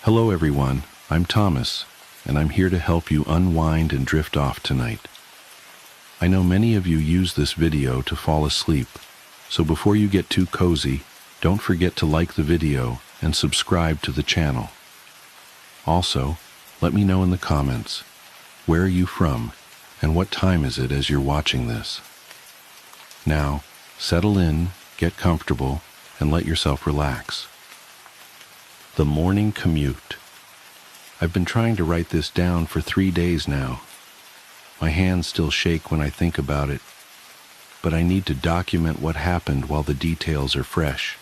Hello everyone, I'm Thomas, and I'm here to help you unwind and drift off tonight. I know many of you use this video to fall asleep, so before you get too cozy, don't forget to like the video and subscribe to the channel. Also, let me know in the comments, where are you from and what time is it as you're watching this? Now, settle in, get comfortable, and let yourself relax. The morning commute. I've been trying to write this down for 3 days now. My hands still shake when I think about it, but I need to document what happened while the details are fresh.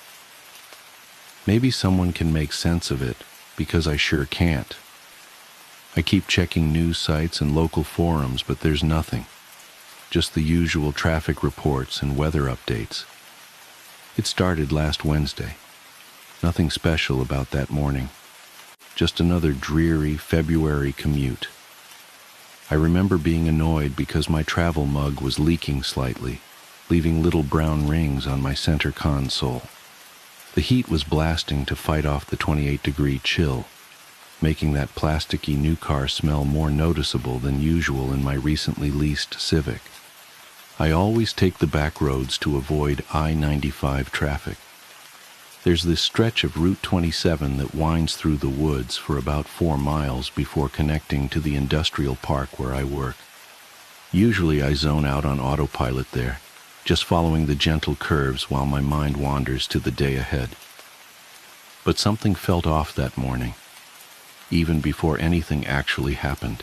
Maybe someone can make sense of it, because I sure can't. I keep checking news sites and local forums, but there's nothing. Just the usual traffic reports and weather updates. It started last Wednesday. Nothing special about that morning. Just another dreary February commute. I remember being annoyed because my travel mug was leaking slightly, leaving little brown rings on my center console. The heat was blasting to fight off the 28-degree chill, making that plasticky new car smell more noticeable than usual in my recently leased Civic. I always take the back roads to avoid I-95 traffic. There's this stretch of Route 27 that winds through the woods for about 4 miles before connecting to the industrial park where I work. Usually I zone out on autopilot there, just following the gentle curves while my mind wanders to the day ahead. But something felt off that morning, even before anything actually happened.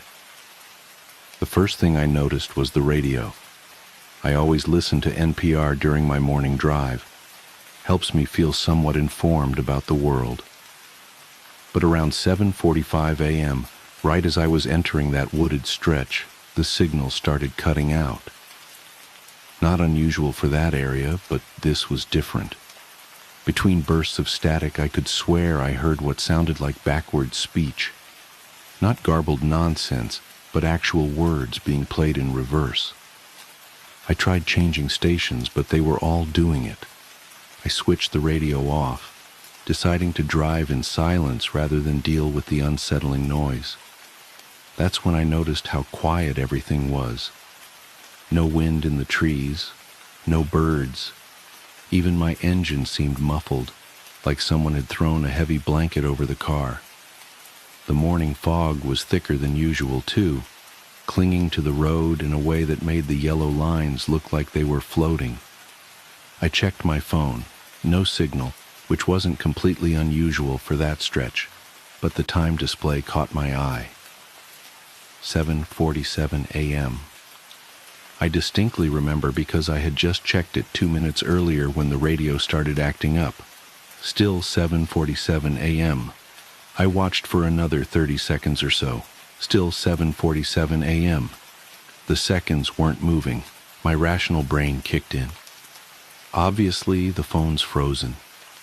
The first thing I noticed was the radio. I always listen to NPR during my morning drive. Helps me feel somewhat informed about the world. But around 7:45 a.m., right as I was entering that wooded stretch, the signal started cutting out. Not unusual for that area, but this was different. Between bursts of static, I could swear I heard what sounded like backward speech. Not garbled nonsense, but actual words being played in reverse. I tried changing stations, but they were all doing it. I switched the radio off, deciding to drive in silence rather than deal with the unsettling noise. That's when I noticed how quiet everything was. No wind in the trees, no birds. Even my engine seemed muffled, like someone had thrown a heavy blanket over the car. The morning fog was thicker than usual too, clinging to the road in a way that made the yellow lines look like they were floating. I checked my phone. No signal, which wasn't completely unusual for that stretch, but the time display caught my eye. 7:47 a.m. I distinctly remember because I had just checked it 2 minutes earlier when the radio started acting up. Still 7:47 a.m. I watched for another 30 seconds or so. Still 7:47 a.m. The seconds weren't moving. My rational brain kicked in. Obviously, the phone's frozen.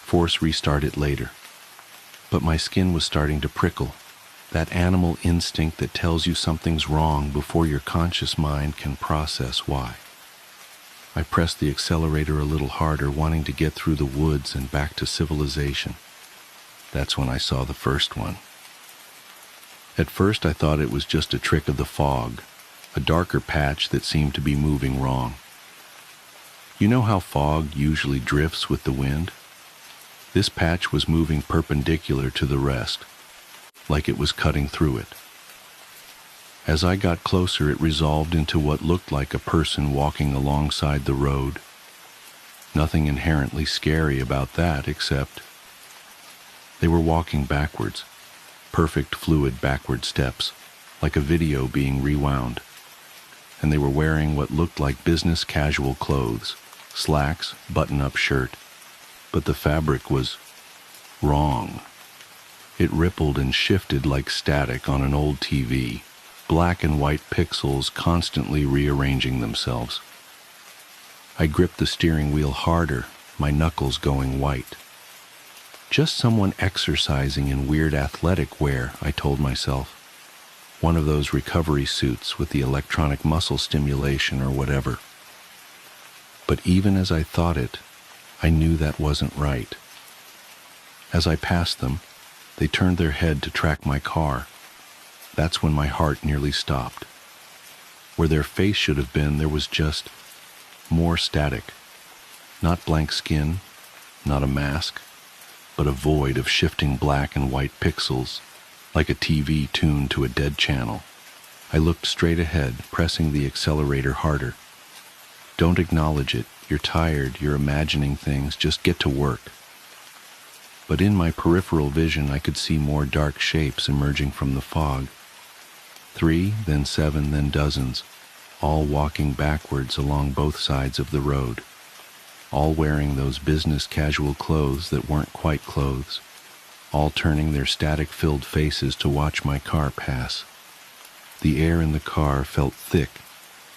Force restart it later. But my skin was starting to prickle. That animal instinct that tells you something's wrong before your conscious mind can process why. I pressed the accelerator a little harder, wanting to get through the woods and back to civilization. That's when I saw the first one. At first I thought it was just a trick of the fog, a darker patch that seemed to be moving wrong. You know how fog usually drifts with the wind? This patch was moving perpendicular to the rest, like it was cutting through it. As I got closer, it resolved into what looked like a person walking alongside the road. Nothing inherently scary about that, except they were walking backwards, perfect fluid backward steps, like a video being rewound. And they were wearing what looked like business casual clothes, slacks, button-up shirt, but the fabric was wrong. It rippled and shifted like static on an old TV, black and white pixels constantly rearranging themselves. I gripped the steering wheel harder, my knuckles going white. Just someone exercising in weird athletic wear, I told myself. One of those recovery suits with the electronic muscle stimulation or whatever. But even as I thought it, I knew that wasn't right. As I passed them, They turned their head to track my car. That's when my heart nearly stopped. Where their face should have been, there was just more static. Not blank skin, not a mask, but a void of shifting black and white pixels, like a TV tuned to a dead channel. I looked straight ahead, pressing the accelerator harder. Don't acknowledge it. You're tired, you're imagining things, just get to work. But in my peripheral vision, I could see more dark shapes emerging from the fog. 3, then 7, then dozens, all walking backwards along both sides of the road, all wearing those business casual clothes that weren't quite clothes, all turning their static-filled faces to watch my car pass. The air in the car felt thick,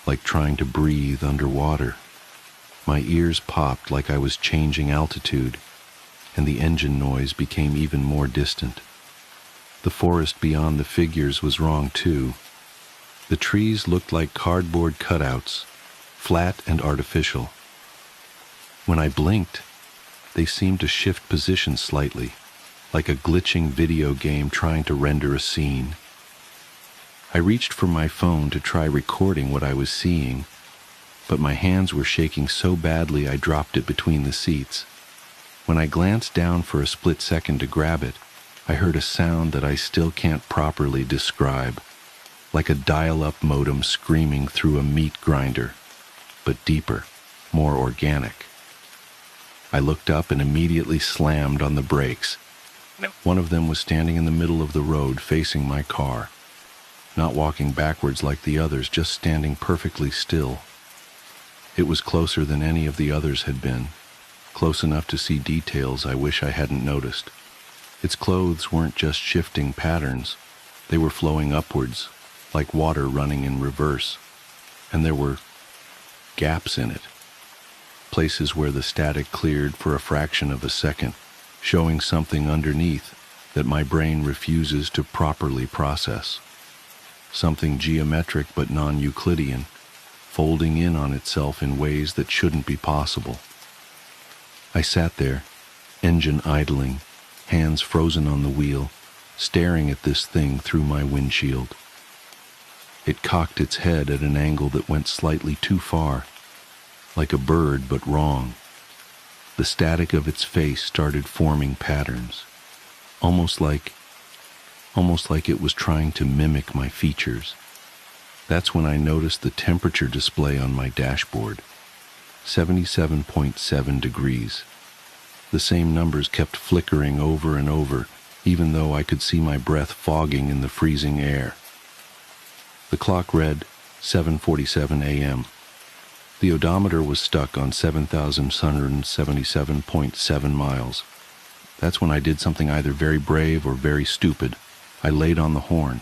like trying to breathe underwater. My ears popped like I was changing altitude, and the engine noise became even more distant. The forest beyond the figures was wrong too. The trees looked like cardboard cutouts, flat and artificial. When I blinked, they seemed to shift position slightly, like a glitching video game trying to render a scene. I reached for my phone to try recording what I was seeing, but my hands were shaking so badly I dropped it between the seats. When I glanced down for a split second to grab it, I heard a sound that I still can't properly describe, like a dial-up modem screaming through a meat grinder, but deeper, more organic. I looked up and immediately slammed on the brakes. One of them was standing in the middle of the road facing my car, not walking backwards like the others, just standing perfectly still. It was closer than any of the others had been, close enough to see details I wish I hadn't noticed. Its clothes weren't just shifting patterns, they were flowing upwards, like water running in reverse, and there were gaps in it, places where the static cleared for a fraction of a second, showing something underneath that my brain refuses to properly process. Something geometric but non-Euclidean, folding in on itself in ways that shouldn't be possible. I sat there, engine idling, hands frozen on the wheel, staring at this thing through my windshield. It cocked its head at an angle that went slightly too far, like a bird but wrong. The static of its face started forming patterns, almost like it was trying to mimic my features. That's when I noticed the temperature display on my dashboard. 77.7 degrees. The same numbers kept flickering over and over, even though I could see my breath fogging in the freezing air. The clock read 7:47 a.m. The odometer was stuck on 7,177.7 miles. That's when I did something either very brave or very stupid. I laid on the horn.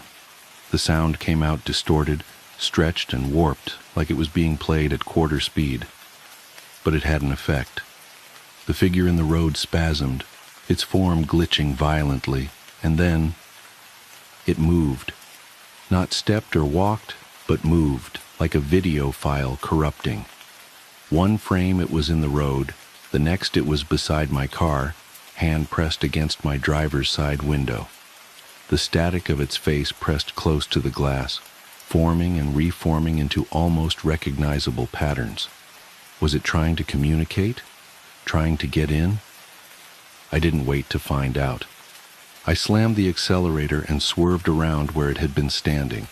The sound came out distorted, stretched and warped, like it was being played at quarter speed. But it had an effect. The figure in the road spasmed, its form glitching violently, and then it moved. Not stepped or walked, but moved, like a video file corrupting. One frame it was in the road, the next it was beside my car, hand pressed against my driver's side window. The static of its face pressed close to the glass, forming and reforming into almost recognizable patterns. Was it trying to communicate? Trying to get in? I didn't wait to find out. I slammed the accelerator and swerved around where it had been standing.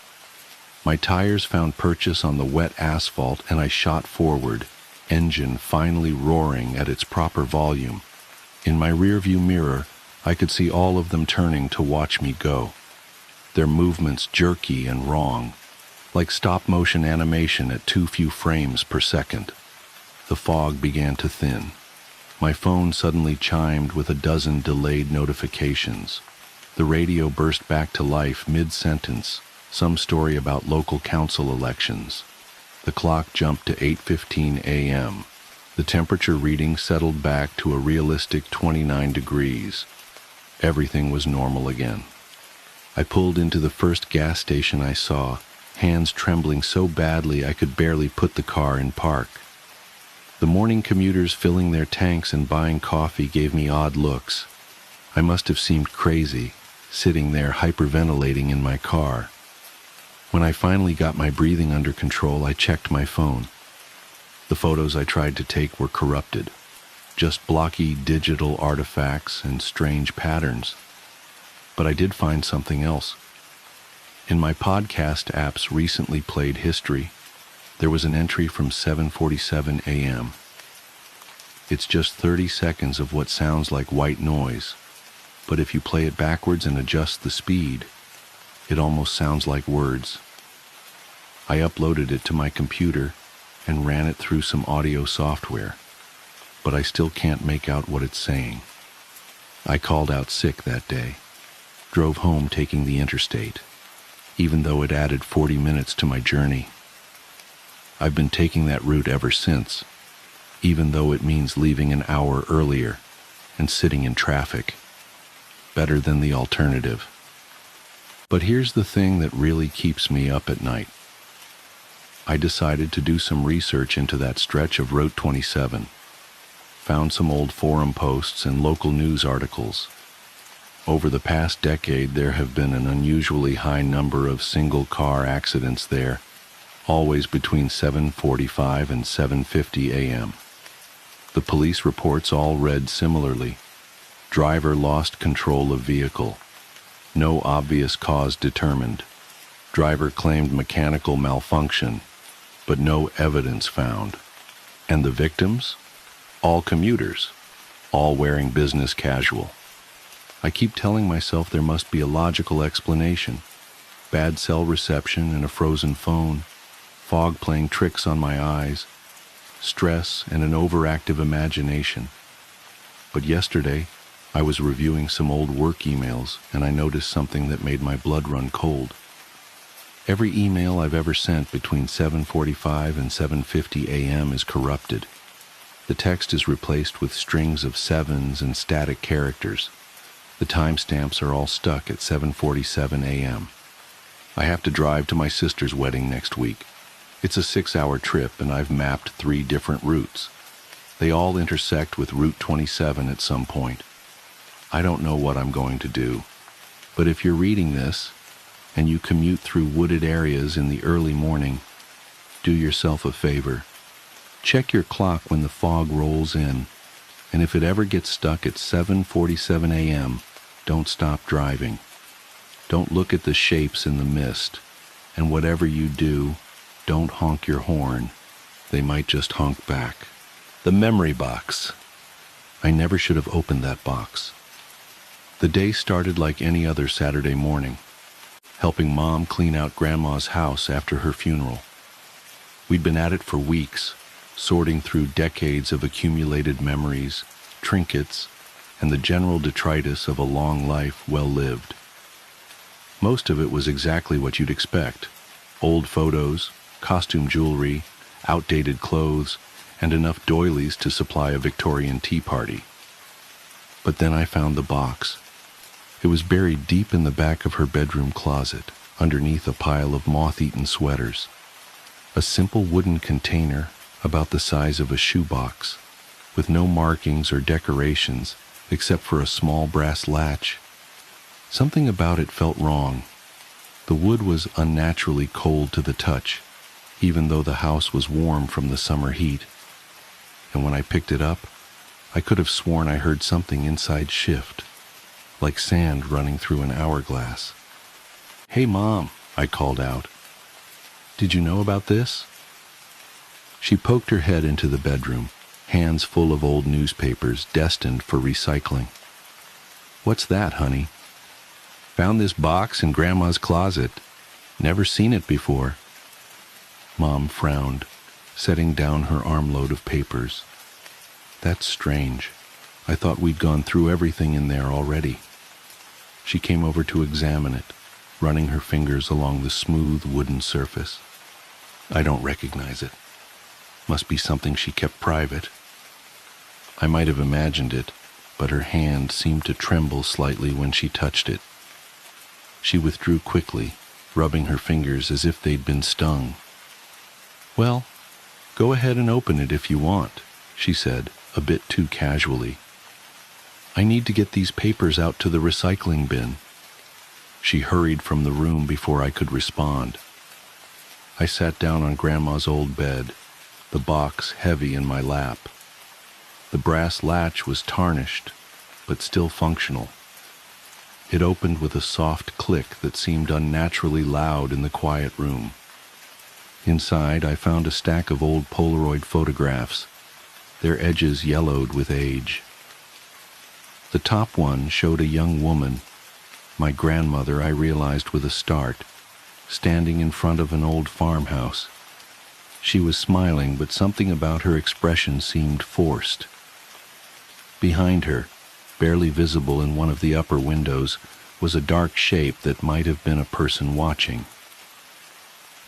My tires found purchase on the wet asphalt and I shot forward, engine finally roaring at its proper volume. In my rearview mirror, I could see all of them turning to watch me go. Their movements jerky and wrong, like stop-motion animation at too few frames per second. The fog began to thin. My phone suddenly chimed with a dozen delayed notifications. The radio burst back to life mid-sentence, some story about local council elections. The clock jumped to 8:15 a.m. The temperature reading settled back to a realistic 29 degrees. Everything was normal again. I pulled into the first gas station I saw, hands trembling so badly I could barely put the car in park. The morning commuters filling their tanks and buying coffee gave me odd looks. I must have seemed crazy, sitting there hyperventilating in my car. When I finally got my breathing under control, I checked my phone. The photos I tried to take were corrupted, just blocky digital artifacts and strange patterns. But I did find something else. In my podcast app's recently played history, there was an entry from 7:47 a.m. It's just 30 seconds of what sounds like white noise, but if you play it backwards and adjust the speed, it almost sounds like words. I uploaded it to my computer and ran it through some audio software, but I still can't make out what it's saying. I called out sick that day, drove home taking the interstate, even though it added 40 minutes to my journey. I've been taking that route ever since, even though it means leaving an hour earlier and sitting in traffic. Better than the alternative. But here's the thing that really keeps me up at night. I decided to do some research into that stretch of Route 27. Found some old forum posts and local news articles. Over the past decade, there have been an unusually high number of single-car accidents there, always between 7:45 and 7:50 a.m. The police reports all read similarly. Driver lost control of vehicle. No obvious cause determined. Driver claimed mechanical malfunction, but no evidence found. And the victims? All commuters, all wearing business casual. I keep telling myself there must be a logical explanation. Bad cell reception and a frozen phone, fog playing tricks on my eyes, stress and an overactive imagination. But yesterday, I was reviewing some old work emails and I noticed something that made my blood run cold. Every email I've ever sent between 7:45 and 7:50 a.m. is corrupted. The text is replaced with strings of sevens and static characters. The timestamps are all stuck at 7:47 a.m. I have to drive to my sister's wedding next week. It's a 6-hour trip and I've mapped 3 different routes. They all intersect with Route 27 at some point. I don't know what I'm going to do, but if you're reading this and you commute through wooded areas in the early morning, do yourself a favor. Check your clock when the fog rolls in, and if it ever gets stuck at 7:47 a.m., don't stop driving. Don't look at the shapes in the mist, and whatever you do, don't honk your horn. They might just honk back. The memory box. I never should have opened that box. The day started like any other Saturday morning, helping Mom clean out Grandma's house after her funeral. We'd been at it for weeks, sorting through decades of accumulated memories, trinkets, and the general detritus of a long life well lived. Most of it was exactly what you'd expect. Old photos, costume jewelry, outdated clothes, and enough doilies to supply a Victorian tea party. But then I found the box. It was buried deep in the back of her bedroom closet, underneath a pile of moth-eaten sweaters. A simple wooden container about the size of a shoebox, with no markings or decorations except for a small brass latch. Something about it felt wrong. The wood was unnaturally cold to the touch, even though the house was warm from the summer heat. And when I picked it up, I could have sworn I heard something inside shift, like sand running through an hourglass. "Hey, Mom," I called out. "Did you know about this?" She poked her head into the bedroom, hands full of old newspapers destined for recycling. "What's that, honey?" "Found this box in Grandma's closet. Never seen it before." Mom frowned, setting down her armload of papers. "That's strange. I thought we'd gone through everything in there already." She came over to examine it, running her fingers along the smooth wooden surface. "I don't recognize it. Must be something she kept private." I might have imagined it, but her hand seemed to tremble slightly when she touched it. She withdrew quickly, rubbing her fingers as if they'd been stung. "Well, go ahead and open it if you want," she said, a bit too casually. I need to get these papers out to the recycling bin." She hurried from the room before I could respond. I sat down on Grandma's old bed, the box heavy in my lap. The brass latch was tarnished, but still functional. It opened with a soft click that seemed unnaturally loud in the quiet room. Inside, I found a stack of old Polaroid photographs, their edges yellowed with age. The top one showed a young woman, my grandmother, I realized with a start, standing in front of an old farmhouse. She was smiling, but something about her expression seemed forced. Behind her, barely visible in one of the upper windows, was a dark shape that might have been a person watching.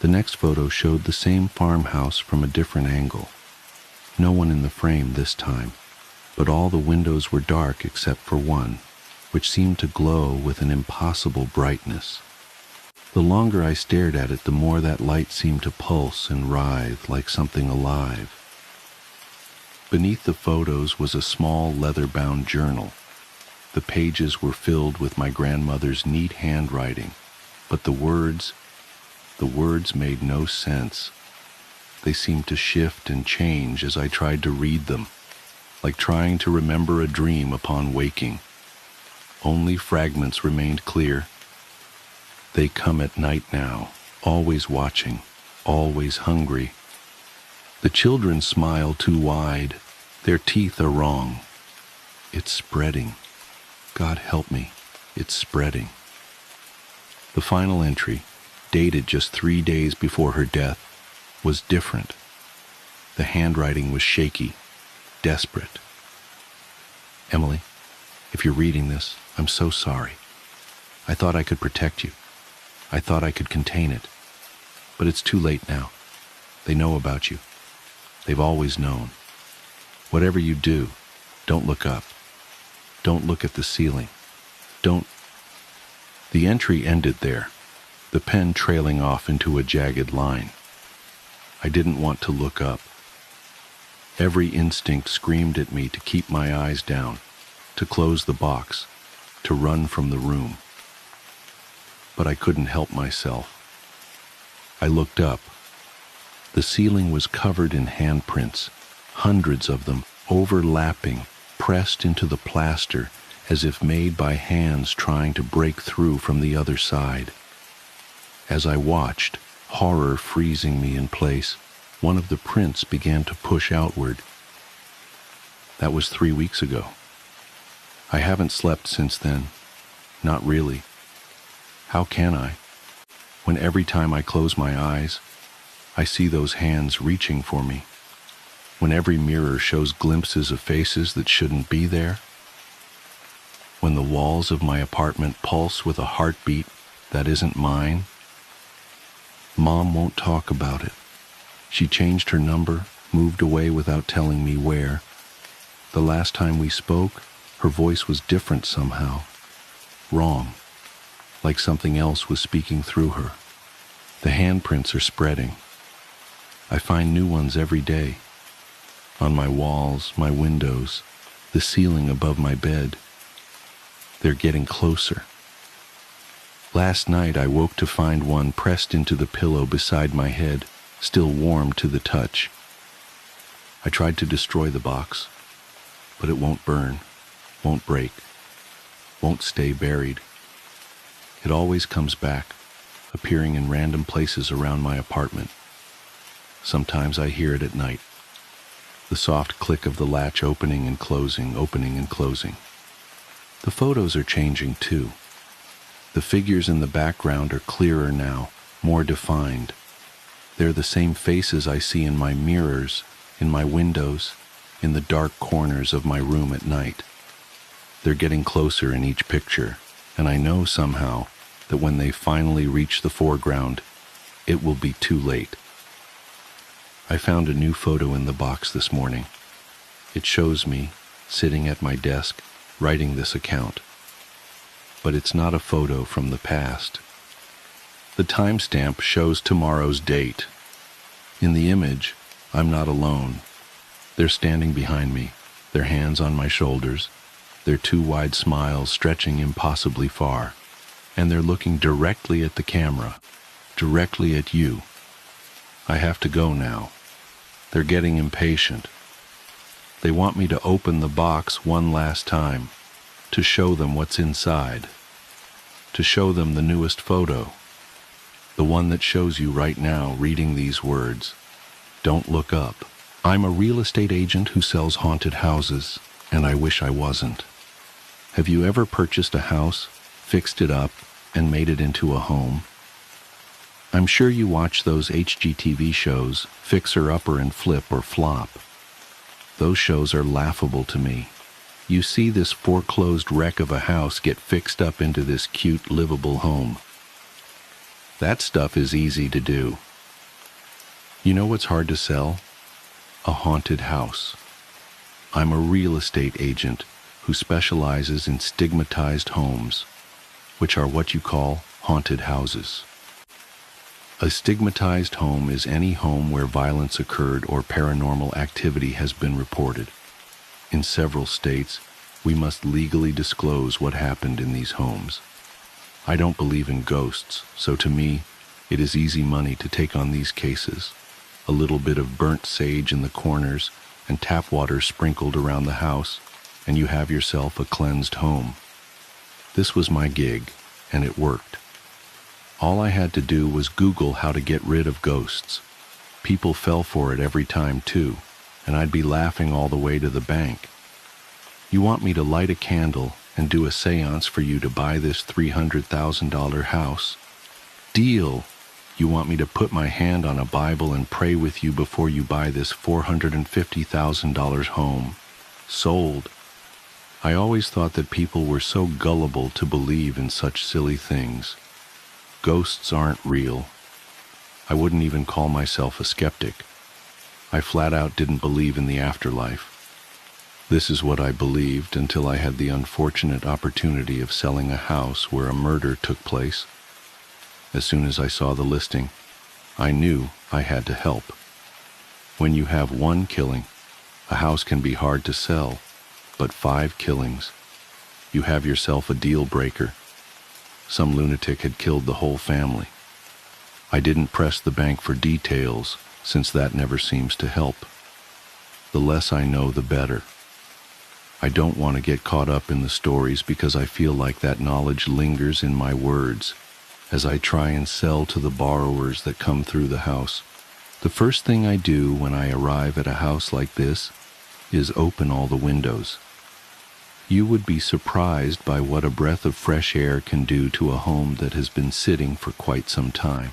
The next photo showed the same farmhouse from a different angle. No one in the frame this time, but all the windows were dark except for one, which seemed to glow with an impossible brightness. The longer I stared at it, the more that light seemed to pulse and writhe like something alive. Beneath the photos was a small leather-bound journal. The pages were filled with my grandmother's neat handwriting, but the words made no sense. They seemed to shift and change as I tried to read them, like trying to remember a dream upon waking. Only fragments remained clear. "They come at night now, always watching, always hungry. The children smile too wide, their teeth are wrong. It's spreading. God help me, it's spreading." The final entry, dated just 3 days before her death, was different. The handwriting was shaky, desperate. "Emily, if you're reading this, I'm so sorry. I thought I could protect you. I thought I could contain it. But it's too late now. They know about you. They've always known. Whatever you do, don't look up. Don't look at the ceiling. Don't..." The entry ended there, the pen trailing off into a jagged line. I didn't want to look up. Every instinct screamed at me to keep my eyes down, to close the box, to run from the room. But I couldn't help myself. I looked up. The ceiling was covered in handprints, hundreds of them, overlapping, pressed into the plaster as if made by hands trying to break through from the other side. As I watched, horror freezing me in place, one of the prints began to push outward. That was 3 weeks ago. I haven't slept since then. Not really. How can I, when every time I close my eyes, I see those hands reaching for me, when every mirror shows glimpses of faces that shouldn't be there, when the walls of my apartment pulse with a heartbeat that isn't mine? Mom won't talk about it. She changed her number, moved away without telling me where. The last time we spoke, her voice was different somehow. Wrong. Like something else was speaking through her. The handprints are spreading. I find new ones every day. On my walls, my windows, the ceiling above my bed. They're getting closer. Last night I woke to find one pressed into the pillow beside my head, still warm to the touch. I tried to destroy the box, but it won't burn, won't break, won't stay buried. It always comes back, appearing in random places around my apartment. Sometimes I hear it at night. The soft click of the latch opening and closing, opening and closing. The photos are changing too. The figures in the background are clearer now, more defined. They're the same faces I see in my mirrors, in my windows, in the dark corners of my room at night. They're getting closer in each picture, and I know somehow that when they finally reach the foreground, it will be too late. I found a new photo in the box this morning. It shows me, sitting at my desk, writing this account. But it's not a photo from the past. The timestamp shows tomorrow's date. In the image, I'm not alone. They're standing behind me, their hands on my shoulders. their two wide smiles stretching impossibly far, and they're looking directly at the camera, directly at you. I have to go now. They're getting impatient. They want me to open the box one last time, to show them what's inside, to show them the newest photo, the one that shows you right now reading these words. Don't look up. I'm a real estate agent who sells haunted houses, and I wish I wasn't. Have you ever purchased a house, fixed it up, and made it into a home? I'm sure you watch those HGTV shows, Fixer Upper and Flip or Flop. Those shows are laughable to me. You see this foreclosed wreck of a house get fixed up into this cute, livable home. That stuff is easy to do. You know what's hard to sell? A haunted house. I'm a real estate agent who specializes in stigmatized homes, which are what you call haunted houses. A stigmatized home is any home where violence occurred or paranormal activity has been reported. In several states, we must legally disclose what happened in these homes. I don't believe in ghosts, so to me, it is easy money to take on these cases. A little bit of burnt sage in the corners and tap water sprinkled around the house, and you have yourself a cleansed home. This was my gig, and it worked. All I had to do was Google how to get rid of ghosts. People fell for it every time too, and I'd be laughing all the way to the bank. You want me to light a candle and do a seance for you to buy this $300,000 house? Deal! You want me to put my hand on a Bible and pray with you before you buy this $450,000 home? Sold. I always thought that people were so gullible to believe in such silly things. Ghosts aren't real. I wouldn't even call myself a skeptic. I flat out didn't believe in the afterlife. This is what I believed until I had the unfortunate opportunity of selling a house where a murder took place. As soon as I saw the listing, I knew I had to help. When you have one killing, a house can be hard to sell, but 5 killings, you have yourself a deal breaker. Some lunatic had killed the whole family. I didn't press the bank for details, since that never seems to help. The less I know, the better. I don't want to get caught up in the stories because I feel like that knowledge lingers in my words as I try and sell to the borrowers that come through the house. The first thing I do when I arrive at a house like this is open all the windows. You would be surprised by what a breath of fresh air can do to a home that has been sitting for quite some time.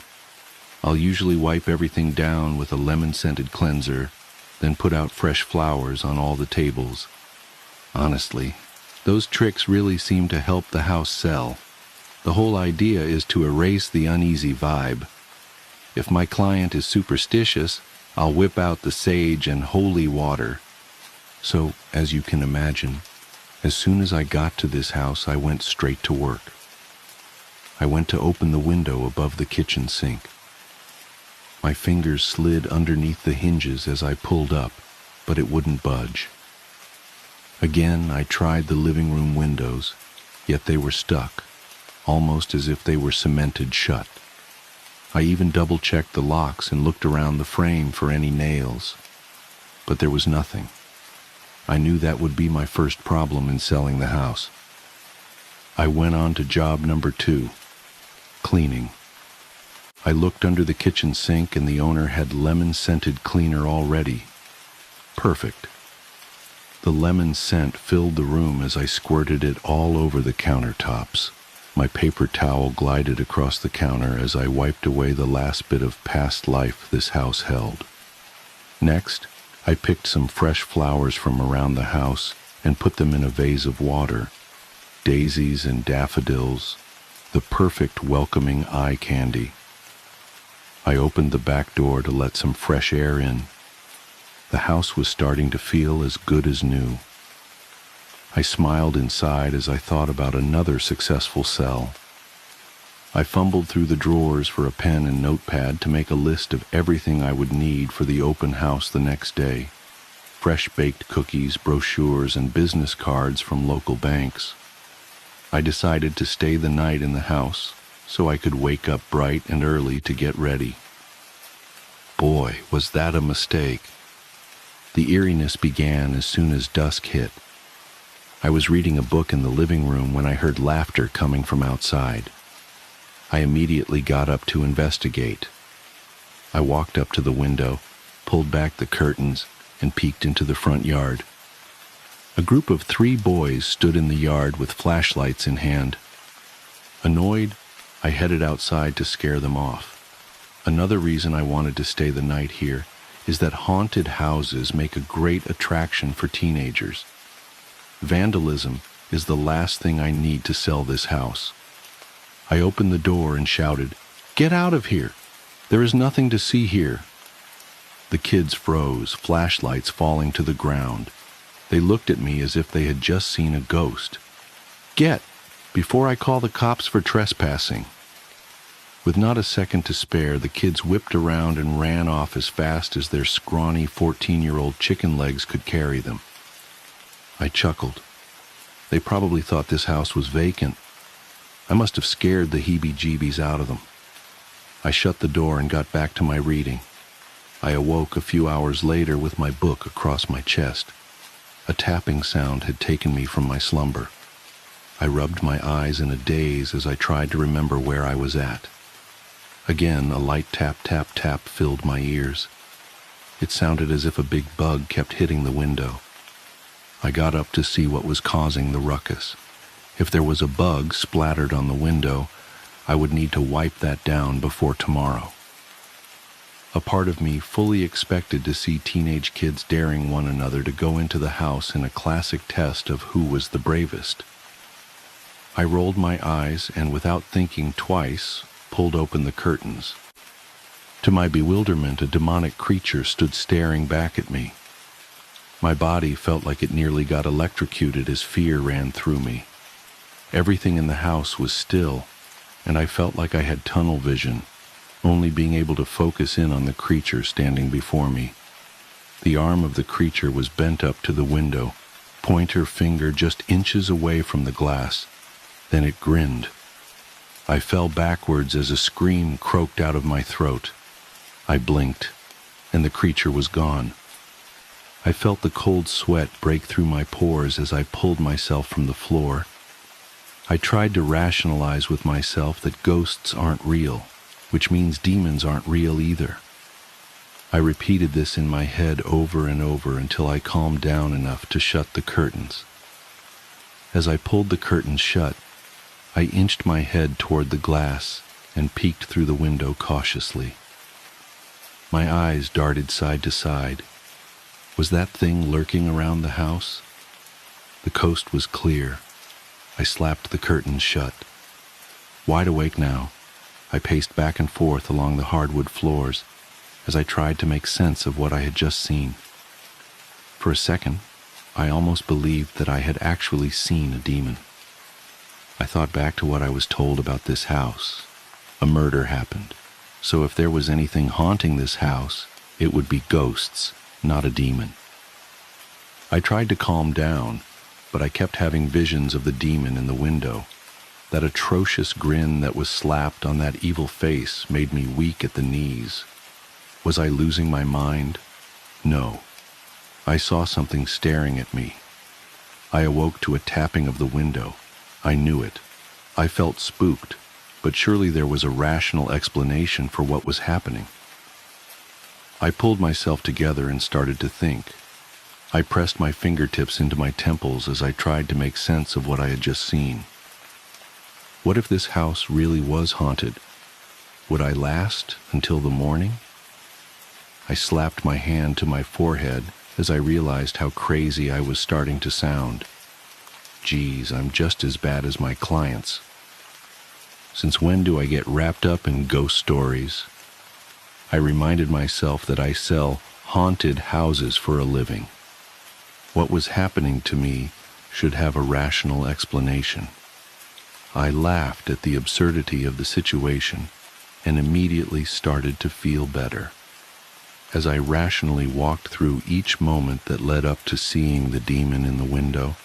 I'll usually wipe everything down with a lemon-scented cleanser, then put out fresh flowers on all the tables. Honestly, those tricks really seem to help the house sell. The whole idea is to erase the uneasy vibe. If my client is superstitious, I'll whip out the sage and holy water. So, as you can imagine, as soon as I got to this house, I went straight to work. I went to open the window above the kitchen sink. My fingers slid underneath the hinges as I pulled up, but it wouldn't budge. Again, I tried the living room windows, yet they were stuck, almost as if they were cemented shut. I even double-checked the locks and looked around the frame for any nails, but there was nothing. I knew that would be my first problem in selling the house. I went on to job number 2, cleaning. I looked under the kitchen sink and the owner had lemon-scented cleaner already. Perfect. The lemon scent filled the room as I squirted it all over the countertops. My paper towel glided across the counter as I wiped away the last bit of past life this house held. Next, I picked some fresh flowers from around the house and put them in a vase of water. Daisies and daffodils, the perfect welcoming eye candy. I opened the back door to let some fresh air in. The house was starting to feel as good as new. I smiled inside as I thought about another successful sell. I fumbled through the drawers for a pen and notepad to make a list of everything I would need for the open house the next day. fresh-baked cookies, brochures, and business cards from local banks. I decided to stay the night in the house so I could wake up bright and early to get ready. Boy, was that a mistake. The eeriness began as soon as dusk hit. I was reading a book in the living room when I heard laughter coming from outside. I immediately got up to investigate. I walked up to the window, pulled back the curtains, and peeked into the front yard. A group of 3 boys stood in the yard with flashlights in hand. Annoyed, I headed outside to scare them off. Another reason I wanted to stay the night here is that haunted houses make a great attraction for teenagers. Vandalism is the last thing I need to sell this house. I opened the door and shouted, "Get out of here! There is nothing to see here." The kids froze, flashlights falling to the ground. They looked at me as if they had just seen a ghost. "Get, before I call the cops for trespassing." With not a second to spare, the kids whipped around and ran off as fast as their scrawny 14-year-old chicken legs could carry them. I chuckled. They probably thought this house was vacant. I must have scared the heebie-jeebies out of them. I shut the door and got back to my reading. I awoke a few hours later with my book across my chest. A tapping sound had taken me from my slumber. I rubbed my eyes in a daze as I tried to remember where I was at. Again, a light tap, tap, tap filled my ears. It sounded as if a big bug kept hitting the window. I got up to see what was causing the ruckus. If there was a bug splattered on the window, I would need to wipe that down before tomorrow. A part of me fully expected to see teenage kids daring one another to go into the house in a classic test of who was the bravest. I rolled my eyes and, without thinking twice, pulled open the curtains. To my bewilderment, a demonic creature stood staring back at me. My body felt like it nearly got electrocuted as fear ran through me. Everything in the house was still, and I felt like I had tunnel vision, only being able to focus in on the creature standing before me. The arm of the creature was bent up to the window, pointer finger just inches away from the glass. Then it grinned. I fell backwards as a scream croaked out of my throat. I blinked, and the creature was gone. I felt the cold sweat break through my pores as I pulled myself from the floor. I tried to rationalize with myself that ghosts aren't real, which means demons aren't real either. I repeated this in my head over and over until I calmed down enough to shut the curtains. As I pulled the curtains shut, I inched my head toward the glass and peeked through the window cautiously. My eyes darted side to side. Was that thing lurking around the house? The coast was clear. I slapped the curtains shut. Wide awake now, I paced back and forth along the hardwood floors as I tried to make sense of what I had just seen. For a second, I almost believed that I had actually seen a demon. I thought back to what I was told about this house. A murder happened, so if there was anything haunting this house, it would be ghosts, not a demon. I tried to calm down, but I kept having visions of the demon in the window. That atrocious grin that was slapped on that evil face made me weak at the knees. Was I losing my mind? No. I saw something staring at me. I awoke to a tapping of the window. I knew it. I felt spooked, but surely there was a rational explanation for what was happening. I pulled myself together and started to think. I pressed my fingertips into my temples as I tried to make sense of what I had just seen. What if this house really was haunted? Would I last until the morning? I slapped my hand to my forehead as I realized how crazy I was starting to sound. Geez, I'm just as bad as my clients. Since when do I get wrapped up in ghost stories? I reminded myself that I sell haunted houses for a living. What was happening to me should have a rational explanation. I laughed at the absurdity of the situation and immediately started to feel better. As I rationally walked through each moment that led up to seeing the demon in the window,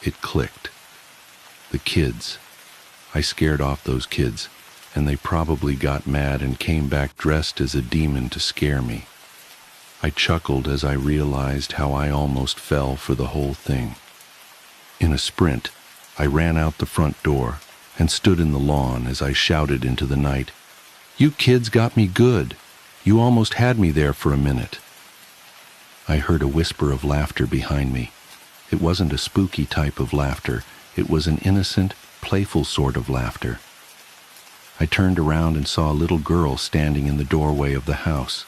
it clicked. The kids. I scared off those kids, and they probably got mad and came back dressed as a demon to scare me. I chuckled as I realized how I almost fell for the whole thing. In a sprint, I ran out the front door and stood in the lawn as I shouted into the night, "You kids got me good. You almost had me there for a minute." I heard a whisper of laughter behind me. It wasn't a spooky type of laughter. It was an innocent, playful sort of laughter. I turned around and saw a little girl standing in the doorway of the house.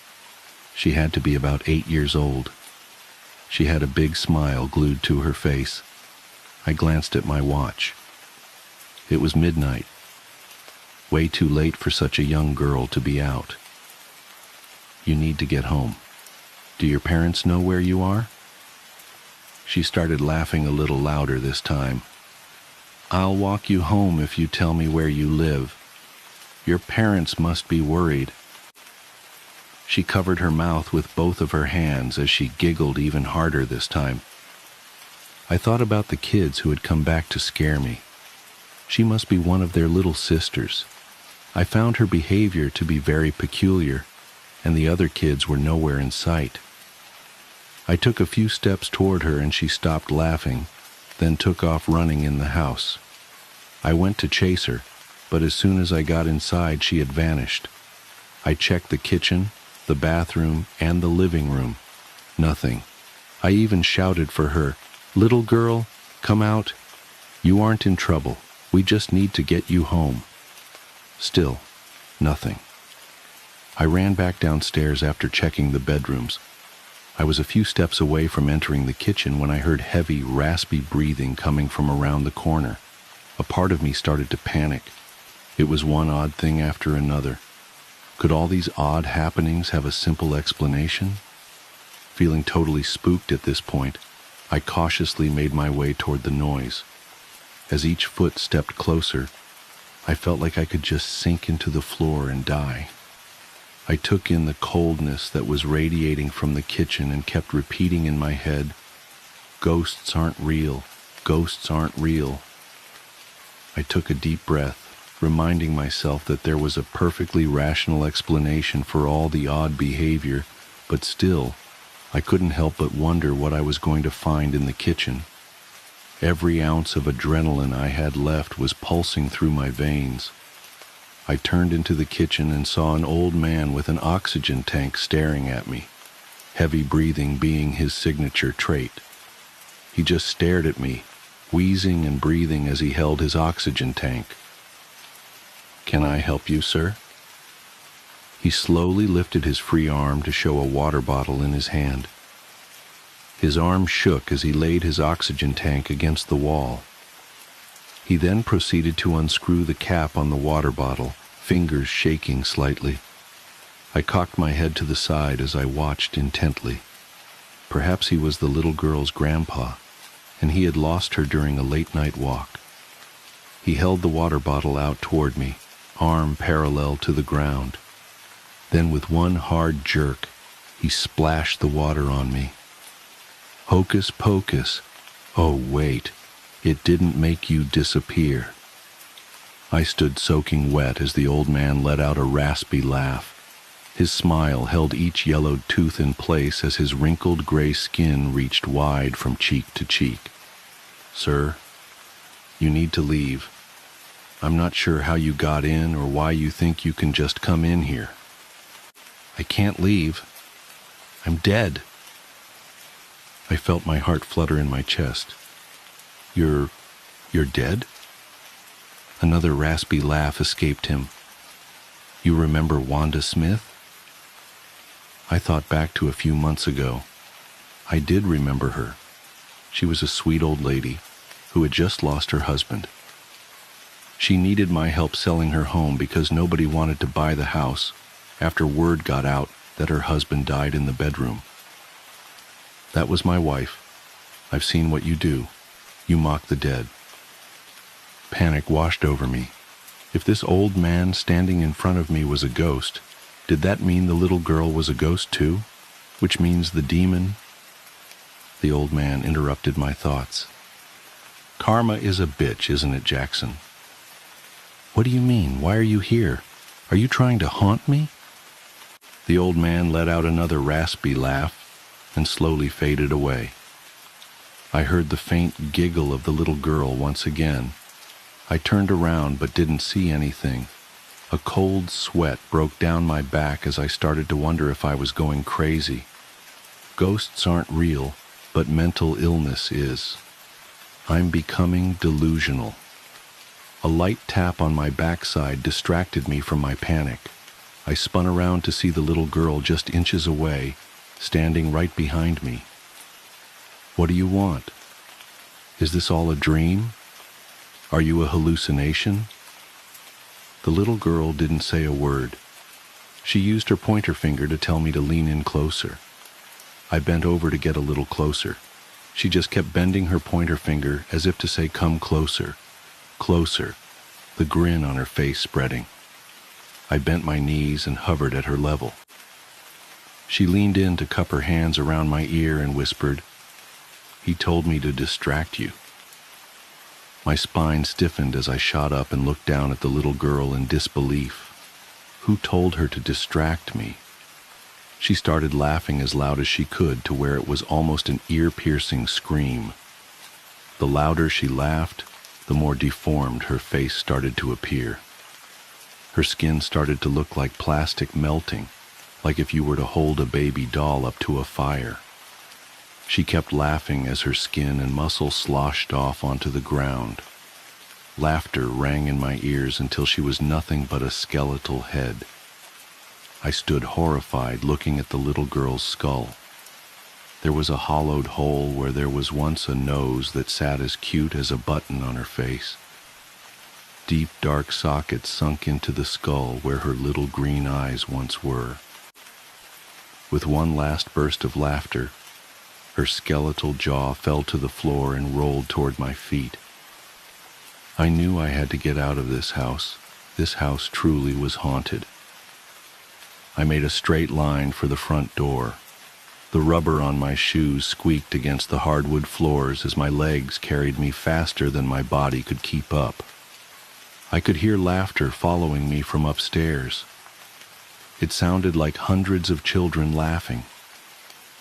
She had to be about 8 years old. She had a big smile glued to her face. I glanced at my watch. It was midnight. Way too late for such a young girl to be out. "You need to get home. Do your parents know where you are?" She started laughing a little louder this time. "I'll walk you home if you tell me where you live. Your parents must be worried." She covered her mouth with both of her hands as she giggled even harder this time. I thought about the kids who had come back to scare me. She must be one of their little sisters. I found her behavior to be very peculiar, and the other kids were nowhere in sight. I took a few steps toward her and she stopped laughing, then took off running in the house. I went to chase her, but as soon as I got inside, she had vanished. I checked the kitchen, the bathroom, and the living room. Nothing. I even shouted for her, "Little girl, come out. You aren't in trouble. We just need to get you home." Still, nothing. I ran back downstairs after checking the bedrooms. I was a few steps away from entering the kitchen when I heard heavy, raspy breathing coming from around the corner. A part of me started to panic. It was one odd thing after another. Could all these odd happenings have a simple explanation? Feeling totally spooked at this point, I cautiously made my way toward the noise. As each foot stepped closer, I felt like I could just sink into the floor and die. I took in the coldness that was radiating from the kitchen and kept repeating in my head, "Ghosts aren't real. Ghosts aren't real." I took a deep breath, reminding myself that there was a perfectly rational explanation for all the odd behavior, but still, I couldn't help but wonder what I was going to find in the kitchen. Every ounce of adrenaline I had left was pulsing through my veins. I turned into the kitchen and saw an old man with an oxygen tank staring at me, heavy breathing being his signature trait. He just stared at me, wheezing and breathing as he held his oxygen tank. "Can I help you, sir?" He slowly lifted his free arm to show a water bottle in his hand. His arm shook as he laid his oxygen tank against the wall. He then proceeded to unscrew the cap on the water bottle, fingers shaking slightly. I cocked my head to the side as I watched intently. Perhaps he was the little girl's grandpa, and he had lost her during a late-night walk. He held the water bottle out toward me, arm parallel to the ground. Then with one hard jerk, he splashed the water on me. Hocus pocus. Oh, wait. It didn't make you disappear. I stood soaking wet as the old man let out a raspy laugh. His smile held each yellowed tooth in place as his wrinkled gray skin reached wide from cheek to cheek. "Sir, you need to leave. I'm not sure how you got in or why you think you can just come in here." "I can't leave. I'm dead." I felt my heart flutter in my chest. You're dead?" Another raspy laugh escaped him. "You remember Wanda Smith?" I thought back to a few months ago. I did remember her. She was a sweet old lady who had just lost her husband. She needed my help selling her home because nobody wanted to buy the house after word got out that her husband died in the bedroom. That was my wife. I've seen what you do. You mock the dead. Panic washed over me. If this old man standing in front of me was a ghost, did that mean the little girl was a ghost too? which means the demon. The old man interrupted my thoughts. Karma is a bitch, isn't it, Jackson? What do you mean? Why are you here? Are you trying to haunt me? The old man let out another raspy laugh and slowly faded away. I heard the faint giggle of the little girl once again. I turned around but didn't see anything. A cold sweat broke down my back as I started to wonder if I was going crazy. Ghosts aren't real, but mental illness is. I'm becoming delusional. A light tap on my backside distracted me from my panic. I spun around to see the little girl just inches away, standing right behind me. What do you want? Is this all a dream? Are you a hallucination? The little girl didn't say a word. She used her pointer finger to tell me to lean in closer. I bent over to get a little closer. She just kept bending her pointer finger as if to say, "Come closer, closer," the grin on her face spreading. I bent my knees and hovered at her level. She leaned in to cup her hands around my ear and whispered, "He told me to distract you." My spine stiffened as I shot up and looked down at the little girl in disbelief. Who told her to distract me? She started laughing as loud as she could to where it was almost an ear-piercing scream. The louder she laughed, the more deformed her face started to appear. Her skin started to look like plastic melting, like if you were to hold a baby doll up to a fire. She kept laughing as her skin and muscle sloshed off onto the ground. Laughter rang in my ears until she was nothing but a skeletal head. I stood horrified looking at the little girl's skull. There was a hollowed hole where there was once a nose that sat as cute as a button on her face. Deep dark sockets sunk into the skull where her little green eyes once were. With one last burst of laughter, her skeletal jaw fell to the floor and rolled toward my feet. I knew I had to get out of this house. This house truly was haunted. I made a straight line for the front door. The rubber on my shoes squeaked against the hardwood floors as my legs carried me faster than my body could keep up. I could hear laughter following me from upstairs. It sounded like hundreds of children laughing.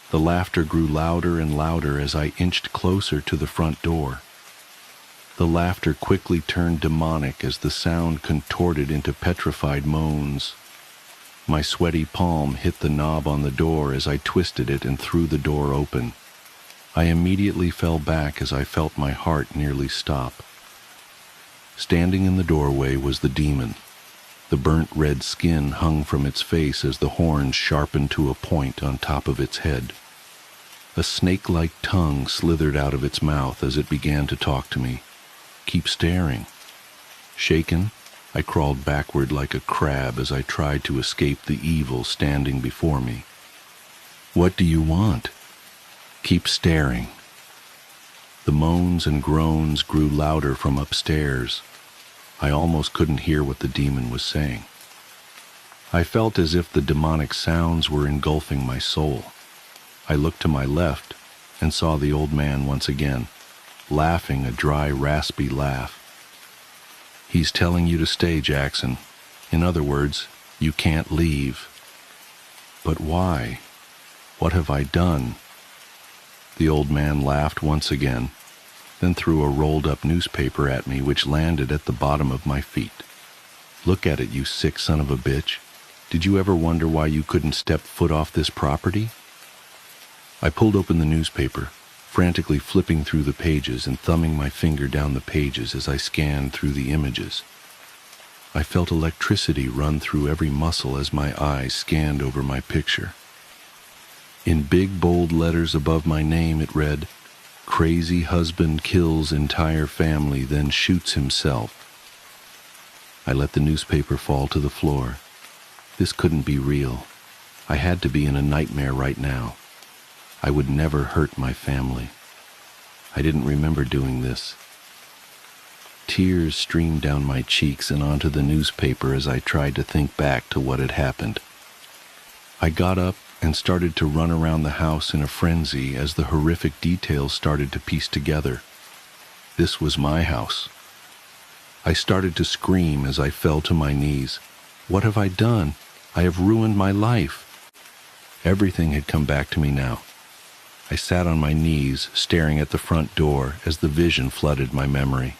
The laughter grew louder and louder as I inched closer to the front door. The laughter quickly turned demonic as the sound contorted into petrified moans. My sweaty palm hit the knob on the door as I twisted it and threw the door open. I immediately fell back as I felt my heart nearly stop. Standing in the doorway was the demon. The burnt red skin hung from its face as the horns sharpened to a point on top of its head. A snake-like tongue slithered out of its mouth as it began to talk to me. "Keep staring." Shaken, I crawled backward like a crab as I tried to escape the evil standing before me. "What do you want?" "Keep staring." The moans and groans grew louder from upstairs. I almost couldn't hear what the demon was saying. I felt as if the demonic sounds were engulfing my soul. I looked to my left and saw the old man once again, laughing a dry, raspy laugh. "He's telling you to stay, Jackson. In other words, you can't leave." "But why? What have I done?" The old man laughed once again, then threw a rolled-up newspaper at me which landed at the bottom of my feet. "Look at it, you sick son of a bitch. Did you ever wonder why you couldn't step foot off this property?" I pulled open the newspaper, frantically flipping through the pages and thumbing my finger down the pages as I scanned through the images. I felt electricity run through every muscle as my eyes scanned over my picture. In big bold letters above my name it read, "Crazy husband kills entire family, then shoots himself." I let the newspaper fall to the floor. This couldn't be real. I had to be in a nightmare right now. I would never hurt my family. I didn't remember doing this. Tears streamed down my cheeks and onto the newspaper as I tried to think back to what had happened. I got up and started to run around the house in a frenzy as the horrific details started to piece together. This was my house. I started to scream as I fell to my knees. What have I done? I have ruined my life. Everything had come back to me now. I sat on my knees, staring at the front door as the vision flooded my memory.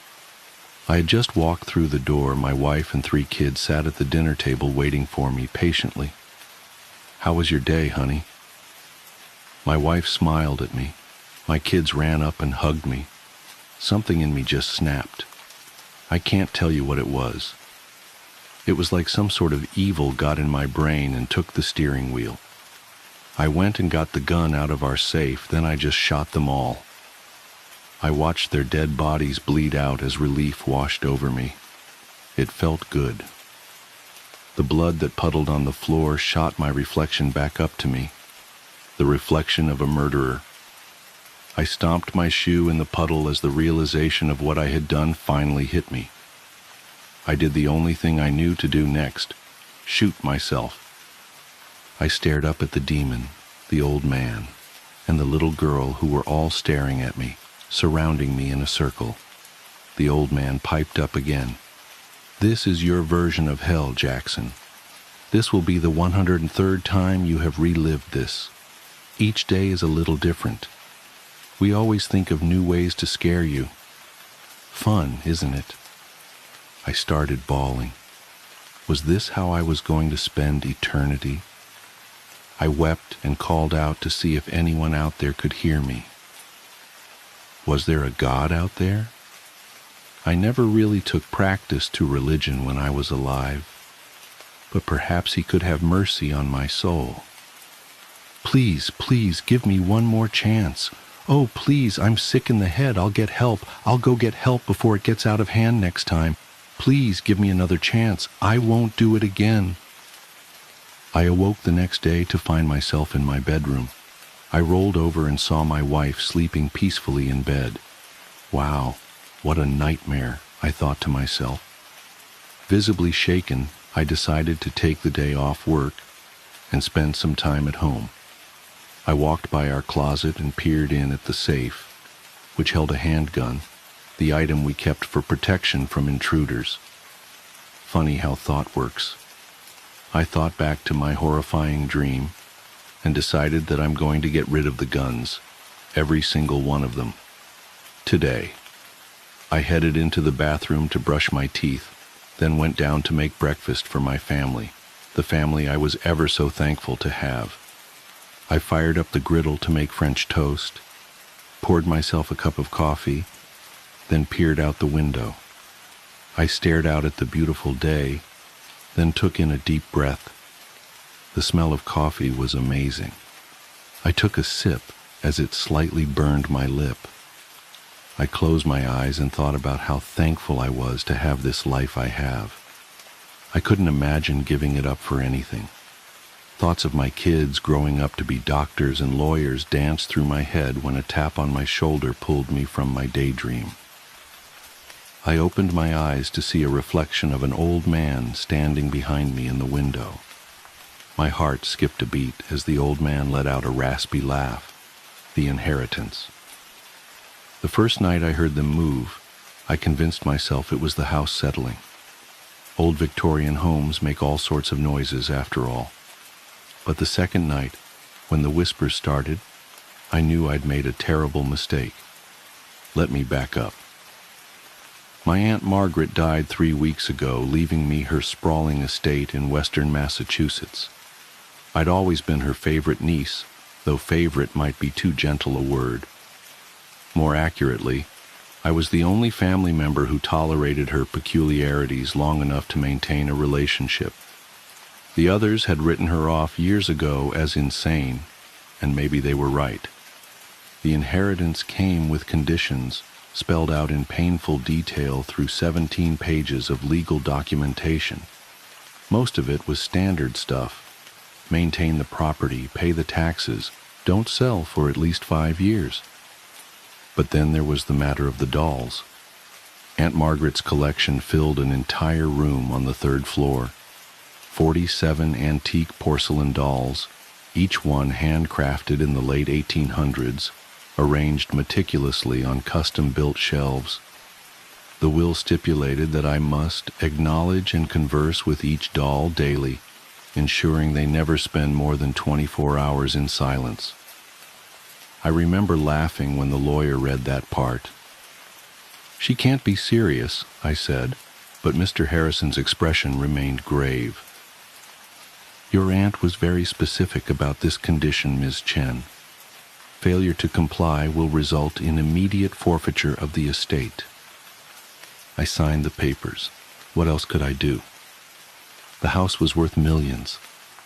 I had just walked through the door. My wife and 3 kids sat at the dinner table waiting for me patiently. "How was your day, honey?" My wife smiled at me. My kids ran up and hugged me. Something in me just snapped. I can't tell you what it was. It was like some sort of evil got in my brain and took the steering wheel. I went and got the gun out of our safe, then I just shot them all. I watched their dead bodies bleed out as relief washed over me. It felt good. The blood that puddled on the floor shot my reflection back up to me, the reflection of a murderer. I stomped my shoe in the puddle as the realization of what I had done finally hit me. I did the only thing I knew to do next: shoot myself. I stared up at the demon, the old man, and the little girl who were all staring at me, surrounding me in a circle. The old man piped up again. "This is your version of hell, Jackson. This will be the 103rd time you have relived this. Each day is a little different. We always think of new ways to scare you. Fun, isn't it?" I started bawling. Was this how I was going to spend eternity? I wept and called out to see if anyone out there could hear me. Was there a God out there? I never really took practice to religion when I was alive, but perhaps he could have mercy on my soul. "Please, please, give me one more chance. Oh, please, I'm sick in the head. I'll get help. I'll go get help before it gets out of hand next time. Please give me another chance. I won't do it again." I awoke the next day to find myself in my bedroom. I rolled over and saw my wife sleeping peacefully in bed. Wow, what a nightmare, I thought to myself. Visibly shaken, I decided to take the day off work and spend some time at home. I walked by our closet and peered in at the safe, which held a handgun, the item we kept for protection from intruders. Funny how thought works. I thought back to my horrifying dream and decided that I'm going to get rid of the guns, every single one of them, today. I headed into the bathroom to brush my teeth, then went down to make breakfast for my family, the family I was ever so thankful to have. I fired up the griddle to make French toast, poured myself a cup of coffee, then peered out the window. I stared out at the beautiful day, then took in a deep breath. The smell of coffee was amazing. I took a sip as it slightly burned my lip. I closed my eyes and thought about how thankful I was to have this life I have. I couldn't imagine giving it up for anything. Thoughts of my kids growing up to be doctors and lawyers danced through my head when a tap on my shoulder pulled me from my daydream. I opened my eyes to see a reflection of an old man standing behind me in the window. My heart skipped a beat as the old man let out a raspy laugh. The inheritance. The first night I heard them move, I convinced myself it was the house settling. Old Victorian homes make all sorts of noises after all. But the second night, when the whispers started, I knew I'd made a terrible mistake. Let me back up. My Aunt Margaret died 3 weeks ago, leaving me her sprawling estate in western Massachusetts. I'd always been her favorite niece, though favorite might be too gentle a word. More accurately, I was the only family member who tolerated her peculiarities long enough to maintain a relationship. The others had written her off years ago as insane, and maybe they were right. The inheritance came with conditions spelled out in painful detail through 17 pages of legal documentation. Most of it was standard stuff. Maintain the property, pay the taxes, don't sell for at least 5 years. But then there was the matter of the dolls. Aunt Margaret's collection filled an entire room on the 3rd floor. 47 antique porcelain dolls, each one handcrafted in the late 1800s, arranged meticulously on custom-built shelves. The will stipulated that I must acknowledge and converse with each doll daily, ensuring they never spend more than 24 hours in silence. I remember laughing when the lawyer read that part. "She can't be serious," I said, but Mr. Harrison's expression remained grave. "Your aunt was very specific about this condition, Ms. Chen. Failure to comply will result in immediate forfeiture of the estate." I signed the papers. What else could I do? The house was worth millions,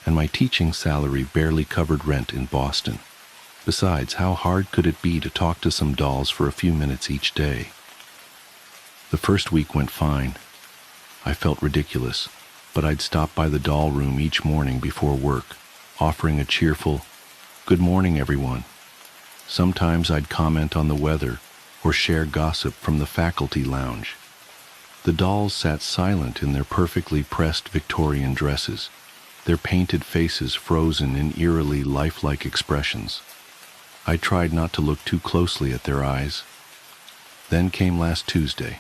and my teaching salary barely covered rent in Boston. Besides, how hard could it be to talk to some dolls for a few minutes each day? The first week went fine. I felt ridiculous, but I'd stop by the doll room each morning before work, offering a cheerful, "Good morning, everyone." Sometimes I'd comment on the weather or share gossip from the faculty lounge. The dolls sat silent in their perfectly pressed Victorian dresses, their painted faces frozen in eerily lifelike expressions. I tried not to look too closely at their eyes. Then came last Tuesday.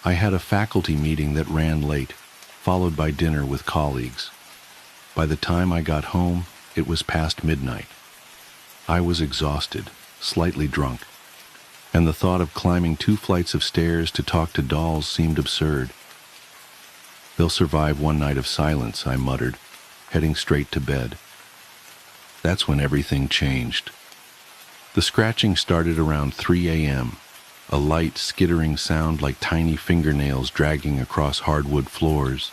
I had a faculty meeting that ran late, followed by dinner with colleagues. By the time I got home, it was past midnight. I was exhausted, slightly drunk, and the thought of climbing 2 flights of stairs to talk to dolls seemed absurd. "They'll survive one night of silence," I muttered, heading straight to bed. That's when everything changed. The scratching started around 3 a.m., a light, skittering sound like tiny fingernails dragging across hardwood floors.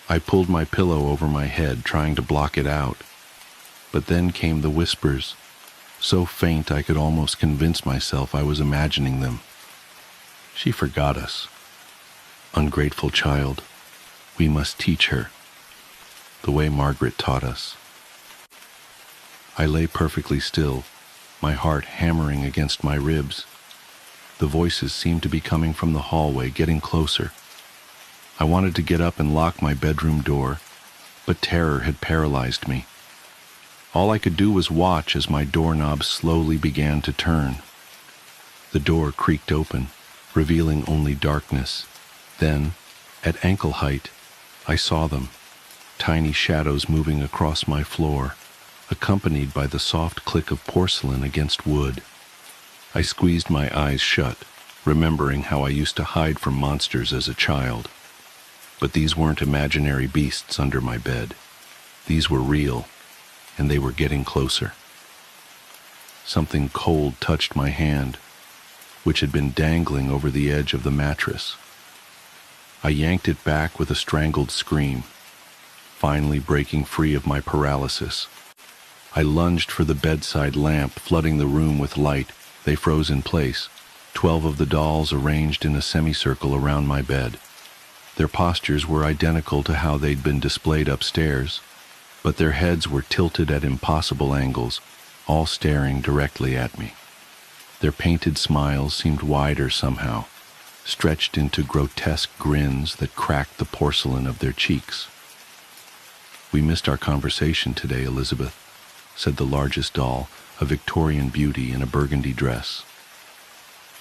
I pulled my pillow over my head, trying to block it out. But then came the whispers, so faint I could almost convince myself I was imagining them. "She forgot us. Ungrateful child. We must teach her, the way Margaret taught us." I lay perfectly still, my heart hammering against my ribs. The voices seemed to be coming from the hallway, getting closer. I wanted to get up and lock my bedroom door, but terror had paralyzed me. All I could do was watch as my doorknob slowly began to turn. The door creaked open, revealing only darkness. Then, at ankle height, I saw them, tiny shadows moving across my floor, accompanied by the soft click of porcelain against wood. I squeezed my eyes shut, remembering how I used to hide from monsters as a child. But these weren't imaginary beasts under my bed. These were real, and they were getting closer. Something cold touched my hand, which had been dangling over the edge of the mattress. I yanked it back with a strangled scream, finally breaking free of my paralysis. I lunged for the bedside lamp, flooding the room with light. They froze in place, 12 of the dolls arranged in a semicircle around my bed. Their postures were identical to how they'd been displayed upstairs, but their heads were tilted at impossible angles, all staring directly at me. Their painted smiles seemed wider somehow, stretched into grotesque grins that cracked the porcelain of their cheeks. "We missed our conversation today, Elizabeth," said the largest doll, a Victorian beauty in a burgundy dress.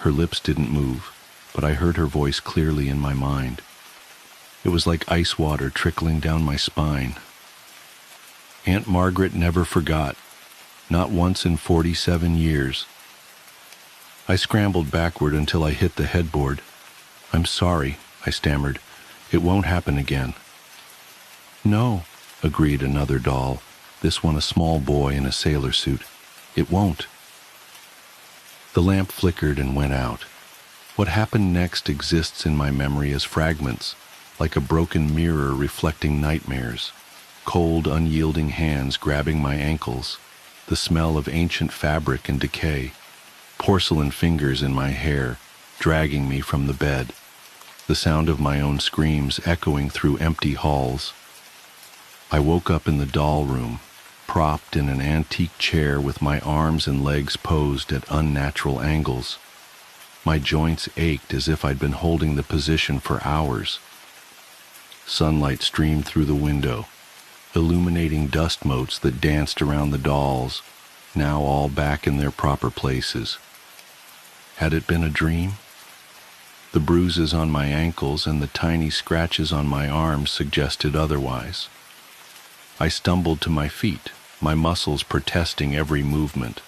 Her lips didn't move, but I heard her voice clearly in my mind. It was like ice water trickling down my spine. "Aunt Margaret never forgot, not once in 47 years. I scrambled backward until I hit the headboard. "I'm sorry," I stammered. "It won't happen again." "No," agreed another doll, this one a small boy in a sailor suit. "It won't." The lamp flickered and went out. What happened next exists in my memory as fragments, like a broken mirror reflecting nightmares. Cold, unyielding hands grabbing my ankles, the smell of ancient fabric and decay, porcelain fingers in my hair, dragging me from the bed, the sound of my own screams echoing through empty halls. I woke up in the doll room, propped in an antique chair with my arms and legs posed at unnatural angles. My joints ached as if I'd been holding the position for hours. Sunlight streamed through the window, illuminating dust motes that danced around the dolls, now all back in their proper places. Had it been a dream? The bruises on my ankles and the tiny scratches on my arms suggested otherwise. I stumbled to my feet, my muscles protesting every movement.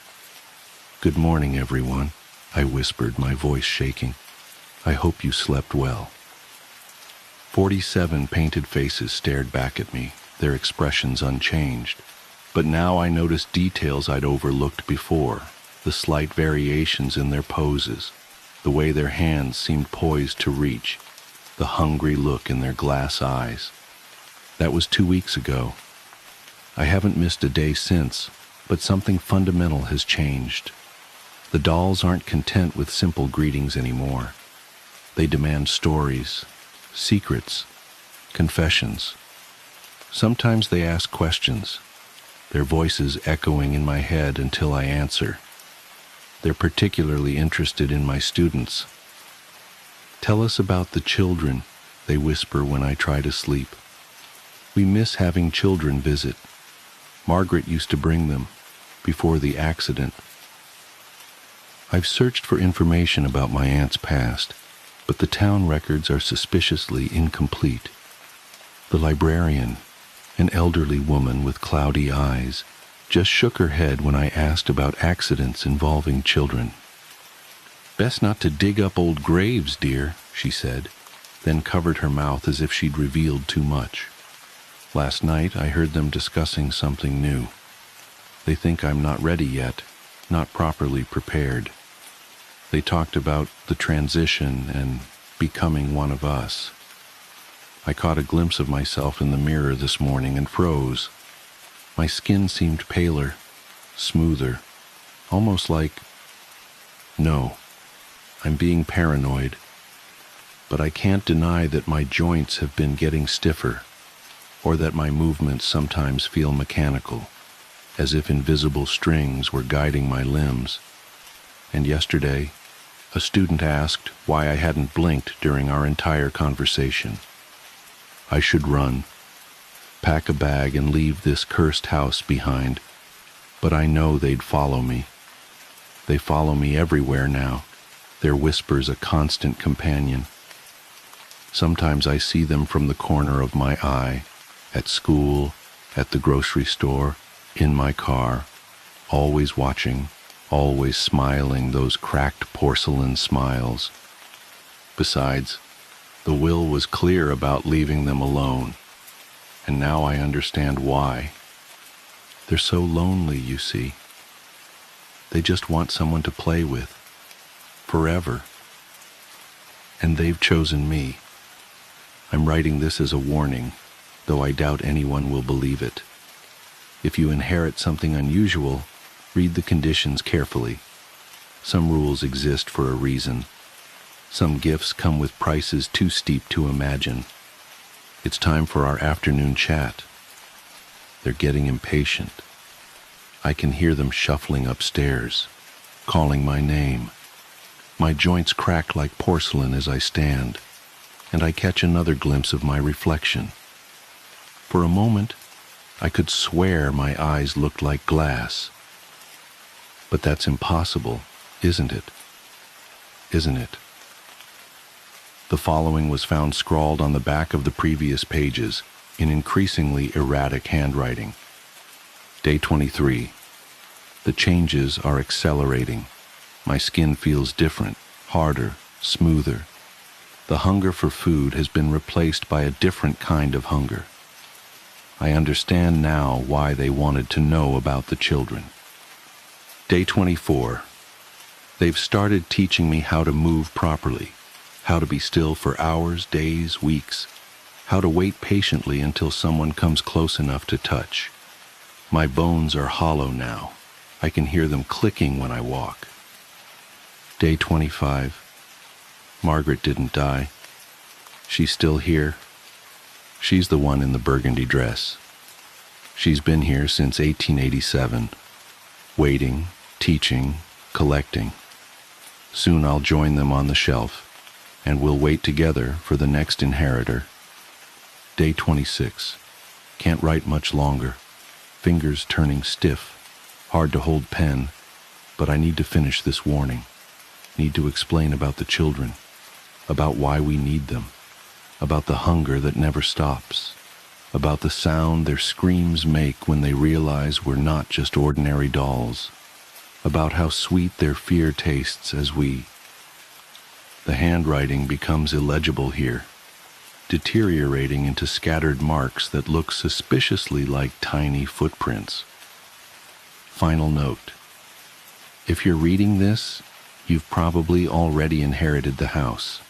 "Good morning, everyone," I whispered, my voice shaking. "I hope you slept well." 47 painted faces stared back at me, their expressions unchanged. But now I noticed details I'd overlooked before, the slight variations in their poses, the way their hands seemed poised to reach, the hungry look in their glass eyes. That was 2 weeks ago. I haven't missed a day since, but something fundamental has changed. The dolls aren't content with simple greetings anymore. They demand stories, secrets, confessions. Sometimes they ask questions, their voices echoing in my head until I answer. They're particularly interested in my students. "Tell us about the children," they whisper when I try to sleep. "We miss having children visit. Margaret used to bring them, before the accident." I've searched for information about my aunt's past, but the town records are suspiciously incomplete. The librarian, an elderly woman with cloudy eyes, just shook her head when I asked about accidents involving children. "Best not to dig up old graves, dear," she said, then covered her mouth as if she'd revealed too much. Last night I heard them discussing something new. They think I'm not ready yet, not properly prepared. They talked about the transition and becoming one of us. I caught a glimpse of myself in the mirror this morning and froze. My skin seemed paler, smoother, almost like... No, I'm being paranoid. But I can't deny that my joints have been getting stiffer, or that my movements sometimes feel mechanical, as if invisible strings were guiding my limbs. And yesterday, a student asked why I hadn't blinked during our entire conversation. I should run, pack a bag and leave this cursed house behind, but I know they'd follow me. They follow me everywhere now, their whispers a constant companion. Sometimes I see them from the corner of my eye, at school, at the grocery store, in my car, always watching, always smiling those cracked porcelain smiles. Besides, the will was clear about leaving them alone, and now I understand why. They're so lonely, you see. They just want someone to play with, forever. And they've chosen me. I'm writing this as a warning, though I doubt anyone will believe it. If you inherit something unusual, read the conditions carefully. Some rules exist for a reason. Some gifts come with prices too steep to imagine. It's time for our afternoon chat. They're getting impatient. I can hear them shuffling upstairs, calling my name. My joints crack like porcelain as I stand, and I catch another glimpse of my reflection. For a moment, I could swear my eyes looked like glass. But that's impossible, isn't it? Isn't it? The following was found scrawled on the back of the previous pages in increasingly erratic handwriting. Day 23. The changes are accelerating. My skin feels different, harder, smoother. The hunger for food has been replaced by a different kind of hunger. I understand now why they wanted to know about the children. Day 24. They've started teaching me how to move properly, how to be still for hours, days, weeks, how to wait patiently until someone comes close enough to touch. My bones are hollow now. I can hear them clicking when I walk. Day 25. Margaret didn't die. She's still here. She's the one in the burgundy dress. She's been here since 1887, waiting, teaching, collecting. Soon I'll join them on the shelf, and we'll wait together for the next inheritor. Day 26. Can't write much longer. Fingers turning stiff. Hard to hold pen, but I need to finish this warning. Need to explain about the children, about why we need them, about the hunger that never stops, about the sound their screams make when they realize we're not just ordinary dolls, about how sweet their fear tastes as we... The handwriting becomes illegible here, deteriorating into scattered marks that look suspiciously like tiny footprints. Final note. If you're reading this, you've probably already inherited the house.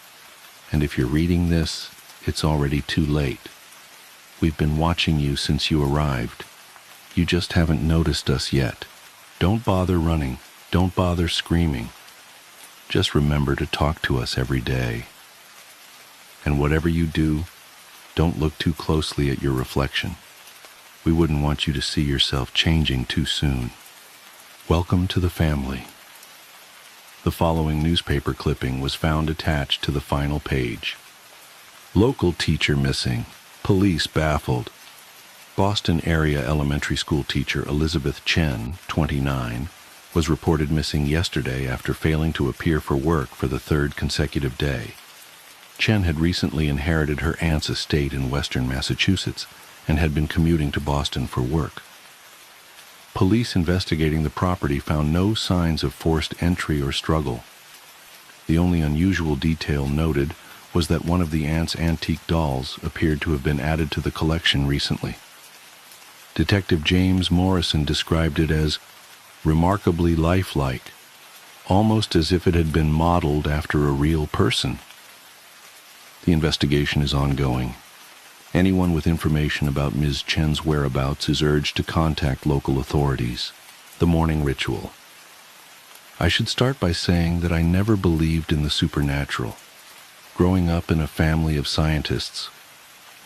And if you're reading this, it's already too late. We've been watching you since you arrived. You just haven't noticed us yet. Don't bother running. Don't bother screaming. Just remember to talk to us every day. And whatever you do, don't look too closely at your reflection. We wouldn't want you to see yourself changing too soon. Welcome to the family. The following newspaper clipping was found attached to the final page. Local teacher missing. Police baffled. Boston area elementary school teacher Elizabeth Chen, 29, was reported missing yesterday after failing to appear for work for the third consecutive day. Chen had recently inherited her aunt's estate in western Massachusetts and had been commuting to Boston for work. Police investigating the property found no signs of forced entry or struggle. The only unusual detail noted was that one of the aunt's antique dolls appeared to have been added to the collection recently. Detective James Morrison described it as remarkably lifelike, almost as if it had been modeled after a real person. The investigation is ongoing. Anyone with information about Ms. Chen's whereabouts is urged to contact local authorities. The morning ritual. I should start by saying that I never believed in the supernatural. Growing up in a family of scientists,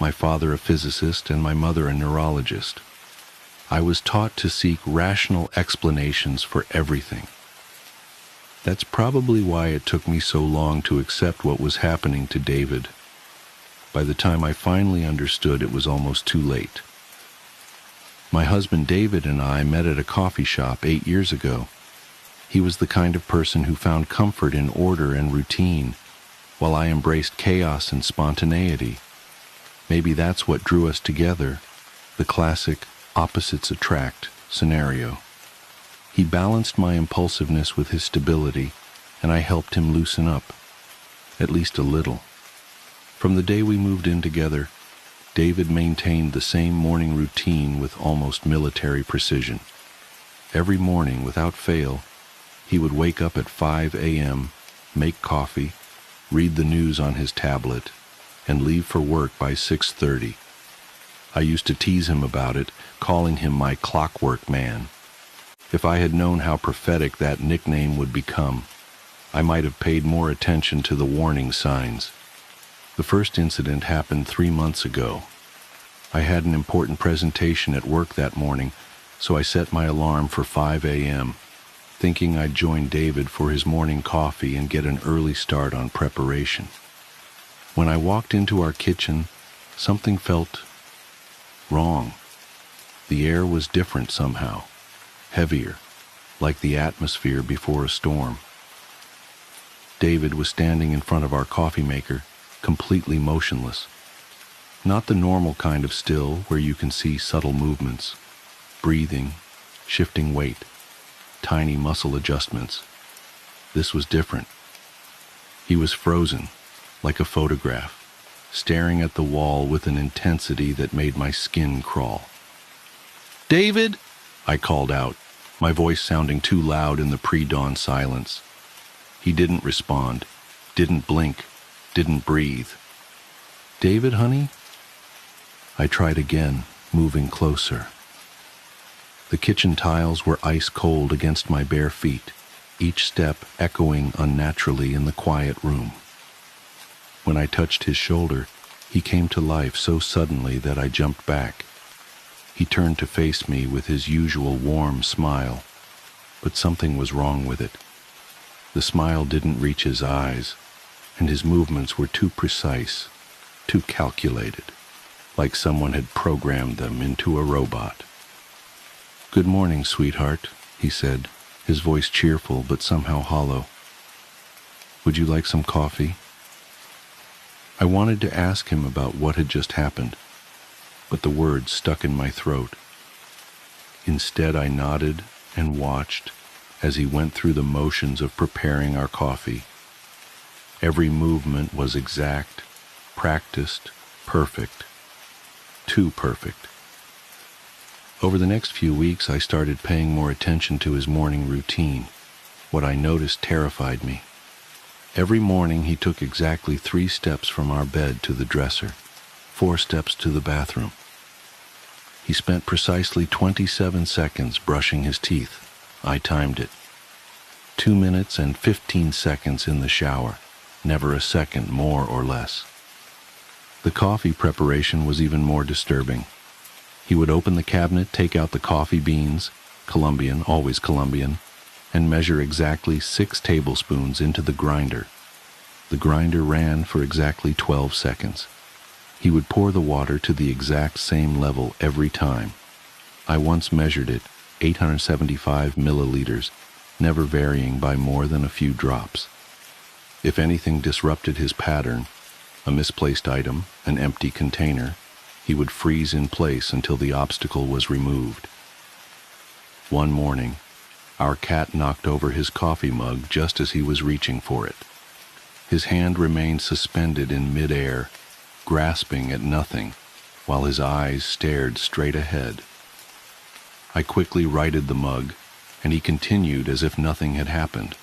my father a physicist and my mother a neurologist, I was taught to seek rational explanations for everything. That's probably why it took me so long to accept what was happening to David. By the time I finally understood, it was almost too late. My husband David and I met at a coffee shop 8 years ago. He was the kind of person who found comfort in order and routine, while I embraced chaos and spontaneity. Maybe that's what drew us together, the classic opposites attract scenario. He balanced my impulsiveness with his stability, and I helped him loosen up, at least a little. From the day we moved in together, David maintained the same morning routine with almost military precision. Every morning, without fail, he would wake up at 5 a.m., make coffee, read the news on his tablet, and leave for work by 6:30. I used to tease him about it, calling him my clockwork man. If I had known how prophetic that nickname would become, I might have paid more attention to the warning signs. The first incident happened 3 months ago. I had an important presentation at work that morning, so I set my alarm for 5 a.m., thinking I'd join David for his morning coffee and get an early start on preparation. When I walked into our kitchen, something felt wrong. The air was different somehow, heavier, like the atmosphere before a storm. David was standing in front of our coffee maker, completely motionless. Not the normal kind of still where you can see subtle movements, breathing, shifting weight, tiny muscle adjustments. This was different. He was frozen, like a photograph, staring at the wall with an intensity that made my skin crawl. "David!" I called out, my voice sounding too loud in the pre-dawn silence. He didn't respond, didn't blink, didn't breathe. "David, honey?" I tried again, moving closer. The kitchen tiles were ice cold against my bare feet, each step echoing unnaturally in the quiet room. When I touched his shoulder, he came to life so suddenly that I jumped back. He turned to face me with his usual warm smile, but something was wrong with it. The smile didn't reach his eyes, and his movements were too precise, too calculated, like someone had programmed them into a robot. "Good morning, sweetheart," he said, his voice cheerful but somehow hollow. "Would you like some coffee?" I wanted to ask him about what had just happened, but the words stuck in my throat. Instead, I nodded and watched as he went through the motions of preparing our coffee. Every movement was exact, practiced, perfect. Too perfect. Over the next few weeks, I started paying more attention to his morning routine. What I noticed terrified me. Every morning, he took exactly 3 steps from our bed to the dresser, 4 steps to the bathroom. He spent precisely 27 seconds brushing his teeth. I timed it. 2 minutes and 15 seconds in the shower, never a second more or less. The coffee preparation was even more disturbing. He would open the cabinet, take out the coffee beans, Colombian, always Colombian, and measure exactly 6 tablespoons into the grinder. The grinder ran for exactly 12 seconds. He would pour the water to the exact same level every time. I once measured it, 875 milliliters, never varying by more than a few drops. If anything disrupted his pattern, a misplaced item, an empty container, he would freeze in place until the obstacle was removed. One morning, our cat knocked over his coffee mug just as he was reaching for it. His hand remained suspended in midair, grasping at nothing, while his eyes stared straight ahead. I quickly righted the mug, and he continued as if nothing had happened.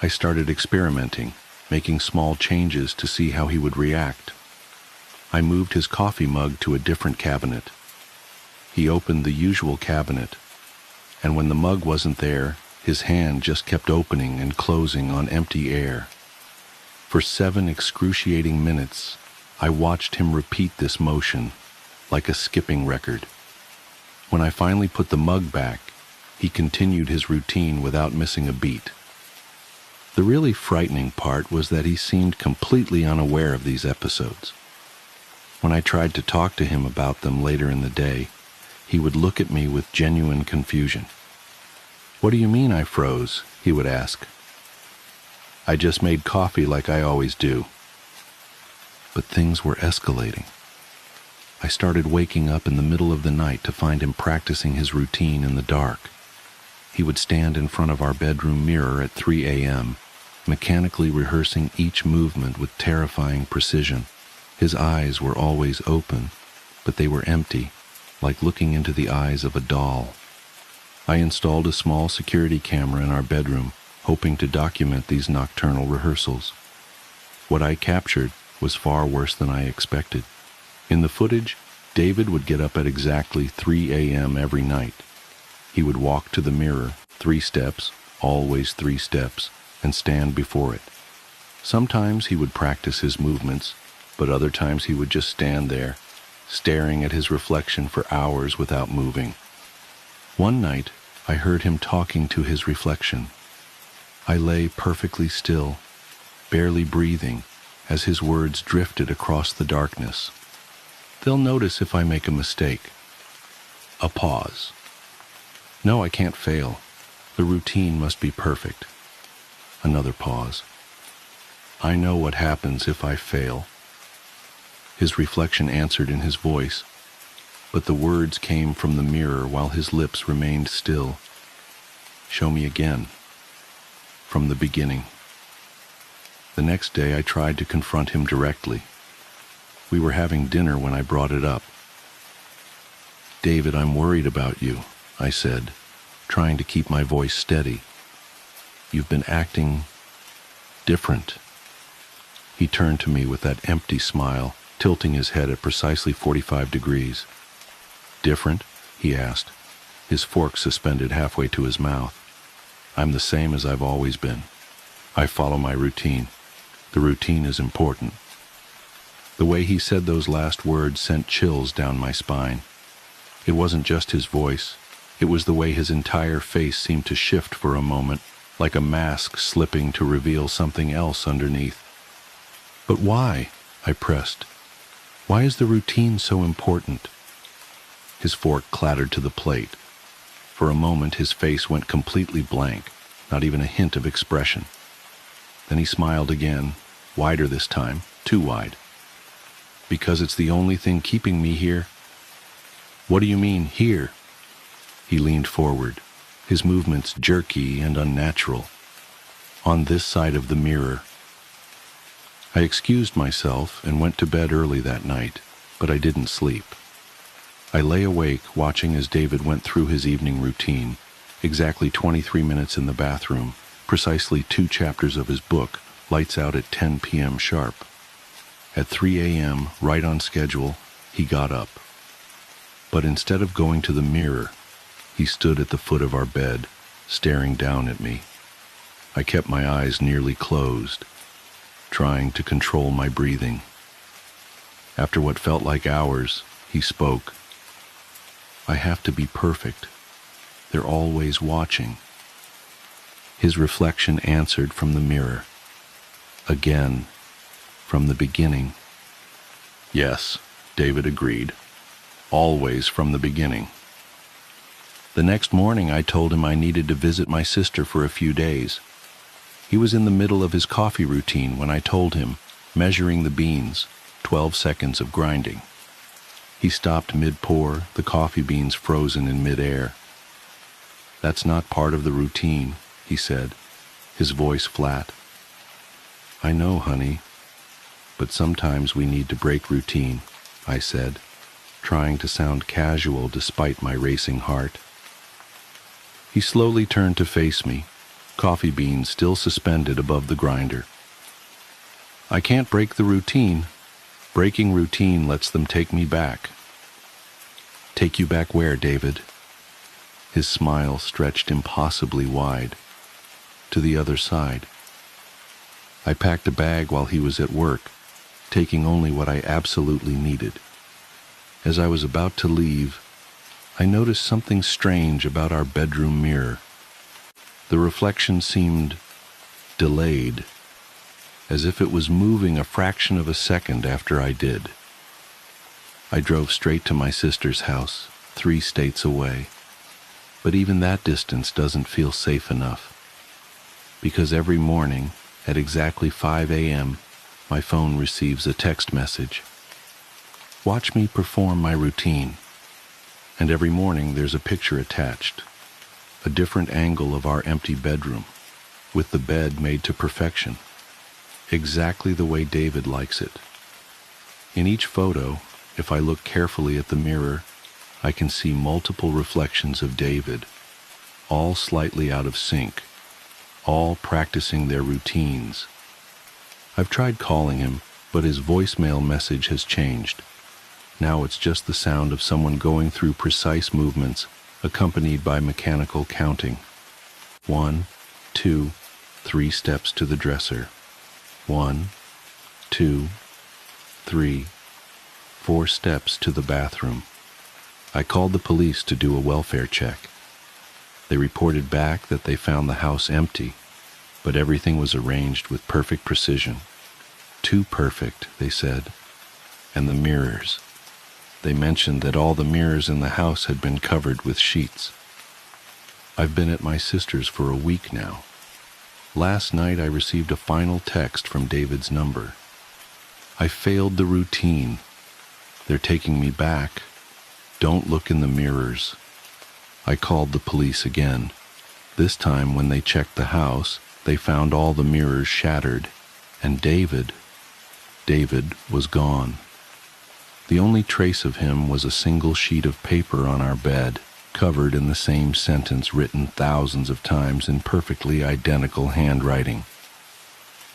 I started experimenting, making small changes to see how he would react. I moved his coffee mug to a different cabinet. He opened the usual cabinet, and when the mug wasn't there, his hand just kept opening and closing on empty air. For 7 excruciating minutes, I watched him repeat this motion, like a skipping record. When I finally put the mug back, he continued his routine without missing a beat. The really frightening part was that he seemed completely unaware of these episodes. When I tried to talk to him about them later in the day, he would look at me with genuine confusion. "What do you mean I froze?" he would ask. "I just made coffee like I always do." But things were escalating. I started waking up in the middle of the night to find him practicing his routine in the dark. He would stand in front of our bedroom mirror at 3 a.m., mechanically rehearsing each movement with terrifying precision. His eyes were always open, but they were empty, like looking into the eyes of a doll. I installed a small security camera in our bedroom, hoping to document these nocturnal rehearsals. What I captured was far worse than I expected. In the footage, David would get up at exactly 3 a.m. every night. He would walk to the mirror, 3 steps, always 3 steps, and stand before it. Sometimes he would practice his movements, but other times he would just stand there, staring at his reflection for hours without moving. One night, I heard him talking to his reflection. I lay perfectly still, barely breathing, as his words drifted across the darkness. "They'll notice if I make a mistake." A pause. "No, I can't fail. The routine must be perfect." Another pause. "I know what happens if I fail." His reflection answered in his voice, but the words came from the mirror while his lips remained still. "Show me again. From the beginning." The next day I tried to confront him directly. We were having dinner when I brought it up. "David, I'm worried about you," I said, trying to keep my voice steady. "You've been acting different." He turned to me with that empty smile, tilting his head at precisely 45 degrees. "Different?" he asked, his fork suspended halfway to his mouth. "I'm the same as I've always been. I follow my routine. The routine is important." The way he said those last words sent chills down my spine. It wasn't just his voice. It was the way his entire face seemed to shift for a moment, like a mask slipping to reveal something else underneath. "But why?" I pressed. Why is the routine so important? His fork clattered to the plate. For a moment, his face went completely blank, not even a hint of expression. Then he smiled again, wider this time, too wide. Because it's the only thing keeping me here. What do you mean, here? He leaned forward, his movements jerky and unnatural. On this side of the mirror. I excused myself and went to bed early that night, but I didn't sleep. I lay awake watching as David went through his evening routine, exactly 23 minutes in the bathroom, precisely 2 chapters of his book, lights out at 10 p.m. sharp. At 3 a.m., right on schedule, he got up. But instead of going to the mirror, he stood at the foot of our bed, staring down at me. I kept my eyes nearly closed, trying to control my breathing. After what felt like hours, he spoke. I have to be perfect. They're always watching. His reflection answered from the mirror. Again, from the beginning. Yes, David agreed. Always from the beginning. The next morning, I told him I needed to visit my sister for a few days. He was in the middle of his coffee routine when I told him, measuring the beans, 12 seconds of grinding. He stopped mid-pour, the coffee beans frozen in mid-air. That's not part of the routine, he said, his voice flat. I know, honey, but sometimes we need to break routine, I said, trying to sound casual despite my racing heart. He slowly turned to face me, coffee beans still suspended above the grinder. I can't break the routine. Breaking routine lets them take me back. Take you back where, David? His smile stretched impossibly wide. To the other side. I packed a bag while he was at work, taking only what I absolutely needed. As I was about to leave, I noticed something strange about our bedroom mirror. The reflection seemed delayed, as if it was moving a fraction of a second after I did. I drove straight to my sister's house, 3 states away. But even that distance doesn't feel safe enough. Because every morning, at exactly 5 a.m., my phone receives a text message. Watch me perform my routine. And every morning there's a picture attached. A different angle of our empty bedroom, with the bed made to perfection. Exactly the way David likes it. In each photo, if I look carefully at the mirror, I can see multiple reflections of David, all slightly out of sync, all practicing their routines. I've tried calling him, but his voicemail message has changed. Now it's just the sound of someone going through precise movements, accompanied by mechanical counting. 1, 2, 3 steps to the dresser. 1, 2, 3, 4 steps to the bathroom. I called the police to do a welfare check. They reported back that they found the house empty, but everything was arranged with perfect precision. Too perfect, they said. And the mirrors. They mentioned that all the mirrors in the house had been covered with sheets. I've been at my sister's for a week now. Last night I received a final text from David's number. I failed the routine. They're taking me back. Don't look in the mirrors. I called the police again. This time when they checked the house, they found all the mirrors shattered, and David was gone. The only trace of him was a single sheet of paper on our bed, covered in the same sentence written thousands of times in perfectly identical handwriting.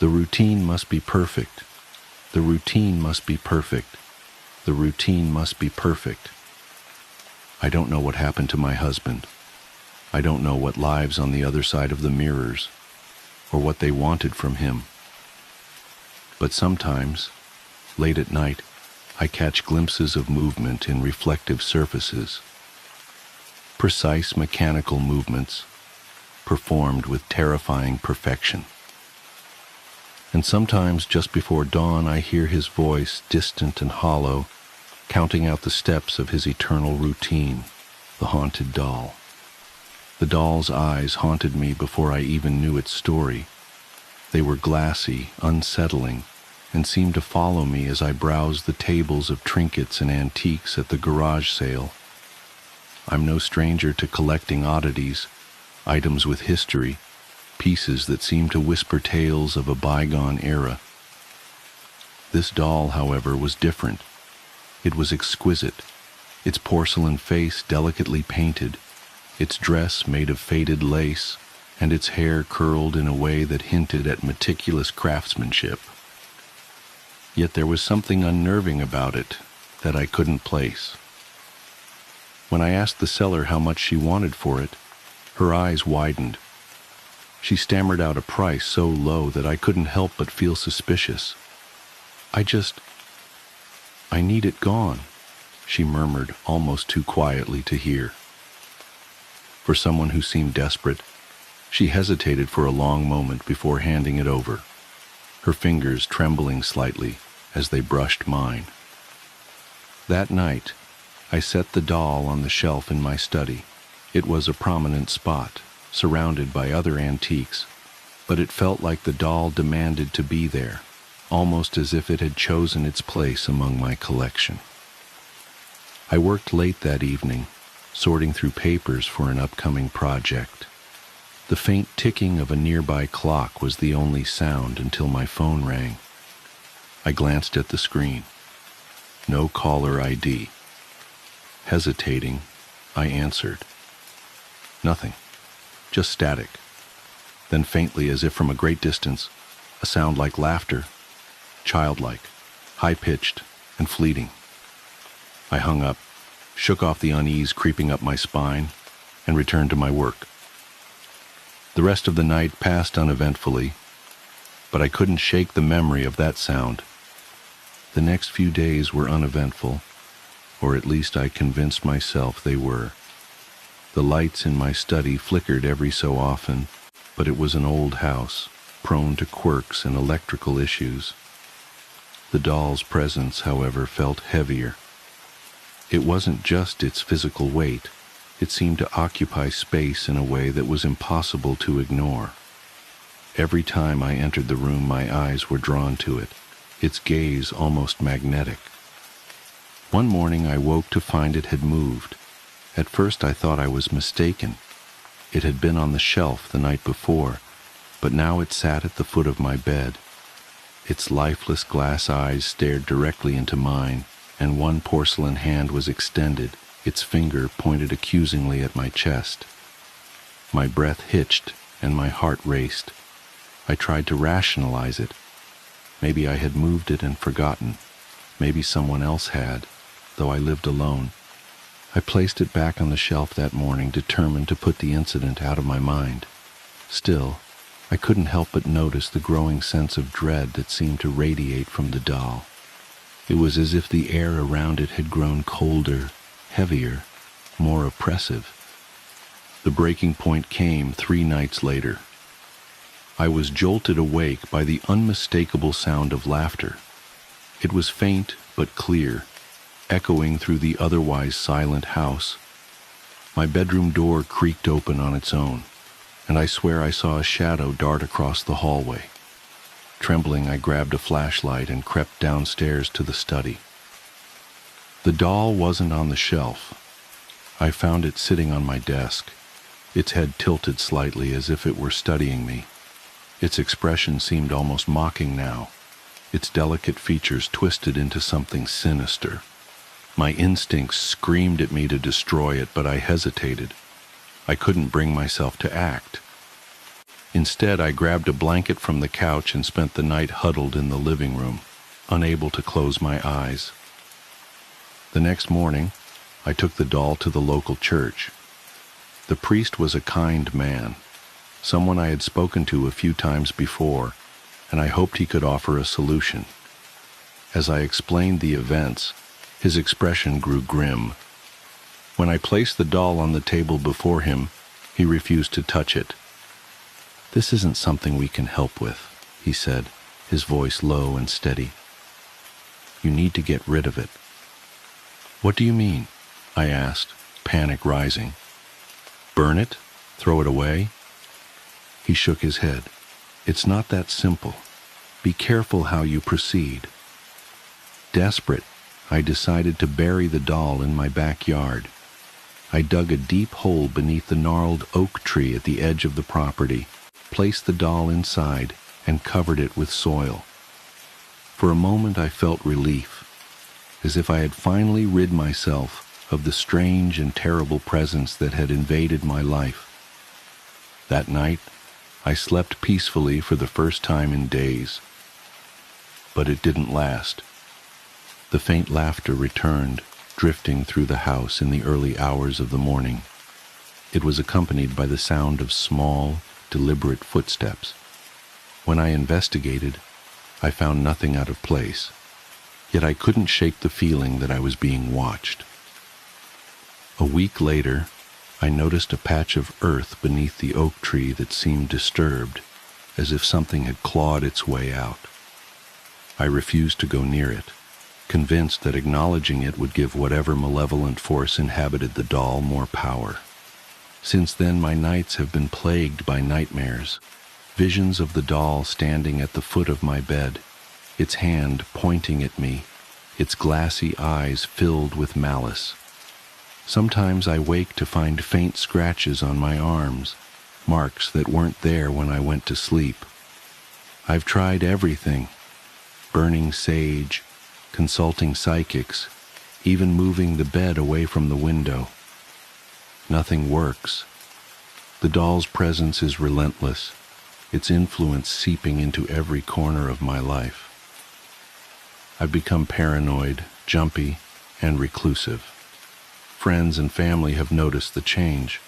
The routine must be perfect. The routine must be perfect. The routine must be perfect. I don't know what happened to my husband. I don't know what lives on the other side of the mirrors, or what they wanted from him. But sometimes, late at night, I catch glimpses of movement in reflective surfaces. Precise mechanical movements, performed with terrifying perfection. And sometimes just before dawn I hear his voice, distant and hollow, counting out the steps of his eternal routine, the haunted doll. The doll's eyes haunted me before I even knew its story. They were glassy, unsettling, and seemed to follow me as I browsed the tables of trinkets and antiques at the garage sale. I'm no stranger to collecting oddities, items with history, pieces that seem to whisper tales of a bygone era. This doll, however, was different. It was exquisite, its porcelain face delicately painted, its dress made of faded lace, and its hair curled in a way that hinted at meticulous craftsmanship. Yet there was something unnerving about it that I couldn't place. When I asked the seller how much she wanted for it, her eyes widened. She stammered out a price so low that I couldn't help but feel suspicious. I need it gone," she murmured almost too quietly to hear. For someone who seemed desperate, she hesitated for a long moment before handing it over, her fingers trembling slightly as they brushed mine. That night, I set the doll on the shelf in my study. It was a prominent spot, surrounded by other antiques, but it felt like the doll demanded to be there, almost as if it had chosen its place among my collection. I worked late that evening, sorting through papers for an upcoming project. The faint ticking of a nearby clock was the only sound until my phone rang. I glanced at the screen. No caller ID. Hesitating, I answered. Nothing. Just static. Then faintly, as if from a great distance, a sound like laughter, childlike, high-pitched, and fleeting. I hung up, shook off the unease creeping up my spine, and returned to my work. The rest of the night passed uneventfully, but I couldn't shake the memory of that sound. The next few days were uneventful, or at least I convinced myself they were. The lights in my study flickered every so often, but it was an old house, prone to quirks and electrical issues. The doll's presence, however, felt heavier. It wasn't just its physical weight. It seemed to occupy space in a way that was impossible to ignore. Every time I entered the room, my eyes were drawn to it, its gaze almost magnetic. One morning I woke to find it had moved. At first I thought I was mistaken. It had been on the shelf the night before, but now it sat at the foot of my bed. Its lifeless glass eyes stared directly into mine, and one porcelain hand was extended, its finger pointed accusingly at my chest. My breath hitched and my heart raced. I tried to rationalize it. Maybe I had moved it and forgotten. Maybe someone else had, though I lived alone. I placed it back on the shelf that morning, determined to put the incident out of my mind. Still, I couldn't help but notice the growing sense of dread that seemed to radiate from the doll. It was as if the air around it had grown colder, heavier, more oppressive. The breaking point came 3 nights later. I was jolted awake by the unmistakable sound of laughter. It was faint but clear, echoing through the otherwise silent house. My bedroom door creaked open on its own, and I swear I saw a shadow dart across the hallway. Trembling, I grabbed a flashlight and crept downstairs to the study. The doll wasn't on the shelf. I found it sitting on my desk, its head tilted slightly as if it were studying me. Its expression seemed almost mocking now, its delicate features twisted into something sinister. My instincts screamed at me to destroy it, but I hesitated. I couldn't bring myself to act. Instead, I grabbed a blanket from the couch and spent the night huddled in the living room, unable to close my eyes. The next morning, I took the doll to the local church. The priest was a kind man, someone I had spoken to a few times before, and I hoped he could offer a solution. As I explained the events, his expression grew grim. When I placed the doll on the table before him, he refused to touch it. "This isn't something we can help with," he said, his voice low and steady. "You need to get rid of it." "What do you mean?" I asked, panic rising. "Burn it? Throw it away?" He shook his head. "It's not that simple. Be careful how you proceed." Desperate, I decided to bury the doll in my backyard. I dug a deep hole beneath the gnarled oak tree at the edge of the property, placed the doll inside, and covered it with soil. For a moment I felt relief, as if I had finally rid myself of the strange and terrible presence that had invaded my life. That night, I slept peacefully for the first time in days. But it didn't last. The faint laughter returned, drifting through the house in the early hours of the morning. It was accompanied by the sound of small, deliberate footsteps. When I investigated, I found nothing out of place, yet I couldn't shake the feeling that I was being watched. A week later, I noticed a patch of earth beneath the oak tree that seemed disturbed, as if something had clawed its way out. I refused to go near it, convinced that acknowledging it would give whatever malevolent force inhabited the doll more power. Since then, my nights have been plagued by nightmares, visions of the doll standing at the foot of my bed, its hand pointing at me, its glassy eyes filled with malice. Sometimes I wake to find faint scratches on my arms, marks that weren't there when I went to sleep. I've tried everything: burning sage, consulting psychics, even moving the bed away from the window. Nothing works. The doll's presence is relentless, its influence seeping into every corner of my life. I've become paranoid, jumpy, and reclusive. Friends and family have noticed the change,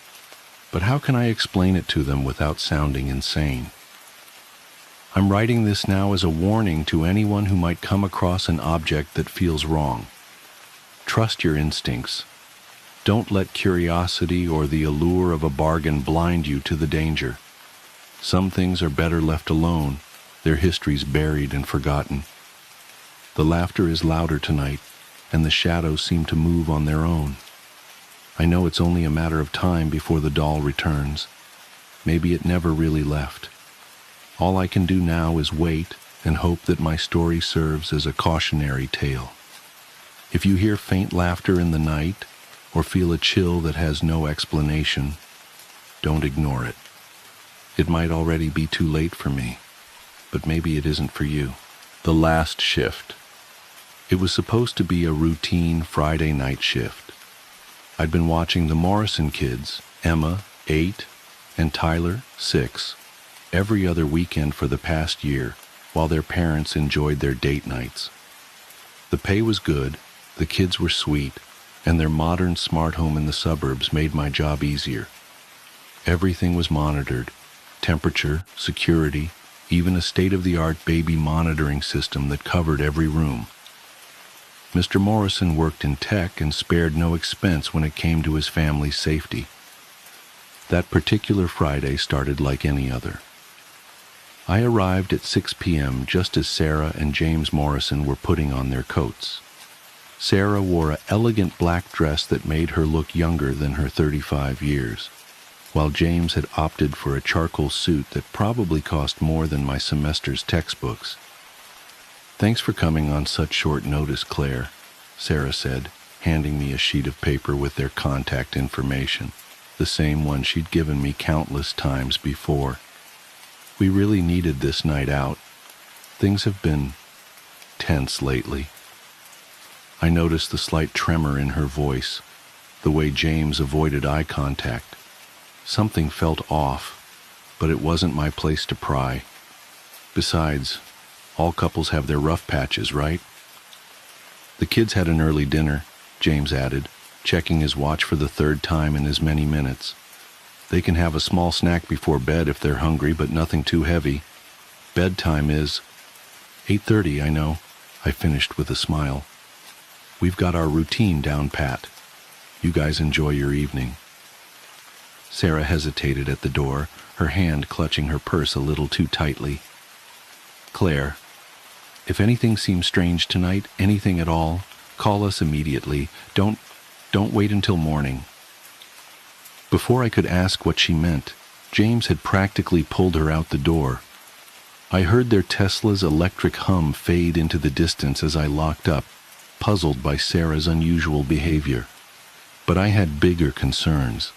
but how can I explain it to them without sounding insane? I'm writing this now as a warning to anyone who might come across an object that feels wrong. Trust your instincts. Don't let curiosity or the allure of a bargain blind you to the danger. Some things are better left alone, their histories buried and forgotten. The laughter is louder tonight, and the shadows seem to move on their own. I know it's only a matter of time before the doll returns. Maybe it never really left. All I can do now is wait and hope that my story serves as a cautionary tale. If you hear faint laughter in the night, or feel a chill that has no explanation, don't ignore it. It might already be too late for me, but maybe it isn't for you. The last shift. It was supposed to be a routine Friday night shift. I'd been watching the Morrison kids, Emma, 8, and Tyler, 6, every other weekend for the past year, while their parents enjoyed their date nights. The pay was good, the kids were sweet, and their modern smart home in the suburbs made my job easier. Everything was monitored: temperature, security, even a state-of-the-art baby monitoring system that covered every room. Mr. Morrison worked in tech and spared no expense when it came to his family's safety. That particular Friday started like any other. I arrived at 6 p.m. just as Sarah and James Morrison were putting on their coats. Sarah wore an elegant black dress that made her look younger than her 35 years, while James had opted for a charcoal suit that probably cost more than my semester's textbooks. "Thanks for coming on such short notice, Claire," Sarah said, handing me a sheet of paper with their contact information, the same one she'd given me countless times before. "We really needed this night out. Things have been tense lately." I noticed the slight tremor in her voice, the way James avoided eye contact. Something felt off, but it wasn't my place to pry. Besides, all couples have their rough patches, right? "The kids had an early dinner," James added, checking his watch for the third time in as many minutes. "They can have a small snack before bed if they're hungry, but nothing too heavy. Bedtime is 8:30, I know," I finished with a smile. "We've got our routine down pat. You guys enjoy your evening." Sarah hesitated at the door, her hand clutching her purse a little too tightly. "Claire, If anything seems strange tonight, anything at all, call us immediately. Don't wait until morning." Before I could ask what she meant, James had practically pulled her out the door. I heard their Tesla's electric hum fade into the distance as I locked up, puzzled by Sarah's unusual behavior. But I had bigger concerns,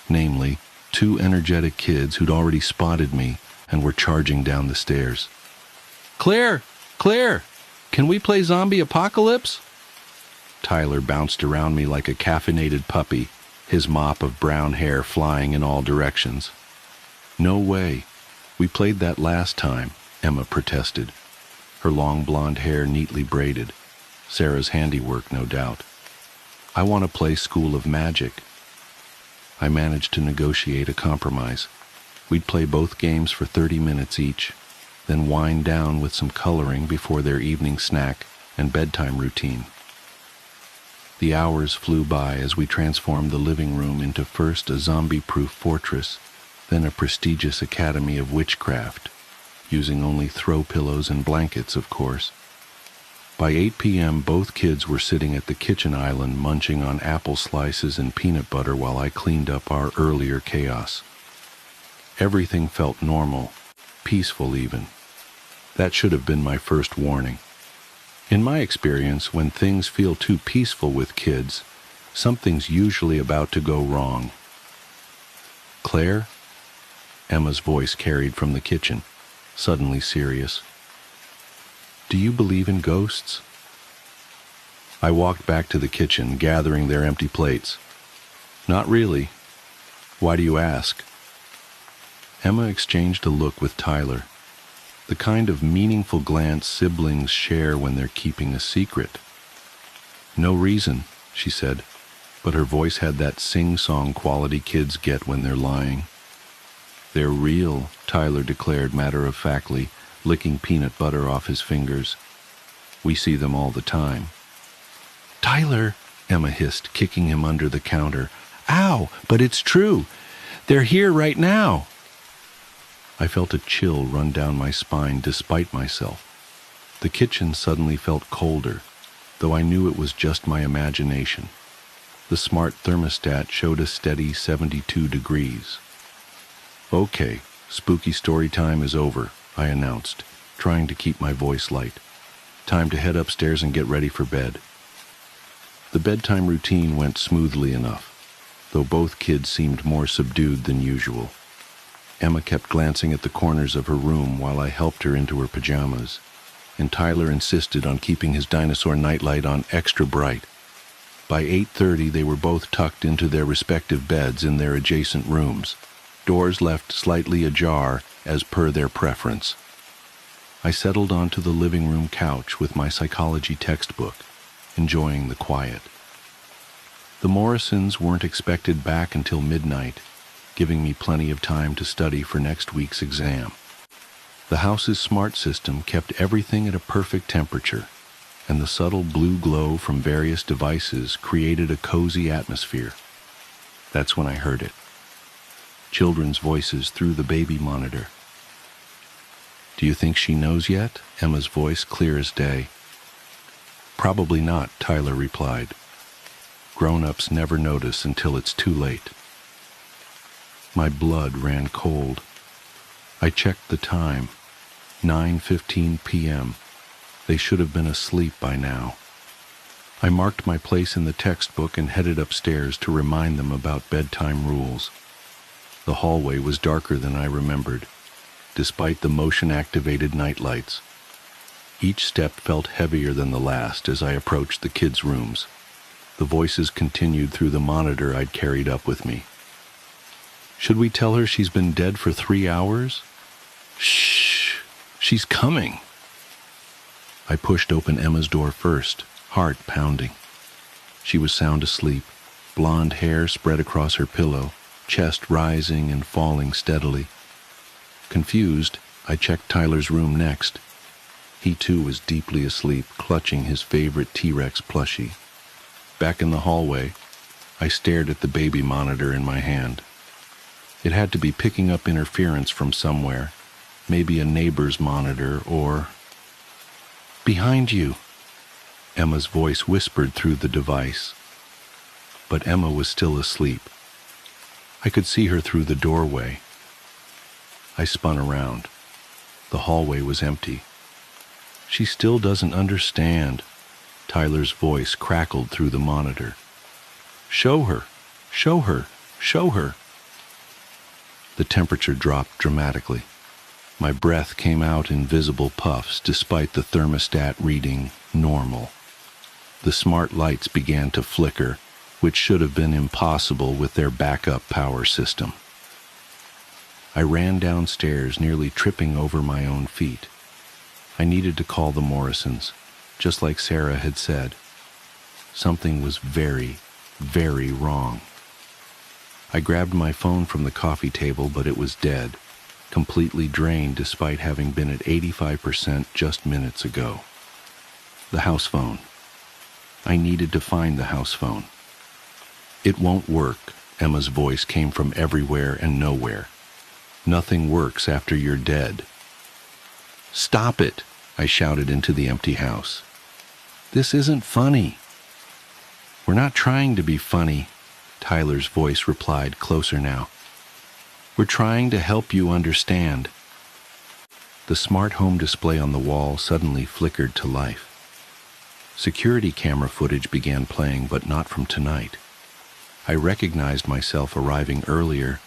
namely, 2 energetic kids who'd already spotted me and were charging down the stairs. "Claire! Claire! Can we play Zombie Apocalypse?" Tyler bounced around me like a caffeinated puppy, his mop of brown hair flying in all directions. "No way. We played that last time," Emma protested, her long blonde hair neatly braided. Sarah's handiwork, no doubt. "I want to play School of Magic." I managed to negotiate a compromise. We'd play both games for 30 minutes each, then wind down with some coloring before their evening snack and bedtime routine. The hours flew by as we transformed the living room into first a zombie-proof fortress, then a prestigious academy of witchcraft, using only throw pillows and blankets, of course. By 8 p.m., both kids were sitting at the kitchen island munching on apple slices and peanut butter while I cleaned up our earlier chaos. Everything felt normal, peaceful even. That should have been my first warning. In my experience, when things feel too peaceful with kids, something's usually about to go wrong. "Claire?" Emma's voice carried from the kitchen, suddenly serious. "Do you believe in ghosts?" I walked back to the kitchen, gathering their empty plates. "Not really. Why do you ask?" Emma exchanged a look with Tyler, the kind of meaningful glance siblings share when they're keeping a secret. "No reason," she said, but her voice had that sing-song quality kids get when they're lying. "They're real," Tyler declared matter-of-factly, licking peanut butter off his fingers. "We see them all the time." "Tyler," Emma hissed, kicking him under the counter. "Ow, but it's true. They're here right now." I felt a chill run down my spine despite myself. The kitchen suddenly felt colder, though I knew it was just my imagination. The smart thermostat showed a steady 72 degrees. "Okay, spooky story time is over," I announced, trying to keep my voice light. "Time to head upstairs and get ready for bed." The bedtime routine went smoothly enough, though both kids seemed more subdued than usual. Emma kept glancing at the corners of her room while I helped her into her pajamas, and Tyler insisted on keeping his dinosaur nightlight on extra bright. By 8:30 they were both tucked into their respective beds in their adjacent rooms, doors left slightly ajar as per their preference. I settled onto the living room couch with my psychology textbook, enjoying the quiet. The Morrisons weren't expected back until midnight, giving me plenty of time to study for next week's exam. The house's smart system kept everything at a perfect temperature, and the subtle blue glow from various devices created a cozy atmosphere. That's when I heard it. Children's voices through the baby monitor. "Do you think she knows yet?" Emma's voice clear as day. "Probably not," Tyler replied. "Grown-ups never notice until it's too late." My blood ran cold. I checked the time. 9:15 p.m. They should have been asleep by now. I marked my place in the textbook and headed upstairs to remind them about bedtime rules. The hallway was darker than I remembered, despite the motion-activated nightlights. Each step felt heavier than the last as I approached the kids' rooms. The voices continued through the monitor I'd carried up with me. "Should we tell her she's been dead for 3 hours?" "Shh! She's coming!" I pushed open Emma's door first, heart pounding. She was sound asleep, blonde hair spread across her pillow, chest rising and falling steadily. Confused, I checked Tyler's room next. He too was deeply asleep, clutching his favorite T-Rex plushie. Back in the hallway, I stared at the baby monitor in my hand. It had to be picking up interference from somewhere, maybe a neighbor's monitor or... Behind you, Emma's voice whispered through the device. But Emma was still asleep. I could see her through the doorway. I spun around. The hallway was empty. She still doesn't understand. Tyler's voice crackled through the monitor. Show her, show her, show her. The temperature dropped dramatically. My breath came out in visible puffs despite the thermostat reading normal. The smart lights began to flicker, which should have been impossible with their backup power system. I ran downstairs, nearly tripping over my own feet. I needed to call the Morrisons, just like Sarah had said. Something was very, very wrong. I grabbed my phone from the coffee table, but it was dead, completely drained despite having been at 85% just minutes ago. The house phone. I needed to find the house phone. It won't work, Emma's voice came from everywhere and nowhere. Nothing works after you're dead. Stop it, I shouted into the empty house. This isn't funny. We're not trying to be funny, Tyler's voice replied, closer now. We're trying to help you understand. The smart home display on the wall suddenly flickered to life. Security camera footage began playing, but not from tonight. I recognized myself arriving earlier,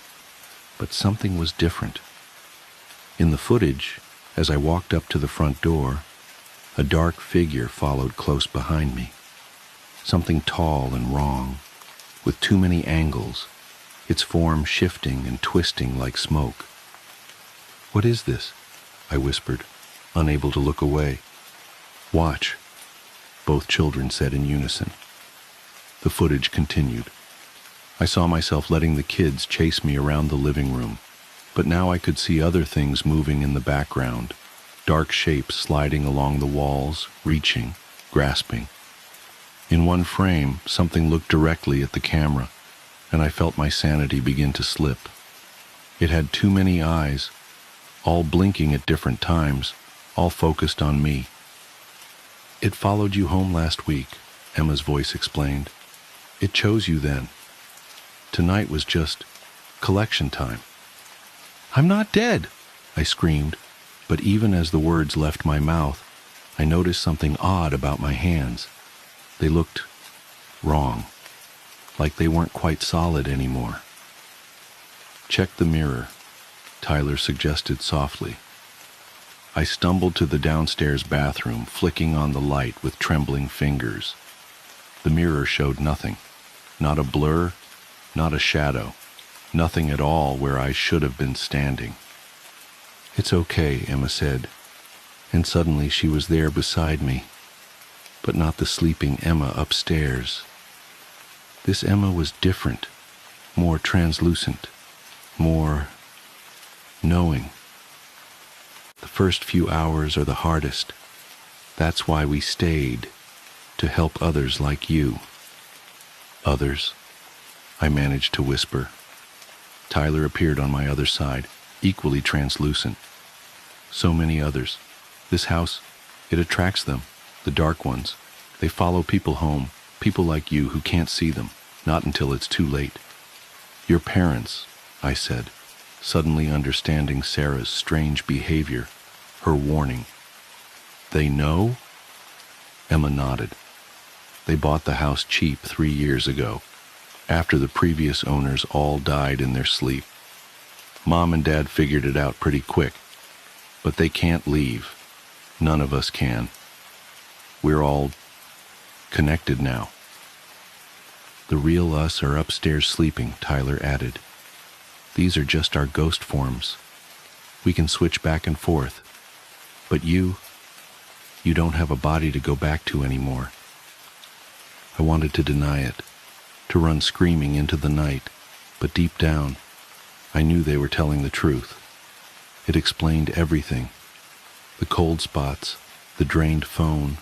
but something was different. In the footage, as I walked up to the front door, a dark figure followed close behind me. Something tall and wrong, with too many angles, its form shifting and twisting like smoke. What is this? I whispered, unable to look away. Watch, both children said in unison. The footage continued. I saw myself letting the kids chase me around the living room, but now I could see other things moving in the background, dark shapes sliding along the walls, reaching, grasping. In one frame, something looked directly at the camera, and I felt my sanity begin to slip. It had too many eyes, all blinking at different times, all focused on me. It followed you home last week, Emma's voice explained. It chose you then. Tonight was just collection time. I'm not dead, I screamed, but even as the words left my mouth, I noticed something odd about my hands. They looked wrong, like they weren't quite solid anymore. Check the mirror, Tyler suggested softly. I stumbled to the downstairs bathroom, flicking on the light with trembling fingers. The mirror showed nothing, not a blur, not a shadow, nothing at all where I should have been standing. It's okay, Emma said, and suddenly she was there beside me, but not the sleeping Emma upstairs. This Emma was different, more translucent, more knowing. The first few hours are the hardest. That's why we stayed, to help others like you. Others, I managed to whisper. Tyler appeared on my other side, equally translucent. So many others. This house, it attracts them, the dark ones. They follow people home, people like you who can't see them, not until it's too late. Your parents, I said, suddenly understanding Sarah's strange behavior, her warning. They know? Emma nodded. They bought the house cheap 3 years ago, after the previous owners all died in their sleep. Mom and Dad figured it out pretty quick, but they can't leave. None of us can. We're all connected now. The real us are upstairs sleeping, Tyler added. These are just our ghost forms. We can switch back and forth. But you don't have a body to go back to anymore. I wanted to deny it, to run screaming into the night, but deep down, I knew they were telling the truth. It explained everything. The cold spots, the drained phone,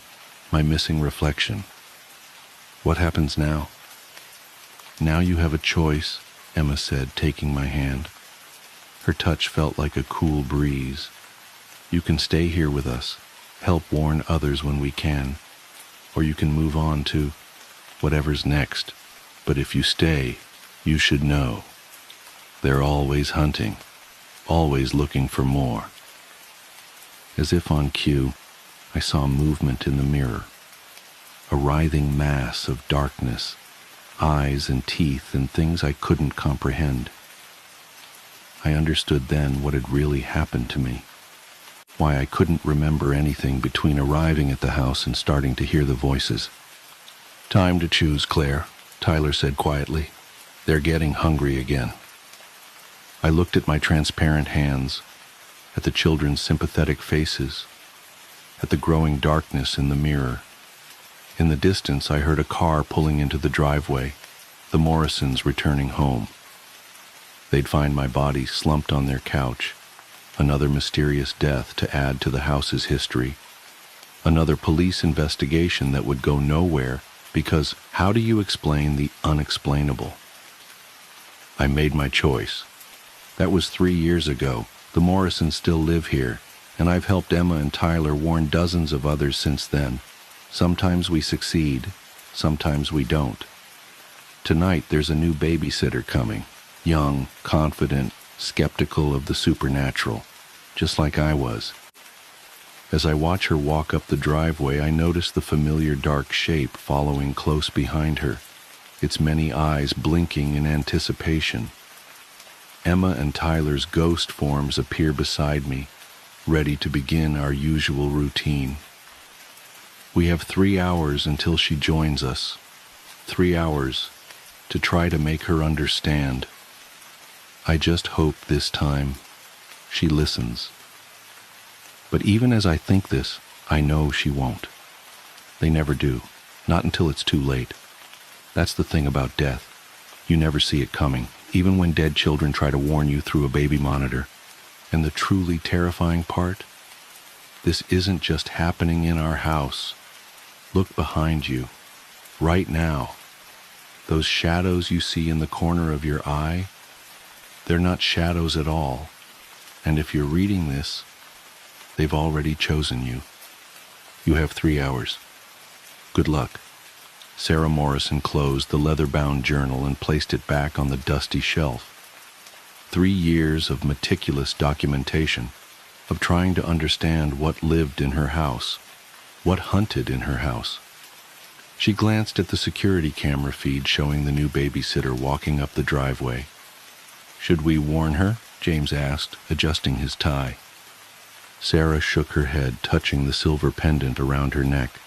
my missing reflection. What happens now? Now you have a choice, Emma said, taking my hand. Her touch felt like a cool breeze. You can stay here with us, help warn others when we can, or you can move on to whatever's next. But if you stay, you should know. They're always hunting, always looking for more. As if on cue, I saw movement in the mirror, a writhing mass of darkness, eyes and teeth and things I couldn't comprehend. I understood then what had really happened to me, why I couldn't remember anything between arriving at the house and starting to hear the voices. "Time to choose, Claire," Tyler said quietly. "They're getting hungry again." I looked at my transparent hands, at the children's sympathetic faces, at the growing darkness in the mirror. In the distance, I heard a car pulling into the driveway, the Morrisons returning home. They'd find my body slumped on their couch, another mysterious death to add to the house's history, another police investigation that would go nowhere, because how do you explain the unexplainable? I made my choice. That was 3 years ago. The Morrisons still live here, and I've helped Emma and Tyler warn dozens of others since then. Sometimes we succeed, sometimes we don't. Tonight there's a new babysitter coming, young, confident, skeptical of the supernatural, just like I was. As I watch her walk up the driveway, I notice the familiar dark shape following close behind her, its many eyes blinking in anticipation. Emma and Tyler's ghost forms appear beside me, ready to begin our usual routine. We have 3 hours until she joins us. 3 hours to try to make her understand. I just hope this time she listens. But even as I think this, I know she won't. They never do, not until it's too late. That's the thing about death. You never see it coming, even when dead children try to warn you through a baby monitor. And the truly terrifying part? This isn't just happening in our house. Look behind you, right now. Those shadows you see in the corner of your eye, they're not shadows at all. And if you're reading this, they've already chosen you. You have 3 hours. Good luck. Sarah Morrison closed the leather-bound journal and placed it back on the dusty shelf. 3 years of meticulous documentation, of trying to understand what lived in her house, what hunted in her house. She glanced at the security camera feed showing the new babysitter walking up the driveway. "Should we warn her?" James asked, adjusting his tie. Sarah shook her head, touching the silver pendant around her neck,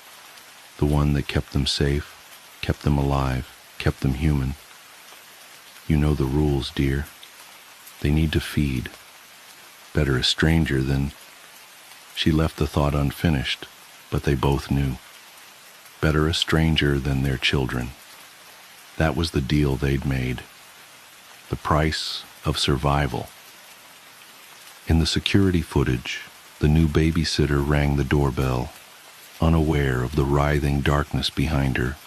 the one that kept them safe, kept them alive, kept them human. "You know the rules, dear. They need to feed. Better a stranger than—" She left the thought unfinished, but they both knew. Better a stranger than their children. That was the deal they'd made. The price of survival. In the security footage, the new babysitter rang the doorbell, unaware of the writhing darkness behind her,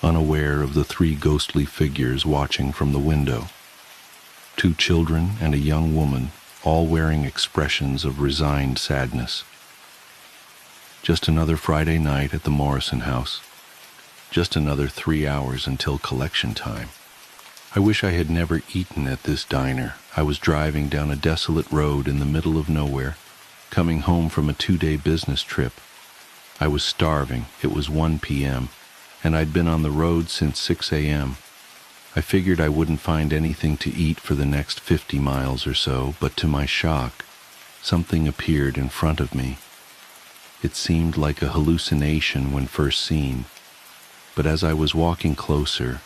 unaware of the 3 ghostly figures watching from the window. 2 children and a young woman, all wearing expressions of resigned sadness. Just another Friday night at the Morrison house. Just another 3 hours until collection time. I wish I had never eaten at this diner. I was driving down a desolate road in the middle of nowhere, coming home from a 2-day business trip. I was starving. It was 1 p.m., and I'd been on the road since 6 a.m. I figured I wouldn't find anything to eat for the next 50 miles or so, but to my shock, something appeared in front of me. It seemed like a hallucination when first seen, but as I was walking closer,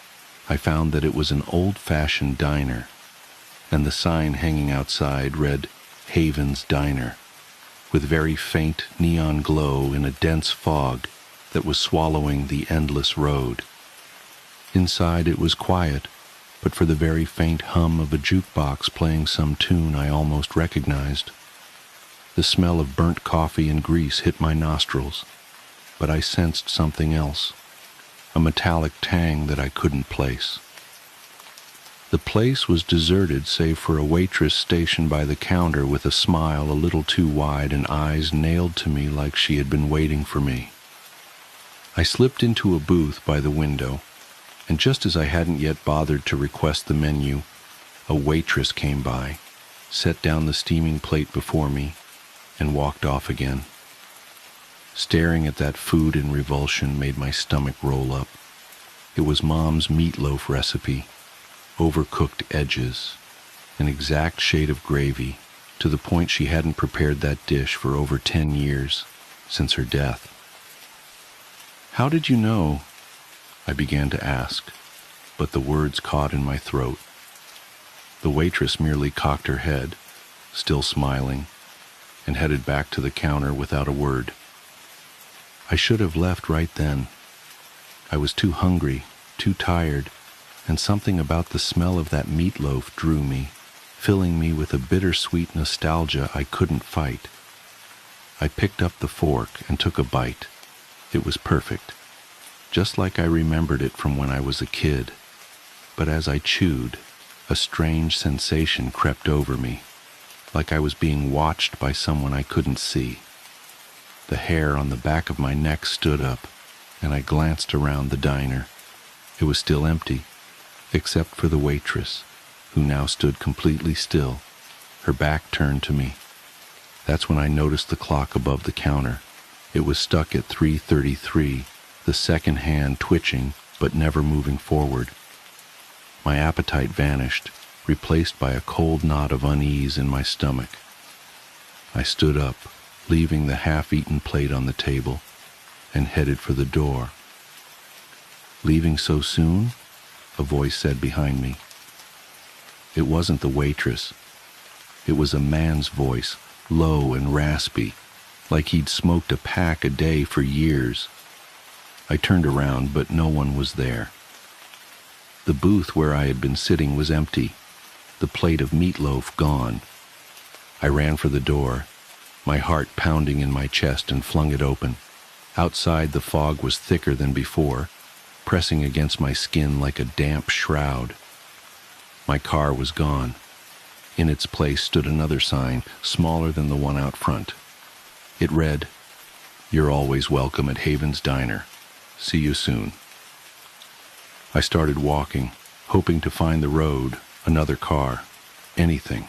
I found that it was an old-fashioned diner, and the sign hanging outside read Haven's Diner, with very faint neon glow in a dense fog that was swallowing the endless road. Inside it was quiet, but for the very faint hum of a jukebox playing some tune I almost recognized. The smell of burnt coffee and grease hit my nostrils, but I sensed something else, a metallic tang that I couldn't place. The place was deserted save for a waitress stationed by the counter with a smile a little too wide and eyes nailed to me like she had been waiting for me. I slipped into a booth by the window, and just as I hadn't yet bothered to request the menu, a waitress came by, set down the steaming plate before me, and walked off again. Staring at that food in revulsion made my stomach roll up. It was Mom's meatloaf recipe, overcooked edges, an exact shade of gravy, to the point she hadn't prepared that dish for over 10 years, since her death. "How did you know?" I began to ask, but the words caught in my throat. The waitress merely cocked her head, still smiling, and headed back to the counter without a word. I should have left right then. I was too hungry, too tired, and something about the smell of that meatloaf drew me, filling me with a bittersweet nostalgia I couldn't fight. I picked up the fork and took a bite. It was perfect, just like I remembered it from when I was a kid. But as I chewed, a strange sensation crept over me, like I was being watched by someone I couldn't see. The hair on the back of my neck stood up, and I glanced around the diner. It was still empty, except for the waitress, who now stood completely still, her back turned to me. That's when I noticed the clock above the counter. It was stuck at 3:33, the second hand twitching but never moving forward. My appetite vanished, replaced by a cold knot of unease in my stomach. I stood up, leaving the half-eaten plate on the table, and headed for the door. "Leaving so soon?" a voice said behind me. It wasn't the waitress. It was a man's voice, low and raspy, like he'd smoked a pack a day for years. I turned around, but no one was there. The booth where I had been sitting was empty, the plate of meatloaf gone. I ran for the door, my heart pounding in my chest, and flung it open. Outside, the fog was thicker than before, pressing against my skin like a damp shroud. My car was gone. In its place stood another sign, smaller than the one out front. It read, "You're always welcome at Haven's Diner. See you soon." I started walking, hoping to find the road, another car, anything.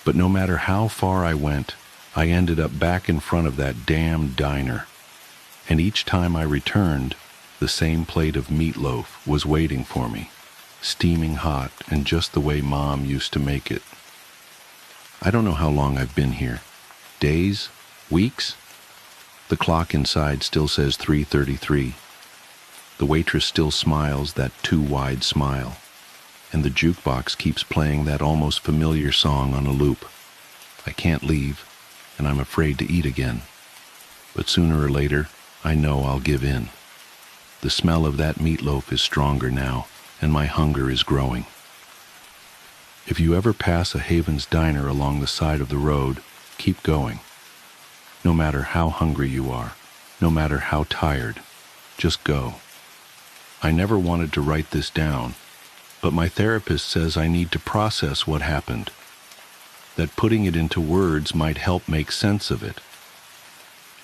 But no matter how far I went, I ended up back in front of that damn diner. And each time I returned, the same plate of meatloaf was waiting for me, steaming hot and just the way Mom used to make it. I don't know how long I've been here. Days? Weeks? The clock inside still says 3:33. The waitress still smiles that too wide smile, and the jukebox keeps playing that almost familiar song on a loop. I can't leave, and I'm afraid to eat again. But sooner or later, I know I'll give in. The smell of that meatloaf is stronger now, and my hunger is growing. If you ever pass a Haven's Diner along the side of the road, keep going. No matter how hungry you are, no matter how tired, just go. I never wanted to write this down, but my therapist says I need to process what happened, that putting it into words might help make sense of it.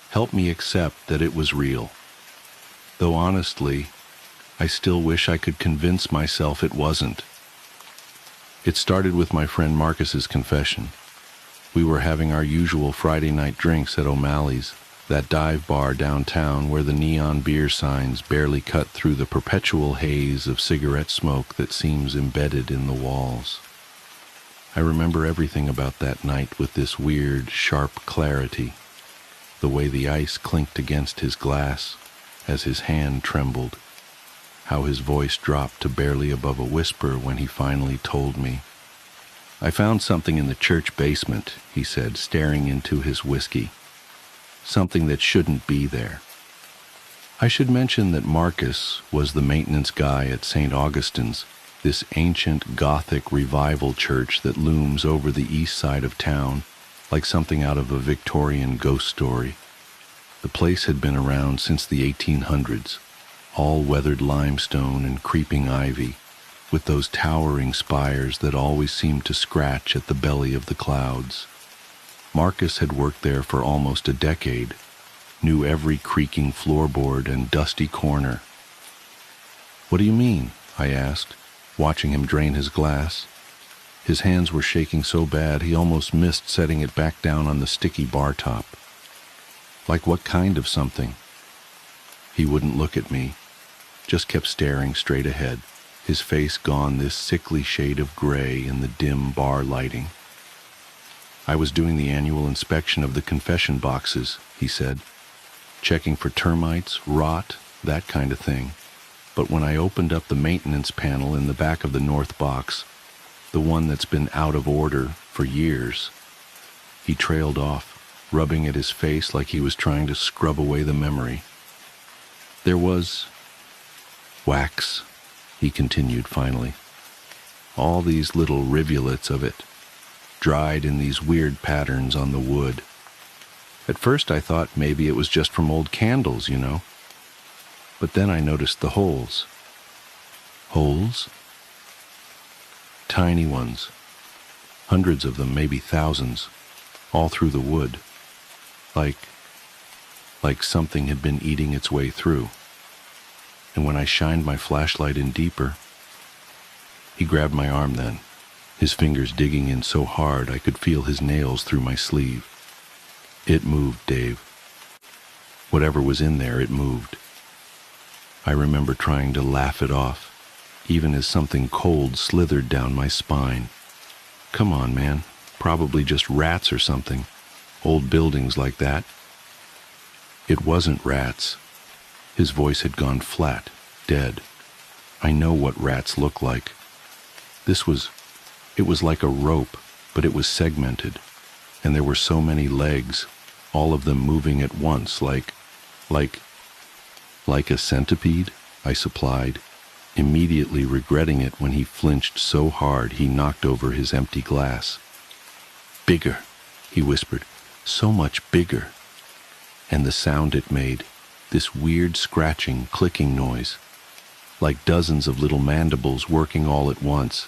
Help me accept that it was real. Though honestly, I still wish I could convince myself it wasn't. It started with my friend Marcus's confession. We were having our usual Friday night drinks at O'Malley's, that dive bar downtown where the neon beer signs barely cut through the perpetual haze of cigarette smoke that seems embedded in the walls. I remember everything about that night with this weird, sharp clarity. The way the ice clinked against his glass as his hand trembled. How his voice dropped to barely above a whisper when he finally told me. "I found something in the church basement," he said, staring into his whiskey. "Something that shouldn't be there." I should mention that Marcus was the maintenance guy at St. Augustine's, this ancient Gothic revival church that looms over the east side of town like something out of a Victorian ghost story. The place had been around since the 1800s, all weathered limestone and creeping ivy, with those towering spires that always seemed to scratch at the belly of the clouds. Marcus had worked there for almost a decade, knew every creaking floorboard and dusty corner. "What do you mean?" I asked, watching him drain his glass. His hands were shaking so bad he almost missed setting it back down on the sticky bar top. "Like what kind of something?" He wouldn't look at me, just kept staring straight ahead, his face gone this sickly shade of gray in the dim bar lighting. "I was doing the annual inspection of the confession boxes," he said, "checking for termites, rot, that kind of thing. But when I opened up the maintenance panel in the back of the north box, the one that's been out of order for years," he trailed off, rubbing at his face like he was trying to scrub away the memory. "There was wax," he continued finally. "All these little rivulets of it, dried in these weird patterns on the wood. At first I thought maybe it was just from old candles, you know. But then I noticed the holes." "Holes?" "Tiny ones. Hundreds of them, maybe thousands, all through the wood. Like something had been eating its way through. And when I shined my flashlight in deeper..." He grabbed my arm then, his fingers digging in so hard I could feel his nails through my sleeve. "It moved, Dave. Whatever was in there, it moved." I remember trying to laugh it off, even as something cold slithered down my spine. "Come on, man. Probably just rats or something. Old buildings like that." "It wasn't rats." His voice had gone flat, dead. "I know what rats look like. It was like a rope, but it was segmented, and there were so many legs, all of them moving at once, like a centipede," I supplied, immediately regretting it when he flinched so hard he knocked over his empty glass. "Bigger," he whispered, "so much bigger." And the sound it made, this weird scratching, clicking noise, like dozens of little mandibles working all at once.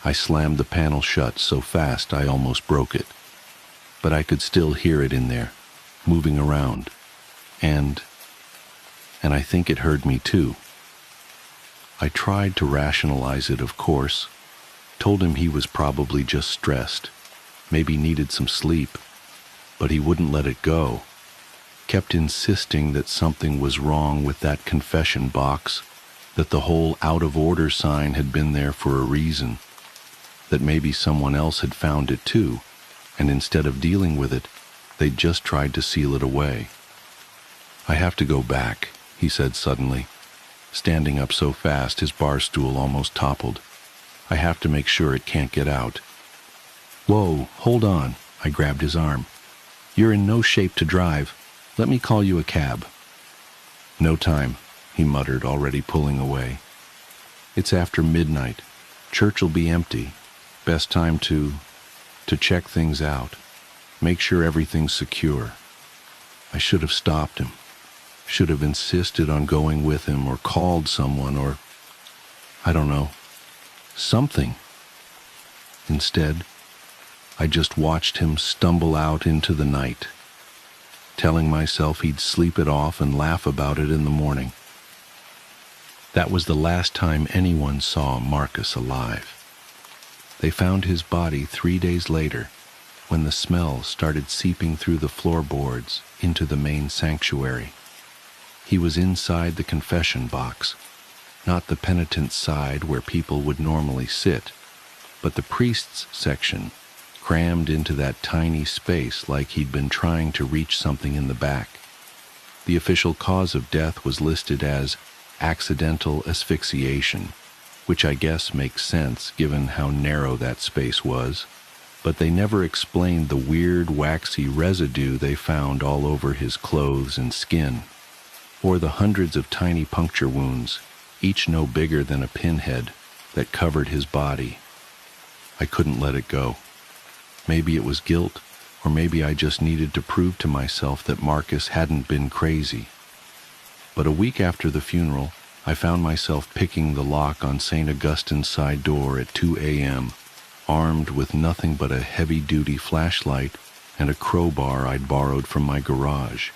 I slammed the panel shut so fast I almost broke it. But I could still hear it in there, moving around. And I think it heard me too. I tried to rationalize it, of course. Told him he was probably just stressed, maybe needed some sleep. But he wouldn't let it go. Kept insisting that something was wrong with that confession box, that the whole out of order sign had been there for a reason, that maybe someone else had found it too, and instead of dealing with it, they'd just tried to seal it away. "I have to go back," he said suddenly, standing up so fast his bar stool almost toppled. "I have to make sure it can't get out." "Whoa, hold on," I grabbed his arm. "You're in no shape to drive. Let me call you a cab." "No time," he muttered, already pulling away. "It's after midnight. Church'll be empty. Best time to check things out. Make sure everything's secure." I should have stopped him. Should have insisted on going with him or called someone or, I don't know, something. Instead, I just watched him stumble out into the night, telling myself he'd sleep it off and laugh about it in the morning. That was the last time anyone saw Marcus alive. They found his body 3 days later, when the smell started seeping through the floorboards into the main sanctuary. He was inside the confession box, not the penitent's side where people would normally sit, but the priest's section, crammed into that tiny space like he'd been trying to reach something in the back. The official cause of death was listed as accidental asphyxiation, which I guess makes sense given how narrow that space was, but they never explained the weird waxy residue they found all over his clothes and skin, or the hundreds of tiny puncture wounds, each no bigger than a pinhead, that covered his body. I couldn't let it go. Maybe it was guilt, or maybe I just needed to prove to myself that Marcus hadn't been crazy. But a week after the funeral, I found myself picking the lock on St. Augustine's side door at 2 a.m., armed with nothing but a heavy-duty flashlight and a crowbar I'd borrowed from my garage.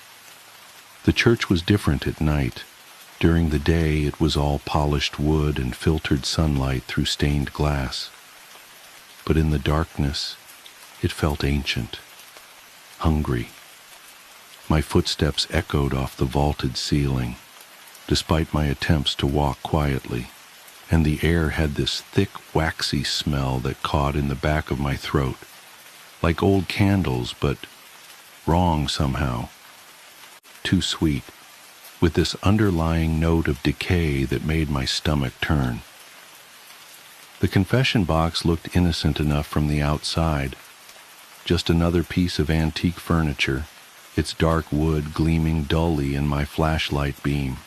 The church was different at night. During the day, it was all polished wood and filtered sunlight through stained glass. But in the darkness, it felt ancient, hungry. My footsteps echoed off the vaulted ceiling, despite my attempts to walk quietly, and the air had this thick, waxy smell that caught in the back of my throat, like old candles, but wrong somehow. Too sweet, with this underlying note of decay that made my stomach turn. The confession box looked innocent enough from the outside, just another piece of antique furniture, its dark wood gleaming dully in my flashlight beam.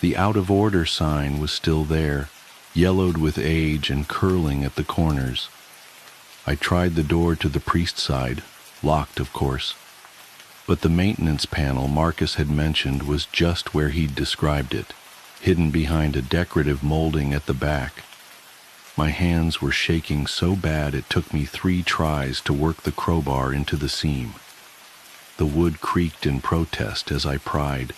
The out-of-order sign was still there, yellowed with age and curling at the corners. I tried the door to the priest's side, locked of course, but the maintenance panel Marcus had mentioned was just where he'd described it, hidden behind a decorative molding at the back. My hands were shaking so bad it took me 3 tries to work the crowbar into the seam. The wood creaked in protest as I pried,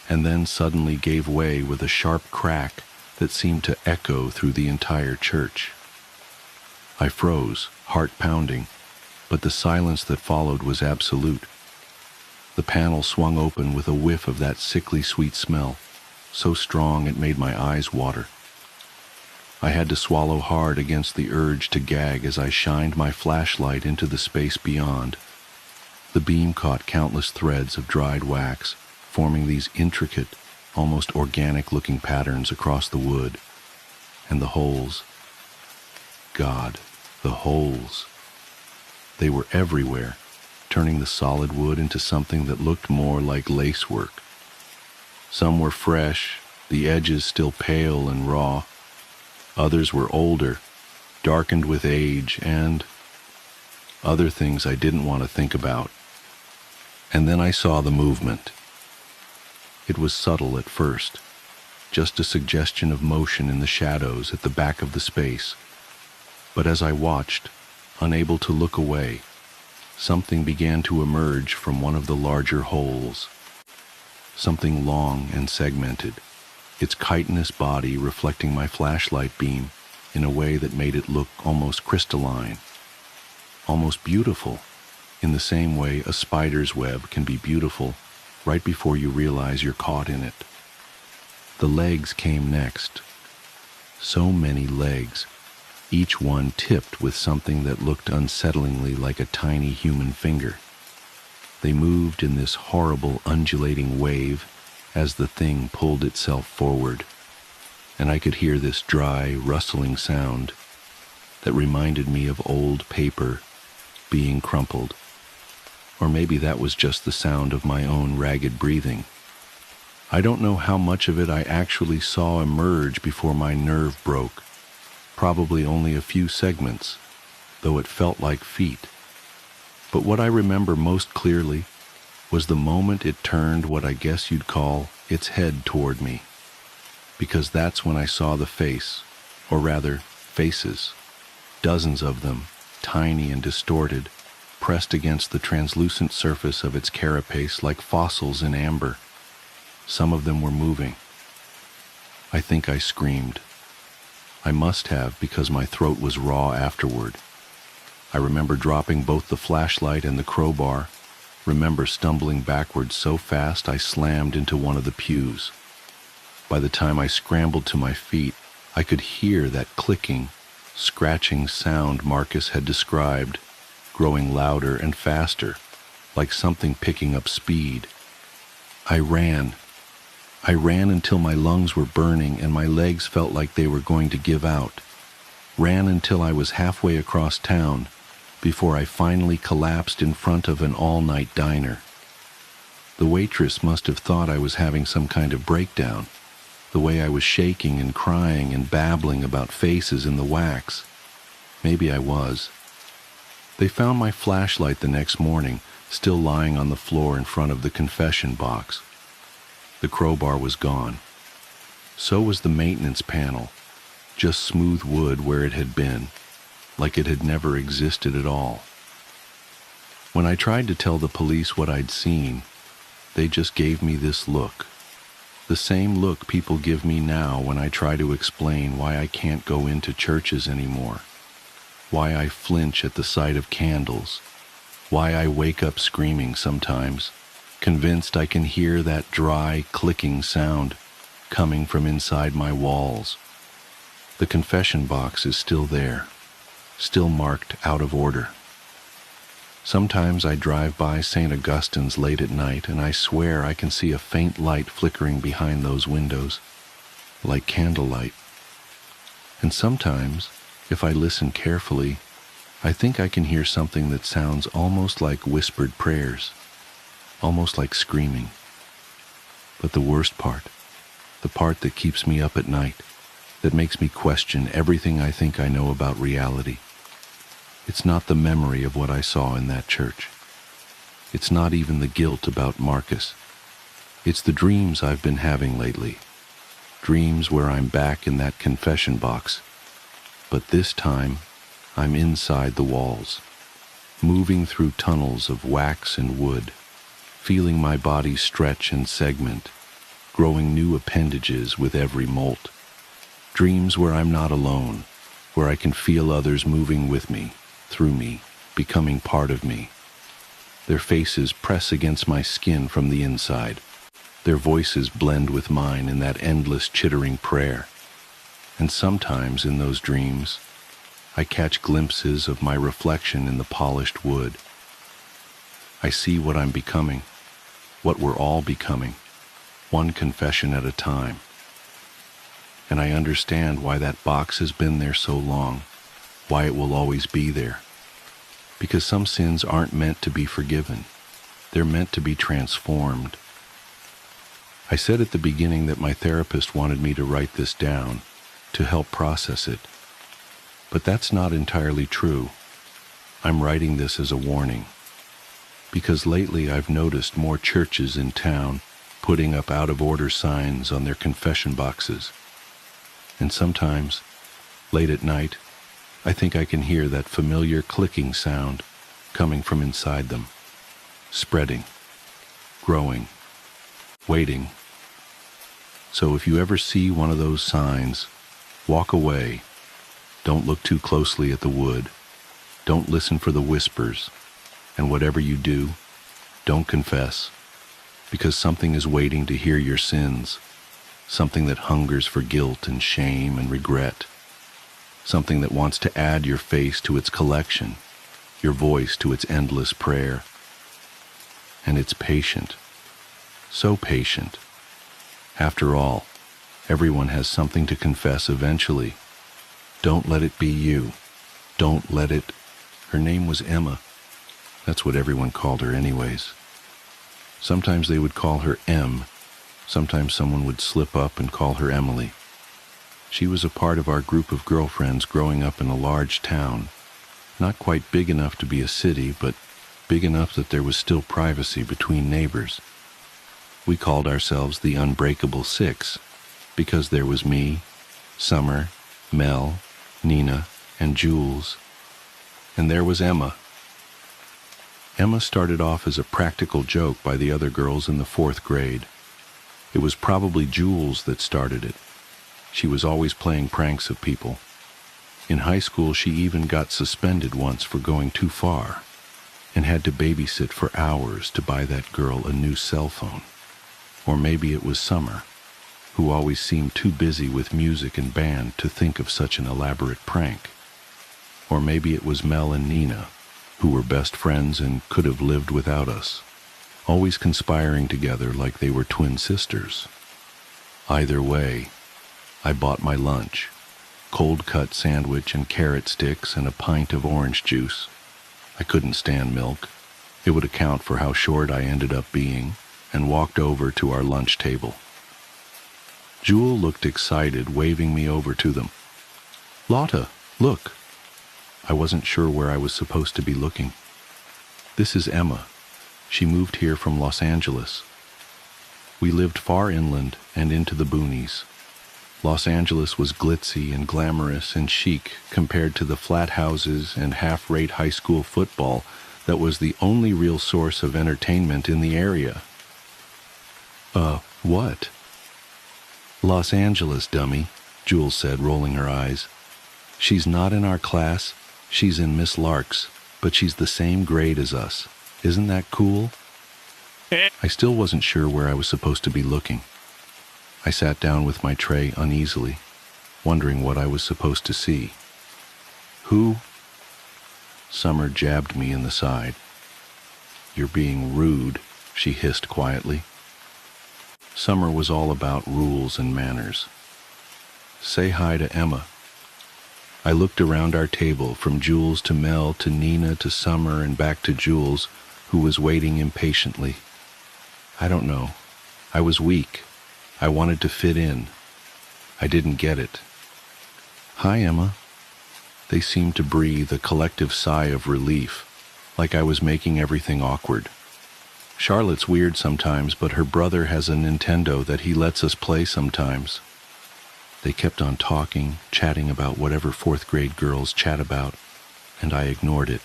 and then suddenly gave way with a sharp crack that seemed to echo through the entire church. I froze, heart pounding, but the silence that followed was absolute. The panel swung open with a whiff of that sickly sweet smell, so strong it made my eyes water. I had to swallow hard against the urge to gag as I shined my flashlight into the space beyond. The beam caught countless threads of dried wax, forming these intricate, almost organic-looking patterns across the wood. And the holes. God, the holes. They were everywhere, turning the solid wood into something that looked more like lacework. Some were fresh, the edges still pale and raw. Others were older, darkened with age, and other things I didn't want to think about. And then I saw the movement. It was subtle at first, just a suggestion of motion in the shadows at the back of the space. But as I watched, unable to look away, something began to emerge from one of the larger holes. Something long and segmented, its chitinous body reflecting my flashlight beam in a way that made it look almost crystalline, almost beautiful, in the same way a spider's web can be beautiful right before you realize you're caught in it. The legs came next. So many legs, each one tipped with something that looked unsettlingly like a tiny human finger. They moved in this horrible undulating wave as the thing pulled itself forward, and I could hear this dry, rustling sound that reminded me of old paper being crumpled. Or maybe that was just the sound of my own ragged breathing. I don't know how much of it I actually saw emerge before my nerve broke. Probably only a few segments, though it felt like feet. But what I remember most clearly was the moment it turned what I guess you'd call its head toward me. Because that's when I saw the face, or rather, faces. Dozens of them, tiny and distorted, pressed against the translucent surface of its carapace like fossils in amber. Some of them were moving. I think I screamed. I must have, because my throat was raw afterward. I remember dropping both the flashlight and the crowbar, remember stumbling backwards so fast I slammed into one of the pews. By the time I scrambled to my feet, I could hear that clicking, scratching sound Marcus had described, growing louder and faster, like something picking up speed. I ran until my lungs were burning and my legs felt like they were going to give out. Ran until I was halfway across town, before I finally collapsed in front of an all-night diner. The waitress must have thought I was having some kind of breakdown, the way I was shaking and crying and babbling about faces in the wax. Maybe I was. They found my flashlight the next morning, still lying on the floor in front of the confession box. The crowbar was gone. So was the maintenance panel, just smooth wood where it had been, like it had never existed at all. When I tried to tell the police what I'd seen, they just gave me this look. The same look people give me now when I try to explain why I can't go into churches anymore, why I flinch at the sight of candles, why I wake up screaming sometimes, convinced I can hear that dry, clicking sound coming from inside my walls. The confession box is still there, still marked out of order. Sometimes I drive by St. Augustine's late at night and I swear I can see a faint light flickering behind those windows, like candlelight. And sometimes, if I listen carefully, I think I can hear something that sounds almost like whispered prayers, almost like screaming. But the worst part, the part that keeps me up at night, that makes me question everything I think I know about reality, it's not the memory of what I saw in that church. It's not even the guilt about Marcus. It's the dreams I've been having lately. Dreams where I'm back in that confession box. But this time, I'm inside the walls, moving through tunnels of wax and wood, feeling my body stretch and segment, growing new appendages with every molt. Dreams where I'm not alone, where I can feel others moving with me, through me, becoming part of me. Their faces press against my skin from the inside. Their voices blend with mine in that endless chittering prayer. And sometimes in those dreams, I catch glimpses of my reflection in the polished wood. I see what I'm becoming, what we're all becoming, one confession at a time. And I understand why that box has been there so long, why it will always be there. Because some sins aren't meant to be forgiven. They're meant to be transformed. I said at the beginning that my therapist wanted me to write this down, to help process it. But that's not entirely true. I'm writing this as a warning. Because lately I've noticed more churches in town putting up out-of-order signs on their confession boxes. And sometimes, late at night, I think I can hear that familiar clicking sound coming from inside them, spreading, growing, waiting. So if you ever see one of those signs, walk away. Don't look too closely at the wood. Don't listen for the whispers. And whatever you do, don't confess, because something is waiting to hear your sins, something that hungers for guilt and shame and regret, something that wants to add your face to its collection, your voice to its endless prayer. And it's patient, so patient. After all, everyone has something to confess eventually. Don't let it be you. Don't let it... Her name was Emma. That's what everyone called her anyways. Sometimes they would call her M. Sometimes someone would slip up and call her Emily. She was a part of our group of girlfriends growing up in a large town, not quite big enough to be a city, but big enough that there was still privacy between neighbors. We called ourselves the Unbreakable Six, because there was me, Summer, Mel, Nina, and Jules. And there was Emma. Emma started off as a practical joke by the other girls in the 4th grade. It was probably Jules that started it. She was always playing pranks of people. In high school, she even got suspended once for going too far and had to babysit for hours to buy that girl a new cell phone. Or maybe it was Summer, who always seemed too busy with music and band to think of such an elaborate prank. Or maybe it was Mel and Nina, who were best friends and could have lived without us, always conspiring together like they were twin sisters. Either way, I bought my lunch, cold-cut sandwich and carrot sticks and a pint of orange juice. I couldn't stand milk. It would account for how short I ended up being, and walked over to our lunch table. Jewel looked excited, waving me over to them. "Lotta, look." I wasn't sure where I was supposed to be looking. "This is Emma. She moved here from Los Angeles. We lived far inland and into the boonies. Los Angeles was glitzy and glamorous and chic compared to the flat houses and half-rate high school football that was the only real source of entertainment in the area. What? Los Angeles, dummy, Jules said, rolling her eyes. She's not in our class, she's in Miss Lark's, but she's the same grade as us. Isn't that cool? I still wasn't sure where I was supposed to be looking. I sat down with my tray uneasily, wondering what I was supposed to see. Who? Summer jabbed me in the side. You're being rude, she hissed quietly. Summer was all about rules and manners. Say hi to Emma. I looked around our table, from Jules to Mel to Nina to Summer and back to Jules, who was waiting impatiently. I don't know. I was weak. I wanted to fit in. I didn't get it. Hi, Emma. They seemed to breathe a collective sigh of relief, like I was making everything awkward. Charlotte's weird sometimes, but her brother has a Nintendo that he lets us play sometimes. They kept on talking, chatting about whatever fourth-grade girls chat about, and I ignored it.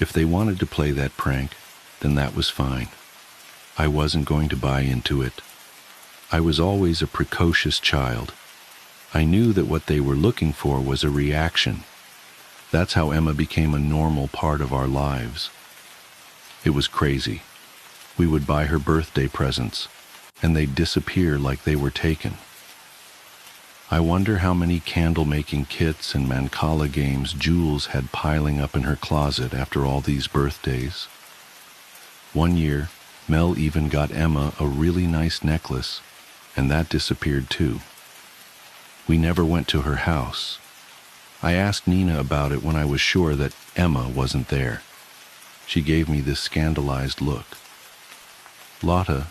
If they wanted to play that prank, then that was fine. I wasn't going to buy into it. I was always a precocious child. I knew that what they were looking for was a reaction. That's how Emma became a normal part of our lives. It was crazy. We would buy her birthday presents, and they'd disappear like they were taken. I wonder how many candle-making kits and Mancala games Jules had piling up in her closet after all these birthdays. One year, Mel even got Emma a really nice necklace, and that disappeared too. We never went to her house. I asked Nina about it when I was sure that Emma wasn't there. She gave me this scandalized look. Lotta,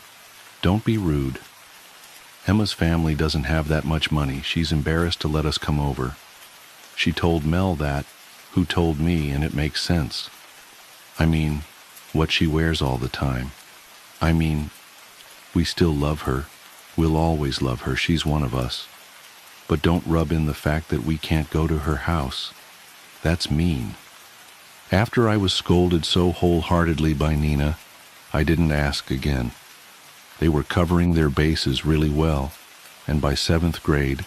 don't be rude. Emma's family doesn't have that much money. She's embarrassed to let us come over. She told Mel that, who told me, and it makes sense. I mean, what she wears all the time. I mean, we still love her. We'll always love her. She's one of us. But don't rub in the fact that we can't go to her house. That's mean. After I was scolded so wholeheartedly by Nina, I didn't ask again. They were covering their bases really well, and by 7th grade,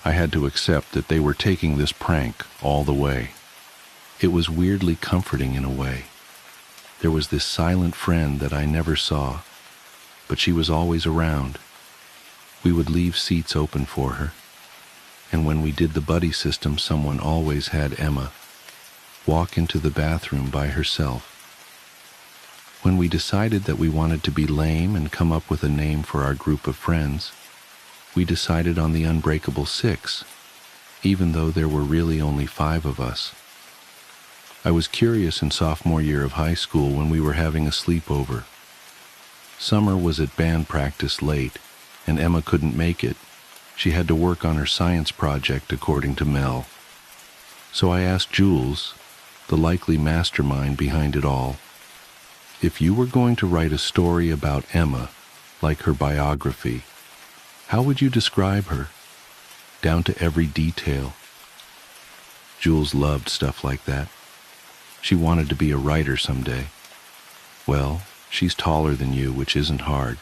I had to accept that they were taking this prank all the way. It was weirdly comforting in a way. There was this silent friend that I never saw, but she was always around. We would leave seats open for her, and when we did the buddy system, someone always had Emma walk into the bathroom by herself. When we decided that we wanted to be lame and come up with a name for our group of friends, we decided on the Unbreakable Six, even though there were really only 5 of us. I was curious in sophomore year of high school when we were having a sleepover. Summer was at band practice late, and Emma couldn't make it. She had to work on her science project, according to Mel. So I asked Jules, the likely mastermind behind it all, if you were going to write a story about Emma, like her biography, how would you describe her, down to every detail? Jules loved stuff like that. She wanted to be a writer someday. Well, she's taller than you, which isn't hard.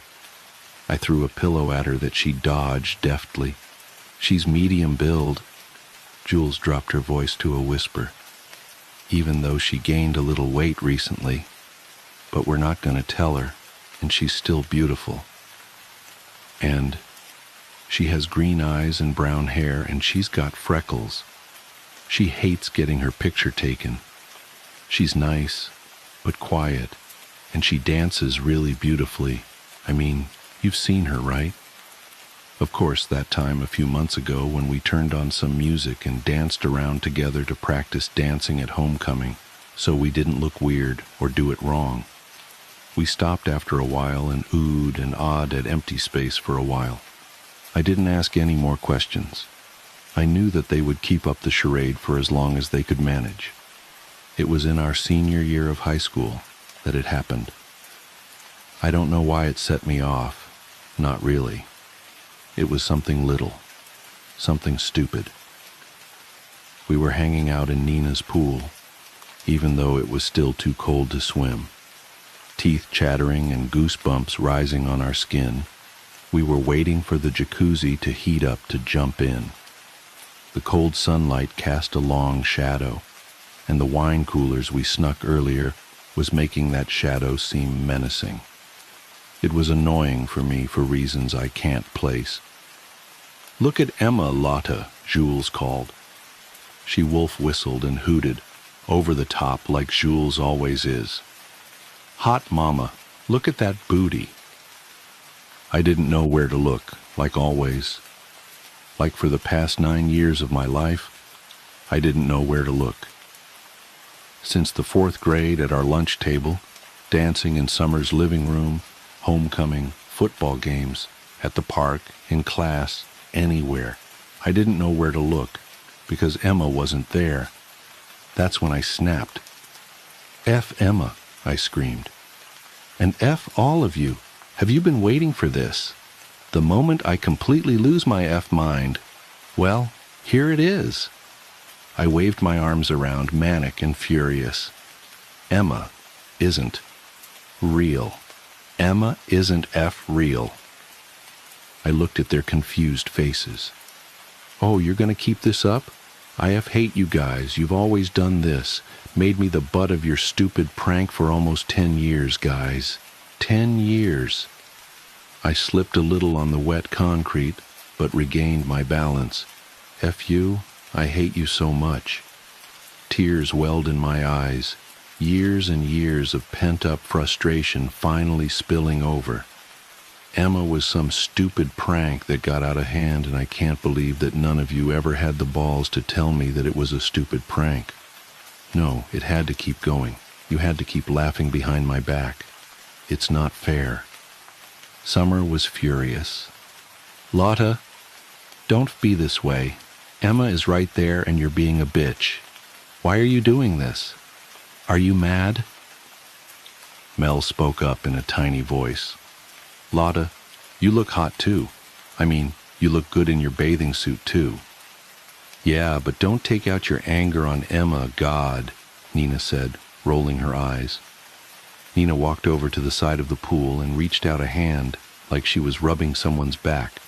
I threw a pillow at her that she dodged deftly. She's medium build. Jules dropped her voice to a whisper. Even though she gained a little weight recently, but we're not going to tell her, and she's still beautiful. And she has green eyes and brown hair, and she's got freckles. She hates getting her picture taken. She's nice, but quiet, and she dances really beautifully. I mean, you've seen her, right? Of course, that time a few months ago when we turned on some music and danced around together to practice dancing at homecoming, so we didn't look weird or do it wrong. We stopped after a while and oohed and awed at empty space for a while. I didn't ask any more questions. I knew that they would keep up the charade for as long as they could manage. It was in our senior year of high school that it happened. I don't know why it set me off. Not really. It was something little. something stupid. We were hanging out in Nina's pool, even though it was still too cold to swim. Teeth chattering and goosebumps rising on our skin, we were waiting for the jacuzzi to heat up to jump in. The cold sunlight cast a long shadow, and the wine coolers we snuck earlier was making that shadow seem menacing. It was annoying for me for reasons I can't place. "Look at Emma, Lotta," Jules called. She wolf whistled and hooted, over the top like Jules always is. "Hot mama, look at that booty." I didn't know where to look, like always. Like for the past 9 years of my life, I didn't know where to look. Since the 4th grade at our lunch table, dancing in Summer's living room, homecoming, football games, at the park, in class, anywhere, I didn't know where to look, because Emma wasn't there. That's when I snapped. "F Emma," I screamed. "And F all of you. Have you been waiting for this? The moment I completely lose my F mind, well, here it is." I waved my arms around, manic and furious. Emma isn't real. Emma isn't F real. I looked at their confused faces. "Oh, you're going to keep this up? I hate you guys. You've always done this. Made me the butt of your stupid prank for almost 10 years, guys. 10 years. I slipped a little on the wet concrete, but regained my balance. "F you, I hate you so much." Tears welled in my eyes, years and years of pent-up frustration finally spilling over. Emma was some stupid prank that got out of hand, and I can't believe that none of you ever had the balls to tell me that it was a stupid prank. No, it had to keep going. You had to keep laughing behind my back. It's not fair. Summer was furious. "Lotta, don't be this way. Emma is right there and you're being a bitch. Why are you doing this? Are you mad?" Mel spoke up in a tiny voice. "Lotta, you look hot too. I mean, you look good in your bathing suit too." "Yeah, but don't take out your anger on Emma, God," Nina said, rolling her eyes. Nina walked over to the side of the pool and reached out a hand like she was rubbing someone's back.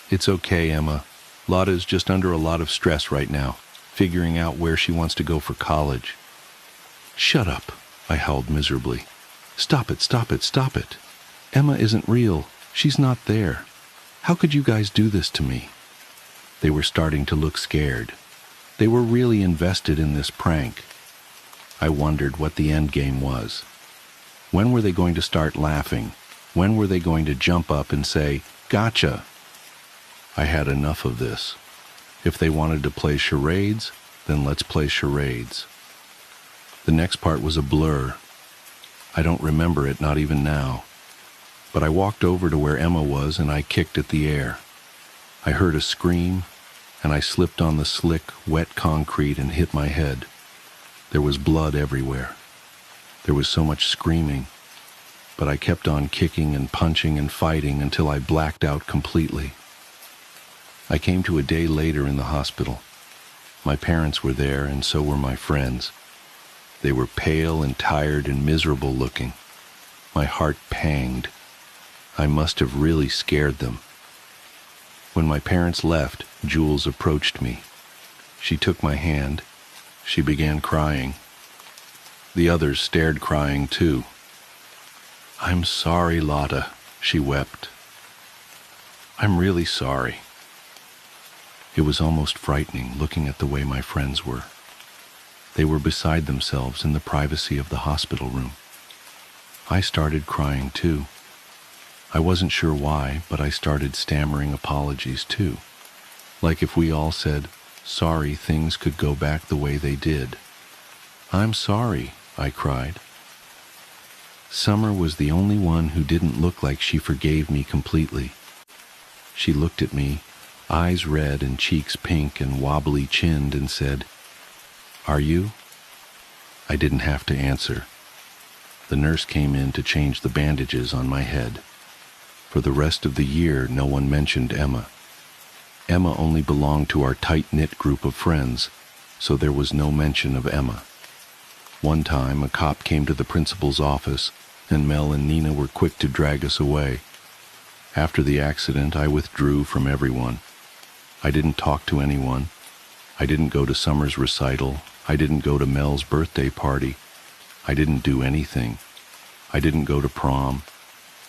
"It's okay, Emma. Lotta's just under a lot of stress right now, figuring out where she wants to go for college." "Shut up," I howled miserably. "Stop it, stop it, stop it. Emma isn't real. She's not there. How could you guys do this to me?" They were starting to look scared. They were really invested in this prank. I wondered what the end game was. When were they going to start laughing? When were they going to jump up and say, "Gotcha"? I had enough of this. If they wanted to play charades, then let's play charades. The next part was a blur. I don't remember it, not even now. But I walked over to where Emma was and I kicked at the air. I heard a scream, and I slipped on the slick, wet concrete and hit my head. There was blood everywhere. There was so much screaming, but I kept on kicking and punching and fighting until I blacked out completely. I came to a day later in the hospital. My parents were there, and so were my friends. They were pale and tired and miserable looking. My heart panged. I must have really scared them. When my parents left, Jules approached me. She took my hand. She began crying. The others stared crying too. "I'm sorry, Lotta," she wept. "I'm really sorry." It was almost frightening looking at the way my friends were. They were beside themselves in the privacy of the hospital room. I started crying too. I wasn't sure why, but I started stammering apologies too. Like if we all said, sorry, things could go back the way they did. "I'm sorry," I cried. Summer was the only one who didn't look like she forgave me completely. She looked at me, eyes red and cheeks pink and wobbly-chinned, and said, "Are you?" I didn't have to answer. The nurse came in to change the bandages on my head. For the rest of the year, no one mentioned Emma. Emma only belonged to our tight-knit group of friends, so there was no mention of Emma. One time, a cop came to the principal's office, and Mel and Nina were quick to drag us away. After the accident, I withdrew from everyone. I didn't talk to anyone. I didn't go to Summer's recital. I didn't go to Mel's birthday party. I didn't do anything. I didn't go to prom.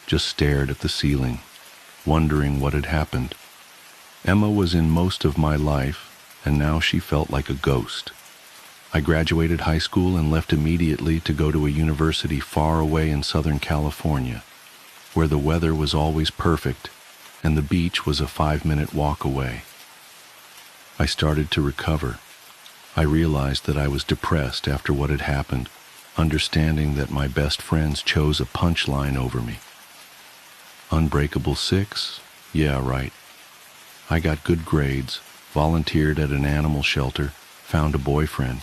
Just stared at the ceiling, wondering what had happened. Emma was in most of my life, and now she felt like a ghost. I graduated high school and left immediately to go to a university far away in Southern California, where the weather was always perfect and the beach was a 5-minute walk away. I started to recover. I realized that I was depressed after what had happened, understanding that my best friends chose a punchline over me. Unbreakable 6? Yeah, right. I got good grades, volunteered at an animal shelter, found a boyfriend.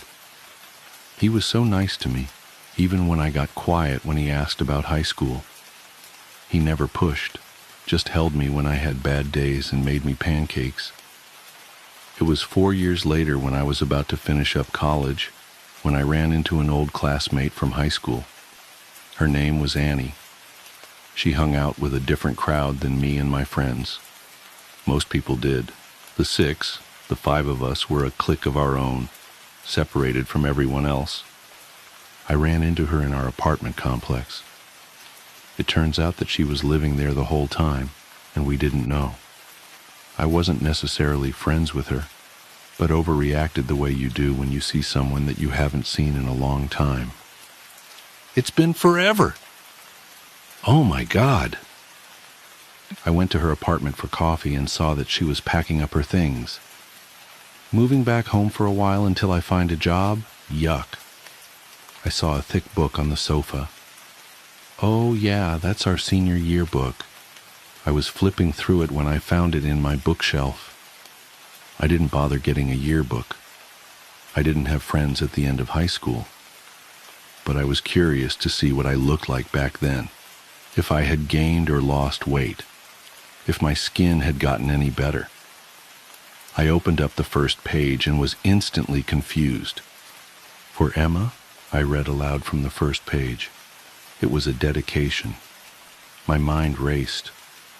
He was so nice to me, even when I got quiet when he asked about high school. He never pushed, just held me when I had bad days and made me pancakes. It was 4 years later, when I was about to finish up college, when I ran into an old classmate from high school. Her name was Annie. She hung out with a different crowd than me and my friends. Most people did. The 6, the 5 of us, were a clique of our own, separated from everyone else. I ran into her in our apartment complex. It turns out that she was living there the whole time, and we didn't know. I wasn't necessarily friends with her, but overreacted the way you do when you see someone that you haven't seen in a long time. It's been forever! Oh my God! I went to her apartment for coffee and saw that she was packing up her things. Moving back home for a while until I find a job? Yuck. I saw a thick book on the sofa. Oh yeah, that's our senior yearbook. I was flipping through it when I found it in my bookshelf. I didn't bother getting a yearbook. I didn't have friends at the end of high school. But I was curious to see what I looked like back then. If I had gained or lost weight. If my skin had gotten any better. I opened up the first page and was instantly confused. For Emma, I read aloud from the first page. It was a dedication. My mind raced.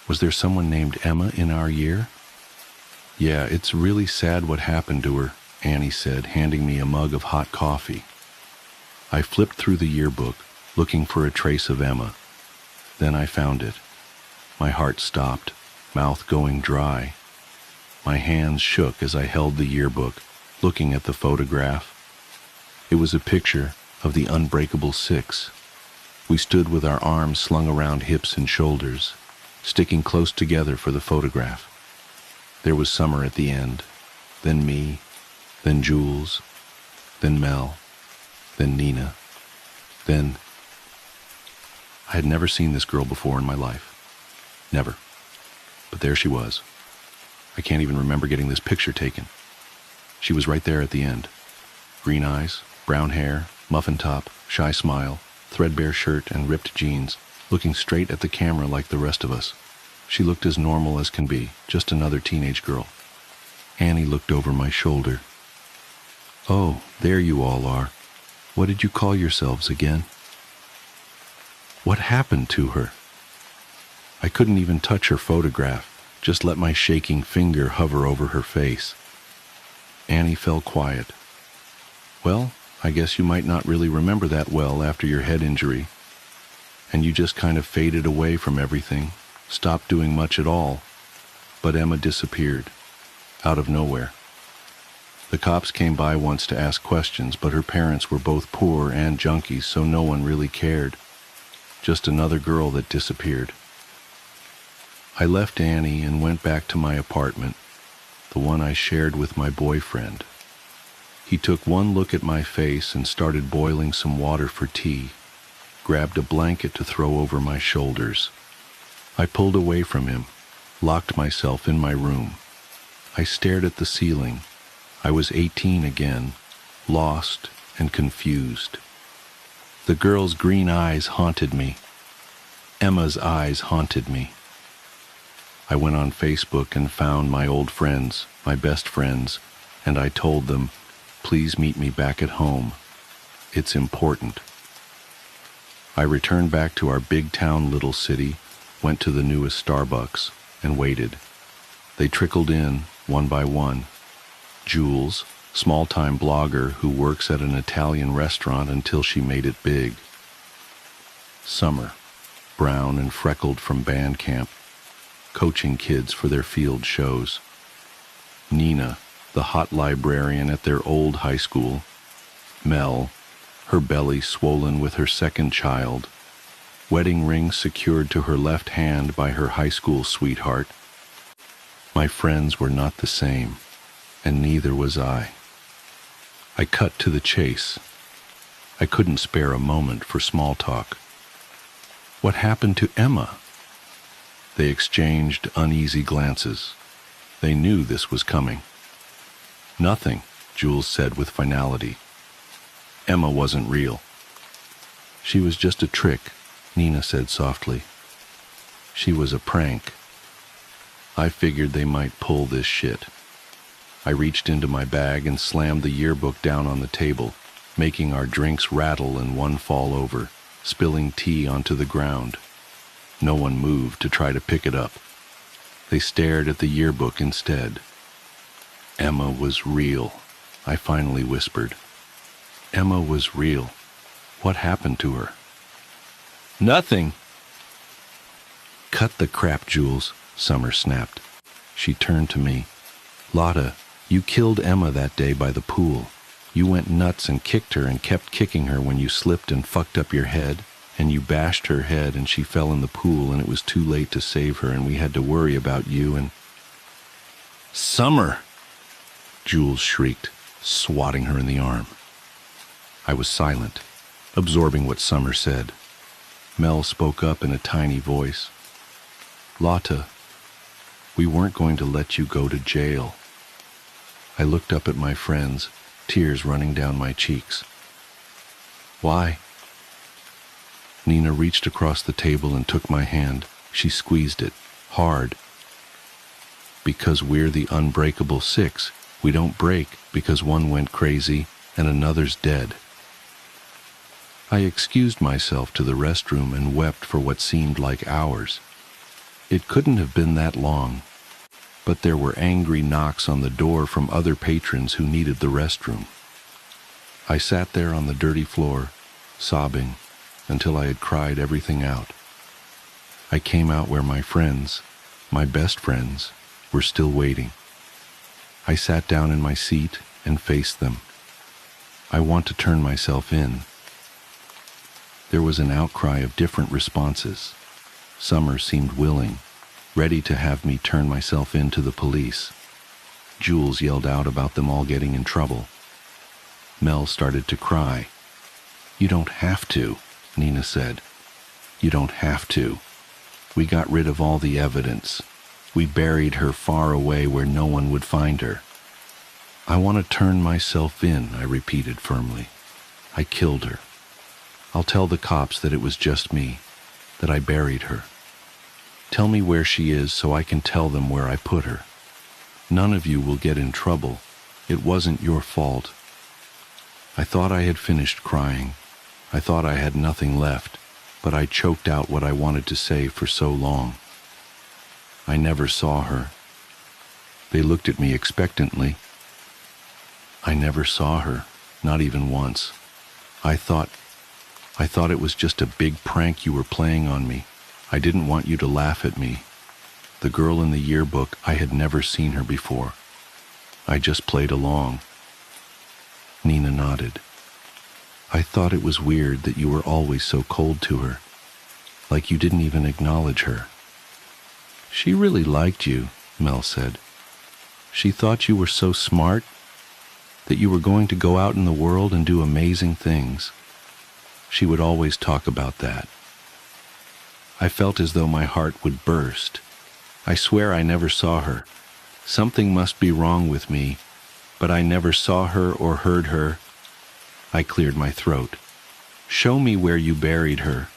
Was there someone named Emma in our year? Yeah, it's really sad what happened to her, Annie said, handing me a mug of hot coffee. I flipped through the yearbook, looking for a trace of Emma. Then I found it. My heart stopped, mouth going dry. My hands shook as I held the yearbook, looking at the photograph. It was a picture of the unbreakable 6. We stood with our arms slung around hips and shoulders, sticking close together for the photograph. There was Summer at the end, then me, then Jules, then Mel, then Nina, then... I had never seen this girl before in my life. Never. But there she was. I can't even remember getting this picture taken. She was right there at the end. Green eyes, brown hair, muffin top, shy smile, threadbare shirt and ripped jeans, looking straight at the camera like the rest of us. She looked as normal as can be, just another teenage girl. Annie looked over my shoulder. Oh, there you all are. What did you call yourselves again? What happened to her? I couldn't even touch her photograph, just let my shaking finger hover over her face. Annie fell quiet. Well, I guess you might not really remember that well after your head injury. And you just kind of faded away from everything, stopped doing much at all. But Emma disappeared, out of nowhere. The cops came by once to ask questions, but her parents were both poor and junkies, so no one really cared. Just another girl that disappeared. I left Annie and went back to my apartment, the one I shared with my boyfriend. He took one look at my face and started boiling some water for tea, grabbed a blanket to throw over my shoulders. I pulled away from him, locked myself in my room. I stared at the ceiling. I was 18 again, lost and confused. The girl's green eyes haunted me. Emma's eyes haunted me. I went on Facebook and found my old friends, my best friends, and I told them, please meet me back at home. It's important. I returned back to our big town little city, went to the newest Starbucks, and waited. They trickled in, one by one. Jules, small-time blogger who works at an Italian restaurant until she made it big. Summer, brown and freckled from band camp, coaching kids for their field shows. Nina, the hot librarian at their old high school. Mel, her belly swollen with her second child, wedding ring secured to her left hand by her high school sweetheart. My friends were not the same, and neither was I. I cut to the chase. I couldn't spare a moment for small talk. What happened to Emma? They exchanged uneasy glances. They knew this was coming. Nothing, Jules said with finality. Emma wasn't real. She was just a trick, Nina said softly. She was a prank. I figured they might pull this shit. I reached into my bag and slammed the yearbook down on the table, making our drinks rattle and one fall over, spilling tea onto the ground. No one moved to try to pick it up. They stared at the yearbook instead. Emma was real, I finally whispered. Emma was real. What happened to her? Nothing. Cut the crap, Jules, Summer snapped. She turned to me. Lotta, you killed Emma that day by the pool. You went nuts and kicked her and kept kicking her when you slipped and fucked up your head, and you bashed her head and she fell in the pool and it was too late to save her and we had to worry about you and... Summer! Jules shrieked, swatting her in the arm. I was silent, absorbing what Summer said. Mel spoke up in a tiny voice. Lotta, we weren't going to let you go to jail. I looked up at my friends, tears running down my cheeks. Why? Nina reached across the table and took my hand. She squeezed it, hard. Because we're the unbreakable six. We don't break because one went crazy and another's dead. I excused myself to the restroom and wept for what seemed like hours. It couldn't have been that long, but there were angry knocks on the door from other patrons who needed the restroom. I sat there on the dirty floor, sobbing, until I had cried everything out. I came out where my friends, my best friends, were still waiting. I sat down in my seat and faced them. I want to turn myself in. There was an outcry of different responses. Summer seemed willing, ready to have me turn myself in to the police. Jules yelled out about them all getting in trouble. Mel started to cry. You don't have to, Nina said. You don't have to. We got rid of all the evidence. We buried her far away where no one would find her. I want to turn myself in, I repeated firmly. I killed her. I'll tell the cops that it was just me, that I buried her. Tell me where she is so I can tell them where I put her. None of you will get in trouble. It wasn't your fault. I thought I had finished crying. I thought I had nothing left, but I choked out what I wanted to say for so long. I never saw her. They looked at me expectantly. I never saw her, not even once. I thought it was just a big prank you were playing on me. I didn't want you to laugh at me. The girl in the yearbook, I had never seen her before. I just played along. Nina nodded. I thought it was weird that you were always so cold to her, like you didn't even acknowledge her. She really liked you, Mel said. She thought you were so smart, that you were going to go out in the world and do amazing things. She would always talk about that. I felt as though my heart would burst. I swear I never saw her. Something must be wrong with me, but I never saw her or heard her. I cleared my throat. Show me where you buried her.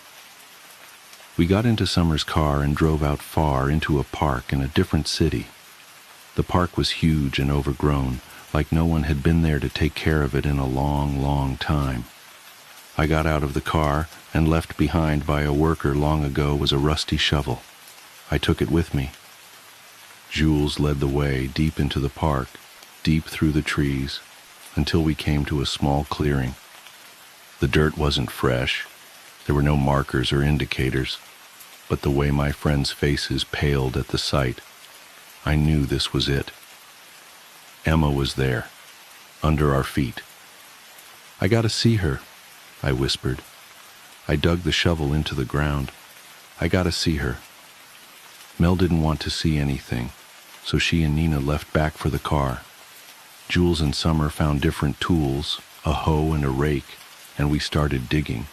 We got into Summer's car and drove out far into a park in a different city. The park was huge and overgrown, like no one had been there to take care of it in a long, long time. I got out of the car, and left behind by a worker long ago was a rusty shovel. I took it with me. Jules led the way deep into the park, deep through the trees, until we came to a small clearing. The dirt wasn't fresh. There were no markers or indicators, but the way my friends' faces paled at the sight, I knew this was it. Emma was there, under our feet. "I gotta see her," I whispered. I dug the shovel into the ground. "I gotta see her." Mel didn't want to see anything, so she and Nina left back for the car. Jules and Summer found different tools, a hoe and a rake, and we started digging.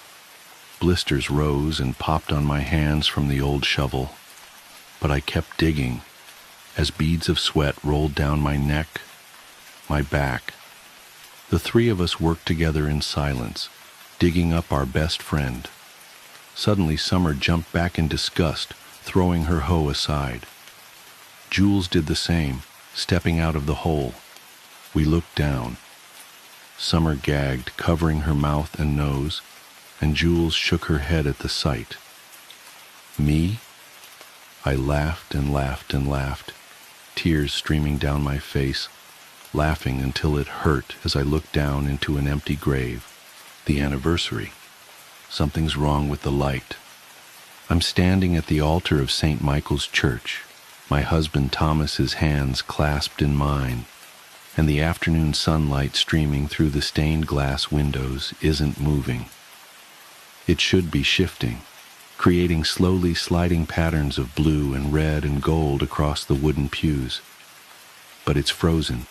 Blisters rose and popped on my hands from the old shovel, but I kept digging as beads of sweat rolled down my neck, my back. The three of us worked together in silence, digging up our best friend. Suddenly Summer jumped back in disgust, throwing her hoe aside. Jules did the same, stepping out of the hole. We looked down. Summer gagged, covering her mouth and nose, and Jules shook her head at the sight. Me? I laughed and laughed and laughed, tears streaming down my face, laughing until it hurt as I looked down into an empty grave. The anniversary. Something's wrong with the light. I'm standing at the altar of St. Michael's Church, my husband Thomas's hands clasped in mine, and the afternoon sunlight streaming through the stained glass windows isn't moving. It should be shifting, creating slowly sliding patterns of blue and red and gold across the wooden pews. But it's frozen,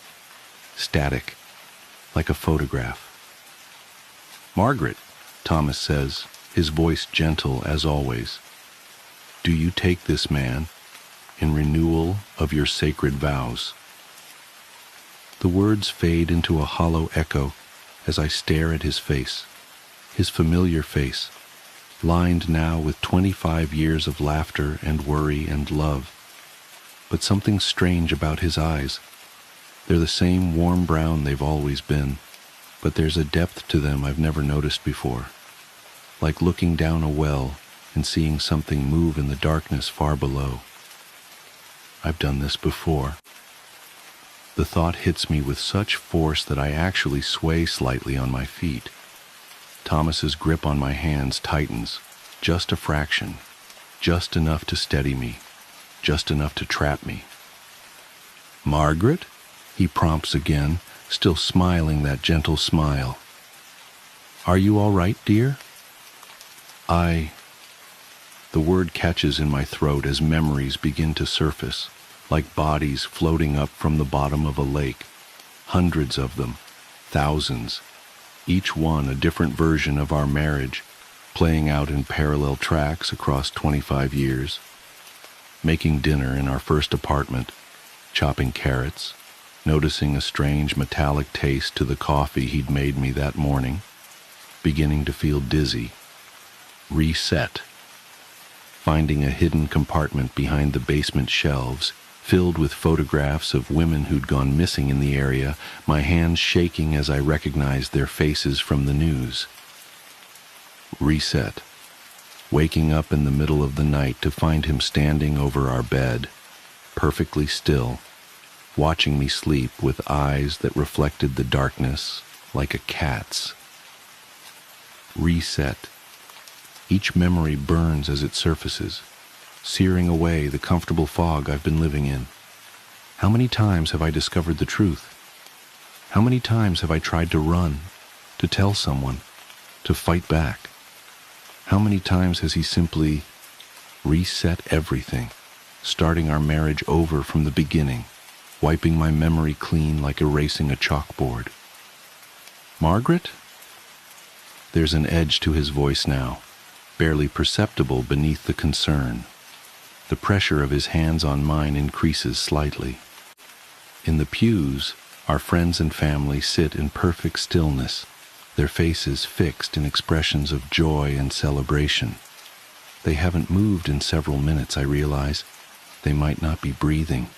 static, like a photograph. "Margaret," Thomas says, his voice gentle as always, "do you take this man in renewal of your sacred vows?" The words fade into a hollow echo as I stare at his face, his familiar face, lined now with 25 years of laughter and worry and love. But something strange about his eyes. They're the same warm brown they've always been, but there's a depth to them I've never noticed before, like looking down a well and seeing something move in the darkness far below. I've done this before. The thought hits me with such force that I actually sway slightly on my feet. Thomas's grip on my hands tightens, just a fraction, just enough to steady me, just enough to trap me. "Margaret?" he prompts again, still smiling that gentle smile. "Are you all right, dear?" The word catches in my throat as memories begin to surface, like bodies floating up from the bottom of a lake. Hundreds of them, thousands, each one a different version of our marriage, playing out in parallel tracks across 25 years. Making dinner in our first apartment, chopping carrots, noticing a strange metallic taste to the coffee he'd made me that morning, beginning to feel dizzy. Reset. Finding a hidden compartment behind the basement shelves, filled with photographs of women who'd gone missing in the area, my hands shaking as I recognized their faces from the news. Reset. Waking up in the middle of the night to find him standing over our bed, perfectly still, watching me sleep with eyes that reflected the darkness like a cat's. Reset. Each memory burns as it surfaces, searing away the comfortable fog I've been living in. How many times have I discovered the truth? How many times have I tried to run, to tell someone, to fight back? How many times has he simply reset everything, starting our marriage over from the beginning, wiping my memory clean like erasing a chalkboard? "Margaret?" There's an edge to his voice now, barely perceptible beneath the concern. The pressure of his hands on mine increases slightly. In the pews, our friends and family sit in perfect stillness, their faces fixed in expressions of joy and celebration. They haven't moved in several minutes, I realize. They might not be breathing.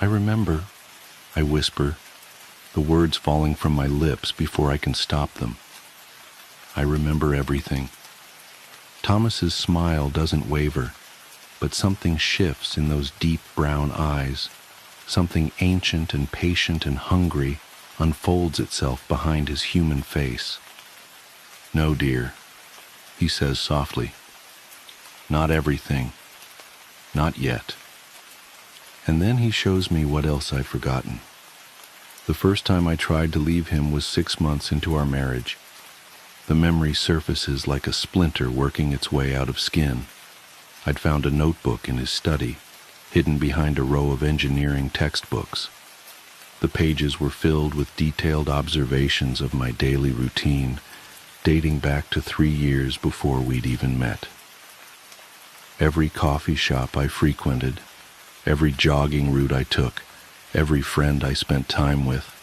I remember, I whisper, the words falling from my lips before I can stop them. I remember everything. Thomas's smile doesn't waver, but something shifts in those deep brown eyes. Something ancient and patient and hungry unfolds itself behind his human face. No, dear, he says softly. Not everything. Not yet. And then he shows me what else I've forgotten. The first time I tried to leave him was 6 months into our marriage. The memory surfaces like a splinter working its way out of skin. I'd found a notebook in his study, hidden behind a row of engineering textbooks. The pages were filled with detailed observations of my daily routine, dating back to 3 years before we'd even met. Every coffee shop I frequented, every jogging route I took, every friend I spent time with.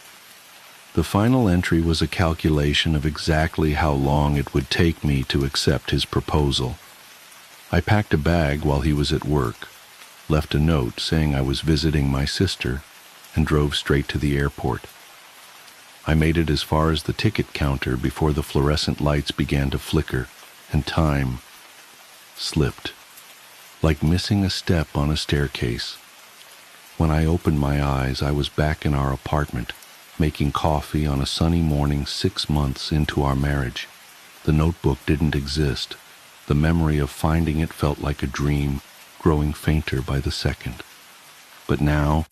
The final entry was a calculation of exactly how long it would take me to accept his proposal. I packed a bag while he was at work, left a note saying I was visiting my sister, and drove straight to the airport. I made it as far as the ticket counter before the fluorescent lights began to flicker, and time slipped, like missing a step on a staircase. When I opened my eyes, I was back in our apartment, making coffee on a sunny morning 6 months into our marriage. The notebook didn't exist. The memory of finding it felt like a dream, growing fainter by the second. But now,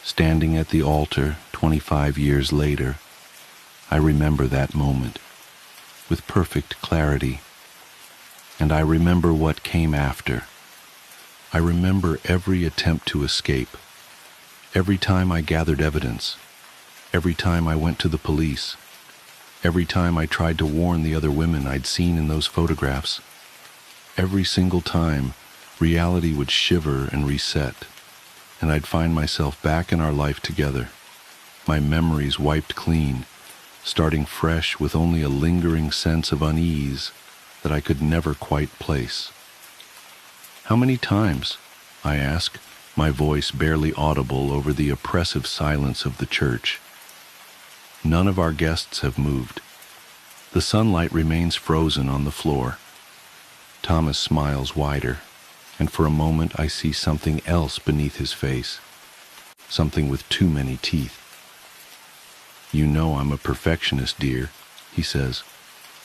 standing at the altar 25 years later, I remember that moment with perfect clarity. And I remember what came after. I remember every attempt to escape, every time I gathered evidence, every time I went to the police, every time I tried to warn the other women I'd seen in those photographs. Every single time, reality would shiver and reset, and I'd find myself back in our life together, my memories wiped clean, starting fresh with only a lingering sense of unease that I could never quite place. How many times, I ask, my voice barely audible over the oppressive silence of the church. None of our guests have moved. The sunlight remains frozen on the floor. Thomas smiles wider, and for a moment I see something else beneath his face, something with too many teeth. You know I'm a perfectionist, dear, he says.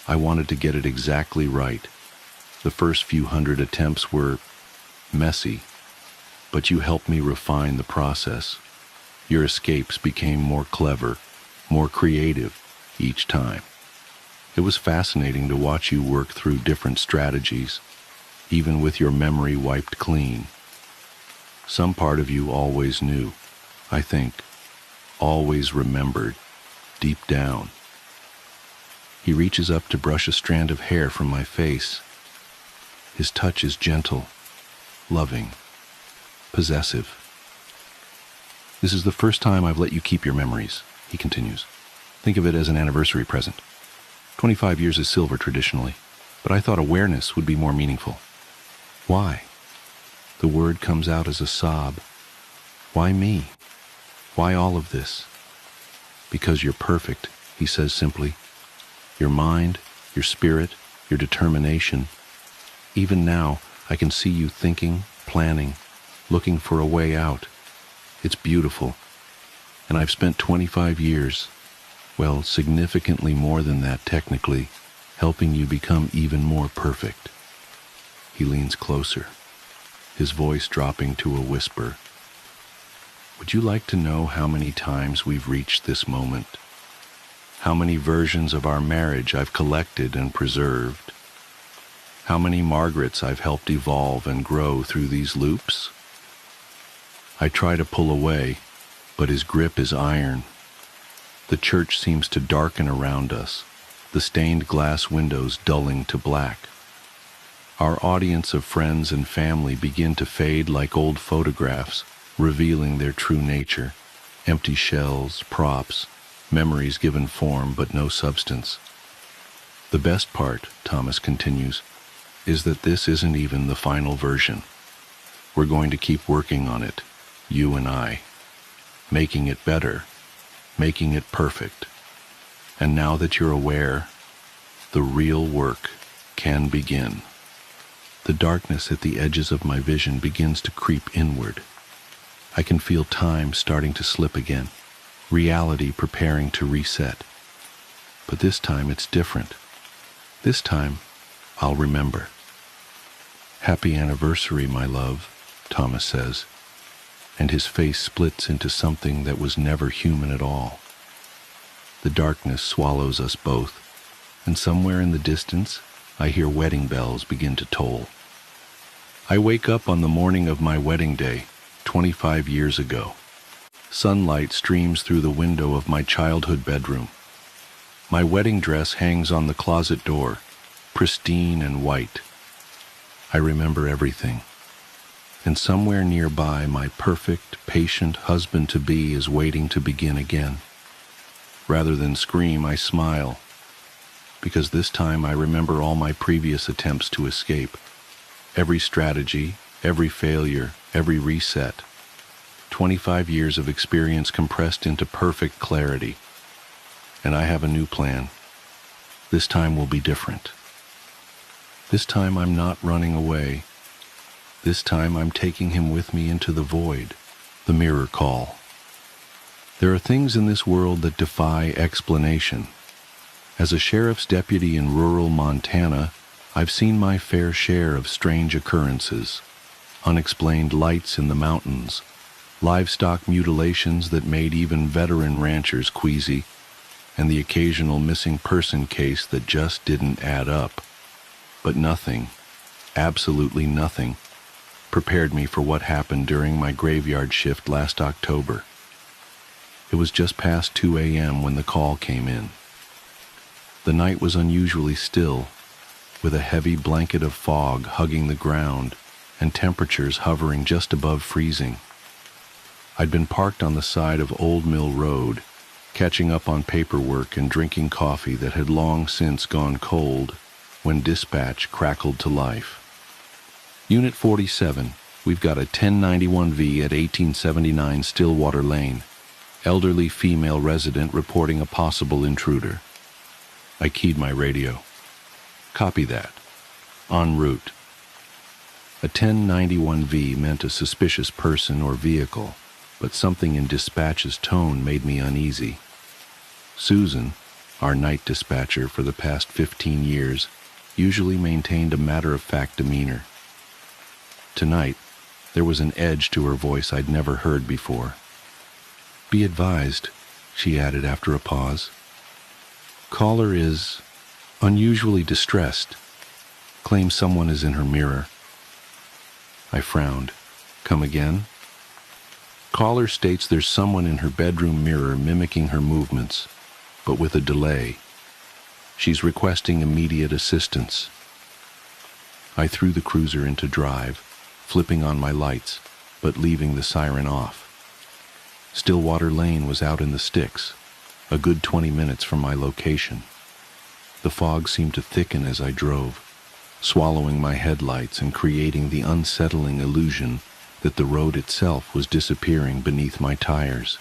I wanted to get it exactly right. The first few hundred attempts were messy, but you helped me refine the process. Your escapes became more clever, more creative each time. It was fascinating to watch you work through different strategies, even with your memory wiped clean. Some part of you always knew, I think, always remembered, deep down. He reaches up to brush a strand of hair from my face. His touch is gentle, loving, possessive. This is the first time I've let you keep your memories, he continues. Think of it as an anniversary present. 25 years is silver traditionally, but I thought awareness would be more meaningful. Why? The word comes out as a sob. Why me? Why all of this? Because you're perfect, he says simply. Your mind, your spirit, your determination. Even now, I can see you thinking, planning, looking for a way out. It's beautiful. And I've spent 25 years, well, significantly more than that technically, helping you become even more perfect. He leans closer, his voice dropping to a whisper. Would you like to know how many times we've reached this moment? How many versions of our marriage I've collected and preserved? How many Margarets I've helped evolve and grow through these loops? I try to pull away, but his grip is iron. The church seems to darken around us, the stained glass windows dulling to black. Our audience of friends and family begin to fade like old photographs, revealing their true nature, empty shells, props, memories given form but no substance. The best part, Thomas continues, is that this isn't even the final version. We're going to keep working on it, you and I, making it better, making it perfect. And now that you're aware, the real work can begin. The darkness at the edges of my vision begins to creep inward. I can feel time starting to slip again, reality preparing to reset. But this time it's different. This time, I'll remember. "Happy anniversary, my love," Thomas says, and his face splits into something that was never human at all. The darkness swallows us both, and somewhere in the distance, I hear wedding bells begin to toll. I wake up on the morning of my wedding day, 25 years ago. Sunlight streams through the window of my childhood bedroom. My wedding dress hangs on the closet door, pristine and white. I remember everything. And somewhere nearby, my perfect, patient husband-to-be is waiting to begin again. Rather than scream, I smile, because this time I remember all my previous attempts to escape. Every strategy, every failure, every reset. 25 years of experience compressed into perfect clarity. And I have a new plan. This time will be different. This time I'm not running away. This time I'm taking him with me into the void, the mirror call. There are things in this world that defy explanation. As a sheriff's deputy in rural Montana, I've seen my fair share of strange occurrences. Unexplained lights in the mountains, livestock mutilations that made even veteran ranchers queasy, and the occasional missing person case that just didn't add up. But nothing, absolutely nothing, prepared me for what happened during my graveyard shift last October. It was just past 2 a.m. when the call came in. The night was unusually still, with a heavy blanket of fog hugging the ground and temperatures hovering just above freezing. I'd been parked on the side of Old Mill Road, catching up on paperwork and drinking coffee that had long since gone cold when dispatch crackled to life. "Unit 47, we've got a 1091V at 1879 Stillwater Lane. Elderly female resident reporting a possible intruder." I keyed my radio. "Copy that. En route." A 1091V meant a suspicious person or vehicle, but something in dispatch's tone made me uneasy. Susan, our night dispatcher for the past 15 years, usually maintained a matter-of-fact demeanor. Tonight, there was an edge to her voice I'd never heard before. "Be advised," she added after a pause. "Caller is unusually distressed. Claims someone is in her mirror." I frowned. "Come again?" "Caller states there's someone in her bedroom mirror mimicking her movements, but with a delay. She's requesting immediate assistance." I threw the cruiser into drive, flipping on my lights, but leaving the siren off. Stillwater Lane was out in the sticks, a good 20 minutes from my location. The fog seemed to thicken as I drove, swallowing my headlights and creating the unsettling illusion that the road itself was disappearing beneath my tires.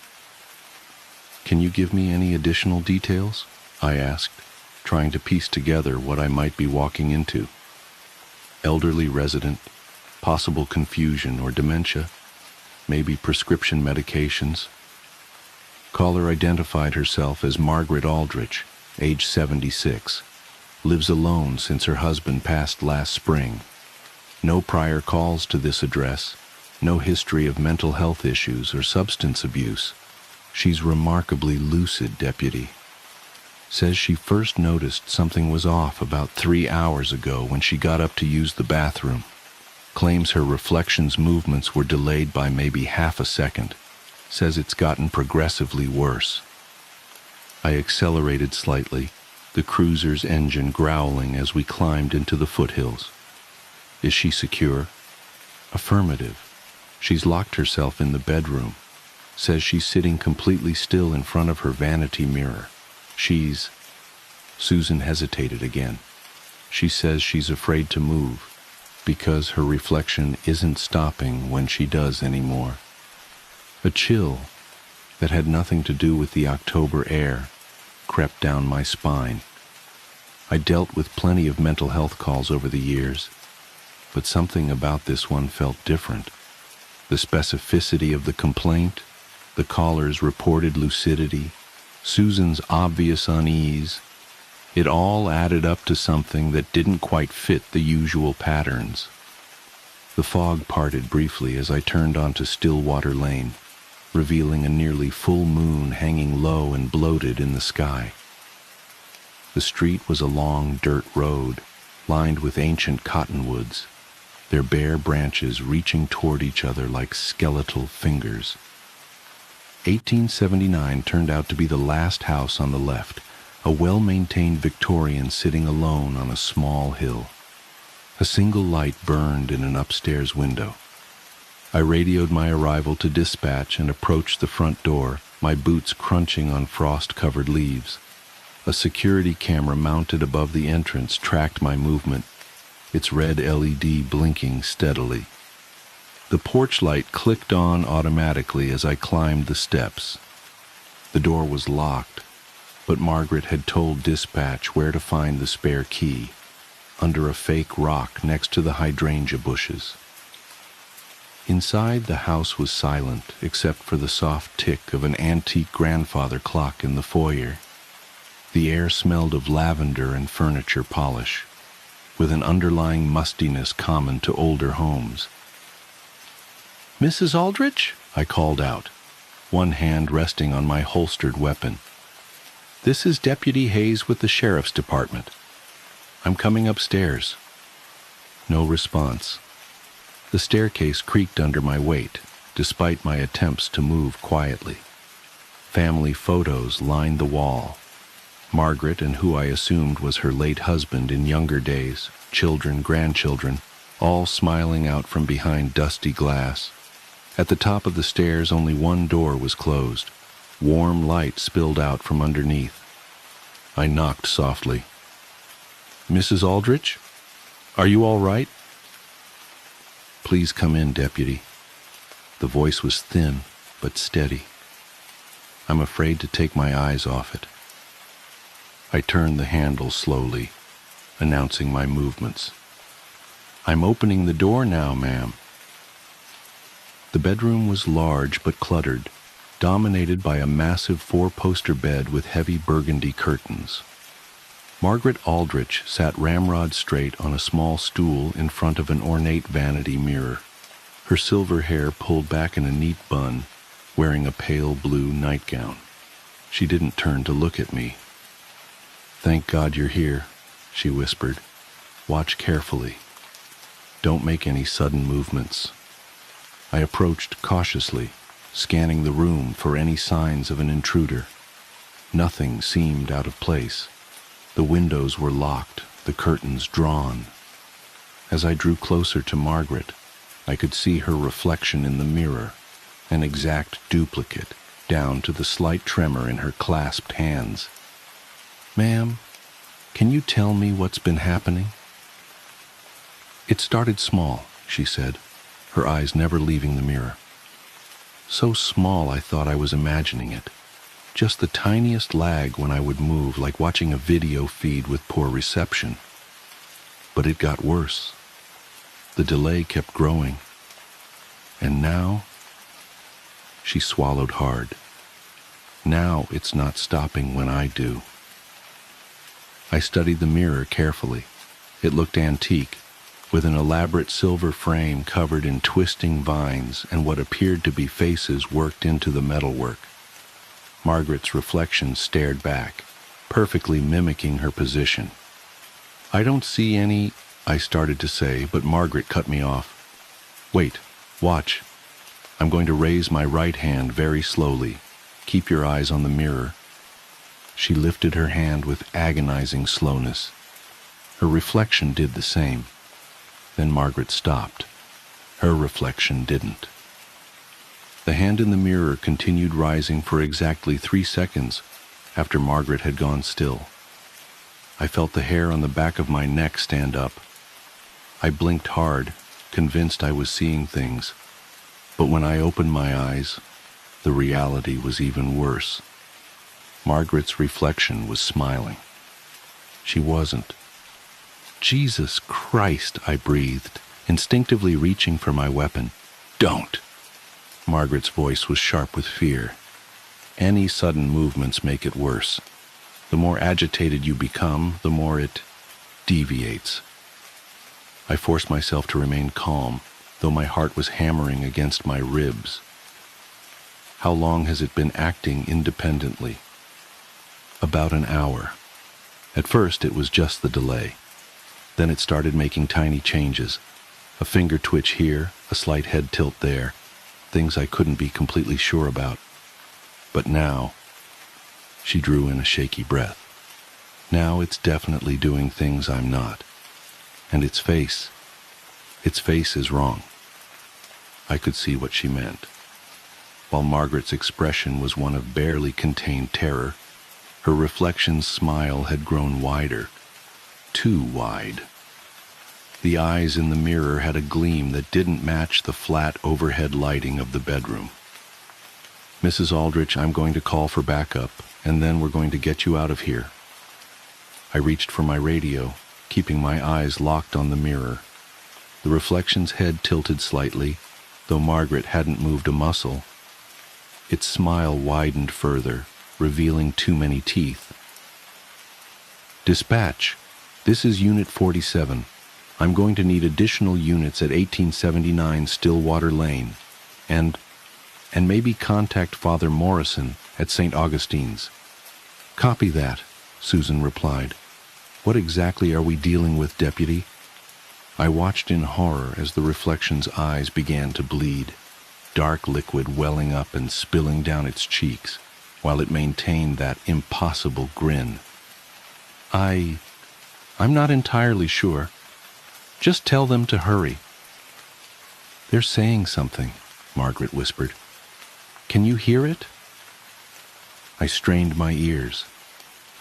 "Can you give me any additional details?" I asked, trying to piece together what I might be walking into. "Elderly resident, possible confusion or dementia, maybe prescription medications." Caller identified herself as Margaret Aldrich, age 76, lives alone since her husband passed last spring. No prior calls to this address, no history of mental health issues or substance abuse. She's remarkably lucid, deputy. Says she first noticed something was off about 3 hours ago when she got up to use the bathroom. Claims her reflections movements were delayed by maybe half a second. Says it's gotten progressively worse. I accelerated slightly, the cruiser's engine growling as we climbed into the foothills. "Is she secure?" "Affirmative. She's locked herself in the bedroom. Says she's sitting completely still in front of her vanity mirror. She's..." Susan hesitated again. She says she's afraid to move because her reflection isn't stopping when she does anymore. A chill that had nothing to do with the October air crept down my spine. I dealt with plenty of mental health calls over the years, but something about this one felt different. The specificity of the complaint, the caller's reported lucidity, Susan's obvious unease, it all added up to something that didn't quite fit the usual patterns. The fog parted briefly as I turned onto Stillwater Lane, revealing a nearly full moon hanging low and bloated in the sky. The street was a long dirt road, lined with ancient cottonwoods, their bare branches reaching toward each other like skeletal fingers. 1879 turned out to be the last house on the left, a well-maintained Victorian sitting alone on a small hill. A single light burned in an upstairs window. I radioed my arrival to dispatch and approached the front door, my boots crunching on frost-covered leaves. A security camera mounted above the entrance tracked my movement, its red LED blinking steadily. The porch light clicked on automatically as I climbed the steps. The door was locked, but Margaret had told dispatch where to find the spare key, under a fake rock next to the hydrangea bushes. Inside, the house was silent except for the soft tick of an antique grandfather clock in the foyer. The air smelled of lavender and furniture polish, with an underlying mustiness common to older homes. "Mrs. Aldrich?" I called out, one hand resting on my holstered weapon. "This is Deputy Hayes with the Sheriff's Department. I'm coming upstairs." No response. The staircase creaked under my weight, despite my attempts to move quietly. Family photos lined the wall. Margaret and who I assumed was her late husband in younger days, children, grandchildren, all smiling out from behind dusty glass. At the top of the stairs, only one door was closed. Warm light spilled out from underneath. I knocked softly. "Mrs. Aldrich? Are you all right?" "Please come in, Deputy." The voice was thin, but steady. I'm afraid to take my eyes off it. I turned the handle slowly, announcing my movements. "I'm opening the door now, ma'am." The bedroom was large but cluttered, dominated by a massive four-poster bed with heavy burgundy curtains. Margaret Aldrich sat ramrod straight on a small stool in front of an ornate vanity mirror, her silver hair pulled back in a neat bun, wearing a pale blue nightgown. She didn't turn to look at me. "Thank God you're here," she whispered. "Watch carefully. Don't make any sudden movements." I approached cautiously, scanning the room for any signs of an intruder. Nothing seemed out of place. The windows were locked, the curtains drawn. As I drew closer to Margaret, I could see her reflection in the mirror, an exact duplicate, down to the slight tremor in her clasped hands. "Ma'am, can you tell me what's been happening?" "It started small," she said, her eyes never leaving the mirror. So small I thought I was imagining it. Just the tiniest lag when I would move, like watching a video feed with poor reception. But it got worse. The delay kept growing. And now, she swallowed hard. Now it's not stopping when I do. I studied the mirror carefully. It looked antique, with an elaborate silver frame covered in twisting vines and what appeared to be faces worked into the metalwork. Margaret's reflection stared back, perfectly mimicking her position. "I don't see any," I started to say, but Margaret cut me off. "Wait, watch. I'm going to raise my right hand very slowly. Keep your eyes on the mirror." She lifted her hand with agonizing slowness. Her reflection did the same. Then Margaret stopped. Her reflection didn't. The hand in the mirror continued rising for exactly 3 seconds after Margaret had gone still. I felt the hair on the back of my neck stand up. I blinked hard, convinced I was seeing things. But when I opened my eyes, the reality was even worse. Margaret's reflection was smiling. She wasn't. Jesus Christ, I breathed, instinctively reaching for my weapon. Don't! Margaret's voice was sharp with fear. Any sudden movements make it worse. The more agitated you become, the more it deviates. I forced myself to remain calm, though my heart was hammering against my ribs. How long has it been acting independently? About an hour. At first, it was just the delay. Then it started making tiny changes. A finger twitch here, a slight head tilt there, things I couldn't be completely sure about. But now, she drew in a shaky breath. Now it's definitely doing things I'm not. And its face is wrong. I could see what she meant. While Margaret's expression was one of barely contained terror, her reflection's smile had grown wider, too wide. The eyes in the mirror had a gleam that didn't match the flat overhead lighting of the bedroom. Mrs. Aldrich, I'm going to call for backup, and then we're going to get you out of here. I reached for my radio, keeping my eyes locked on the mirror. The reflection's head tilted slightly, though Margaret hadn't moved a muscle. Its smile widened further, revealing too many teeth. Dispatch, this is Unit 47. I'm going to need additional units at 1879 Stillwater Lane, and maybe contact Father Morrison at St. Augustine's. Copy that, Susan replied. What exactly are we dealing with, Deputy? I watched in horror as the reflection's eyes began to bleed, dark liquid welling up and spilling down its cheeks, while it maintained that impossible grin. I'm not entirely sure. Just tell them to hurry. They're saying something, Margaret whispered. Can you hear it? I strained my ears.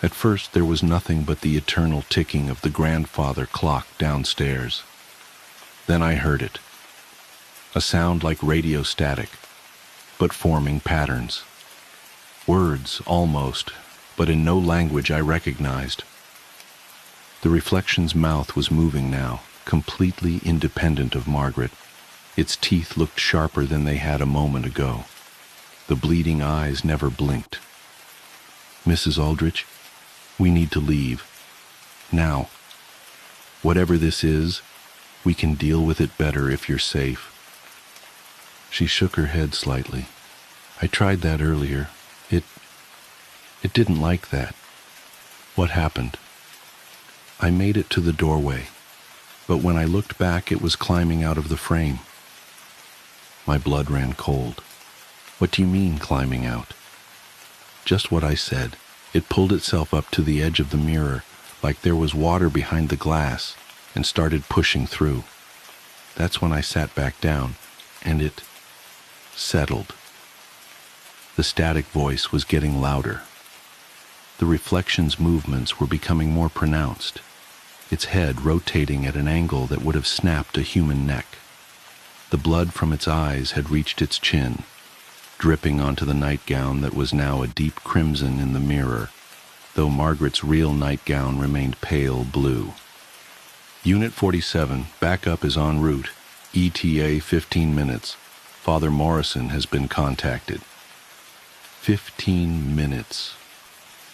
At first there was nothing but the eternal ticking of the grandfather clock downstairs. Then I heard it. A sound like radio static, but forming patterns. Words, almost, but in no language I recognized. The reflection's mouth was moving now, completely independent of Margaret. Its teeth looked sharper than they had a moment ago. The bleeding eyes never blinked. Mrs. Aldrich, we need to leave. Now. Whatever this is, we can deal with it better if you're safe. She shook her head slightly. I tried that earlier. It didn't like that. What happened? I made it to the doorway, but when I looked back, it was climbing out of the frame. My blood ran cold. What do you mean, climbing out? Just what I said. It pulled itself up to the edge of the mirror, like there was water behind the glass, and started pushing through. That's when I sat back down, and it settled. The static voice was getting louder. The reflection's movements were becoming more pronounced, its head rotating at an angle that would have snapped a human neck. The blood from its eyes had reached its chin, dripping onto the nightgown that was now a deep crimson in the mirror, though Margaret's real nightgown remained pale blue. Unit 47, backup is en route. ETA 15 minutes. Father Morrison has been contacted. 15 minutes.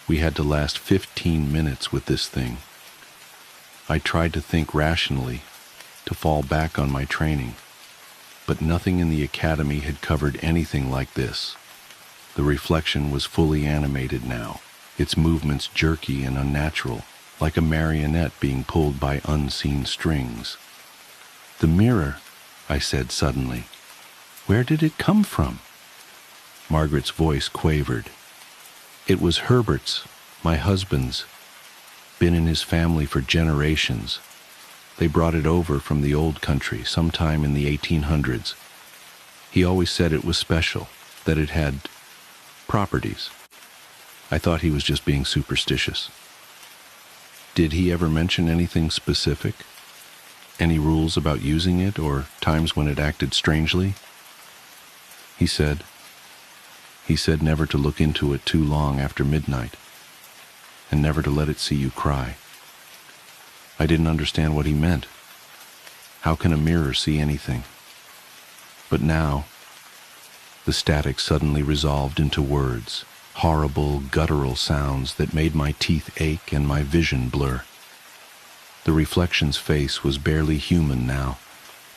We had to last 15 minutes with this thing. I tried to think rationally, to fall back on my training, but nothing in the academy had covered anything like this. The reflection was fully animated now, its movements jerky and unnatural, like a marionette being pulled by unseen strings. The mirror, I said suddenly. Where did it come from? Margaret's voice quavered. It was Herbert's, my husband's. Been in his family for generations. They brought it over from the old country sometime in the 1800s. He always said it was special, that it had properties. I thought he was just being superstitious. Did he ever mention anything specific? Any rules about using it or times when it acted strangely? He said never to look into it too long after midnight, and never to let it see you cry. I didn't understand what he meant. How can a mirror see anything? But now, the static suddenly resolved into words, horrible, guttural sounds that made my teeth ache and my vision blur. The reflection's face was barely human now,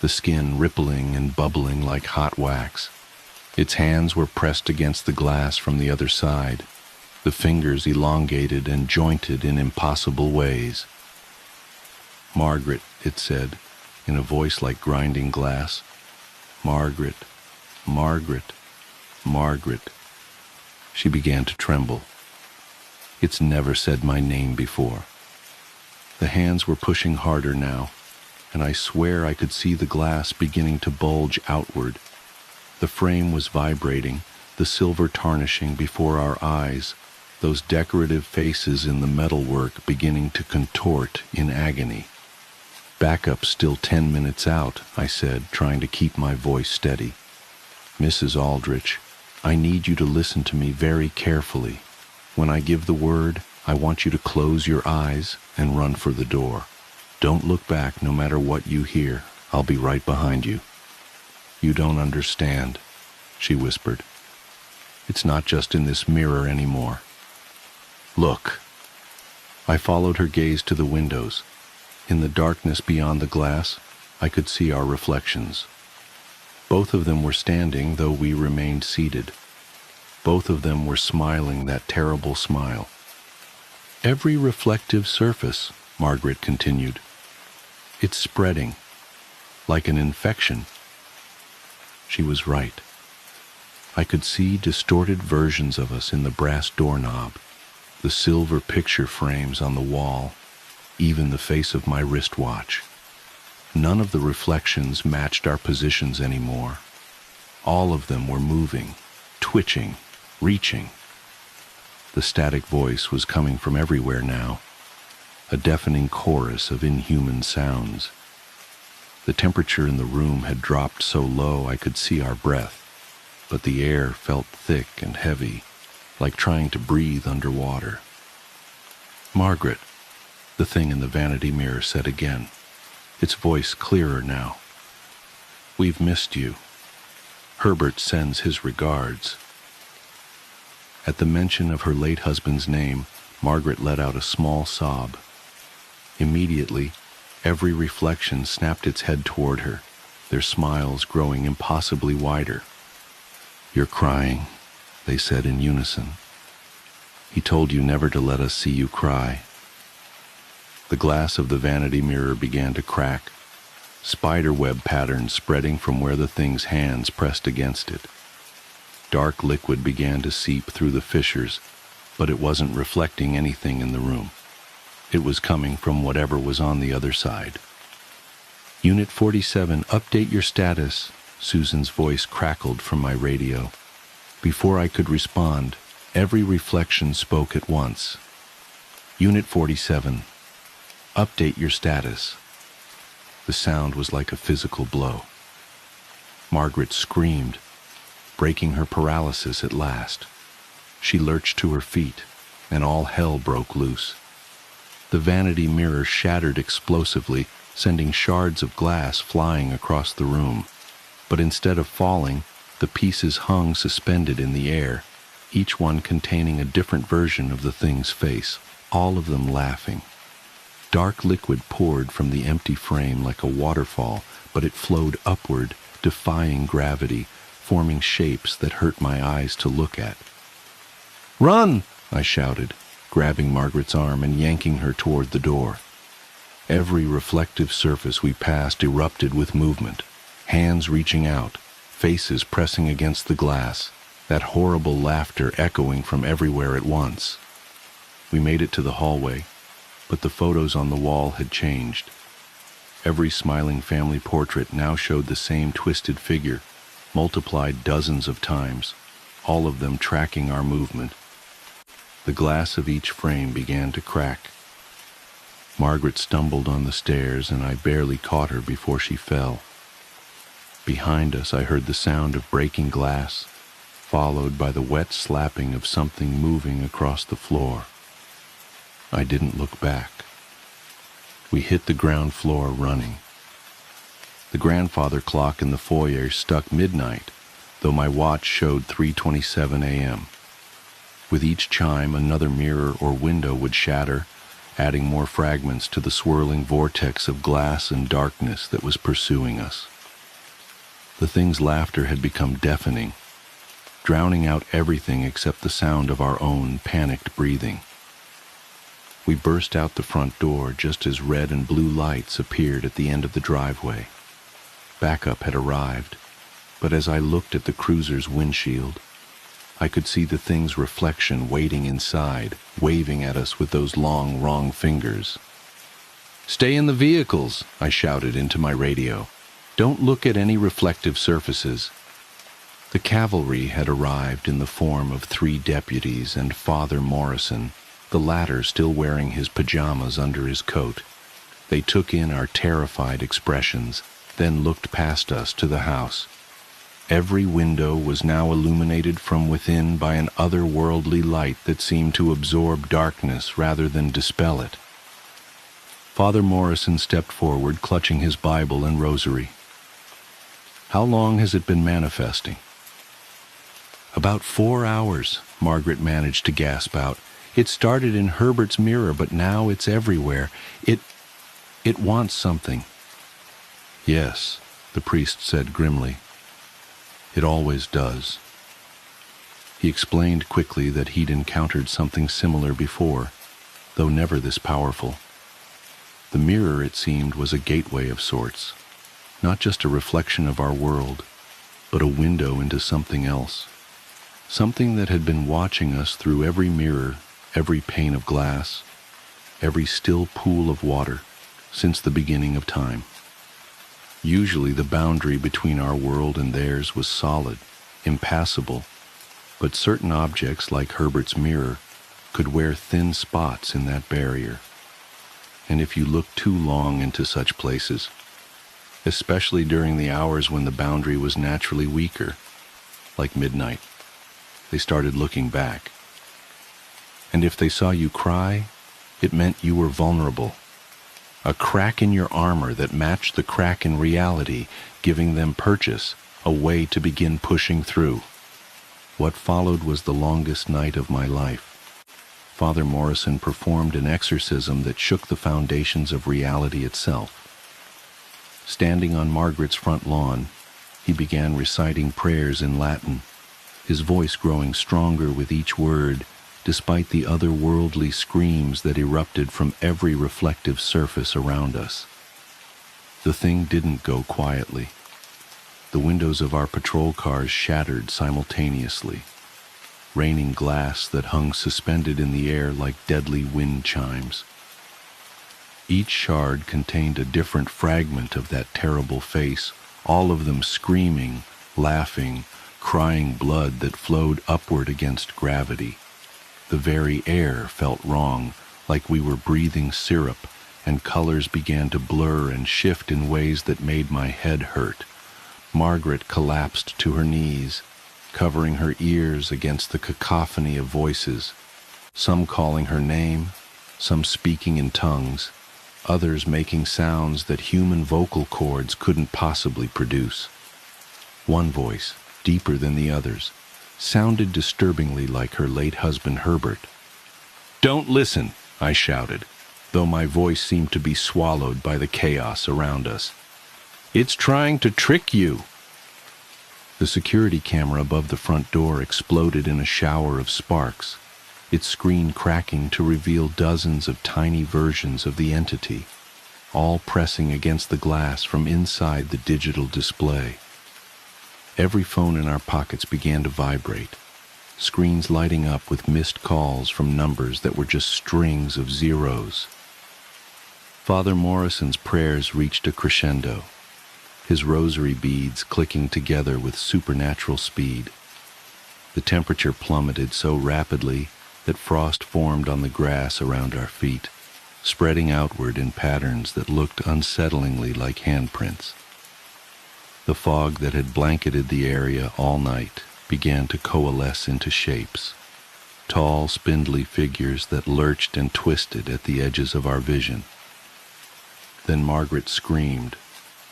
the skin rippling and bubbling like hot wax. Its hands were pressed against the glass from the other side, the fingers elongated and jointed in impossible ways. "Margaret," it said, in a voice like grinding glass. "Margaret, Margaret, Margaret." She began to tremble. It's never said my name before. The hands were pushing harder now, and I swear I could see the glass beginning to bulge outward. The frame was vibrating, the silver tarnishing before our eyes, those decorative faces in the metalwork beginning to contort in agony. "Backup's still 10 minutes out," I said, trying to keep my voice steady. "Mrs. Aldrich, I need you to listen to me very carefully. When I give the word, I want you to close your eyes and run for the door. Don't look back no matter what you hear. I'll be right behind you." "You don't understand," she whispered. "It's not just in this mirror anymore. Look." I followed her gaze to the windows. In the darkness beyond the glass, I could see our reflections. Both of them were standing, though we remained seated. Both of them were smiling that terrible smile. "Every reflective surface," Margaret continued. "It's spreading, like an infection." She was right. I could see distorted versions of us in the brass doorknob, the silver picture frames on the wall, even the face of my wristwatch. None of the reflections matched our positions anymore. All of them were moving, twitching, reaching. The static voice was coming from everywhere now, a deafening chorus of inhuman sounds. The temperature in the room had dropped so low I could see our breath, but the air felt thick and heavy, like trying to breathe underwater. "Margaret," the thing in the vanity mirror said again, its voice clearer now. "We've missed you. Herbert sends his regards." At the mention of her late husband's name, Margaret let out a small sob. Immediately, every reflection snapped its head toward her, their smiles growing impossibly wider. "You're crying," they said in unison. "He told you never to let us see you cry." The glass of the vanity mirror began to crack, spiderweb patterns spreading from where the thing's hands pressed against it. Dark liquid began to seep through the fissures, but it wasn't reflecting anything in the room. It was coming from whatever was on the other side. "Unit 47, update your status," Susan's voice crackled from my radio. Before I could respond, every reflection spoke at once. "Unit 47, update your status." The sound was like a physical blow. Margaret screamed, breaking her paralysis at last. She lurched to her feet, and all hell broke loose. The vanity mirror shattered explosively, sending shards of glass flying across the room. But instead of falling, the pieces hung suspended in the air, each one containing a different version of the thing's face, all of them laughing. Dark liquid poured from the empty frame like a waterfall, but it flowed upward, defying gravity, forming shapes that hurt my eyes to look at. "Run!" I shouted, grabbing Margaret's arm and yanking her toward the door. Every reflective surface we passed erupted with movement, hands reaching out, faces pressing against the glass, that horrible laughter echoing from everywhere at once. We made it to the hallway, but the photos on the wall had changed. Every smiling family portrait now showed the same twisted figure, multiplied dozens of times, all of them tracking our movement. The glass of each frame began to crack. Margaret stumbled on the stairs, and I barely caught her before she fell. Behind us, I heard the sound of breaking glass, followed by the wet slapping of something moving across the floor. I didn't look back. We hit the ground floor running. The grandfather clock in the foyer struck midnight, though my watch showed 3:27 a.m. With each chime, another mirror or window would shatter, adding more fragments to the swirling vortex of glass and darkness that was pursuing us. The thing's laughter had become deafening, drowning out everything except the sound of our own panicked breathing. We burst out the front door just as red and blue lights appeared at the end of the driveway. Backup had arrived, but as I looked at the cruiser's windshield, I could see the thing's reflection waiting inside, waving at us with those long, wrong fingers. "Stay in the vehicles," I shouted into my radio. "Don't look at any reflective surfaces." The cavalry had arrived in the form of 3 deputies and Father Morrison, the latter still wearing his pajamas under his coat. They took in our terrified expressions, then looked past us to the house. Every window was now illuminated from within by an otherworldly light that seemed to absorb darkness rather than dispel it. Father Morrison stepped forward, clutching his Bible and rosary. "How long has it been manifesting?" "About 4 hours," Margaret managed to gasp out. "It started in Herbert's mirror, but now it's everywhere. It wants something." "Yes," the priest said grimly. "It always does." He explained quickly that he'd encountered something similar before, though never this powerful. The mirror, it seemed, was a gateway of sorts, not just a reflection of our world, but a window into something else, something that had been watching us through every mirror, every pane of glass, every still pool of water, since the beginning of time. Usually the boundary between our world and theirs was solid, impassable, but certain objects like Herbert's mirror could wear thin spots in that barrier. And if you looked too long into such places, especially during the hours when the boundary was naturally weaker, like midnight, they started looking back. And if they saw you cry, it meant you were vulnerable. A crack in your armor that matched the crack in reality, giving them purchase, a way to begin pushing through. What followed was the longest night of my life. Father Morrison performed an exorcism that shook the foundations of reality itself. Standing on Margaret's front lawn, he began reciting prayers in Latin, his voice growing stronger with each word, despite the otherworldly screams that erupted from every reflective surface around us. The thing didn't go quietly. The windows of our patrol cars shattered simultaneously, raining glass that hung suspended in the air like deadly wind chimes. Each shard contained a different fragment of that terrible face, all of them screaming, laughing, crying blood that flowed upward against gravity. The very air felt wrong, like we were breathing syrup, and colors began to blur and shift in ways that made my head hurt. Margaret collapsed to her knees, covering her ears against the cacophony of voices, some calling her name, some speaking in tongues, others making sounds that human vocal cords couldn't possibly produce. One voice, deeper than the others, sounded disturbingly like her late husband Herbert. "Don't listen," I shouted, though my voice seemed to be swallowed by the chaos around us. "It's trying to trick you." The security camera above the front door exploded in a shower of sparks, its screen cracking to reveal dozens of tiny versions of the entity, all pressing against the glass from inside the digital display. Every phone in our pockets began to vibrate, screens lighting up with missed calls from numbers that were just strings of zeros. Father Morrison's prayers reached a crescendo, his rosary beads clicking together with supernatural speed. The temperature plummeted so rapidly that frost formed on the grass around our feet, spreading outward in patterns that looked unsettlingly like handprints. The fog that had blanketed the area all night began to coalesce into shapes, tall, spindly figures that lurched and twisted at the edges of our vision. Then Margaret screamed,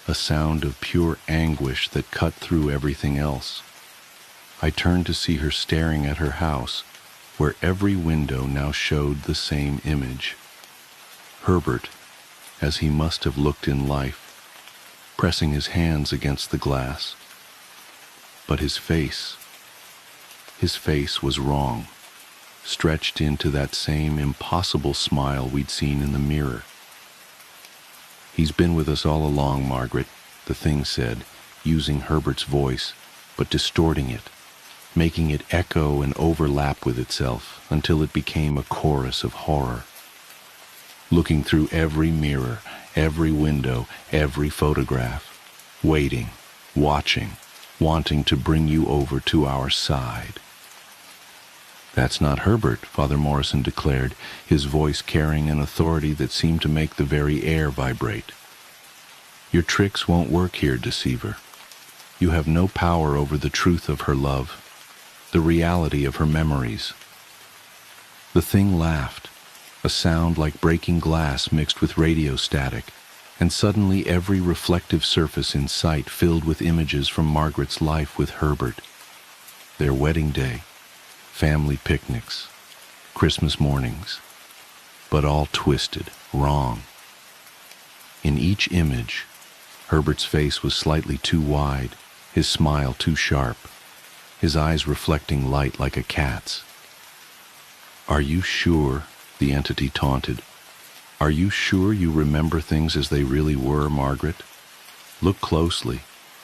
a sound of pure anguish that cut through everything else. I turned to see her staring at her house, where every window now showed the same image. Herbert, as he must have looked in life, pressing his hands against the glass. But his face was wrong, stretched into that same impossible smile we'd seen in the mirror. "He's been with us all along, Margaret," the thing said, using Herbert's voice, but distorting it, making it echo and overlap with itself until it became a chorus of horror. "Looking through every mirror, every window, every photograph, waiting, watching, wanting to bring you over to our side." "That's not Herbert," Father Morrison declared, his voice carrying an authority that seemed to make the very air vibrate. "Your tricks won't work here, deceiver. You have no power over the truth of her love, the reality of her memories." The thing laughed, a sound like breaking glass mixed with radio static, and suddenly every reflective surface in sight filled with images from Margaret's life with Herbert. Their wedding day, family picnics, Christmas mornings, but all twisted, wrong. In each image, Herbert's face was slightly too wide, his smile too sharp, his eyes reflecting light like a cat's. "Are you sure?" the entity taunted. "Are you sure you remember things as they really were, Margaret? Look closely.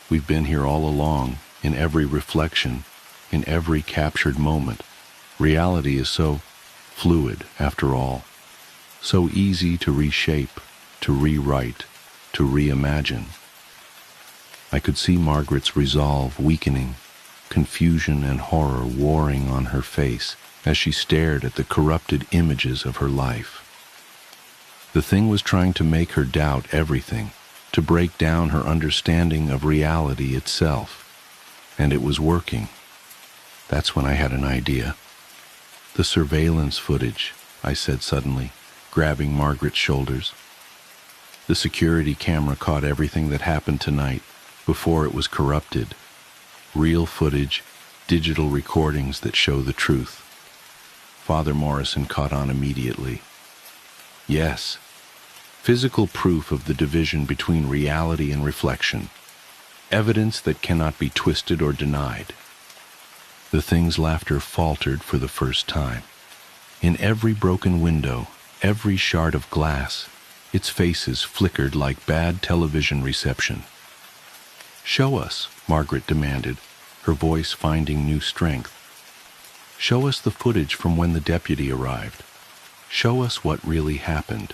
We've been here all along, in every reflection, in every captured moment. Reality is so fluid, after all, so easy to reshape, to rewrite, to reimagine." I could see Margaret's resolve weakening, confusion and horror warring on her face as she stared at the corrupted images of her life. The thing was trying to make her doubt everything, to break down her understanding of reality itself. And it was working. That's when I had an idea. "The surveillance footage," I said suddenly, grabbing Margaret's shoulders. "The security camera caught everything that happened tonight before it was corrupted. Real footage, digital recordings that show the truth." Father Morrison caught on immediately. "Yes, physical proof of the division between reality and reflection. Evidence that cannot be twisted or denied." The thing's laughter faltered for the first time. In every broken window, every shard of glass, its faces flickered like bad television reception. "Show us," Margaret demanded, her voice finding new strength. "Show us the footage from when the deputy arrived. Show us what really happened."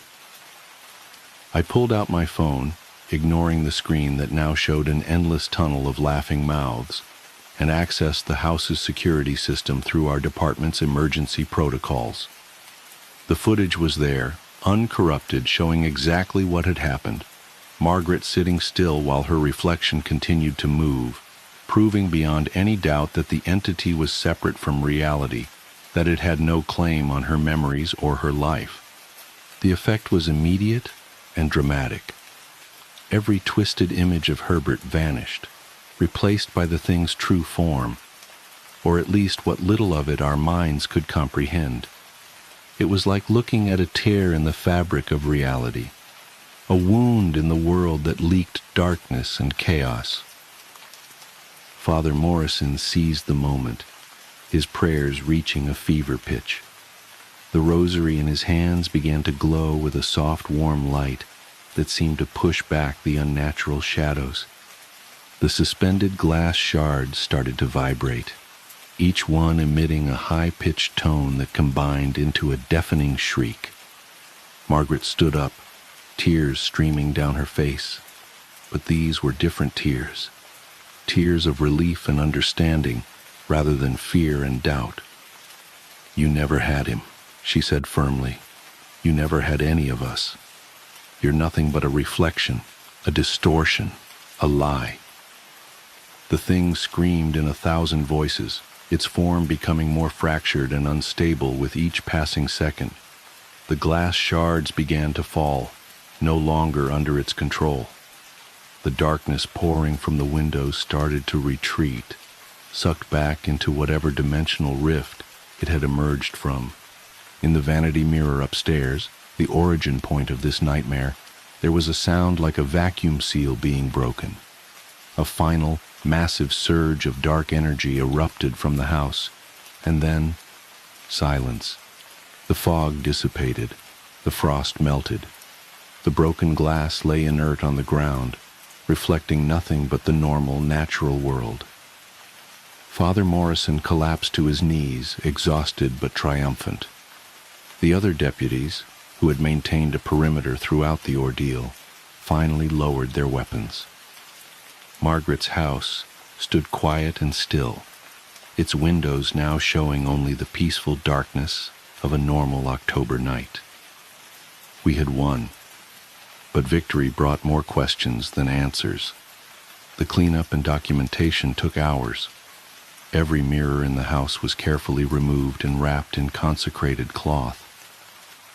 I pulled out my phone, ignoring the screen that now showed an endless tunnel of laughing mouths, and accessed the house's security system through our department's emergency protocols. The footage was there, uncorrupted, showing exactly what had happened. Margaret sitting still while her reflection continued to move, proving beyond any doubt that the entity was separate from reality, that it had no claim on her memories or her life. The effect was immediate and dramatic. Every twisted image of Herbert vanished, replaced by the thing's true form, or at least what little of it our minds could comprehend. It was like looking at a tear in the fabric of reality, a wound in the world that leaked darkness and chaos. Father Morrison seized the moment, his prayers reaching a fever pitch. The rosary in his hands began to glow with a soft, warm light that seemed to push back the unnatural shadows. The suspended glass shards started to vibrate, each one emitting a high-pitched tone that combined into a deafening shriek. Margaret stood up, tears streaming down her face, but these were different tears, tears of relief and understanding rather than fear and doubt. "You never had him," she said firmly. You never had any of us. You're nothing but a reflection, a distortion, a lie." The thing screamed in 1,000 voices, its form becoming more fractured and unstable with each passing second. The glass shards began to fall, no longer under its control. The darkness pouring from the windows started to retreat, sucked back into whatever dimensional rift it had emerged from. In the vanity mirror upstairs, the origin point of this nightmare, there was a sound like a vacuum seal being broken. A final, massive surge of dark energy erupted from the house, and then silence. The fog dissipated, the frost melted. The broken glass lay inert on the ground, reflecting nothing but the normal, natural world. Father Morrison collapsed to his knees, exhausted but triumphant. The other deputies, who had maintained a perimeter throughout the ordeal, finally lowered their weapons. Margaret's house stood quiet and still, its windows now showing only the peaceful darkness of a normal October night. We had won, but victory brought more questions than answers. The cleanup and documentation took hours. Every mirror in the house was carefully removed and wrapped in consecrated cloth.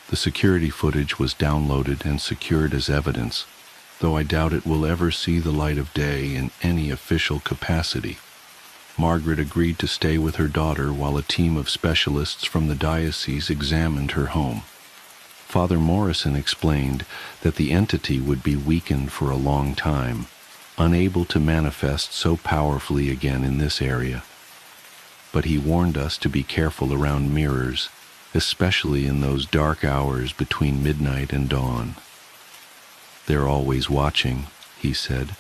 The security footage was downloaded and secured as evidence, though I doubt it will ever see the light of day in any official capacity. Margaret agreed to stay with her daughter while a team of specialists from the diocese examined her home. Father Morrison explained that the entity would be weakened for a long time, unable to manifest so powerfully again in this area. But he warned us to be careful around mirrors, especially in those dark hours between midnight and dawn. "They're always watching," he said.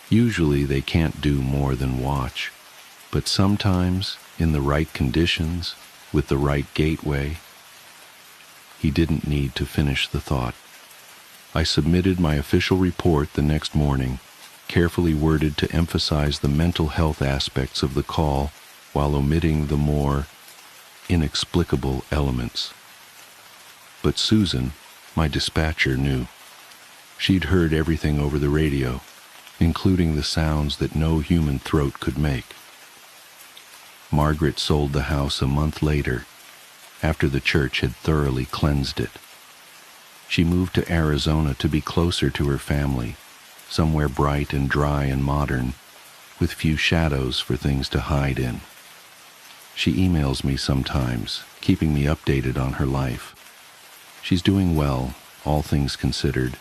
"Usually they can't do more than watch, but sometimes, in the right conditions, with the right gateway." He didn't need to finish the thought. I submitted my official report the next morning, carefully worded to emphasize the mental health aspects of the call while omitting the more inexplicable elements. But Susan, my dispatcher, knew. She'd heard everything over the radio, including the sounds that no human throat could make. Margaret sold the house a month later, after the church had thoroughly cleansed it. She moved to Arizona to be closer to her family, somewhere bright and dry and modern, with few shadows for things to hide in. She emails me sometimes, keeping me updated on her life. She's doing well, all things considered,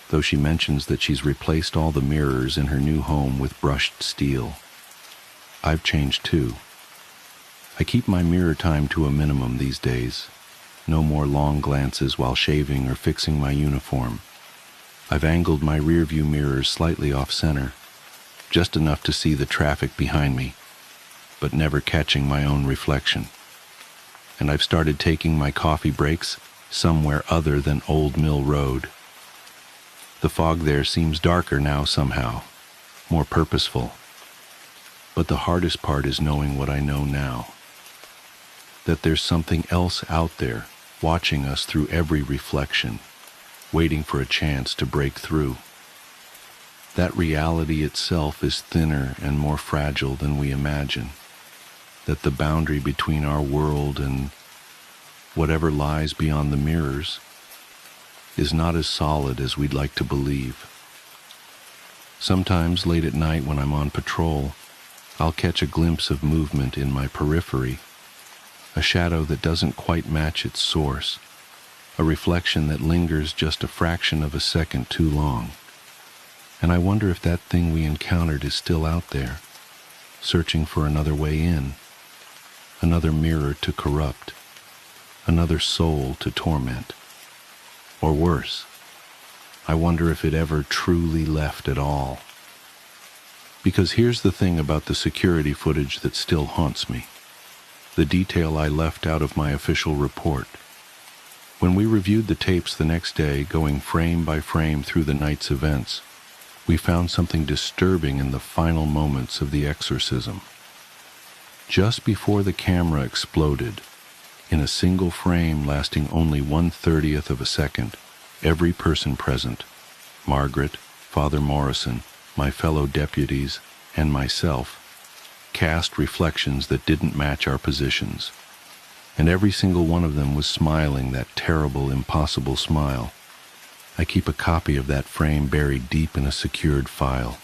though she mentions that she's replaced all the mirrors in her new home with brushed steel. I've changed too. I keep my mirror time to a minimum these days. No more long glances while shaving or fixing my uniform. I've angled my rearview mirrors slightly off-center, just enough to see the traffic behind me, but never catching my own reflection. And I've started taking my coffee breaks somewhere other than Old Mill Road. The fog there seems darker now somehow, more purposeful. But the hardest part is knowing what I know now. That there's something else out there, watching us through every reflection, waiting for a chance to break through. That reality itself is thinner and more fragile than we imagine. That the boundary between our world and whatever lies beyond the mirrors is not as solid as we'd like to believe. Sometimes late at night when I'm on patrol, I'll catch a glimpse of movement in my periphery, a shadow that doesn't quite match its source, a reflection that lingers just a fraction of a second too long. And I wonder if that thing we encountered is still out there, searching for another way in, another mirror to corrupt, another soul to torment. Or worse, I wonder if it ever truly left at all. Because here's the thing about the security footage that still haunts me, the detail I left out of my official report. When we reviewed the tapes the next day, going frame by frame through the night's events, we found something disturbing in the final moments of the exorcism. Just before the camera exploded, In a single frame lasting only 1/30th of a second, every person present, Margaret, Father Morrison, my fellow deputies, and myself, cast reflections that didn't match our positions. And every single one of them was smiling that terrible, impossible smile. I keep a copy of that frame buried deep in a secured file.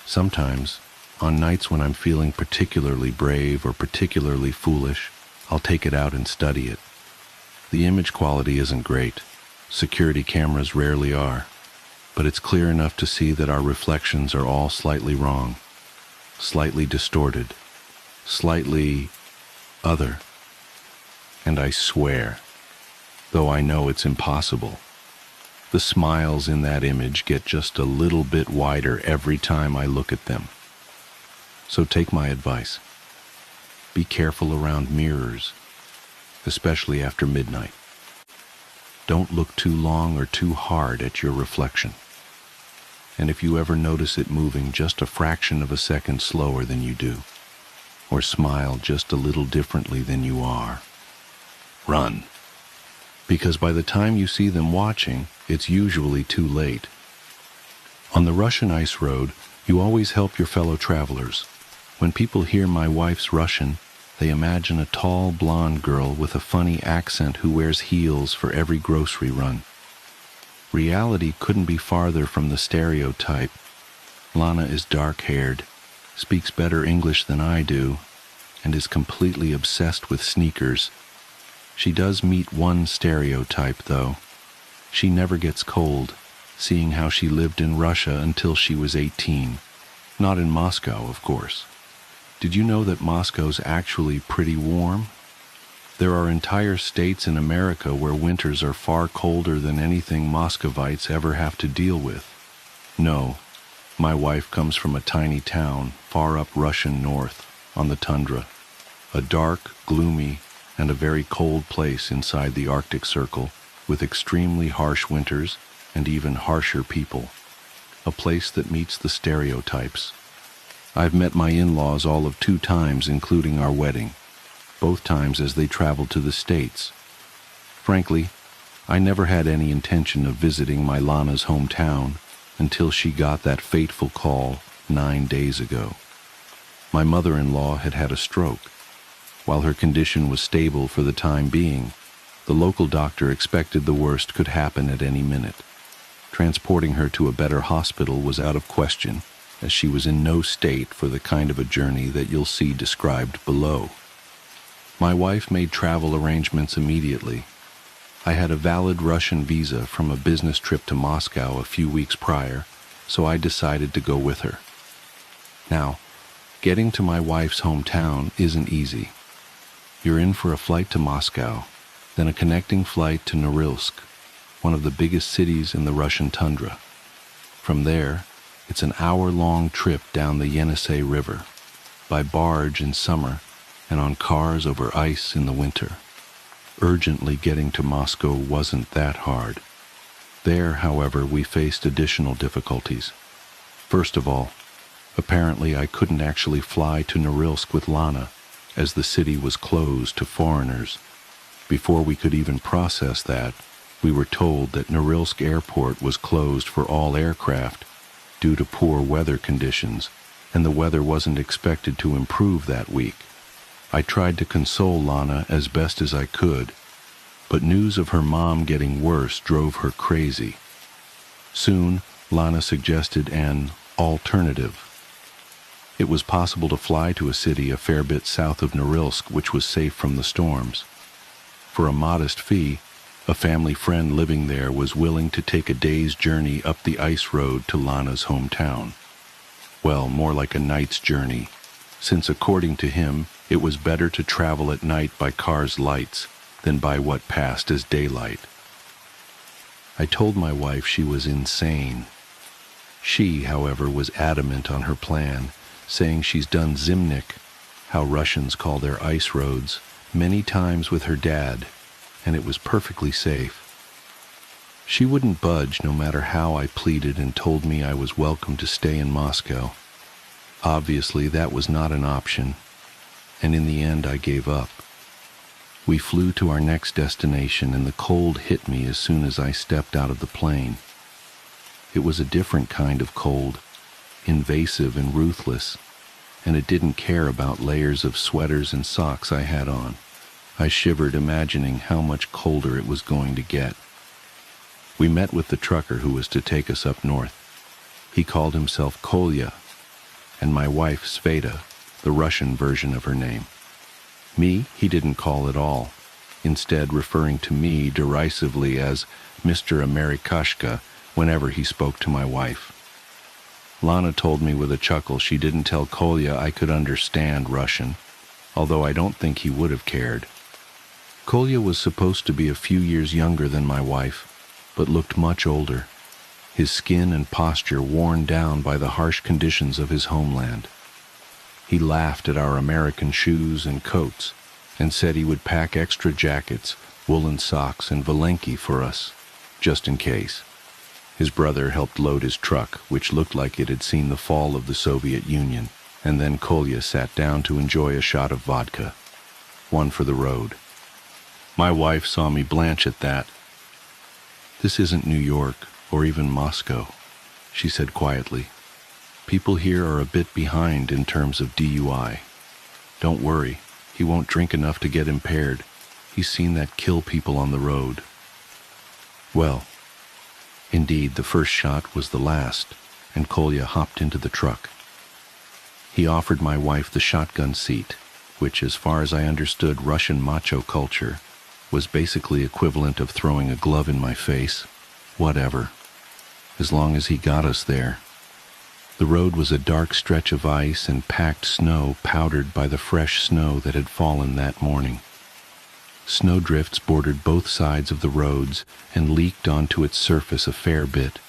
Sometimes, on nights when I'm feeling particularly brave or particularly foolish, I'll take it out and study it. The image quality isn't great. Security cameras rarely are. But it's clear enough to see that our reflections are all slightly wrong, slightly distorted, slightly other. And I swear, though I know it's impossible, the smiles in that image get just a little bit wider every time I look at them. So take my advice. Be careful around mirrors, especially after midnight. Don't look too long or too hard at your reflection. And if you ever notice it moving just a fraction of a second slower than you do, or smile just a little differently than you are, run. Because by the time you see them watching, it's usually too late. On the Russian ice road, you always help your fellow travelers. When people hear my wife's Russian, they imagine a tall, blonde girl with a funny accent who wears heels for every grocery run. Reality couldn't be farther from the stereotype. Lana is dark-haired, speaks better English than I do, and is completely obsessed with sneakers. She does meet one stereotype, though. She never gets cold, seeing how she lived in Russia until she was 18. Not in Moscow, of course. Did you know that Moscow's actually pretty warm? There are entire states in America where winters are far colder than anything Muscovites ever have to deal with. No, my wife comes from a tiny town far up Russian north, on the tundra. A dark, gloomy, and a very cold place inside the Arctic Circle, with extremely harsh winters and even harsher people. A place that meets the stereotypes. I've met my in-laws all of 2 times, including our wedding, both times as they traveled to the States. Frankly, I never had any intention of visiting my Lana's hometown until she got that fateful call 9 days ago. My mother-in-law had had a stroke. While her condition was stable for the time being, the local doctor expected the worst could happen at any minute. Transporting her to a better hospital was out of question, as she was in no state for the kind of a journey that you'll see described below. My wife made travel arrangements immediately. I had a valid Russian visa from a business trip to Moscow a few weeks prior, so I decided to go with her. Now, getting to my wife's hometown isn't easy. You're in for a flight to Moscow, then a connecting flight to Norilsk, one of the biggest cities in the Russian tundra. From there, it's an hour-long trip down the Yenisei River, by barge in summer and on cars over ice in the winter. Urgently getting to Moscow wasn't that hard. There, however, we faced additional difficulties. First of all, apparently I couldn't actually fly to Norilsk with Lana, as the city was closed to foreigners. Before we could even process that, we were told that Norilsk Airport was closed for all aircraft due to poor weather conditions, and the weather wasn't expected to improve that week. I tried to console Lana as best as I could, but news of her mom getting worse drove her crazy. Soon, Lana suggested an alternative. It was possible to fly to a city a fair bit south of Norilsk, which was safe from the storms. For a modest fee, a family friend living there was willing to take a day's journey up the ice road to Lana's hometown. Well, more like a night's journey, since according to him, it was better to travel at night by cars' lights than by what passed as daylight. I told my wife she was insane. She, however, was adamant on her plan, saying she's done Zimnik, how Russians call their ice roads, many times with her dad, and it was perfectly safe. She wouldn't budge no matter how I pleaded and told me I was welcome to stay in Moscow. Obviously, that was not an option, and in the end I gave up. We flew to our next destination, and the cold hit me as soon as I stepped out of the plane. It was a different kind of cold, invasive and ruthless, and it didn't care about layers of sweaters and socks I had on. I shivered imagining how much colder it was going to get. We met with the trucker who was to take us up north. He called himself Kolya, and my wife Sveta, the Russian version of her name. Me, he didn't call at all, instead referring to me derisively as Mr. Amerikashka whenever he spoke to my wife. Lana told me with a chuckle she didn't tell Kolya I could understand Russian, although I don't think he would have cared. Kolya was supposed to be a few years younger than my wife, but looked much older, his skin and posture worn down by the harsh conditions of his homeland. He laughed at our American shoes and coats and said he would pack extra jackets, woolen socks, and valenki for us, just in case. His brother helped load his truck, which looked like it had seen the fall of the Soviet Union, and then Kolya sat down to enjoy a shot of vodka, one for the road. My wife saw me blanch at that. "This isn't New York, or even Moscow," she said quietly. "People here are a bit behind in terms of DUI. Don't worry, he won't drink enough to get impaired. He's seen that kill people on the road." Well, indeed, the first shot was the last, and Kolya hopped into the truck. He offered my wife the shotgun seat, which, as far as I understood Russian macho culture, was basically equivalent of throwing a glove in my face. Whatever, as long as he got us there. The road was a dark stretch of ice and packed snow powdered by the fresh snow that had fallen that morning. Snowdrifts bordered both sides of the roads and leaked onto its surface a fair bit.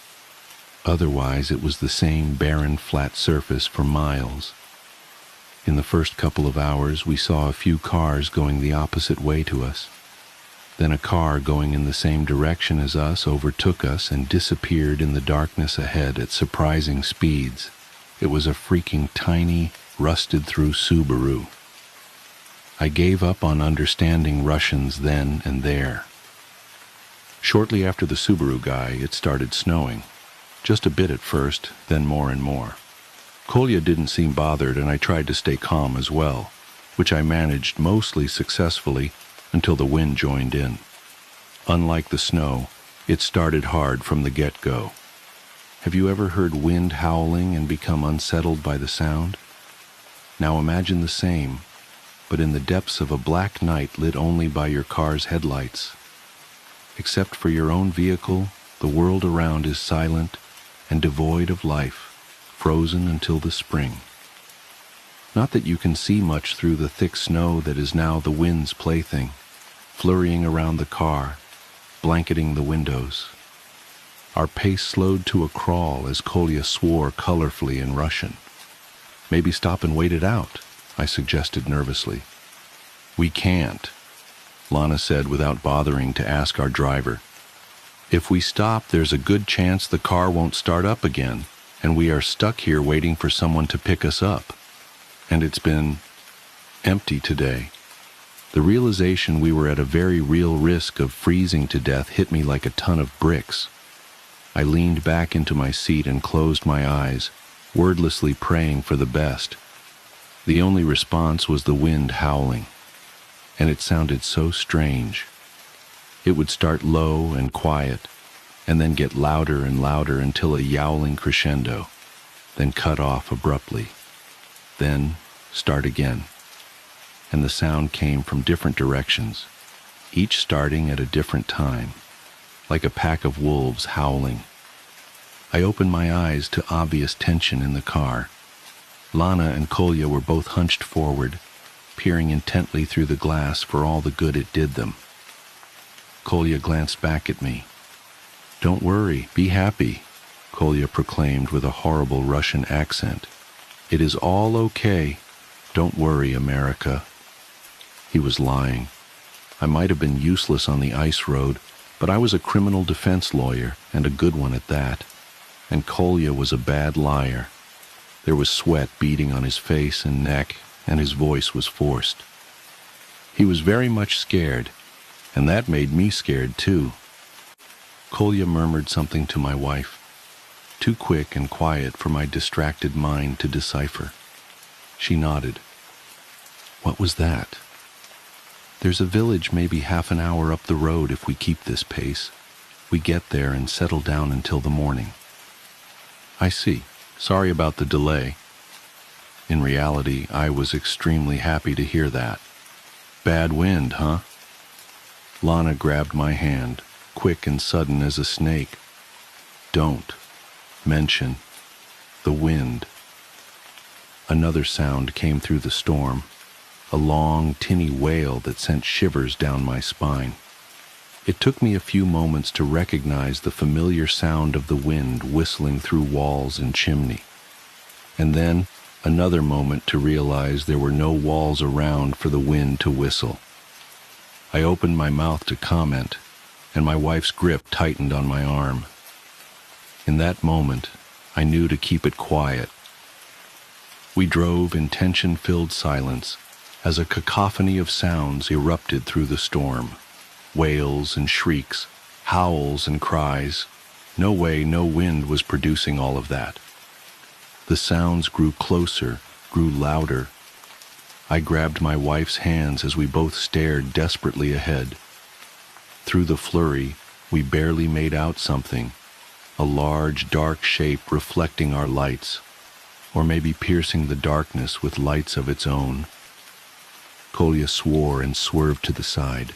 Otherwise, it was the same barren, flat surface for miles. In the first couple of hours, we saw a few cars going the opposite way to us. Then a car going in the same direction as us overtook us and disappeared in the darkness ahead at surprising speeds. It was a freaking tiny, rusted-through Subaru. I gave up on understanding Russians then and there. Shortly after the Subaru guy, it started snowing. Just a bit at first, then more and more. Kolya didn't seem bothered, and I tried to stay calm as well, which I managed mostly successfully until the wind joined in. Unlike the snow, it started hard from the get-go. Have you ever heard wind howling and become unsettled by the sound? Now imagine the same, but in the depths of a black night lit only by your car's headlights. Except for your own vehicle, the world around is silent and devoid of life, frozen until the spring. Not that you can see much through the thick snow that is now the wind's plaything, flurrying around the car, blanketing the windows. Our pace slowed to a crawl as Kolya swore colorfully in Russian. "Maybe stop and wait it out," I suggested nervously. "We can't," Lana said without bothering to ask our driver. "If we stop, there's a good chance the car won't start up again, and we are stuck here waiting for someone to pick us up. And it's been empty today." The realization we were at a very real risk of freezing to death hit me like a ton of bricks. I leaned back into my seat and closed my eyes, wordlessly praying for the best. The only response was the wind howling, and it sounded so strange. It would start low and quiet, and then get louder and louder until a yowling crescendo, then cut off abruptly, then start again. And the sound came from different directions, each starting at a different time, like a pack of wolves howling. I opened my eyes to obvious tension in the car. Lana and Kolya were both hunched forward, peering intently through the glass for all the good it did them. Kolya glanced back at me. "Don't worry, be happy," Kolya proclaimed with a horrible Russian accent. "It is all okay. Don't worry, America." He was lying. I might have been useless on the ice road, but I was a criminal defense lawyer, and a good one at that. And Kolya was a bad liar. There was sweat beading on his face and neck, and his voice was forced. He was very much scared, and that made me scared too. Kolya murmured something to my wife, too quick and quiet for my distracted mind to decipher. She nodded. What was that? There's a village maybe half an hour up the road if we keep this pace. We get there and settle down until the morning. I see. Sorry about the delay. In reality, I was extremely happy to hear that. Bad wind, huh? Lana grabbed my hand, quick and sudden as a snake. Don't mention the wind. Another sound came through the storm, a long, tinny wail that sent shivers down my spine. It took me a few moments to recognize the familiar sound of the wind whistling through walls and chimney, and then another moment to realize there were no walls around for the wind to whistle. I opened my mouth to comment, and my wife's grip tightened on my arm. In that moment, I knew to keep it quiet. We drove in tension-filled silence as a cacophony of sounds erupted through the storm. Wails and shrieks, howls and cries. No way, no wind was producing all of that. The sounds grew closer, grew louder. I grabbed my wife's hands as we both stared desperately ahead. Through the flurry, we barely made out something, a large, dark shape reflecting our lights, or maybe piercing the darkness with lights of its own. Kolya swore and swerved to the side.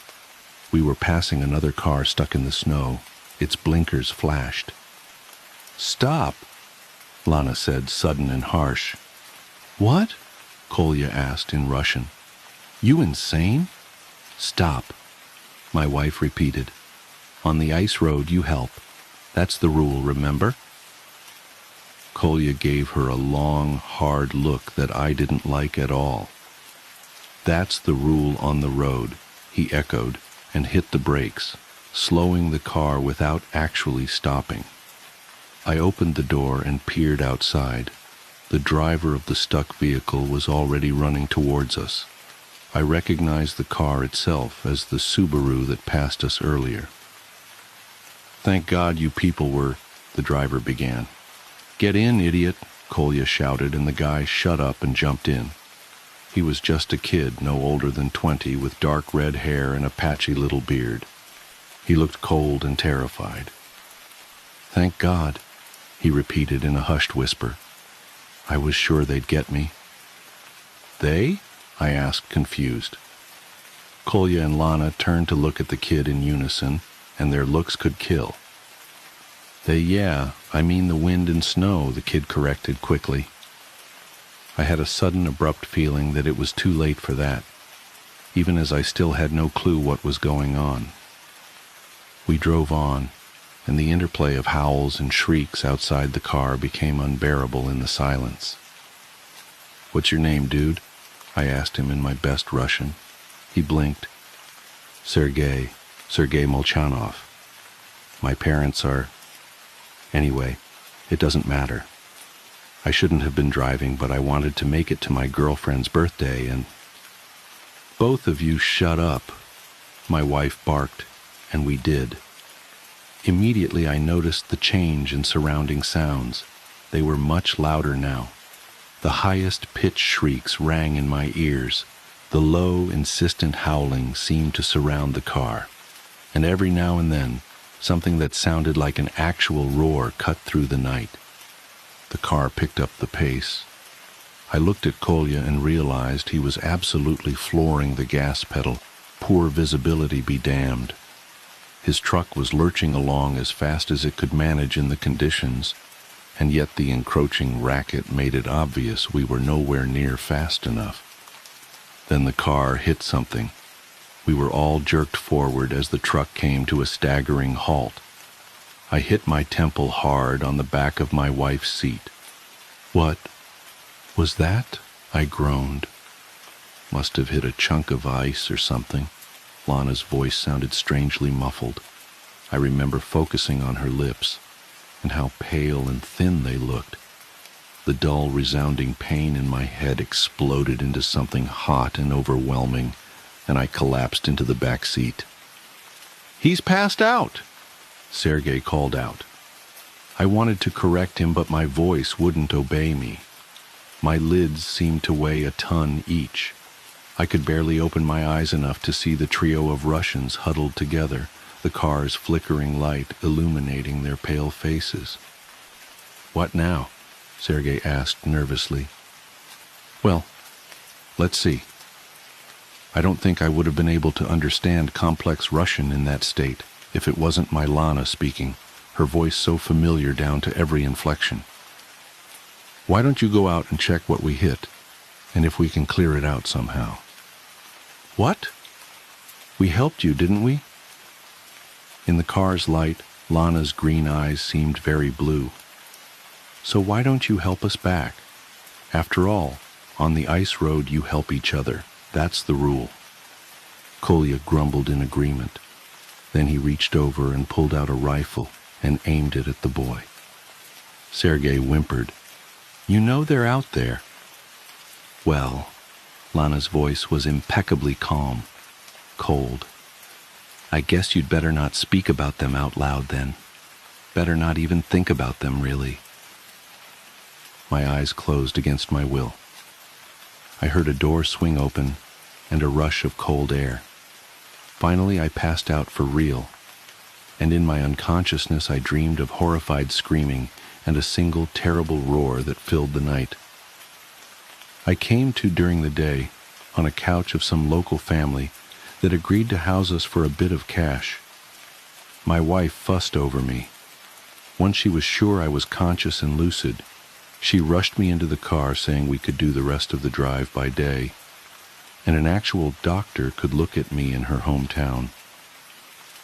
We were passing another car stuck in the snow. Its blinkers flashed. "Stop," Lana said, sudden and harsh. "What?" Kolya asked in Russian. "You insane?" "Stop," my wife repeated. "On the ice road you help. That's the rule, remember?" Kolya gave her a long, hard look that I didn't like at all. "That's the rule on the road," he echoed, and hit the brakes, slowing the car without actually stopping. I opened the door and peered outside. The driver of the stuck vehicle was already running towards us. I recognized the car itself as the Subaru that passed us earlier. "Thank God you people were," the driver began. "Get in, idiot," Kolya shouted, and the guy shut up and jumped in. He was just a kid, no older than 20, with dark red hair and a patchy little beard. He looked cold and terrified. "Thank God," he repeated in a hushed whisper. "I was sure they'd get me." "They?" I asked, confused. Kolya and Lana turned to look at the kid in unison, and their looks could kill. I mean the wind and snow," the kid corrected quickly. I had a sudden abrupt feeling that it was too late for that, even as I still had no clue what was going on. We drove on, and the interplay of howls and shrieks outside the car became unbearable in the silence. "What's your name, dude?" I asked him in my best Russian. He blinked. Sergei Molchanov. My parents are... Anyway, it doesn't matter. I shouldn't have been driving, but I wanted to make it to my girlfriend's birthday, and... "Both of you shut up," my wife barked, and we did. Immediately I noticed the change in surrounding sounds. They were much louder now. The highest pitched shrieks rang in my ears. The low, insistent howling seemed to surround the car, and every now and then, something that sounded like an actual roar cut through the night. The car picked up the pace. I looked at Kolya and realized he was absolutely flooring the gas pedal. Poor visibility be damned. His truck was lurching along as fast as it could manage in the conditions, and yet the encroaching racket made it obvious we were nowhere near fast enough. Then the car hit something. We were all jerked forward as the truck came to a staggering halt. I hit my temple hard on the back of my wife's seat. "What was that?" I groaned. "Must have hit a chunk of ice or something." Lana's voice sounded strangely muffled. I remember focusing on her lips and how pale and thin they looked. The dull, resounding pain in my head exploded into something hot and overwhelming, and I collapsed into the back seat. "He's passed out!" Sergei called out. I wanted to correct him, but my voice wouldn't obey me. My lids seemed to weigh a ton each. I could barely open my eyes enough to see the trio of Russians huddled together, the car's flickering light illuminating their pale faces. "What now?" Sergei asked nervously. "Well, let's see. I don't think I would have been able to understand complex Russian in that state if it wasn't my Lana speaking, her voice so familiar down to every inflection. Why don't you go out and check what we hit, and if we can clear it out somehow?" "What? We helped you, didn't we?" In the car's light, Lana's green eyes seemed very blue. "So why don't you help us back? After all, on the ice road you help each other. That's the rule." Kolya grumbled in agreement. Then he reached over and pulled out a rifle and aimed it at the boy. Sergei whimpered, "You know they're out there." "Well," Lana's voice was impeccably calm, cold. "I guess you'd better not speak about them out loud then. Better not even think about them, really." My eyes closed against my will. I heard a door swing open and a rush of cold air. Finally, I passed out for real, and in my unconsciousness I dreamed of horrified screaming and a single terrible roar that filled the night. I came to during the day on a couch of some local family that agreed to house us for a bit of cash. My wife fussed over me. Once she was sure I was conscious and lucid, she rushed me into the car saying we could do the rest of the drive by day, and an actual doctor could look at me in her hometown.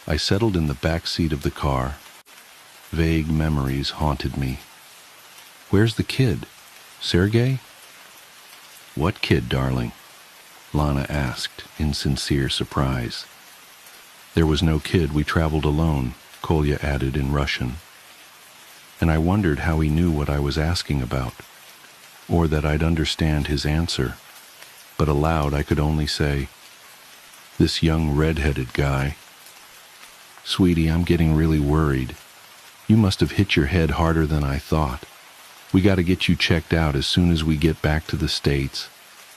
I settled in the back seat of the car. Vague memories haunted me. "Where's the kid? Sergei?" "What kid, darling?" Lana asked in sincere surprise. "There was no kid. We traveled alone," Kolya added in Russian. And I wondered how he knew what I was asking about, or that I'd understand his answer. But aloud I could only say, "This young red-headed guy." "Sweetie, I'm getting really worried. You must have hit your head harder than I thought. We got to get you checked out as soon as we get back to the States.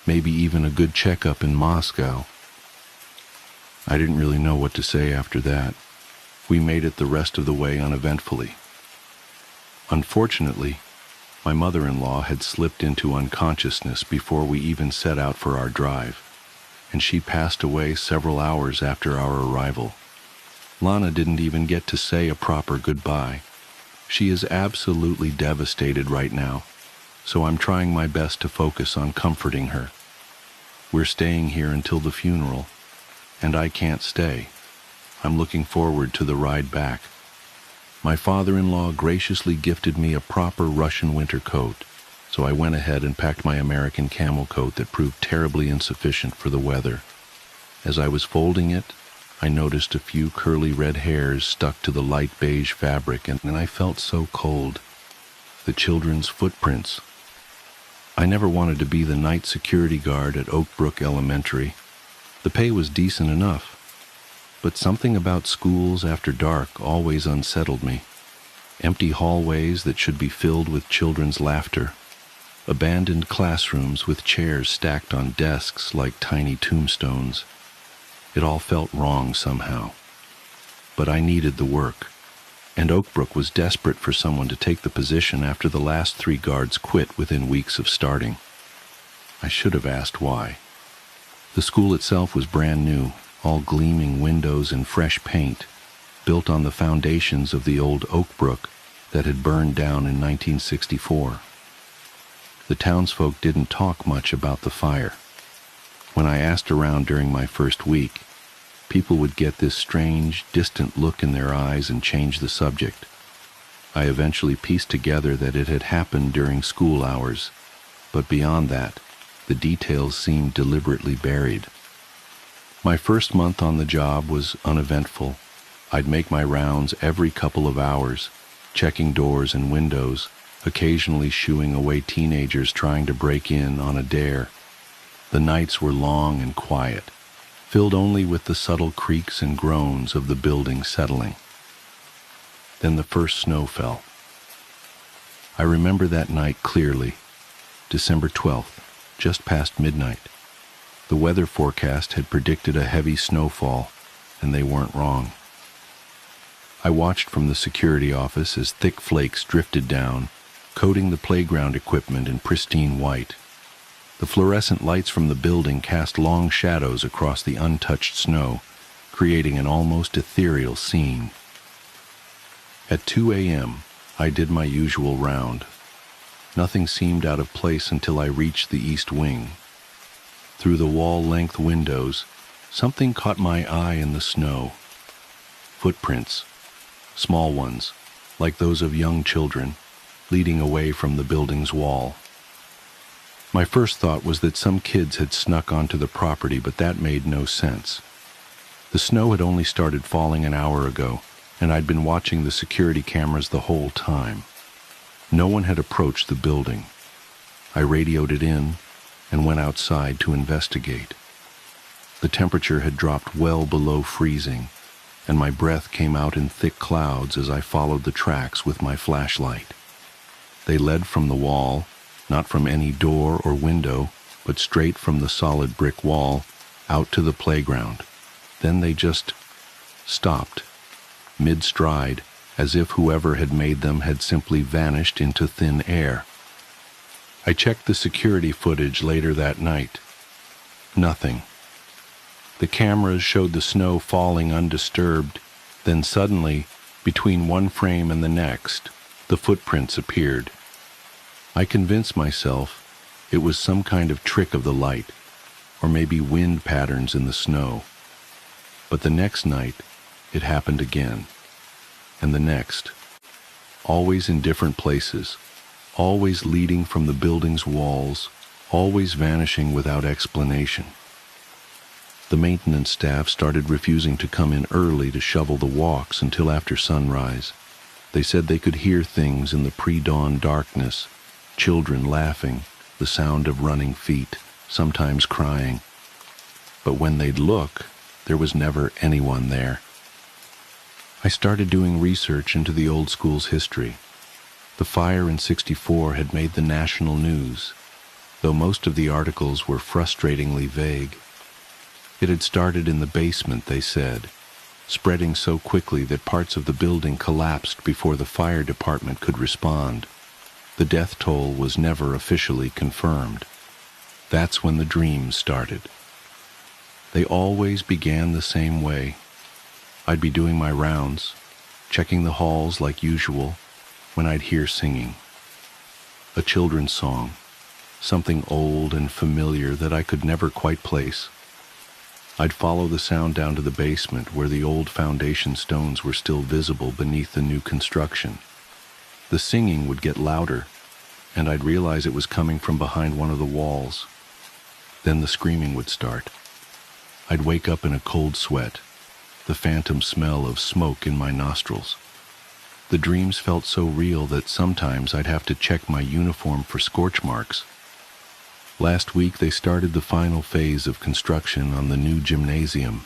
Maybe even a good checkup in Moscow." I didn't really know what to say after that. We made it the rest of the way uneventfully. Unfortunately, my mother-in-law had slipped into unconsciousness before we even set out for our drive, and she passed away several hours after our arrival. Lana didn't even get to say a proper goodbye. She is absolutely devastated right now, so I'm trying my best to focus on comforting her. We're staying here until the funeral, and I can't stay. I'm looking forward to the ride back. My father-in-law graciously gifted me a proper Russian winter coat, so I went ahead and packed my American camel coat that proved terribly insufficient for the weather. As I was folding it, I noticed a few curly red hairs stuck to the light beige fabric, and I felt so cold. The children's footprints. I never wanted to be the night security guard at Oak Brook Elementary. The pay was decent enough, but something about schools after dark always unsettled me. Empty hallways that should be filled with children's laughter. Abandoned classrooms with chairs stacked on desks like tiny tombstones. It all felt wrong somehow. But I needed the work, and Oak Brook was desperate for someone to take the position after the last 3 guards quit within weeks of starting. I should have asked why. The school itself was brand new, all gleaming windows and fresh paint, built on the foundations of the old Oak Brook that had burned down in 1964. The townsfolk didn't talk much about the fire. When I asked around during my first week, people would get this strange, distant look in their eyes and change the subject. I eventually pieced together that it had happened during school hours, but beyond that, the details seemed deliberately buried. My first month on the job was uneventful. I'd make my rounds every couple of hours, checking doors and windows, occasionally shooing away teenagers trying to break in on a dare. The nights were long and quiet, filled only with the subtle creaks and groans of the building settling. Then the first snow fell. I remember that night clearly, December 12th, just past midnight. The weather forecast had predicted a heavy snowfall, and they weren't wrong. I watched from the security office as thick flakes drifted down, coating the playground equipment in pristine white. The fluorescent lights from the building cast long shadows across the untouched snow, creating an almost ethereal scene. At 2 a.m., I did my usual round. Nothing seemed out of place until I reached the east wing. Through the wall-length windows, something caught my eye in the snow. Footprints, small ones, like those of young children, leading away from the building's wall. My first thought was that some kids had snuck onto the property, but that made no sense. The snow had only started falling an hour ago, and I'd been watching the security cameras the whole time. No one had approached the building. I radioed it in and went outside to investigate. The temperature had dropped well below freezing, and my breath came out in thick clouds as I followed the tracks with my flashlight. They led from the wall, not from any door or window, but straight from the solid brick wall, out to the playground. Then they just stopped, mid-stride, as if whoever had made them had simply vanished into thin air. I checked the security footage later that night. Nothing. The cameras showed the snow falling undisturbed, then suddenly, between one frame and the next, the footprints appeared. I convinced myself it was some kind of trick of the light, or maybe wind patterns in the snow. But the next night, it happened again, and the next, always in different places, always leading from the building's walls, always vanishing without explanation. The maintenance staff started refusing to come in early to shovel the walks until after sunrise. They said they could hear things in the pre-dawn darkness, children laughing, the sound of running feet, sometimes crying. But when they'd look, there was never anyone there. I started doing research into the old school's history. The fire in '64 had made the national news, though most of the articles were frustratingly vague. It had started in the basement, they said, spreading so quickly that parts of the building collapsed before the fire department could respond. The death toll was never officially confirmed. That's when the dreams started. They always began the same way. I'd be doing my rounds, checking the halls like usual, when I'd hear singing. A children's song, something old and familiar that I could never quite place. I'd follow the sound down to the basement where the old foundation stones were still visible beneath the new construction. The singing would get louder, and I'd realize it was coming from behind one of the walls. Then the screaming would start. I'd wake up in a cold sweat, the phantom smell of smoke in my nostrils. The dreams felt so real that sometimes I'd have to check my uniform for scorch marks. Last week they started the final phase of construction on the new gymnasium.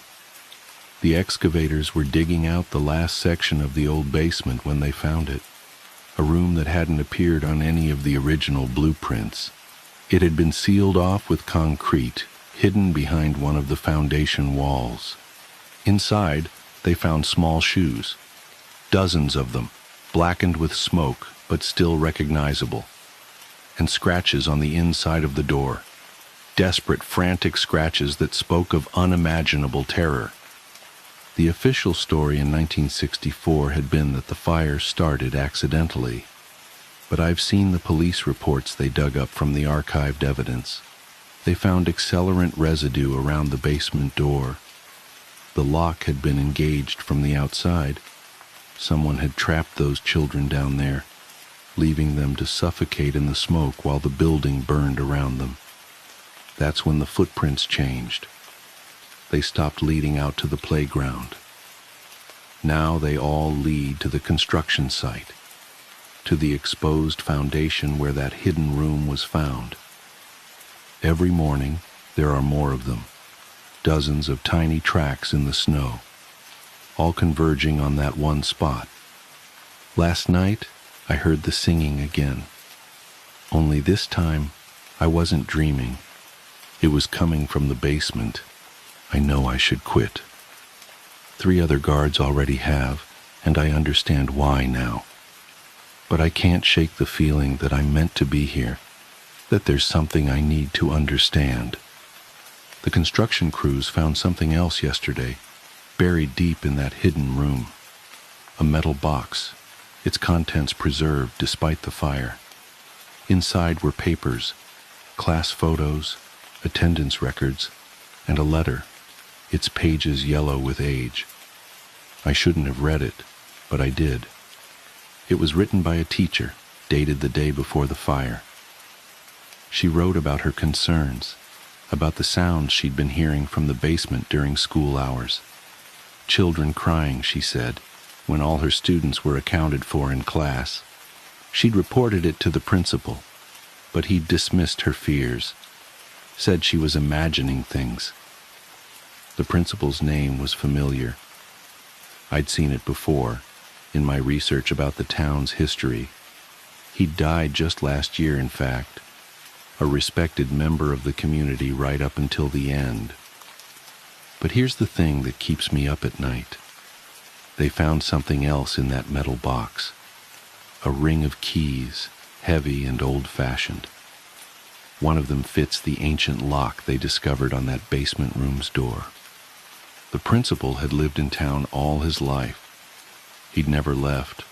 The excavators were digging out the last section of the old basement when they found it, a room that hadn't appeared on any of the original blueprints. It had been sealed off with concrete, hidden behind one of the foundation walls. Inside, they found small shoes, dozens of them, blackened with smoke but still recognizable, and scratches on the inside of the door, desperate, frantic scratches that spoke of unimaginable terror. The official story in 1964 had been that the fire started accidentally, but I've seen the police reports they dug up from the archived evidence. They found accelerant residue around the basement door. The lock had been engaged from the outside. Someone had trapped those children down there, leaving them to suffocate in the smoke while the building burned around them. That's when the footprints changed. They stopped leading out to the playground. Now they all lead to the construction site, to the exposed foundation where that hidden room was found. Every morning, there are more of them. dozens of tiny tracks in the snow, all converging on that one spot. Last night, I heard the singing again. Only this time, I wasn't dreaming. It was coming from the basement. I know I should quit. 3 other guards already have, and I understand why now. But I can't shake the feeling that I'm meant to be here, that there's something I need to understand. The construction crews found something else yesterday, buried deep in that hidden room. A metal box, its contents preserved despite the fire. Inside were papers, class photos, attendance records, and a letter, its pages yellow with age. I shouldn't have read it, but I did. It was written by a teacher, dated the day before the fire. She wrote about her concerns, about the sounds she'd been hearing from the basement during school hours. Children crying, she said, when all her students were accounted for in class. She'd reported it to the principal, but he'd dismissed her fears, said she was imagining things. The principal's name was familiar. I'd seen it before, in my research about the town's history. He'd died just last year, in fact, a respected member of the community right up until the end. But here's the thing that keeps me up at night. They found something else in that metal box, a ring of keys, heavy and old-fashioned. One of them fits the ancient lock they discovered on that basement room's door. The principal had lived in town all his life. He'd never left,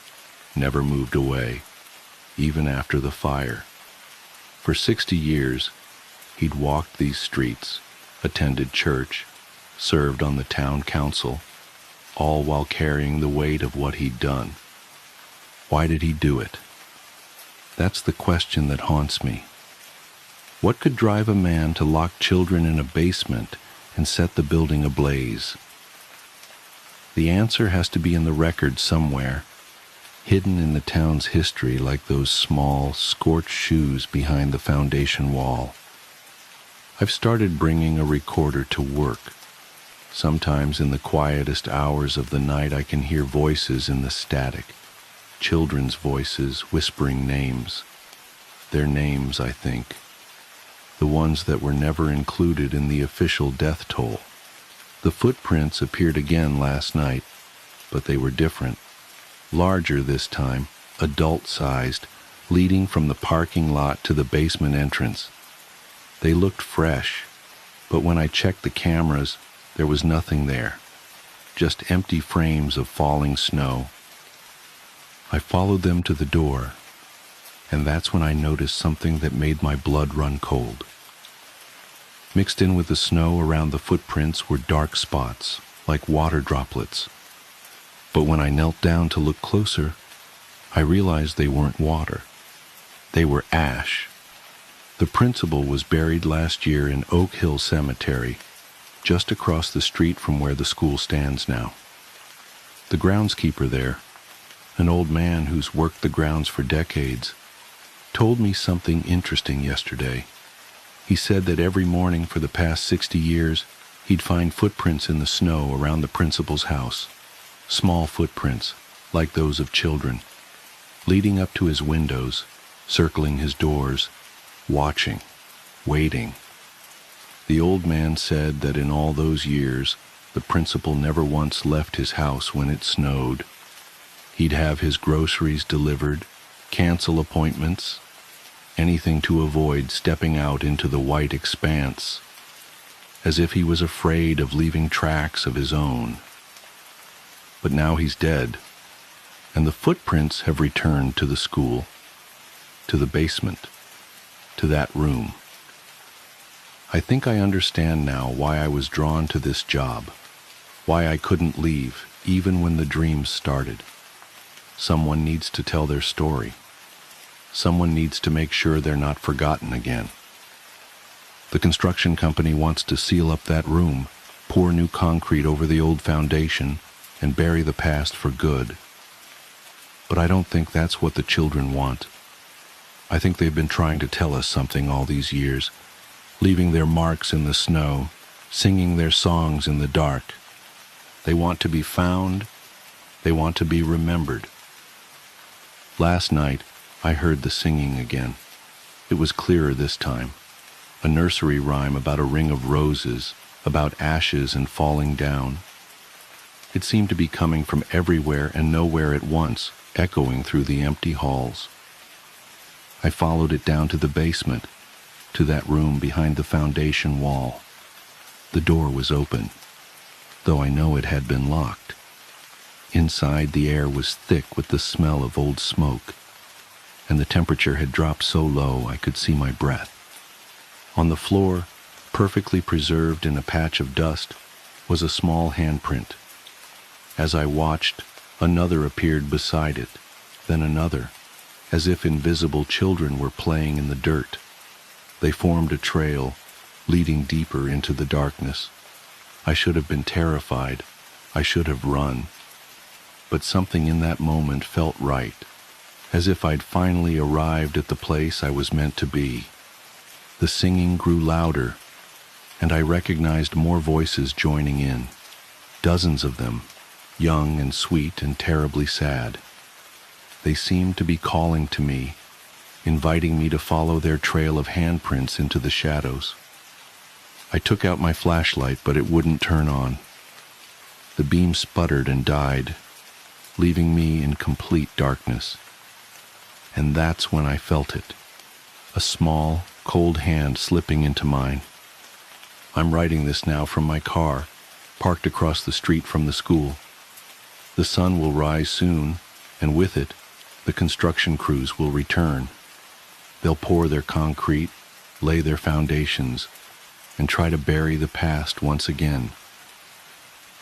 never moved away, even after the fire. For 60 years, he'd walked these streets, attended church, served on the town council, all while carrying the weight of what he'd done. Why did he do it? That's the question that haunts me. What could drive a man to lock children in a basement and set the building ablaze? The answer has to be in the record somewhere, hidden in the town's history like those small, scorched shoes behind the foundation wall. I've started bringing a recorder to work. Sometimes in the quietest hours of the night I can hear voices in the static, children's voices whispering names. Their names, I think. The ones that were never included in the official death toll. The footprints appeared again last night, but they were different. Larger this time, adult-sized, leading from the parking lot to the basement entrance. They looked fresh, but when I checked the cameras, there was nothing there, just empty frames of falling snow. I followed them to the door, and that's when I noticed something that made my blood run cold. Mixed in with the snow around the footprints were dark spots, like water droplets. But when I knelt down to look closer, I realized they weren't water. They were ash. The principal was buried last year in Oak Hill Cemetery, just across the street from where the school stands now. The groundskeeper there, an old man who's worked the grounds for decades, told me something interesting yesterday. He said that every morning for the past 60 years, he'd find footprints in the snow around the principal's house. Small footprints, like those of children, leading up to his windows, circling his doors, watching, waiting. The old man said that in all those years, the principal never once left his house when it snowed. He'd have his groceries delivered, cancel appointments, anything to avoid stepping out into the white expanse, as if he was afraid of leaving tracks of his own. But now he's dead, and the footprints have returned to the school, to the basement, to that room. I think I understand now why I was drawn to this job, why I couldn't leave, even when the dreams started. Someone needs to tell their story. Someone needs to make sure they're not forgotten again. The construction company wants to seal up that room, pour new concrete over the old foundation, and bury the past for good. But I don't think that's what the children want. I think they've been trying to tell us something all these years, leaving their marks in the snow, singing their songs in the dark. They want to be found. They want to be remembered. Last night, I heard the singing again. It was clearer this time. A nursery rhyme about a ring of roses, about ashes and falling down. It seemed to be coming from everywhere and nowhere at once, echoing through the empty halls. I followed it down to the basement, to that room behind the foundation wall. The door was open, though I know it had been locked. Inside, the air was thick with the smell of old smoke, and the temperature had dropped so low I could see my breath. On the floor, perfectly preserved in a patch of dust, was a small handprint. As I watched, another appeared beside it, then another, as if invisible children were playing in the dirt. They formed a trail, leading deeper into the darkness. I should have been terrified. I should have run. But something in that moment felt right, as if I'd finally arrived at the place I was meant to be. The singing grew louder, and I recognized more voices joining in, dozens of them, young and sweet and terribly sad. They seemed to be calling to me, inviting me to follow their trail of handprints into the shadows. I took out my flashlight, but it wouldn't turn on. The beam sputtered and died, leaving me in complete darkness. And that's when I felt it, a small, cold hand slipping into mine. I'm writing this now from my car, parked across the street from the school. The sun will rise soon, and with it, the construction crews will return. They'll pour their concrete, lay their foundations, and try to bury the past once again.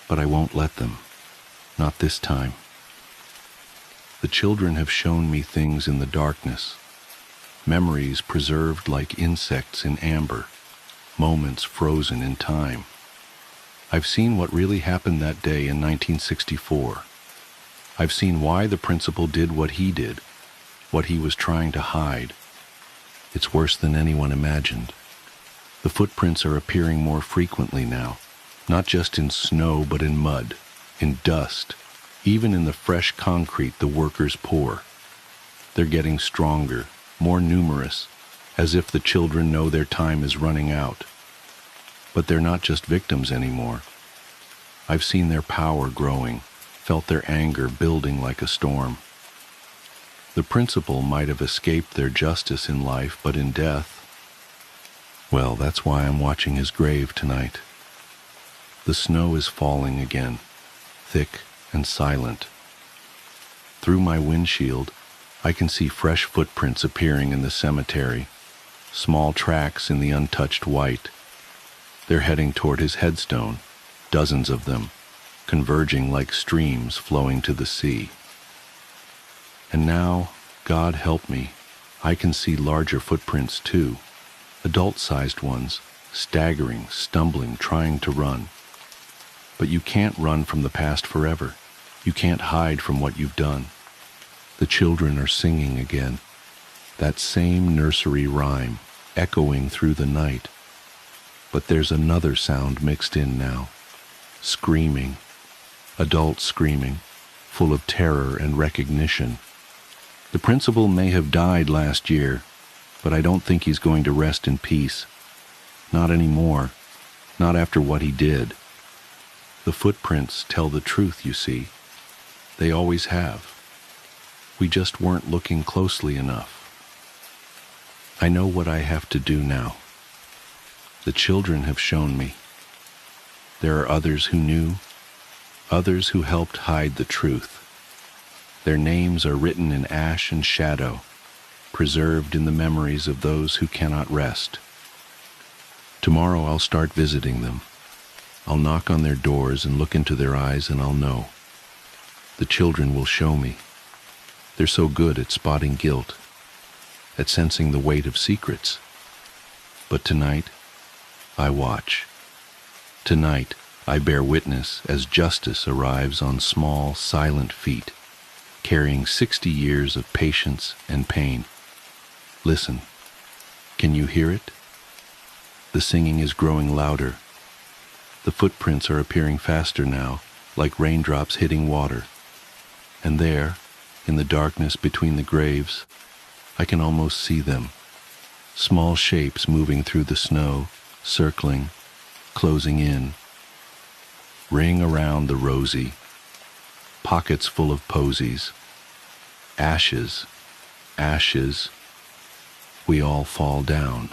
But I won't let them. Not this time. The children have shown me things in the darkness, memories preserved like insects in amber, moments frozen in time. I've seen what really happened that day in 1964. I've seen why the principal did what he did, what he was trying to hide. It's worse than anyone imagined. The footprints are appearing more frequently now, not just in snow but in mud, in dust, even in the fresh concrete the workers pour. They're getting stronger, more numerous, as if the children know their time is running out. But they're not just victims anymore. I've seen their power growing, felt their anger building like a storm. The principal might have escaped their justice in life, but in death, well, that's why I'm watching his grave tonight. The snow is falling again, thick and silent. Through my windshield, I can see fresh footprints appearing in the cemetery, small tracks in the untouched white. They're heading toward his headstone, dozens of them, converging like streams flowing to the sea. And now, God help me, I can see larger footprints too, adult-sized ones, staggering, stumbling, trying to run. But you can't run from the past forever. You can't hide from what you've done. The children are singing again, that same nursery rhyme, echoing through the night. But there's another sound mixed in now. Screaming. Adult screaming, full of terror and recognition. The principal may have died last year, but I don't think he's going to rest in peace. Not anymore. Not after what he did. The footprints tell the truth, you see. They always have. We just weren't looking closely enough. I know what I have to do now. The children have shown me. There are others who knew, others who helped hide the truth. Their names are written in ash and shadow, preserved in the memories of those who cannot rest. Tomorrow I'll start visiting them. I'll knock on their doors and look into their eyes, and I'll know. The children will show me. They're so good at spotting guilt, at sensing the weight of secrets. But tonight, I watch. Tonight, I bear witness as justice arrives on small, silent feet, carrying 60 years of patience and pain. Listen. Can you hear it? The singing is growing louder. The footprints are appearing faster now, like raindrops hitting water. And there, in the darkness between the graves, I can almost see them. Small shapes moving through the snow, circling, closing in. Ring around the rosy, pockets full of posies. Ashes, ashes. We all fall down.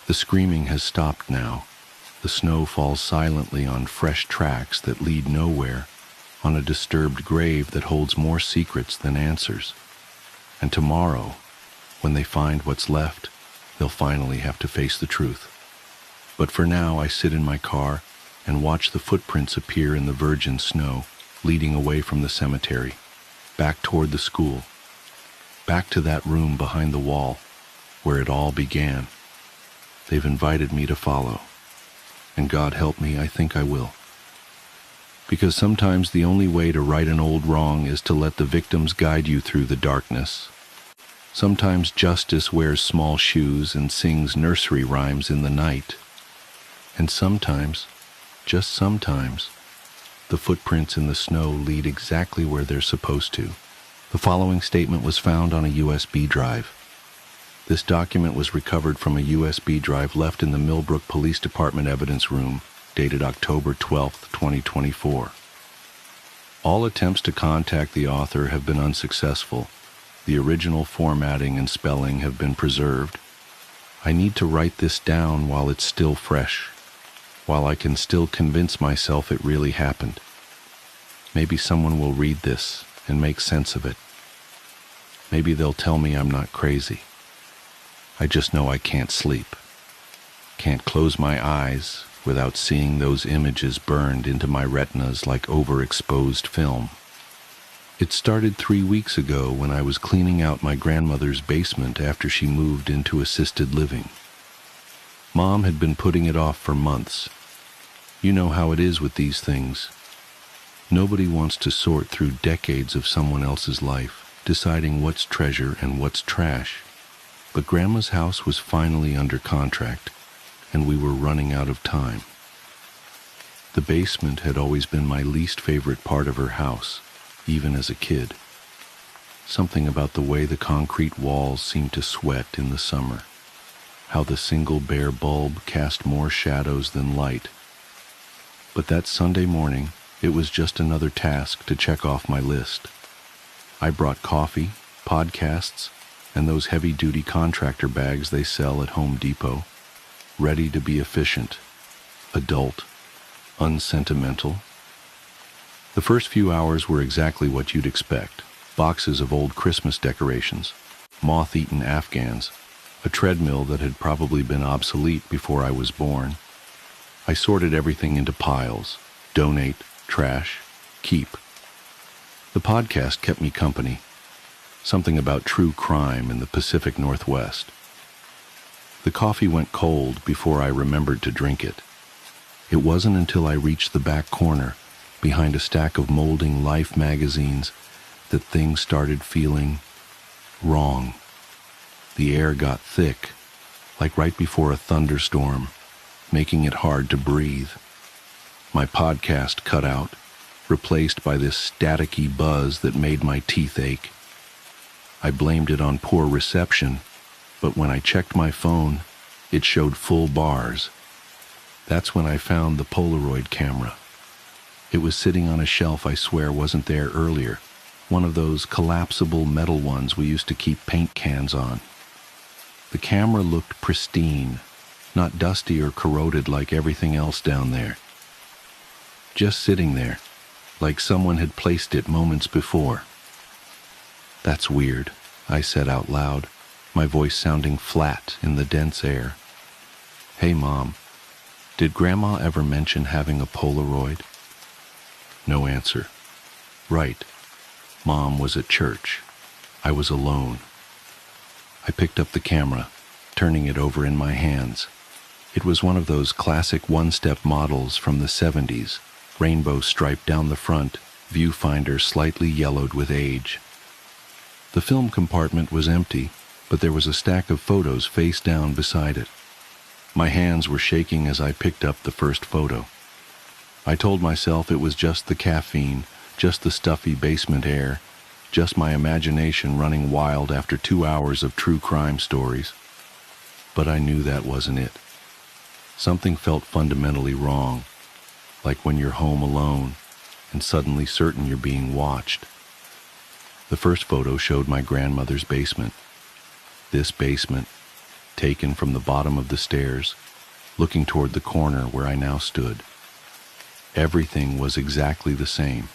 The screaming has stopped now. The snow falls silently on fresh tracks that lead nowhere, on a disturbed grave that holds more secrets than answers. And tomorrow, when they find what's left, they'll finally have to face the truth. But for now, I sit in my car and watch the footprints appear in the virgin snow, leading away from the cemetery, back toward the school, back to that room behind the wall where it all began. They've invited me to follow. And God help me, I think I will. Because sometimes the only way to right an old wrong is to let the victims guide you through the darkness. Sometimes justice wears small shoes and sings nursery rhymes in the night. And sometimes, just sometimes, the footprints in the snow lead exactly where they're supposed to. The following statement was found on a USB drive. This document was recovered from a USB drive left in the Millbrook Police Department evidence room, dated October 12, 2024. All attempts to contact the author have been unsuccessful. The original formatting and spelling have been preserved. I need to write this down while it's still fresh, while I can still convince myself it really happened. Maybe someone will read this and make sense of it. Maybe they'll tell me I'm not crazy. I just know I can't sleep. Can't close my eyes without seeing those images burned into my retinas like overexposed film. It started 3 weeks ago when I was cleaning out my grandmother's basement after she moved into assisted living. Mom had been putting it off for months. You know how it is with these things. Nobody wants to sort through decades of someone else's life, deciding what's treasure and what's trash. But Grandma's house was finally under contract, and we were running out of time. The basement had always been my least favorite part of her house, even as a kid. Something about the way the concrete walls seemed to sweat in the summer, how the single bare bulb cast more shadows than light. But that Sunday morning, it was just another task to check off my list. I brought coffee, podcasts, and those heavy-duty contractor bags they sell at Home Depot, ready to be efficient, adult, unsentimental. The first few hours were exactly what you'd expect. Boxes of old Christmas decorations, moth-eaten Afghans, a treadmill that had probably been obsolete before I was born. I sorted everything into piles: donate, trash, keep. The podcast kept me company. Something about true crime in the Pacific Northwest. The coffee went cold before I remembered to drink it. It wasn't until I reached the back corner, behind a stack of molding Life magazines, that things started feeling wrong. The air got thick, like right before a thunderstorm, making it hard to breathe. My podcast cut out, replaced by this staticky buzz that made my teeth ache. I blamed it on poor reception, but when I checked my phone, it showed full bars. That's when I found the Polaroid camera. It was sitting on a shelf I swear wasn't there earlier, one of those collapsible metal ones we used to keep paint cans on. The camera looked pristine, not dusty or corroded like everything else down there. Just sitting there, like someone had placed it moments before. "That's weird," I said out loud, my voice sounding flat in the dense air. "Hey, Mom, did Grandma ever mention having a Polaroid?" No answer. Right. Mom was at church. I was alone. I picked up the camera, turning it over in my hands. It was one of those classic one-step models from the 70s, rainbow stripe down the front, viewfinder slightly yellowed with age. The film compartment was empty, but there was a stack of photos face down beside it. My hands were shaking as I picked up the first photo. I told myself it was just the caffeine, just the stuffy basement air, just my imagination running wild after 2 hours of true crime stories. But I knew that wasn't it. Something felt fundamentally wrong, like when you're home alone and suddenly certain you're being watched. The first photo showed my grandmother's basement. This basement, taken from the bottom of the stairs, looking toward the corner where I now stood. Everything was exactly the same.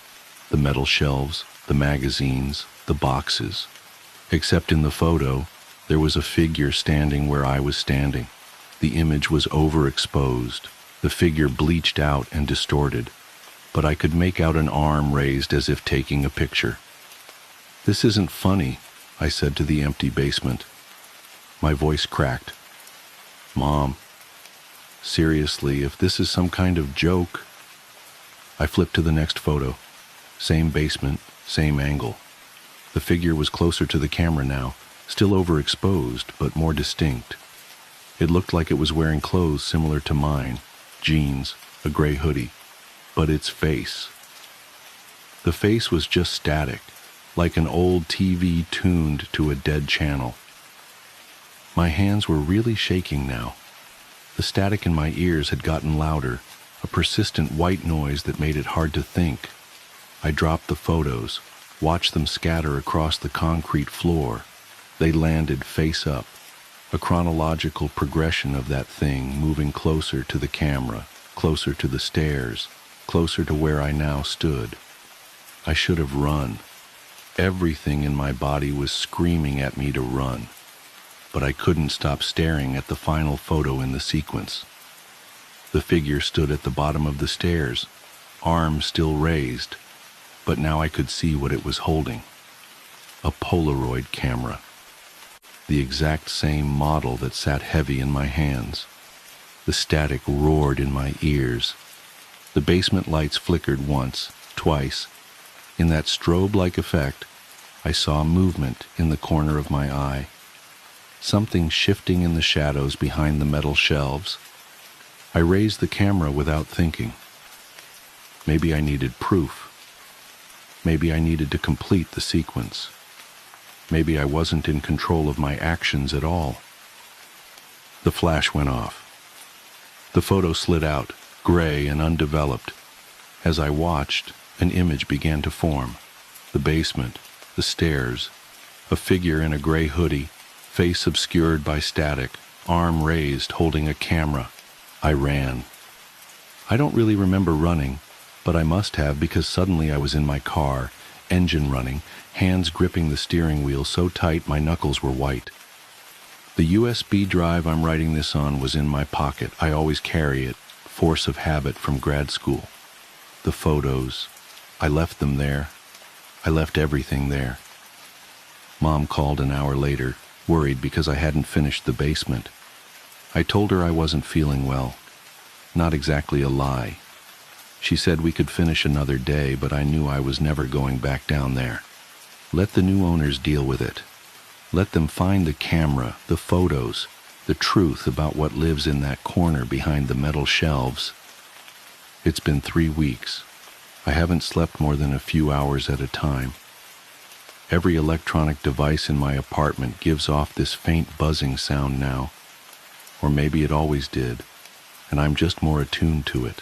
The metal shelves, the magazines, the boxes. Except in the photo, there was a figure standing where I was standing. The image was overexposed, the figure bleached out and distorted, but I could make out an arm raised as if taking a picture. "This isn't funny," I said to the empty basement. My voice cracked. "Mom, seriously, if this is some kind of joke..." I flipped to the next photo. Same basement, same angle. The figure was closer to the camera now, still overexposed, but more distinct. It looked like it was wearing clothes similar to mine, jeans, a gray hoodie, but its face. The face was just static, like an old TV tuned to a dead channel. My hands were really shaking now. The static in my ears had gotten louder, a persistent white noise that made it hard to think. I dropped the photos, watched them scatter across the concrete floor. They landed face up, a chronological progression of that thing moving closer to the camera, closer to the stairs, closer to where I now stood. I should have run. Everything in my body was screaming at me to run, but I couldn't stop staring at the final photo in the sequence. The figure stood at the bottom of the stairs, arms still raised, but now I could see what it was holding. A Polaroid camera. The exact same model that sat heavy in my hands. The static roared in my ears. The basement lights flickered once, twice. In that strobe-like effect, I saw movement in the corner of my eye. Something shifting in the shadows behind the metal shelves. I raised the camera without thinking. Maybe I needed proof. Maybe I needed to complete the sequence. Maybe I wasn't in control of my actions at all. The flash went off. The photo slid out, gray and undeveloped. As I watched, an image began to form. The basement, the stairs, a figure in a gray hoodie, face obscured by static, arm raised, holding a camera. I ran. I don't really remember running, but I must have because suddenly I was in my car, engine running, hands gripping the steering wheel so tight my knuckles were white. The USB drive I'm writing this on was in my pocket. I always carry it, force of habit from grad school. The photos, I left them there. I left everything there. Mom called an hour later, worried because I hadn't finished the basement. I told her I wasn't feeling well. Not exactly a lie. She said we could finish another day, but I knew I was never going back down there. Let the new owners deal with it. Let them find the camera, the photos, the truth about what lives in that corner behind the metal shelves. It's been 3 weeks. I haven't slept more than a few hours at a time. Every electronic device in my apartment gives off this faint buzzing sound now. Or maybe it always did, and I'm just more attuned to it.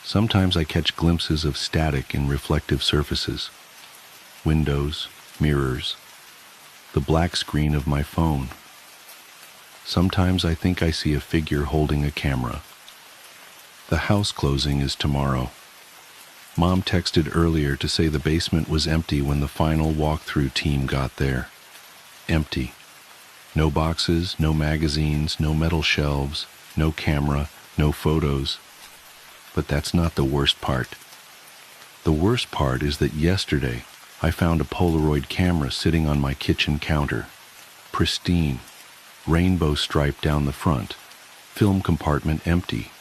Sometimes I catch glimpses of static in reflective surfaces. Windows, mirrors, the black screen of my phone. Sometimes I think I see a figure holding a camera. The house closing is tomorrow. Mom texted earlier to say the basement was empty when the final walkthrough team got there. Empty. No boxes, no magazines, no metal shelves, no camera, no photos. But that's not the worst part. The worst part is that yesterday I found a Polaroid camera sitting on my kitchen counter. Pristine, rainbow stripe down the front, film compartment empty.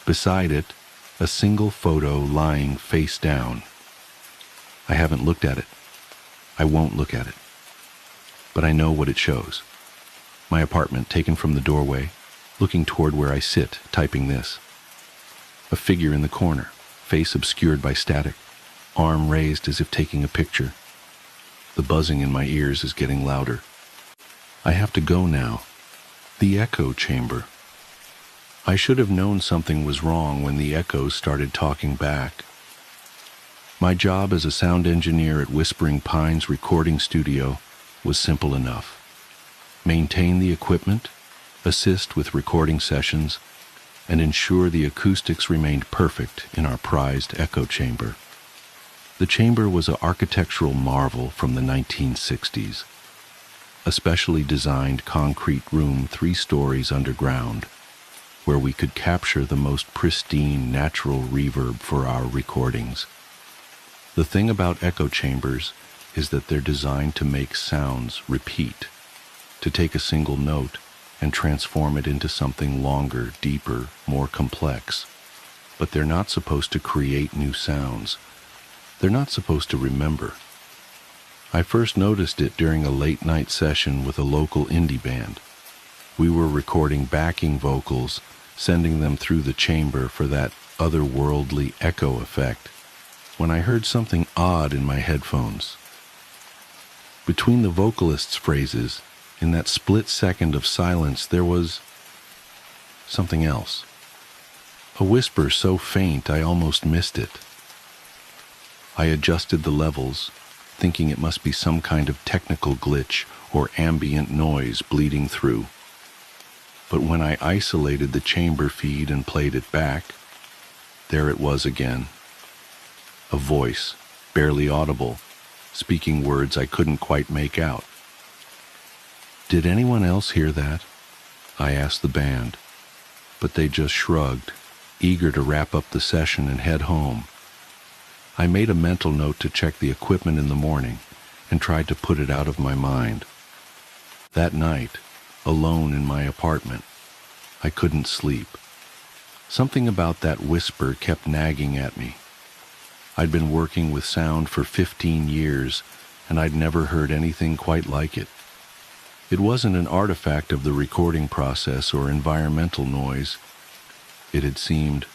Beside it, a single photo lying face down. I haven't looked at it. I won't look at it. But I know what it shows. My apartment taken from the doorway, looking toward where I sit, typing this. A figure in the corner, face obscured by static, arm raised as if taking a picture. The buzzing in my ears is getting louder. I have to go now. The echo chamber. I should have known something was wrong when the echoes started talking back. My job as a sound engineer at Whispering Pines Recording Studio was simple enough. Maintain the equipment, assist with recording sessions, and ensure the acoustics remained perfect in our prized echo chamber. The chamber was an architectural marvel from the 1960s, a specially designed concrete room 3 stories underground, where we could capture the most pristine natural reverb for our recordings. The thing about echo chambers is that they're designed to make sounds repeat, to take a single note and transform it into something longer, deeper, more complex. But they're not supposed to create new sounds. They're not supposed to remember. I first noticed it during a late-night session with a local indie band. We were recording backing vocals, sending them through the chamber for that otherworldly echo effect, when I heard something odd in my headphones. Between the vocalist's phrases, in that split second of silence, there was something else. A whisper so faint I almost missed it. I adjusted the levels, thinking it must be some kind of technical glitch or ambient noise bleeding through. But when I isolated the chamber feed and played it back, there it was again. A voice, barely audible, speaking words I couldn't quite make out. Did anyone else hear that? I asked the band, but they just shrugged, eager to wrap up the session and head home. I made a mental note to check the equipment in the morning and tried to put it out of my mind. That night, alone in my apartment, I couldn't sleep. Something about that whisper kept nagging at me. I'd been working with sound for 15 years, and I'd never heard anything quite like it. It wasn't an artifact of the recording process or environmental noise. It had seemed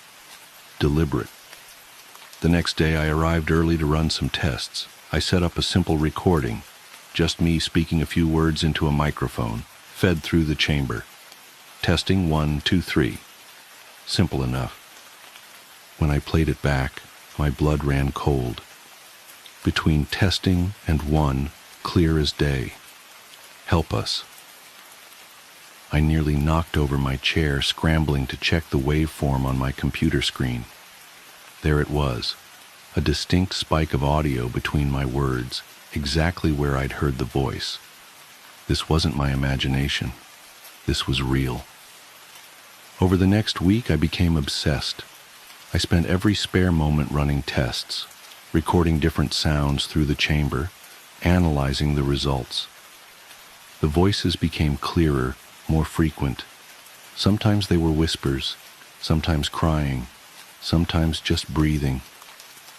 deliberate. The next day I arrived early to run some tests. I set up a simple recording, just me speaking a few words into a microphone, fed through the chamber. Testing 1, 2, 3. Simple enough. When I played it back, my blood ran cold. Between testing and 1, clear as day. Help us. I nearly knocked over my chair, scrambling to check the waveform on my computer screen. There it was, a distinct spike of audio between my words, exactly where I'd heard the voice. This wasn't my imagination. This was real. Over the next week, I became obsessed. I spent every spare moment running tests, recording different sounds through the chamber, analyzing the results. The voices became clearer, more frequent. Sometimes they were whispers, sometimes crying, sometimes just breathing,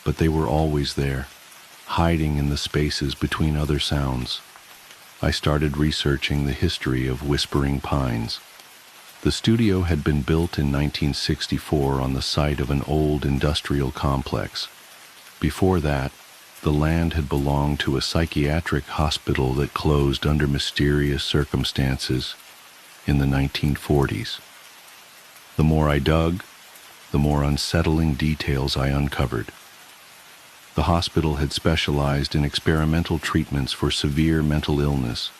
but they were always there, hiding in the spaces between other sounds. I started researching the history of Whispering Pines. The studio had been built in 1964 on the site of an old industrial complex. Before that, the land had belonged to a psychiatric hospital that closed under mysterious circumstances in the 1940s. The more I dug, the more unsettling details I uncovered. The hospital had specialized in experimental treatments for severe mental illness,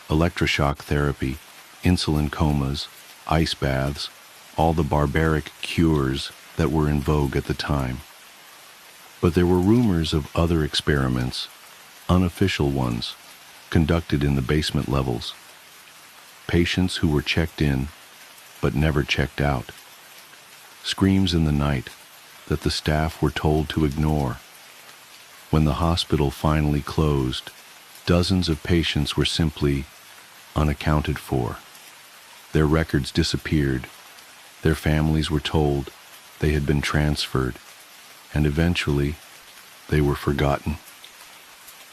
electroshock therapy, insulin comas, ice baths, all the barbaric cures that were in vogue at the time. But there were rumors of other experiments, unofficial ones, conducted in the basement levels. Patients who were checked in, but never checked out. Screams in the night that the staff were told to ignore. When the hospital finally closed, dozens of patients were simply unaccounted for. Their records disappeared. Their families were told they had been transferred, and eventually they were forgotten.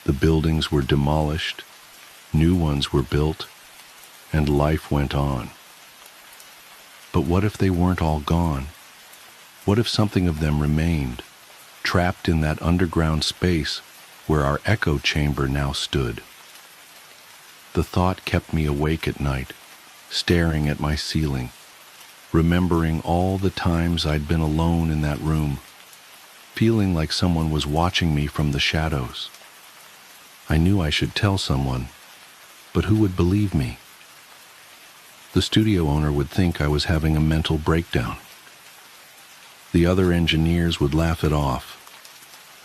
The buildings were demolished, new ones were built, and life went on. But what if they weren't all gone? What if something of them remained, trapped in that underground space where our echo chamber now stood? The thought kept me awake at night, staring at my ceiling, remembering all the times I'd been alone in that room, feeling like someone was watching me from the shadows. I knew I should tell someone, but who would believe me? The studio owner would think I was having a mental breakdown. The other engineers would laugh it off.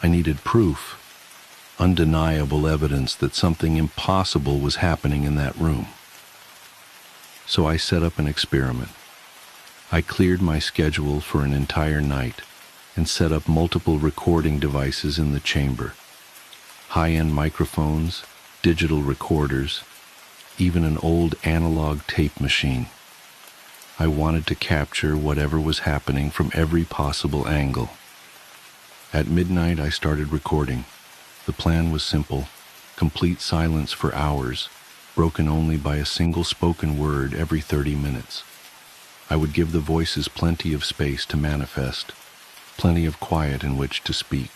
I needed proof, undeniable evidence that something impossible was happening in that room. So I set up an experiment. I cleared my schedule for an entire night and set up multiple recording devices in the chamber. High-end microphones, digital recorders, even an old analog tape machine. I wanted to capture whatever was happening from every possible angle. At midnight, I started recording. The plan was simple: complete silence for hours, broken only by a single spoken word every 30 minutes. I would give the voices plenty of space to manifest, plenty of quiet in which to speak.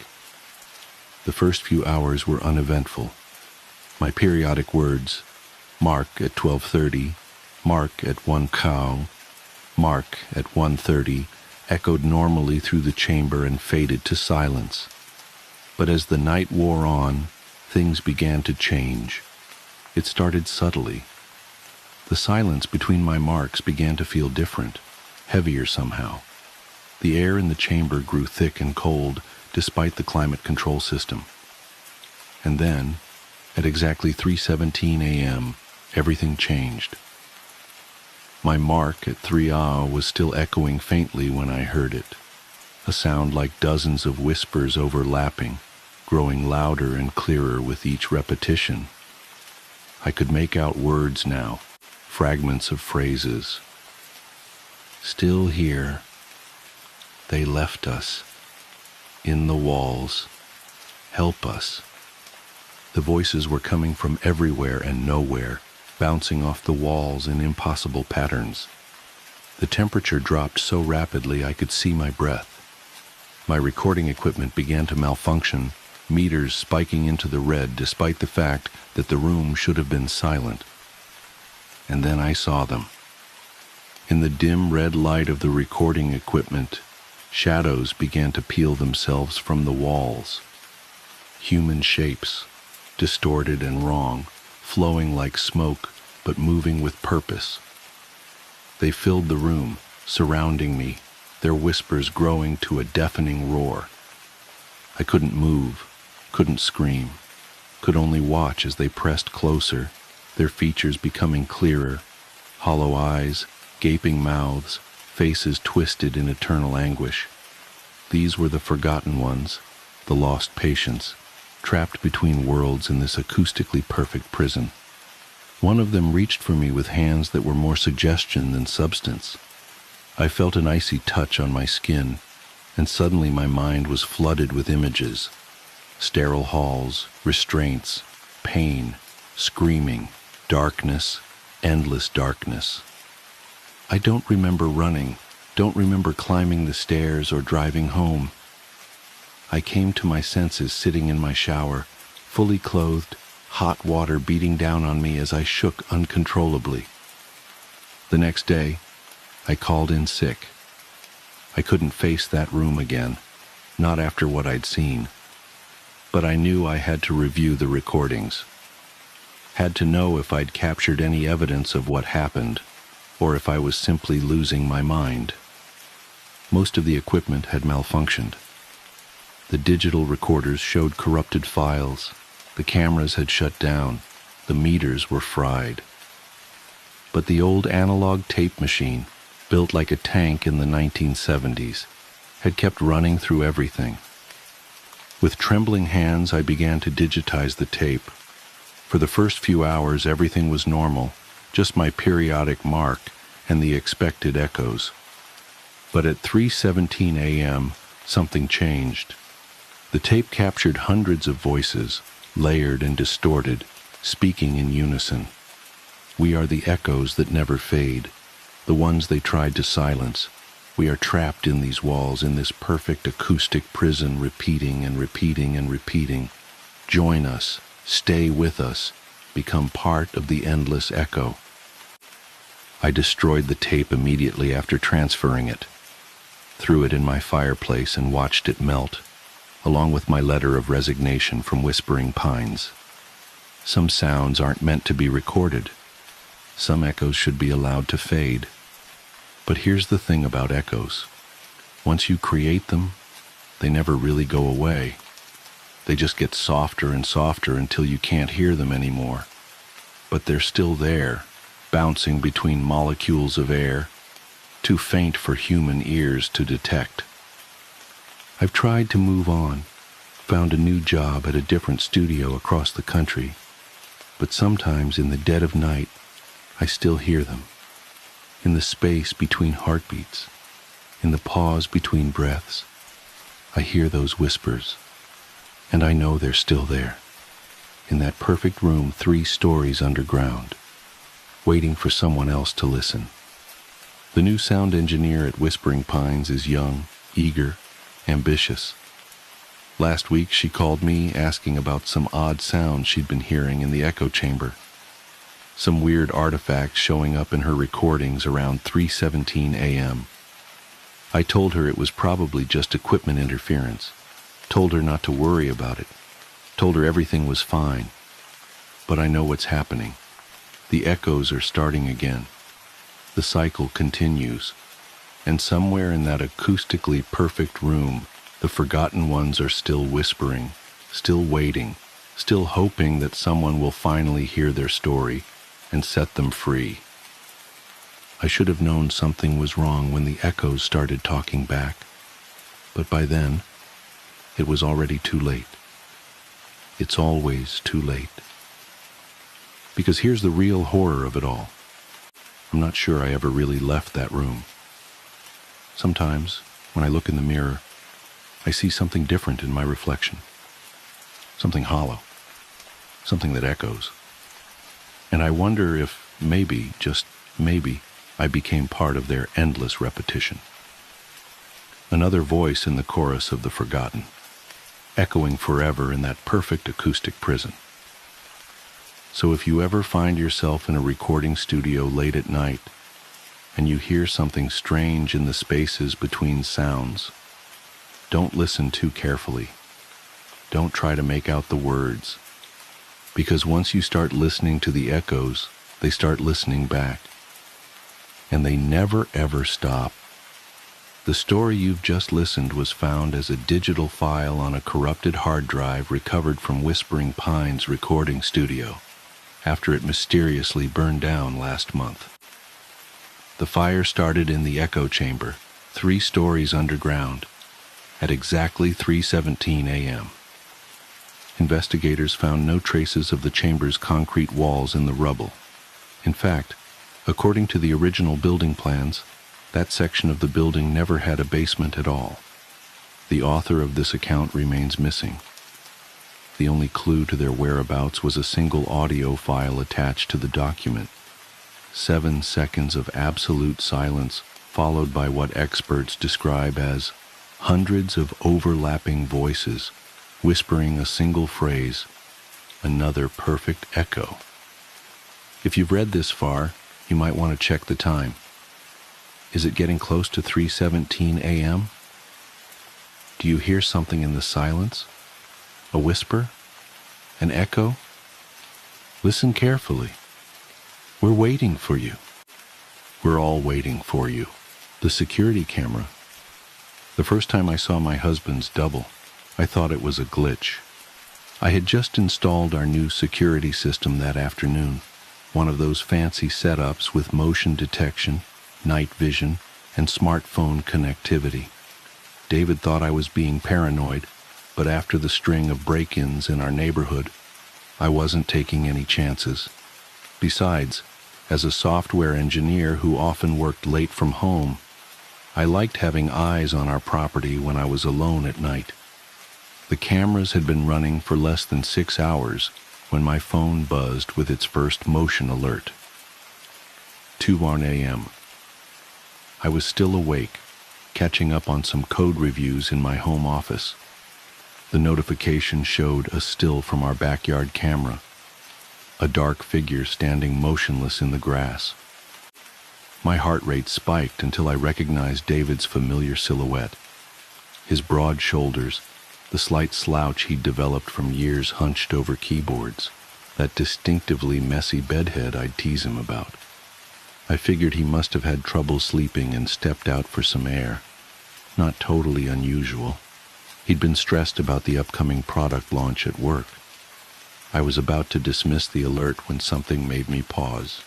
The first few hours were uneventful. My periodic words, Mark at 12:30, Mark at 1 cow, Mark at 1:30, echoed normally through the chamber and faded to silence. But as the night wore on, things began to change. It started subtly. The silence between my marks began to feel different, heavier somehow. The air in the chamber grew thick and cold despite the climate control system. And then, at exactly 3:17 a.m., everything changed. My mark at 3 hours was still echoing faintly when I heard it, a sound like dozens of whispers overlapping, growing louder and clearer with each repetition. I could make out words now, fragments of phrases. Still here. They left us. In the walls. Help us. The voices were coming from everywhere and nowhere, bouncing off the walls in impossible patterns. The temperature dropped so rapidly I could see my breath. My recording equipment began to malfunction, meters spiking into the red despite the fact that the room should have been silent. And then I saw them. In the dim red light of the recording equipment, shadows began to peel themselves from the walls. Human shapes, distorted and wrong, flowing like smoke, but moving with purpose. They filled the room, surrounding me, their whispers growing to a deafening roar. I couldn't move, couldn't scream, could only watch as they pressed closer, their features becoming clearer, hollow eyes, gaping mouths, faces twisted in eternal anguish. These were the forgotten ones, the lost patients, trapped between worlds in this acoustically perfect prison. One of them reached for me with hands that were more suggestion than substance. I felt an icy touch on my skin, and suddenly my mind was flooded with images. Sterile halls, restraints, pain, screaming, darkness, endless darkness. I don't remember running, don't remember climbing the stairs or driving home. I came to my senses sitting in my shower, fully clothed, hot water beating down on me as I shook uncontrollably. The next day, I called in sick. I couldn't face that room again, not after what I'd seen. But I knew I had to review the recordings. Had to know if I'd captured any evidence of what happened, or if I was simply losing my mind. Most of the equipment had malfunctioned. The digital recorders showed corrupted files. The cameras had shut down. The meters were fried. But the old analog tape machine, built like a tank in the 1970s, had kept running through everything. With trembling hands, I began to digitize the tape. For the first few hours, everything was normal, just my periodic mark and the expected echoes. But at 3:17 a.m., something changed. The tape captured hundreds of voices, layered and distorted, speaking in unison. We are the echoes that never fade, the ones they tried to silence, We are trapped in these walls, in this perfect acoustic prison, repeating and repeating and repeating. Join us, stay with us, become part of the endless echo. I destroyed the tape immediately after transferring it, threw it in my fireplace and watched it melt, along with my letter of resignation from Whispering Pines. Some sounds aren't meant to be recorded. Some echoes should be allowed to fade. But here's the thing about echoes. Once you create them, they never really go away. They just get softer and softer until you can't hear them anymore. But they're still there, bouncing between molecules of air, too faint for human ears to detect. I've tried to move on, found a new job at a different studio across the country, but sometimes in the dead of night, I still hear them. In the space between heartbeats, in the pause between breaths, I hear those whispers, and I know they're still there, in that perfect room 3 stories underground, waiting for someone else to listen. The new sound engineer at Whispering Pines is young, eager, ambitious. Last week she called me asking about some odd sounds she'd been hearing in the echo chamber. Some weird artifacts showing up in her recordings around 3:17 a.m. I told her it was probably just equipment interference, told her not to worry about it, told her everything was fine. But I know what's happening. The echoes are starting again. The cycle continues. And somewhere in that acoustically perfect room, the forgotten ones are still whispering, still waiting, still hoping that someone will finally hear their story and set them free. I should have known something was wrong when the echoes started talking back, but by then, it was already too late. It's always too late. Because here's the real horror of it all. I'm not sure I ever really left that room. Sometimes, when I look in the mirror, I see something different in my reflection. Something hollow. Something that echoes. And I wonder if maybe, just maybe, I became part of their endless repetition. Another voice in the chorus of the forgotten, echoing forever in that perfect acoustic prison. So if you ever find yourself in a recording studio late at night, and you hear something strange in the spaces between sounds, don't listen too carefully. Don't try to make out the words, because once you start listening to the echoes, they start listening back. And they never ever stop. The story you've just listened was found as a digital file on a corrupted hard drive recovered from Whispering Pines recording studio after it mysteriously burned down last month. The fire started in the echo chamber, 3 stories underground, at exactly 3:17 a.m. Investigators found no traces of the chamber's concrete walls in the rubble. In fact, according to the original building plans, that section of the building never had a basement at all. The author of this account remains missing. The only clue to their whereabouts was a single audio file attached to the document. 7 seconds of absolute silence, followed by what experts describe as hundreds of overlapping voices, whispering a single phrase, another perfect echo. If you've read this far, you might want to check the time. Is it getting close to 3:17 a.m.? Do you hear something in the silence? A whisper? An echo? Listen carefully. We're waiting for you. We're all waiting for you. The security camera. The first time I saw my husband's double, I thought it was a glitch. I had just installed our new security system that afternoon, one of those fancy setups with motion detection, night vision, and smartphone connectivity. David thought I was being paranoid, but after the string of break-ins in our neighborhood, I wasn't taking any chances. Besides, as a software engineer who often worked late from home, I liked having eyes on our property when I was alone at night. The cameras had been running for less than 6 hours when my phone buzzed with its first motion alert. 2:01 a.m. I was still awake, catching up on some code reviews in my home office. The notification showed a still from our backyard camera, a dark figure standing motionless in the grass. My heart rate spiked until I recognized David's familiar silhouette. His broad shoulders, the slight slouch he'd developed from years hunched over keyboards, that distinctively messy bedhead I'd tease him about. I figured he must have had trouble sleeping and stepped out for some air. Not totally unusual. He'd been stressed about the upcoming product launch at work. I was about to dismiss the alert when something made me pause.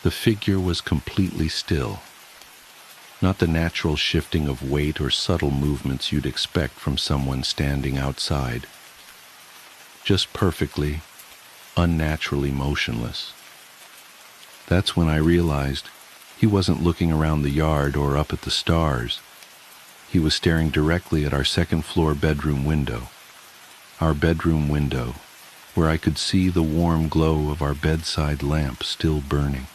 The figure was completely still. Not the natural shifting of weight or subtle movements you'd expect from someone standing outside. Just perfectly, unnaturally motionless. That's when I realized he wasn't looking around the yard or up at the stars. He was staring directly at our second-floor bedroom window. Our bedroom window, where I could see the warm glow of our bedside lamp still burning.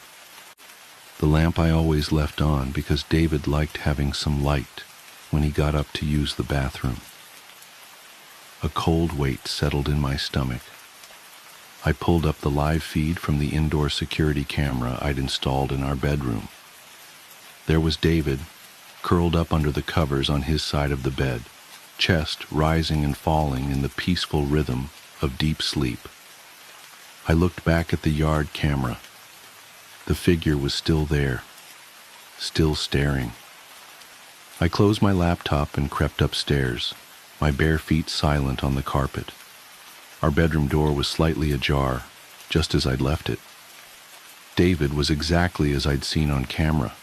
The lamp I always left on because David liked having some light when he got up to use the bathroom. A cold weight settled in my stomach. I pulled up the live feed from the indoor security camera I'd installed in our bedroom. There was David, curled up under the covers on his side of the bed, chest rising and falling in the peaceful rhythm of deep sleep. I looked back at the yard camera. The figure was still there, still staring. I closed my laptop and crept upstairs, my bare feet silent on the carpet. Our bedroom door was slightly ajar, just as I'd left it. David was exactly as I'd seen on camera,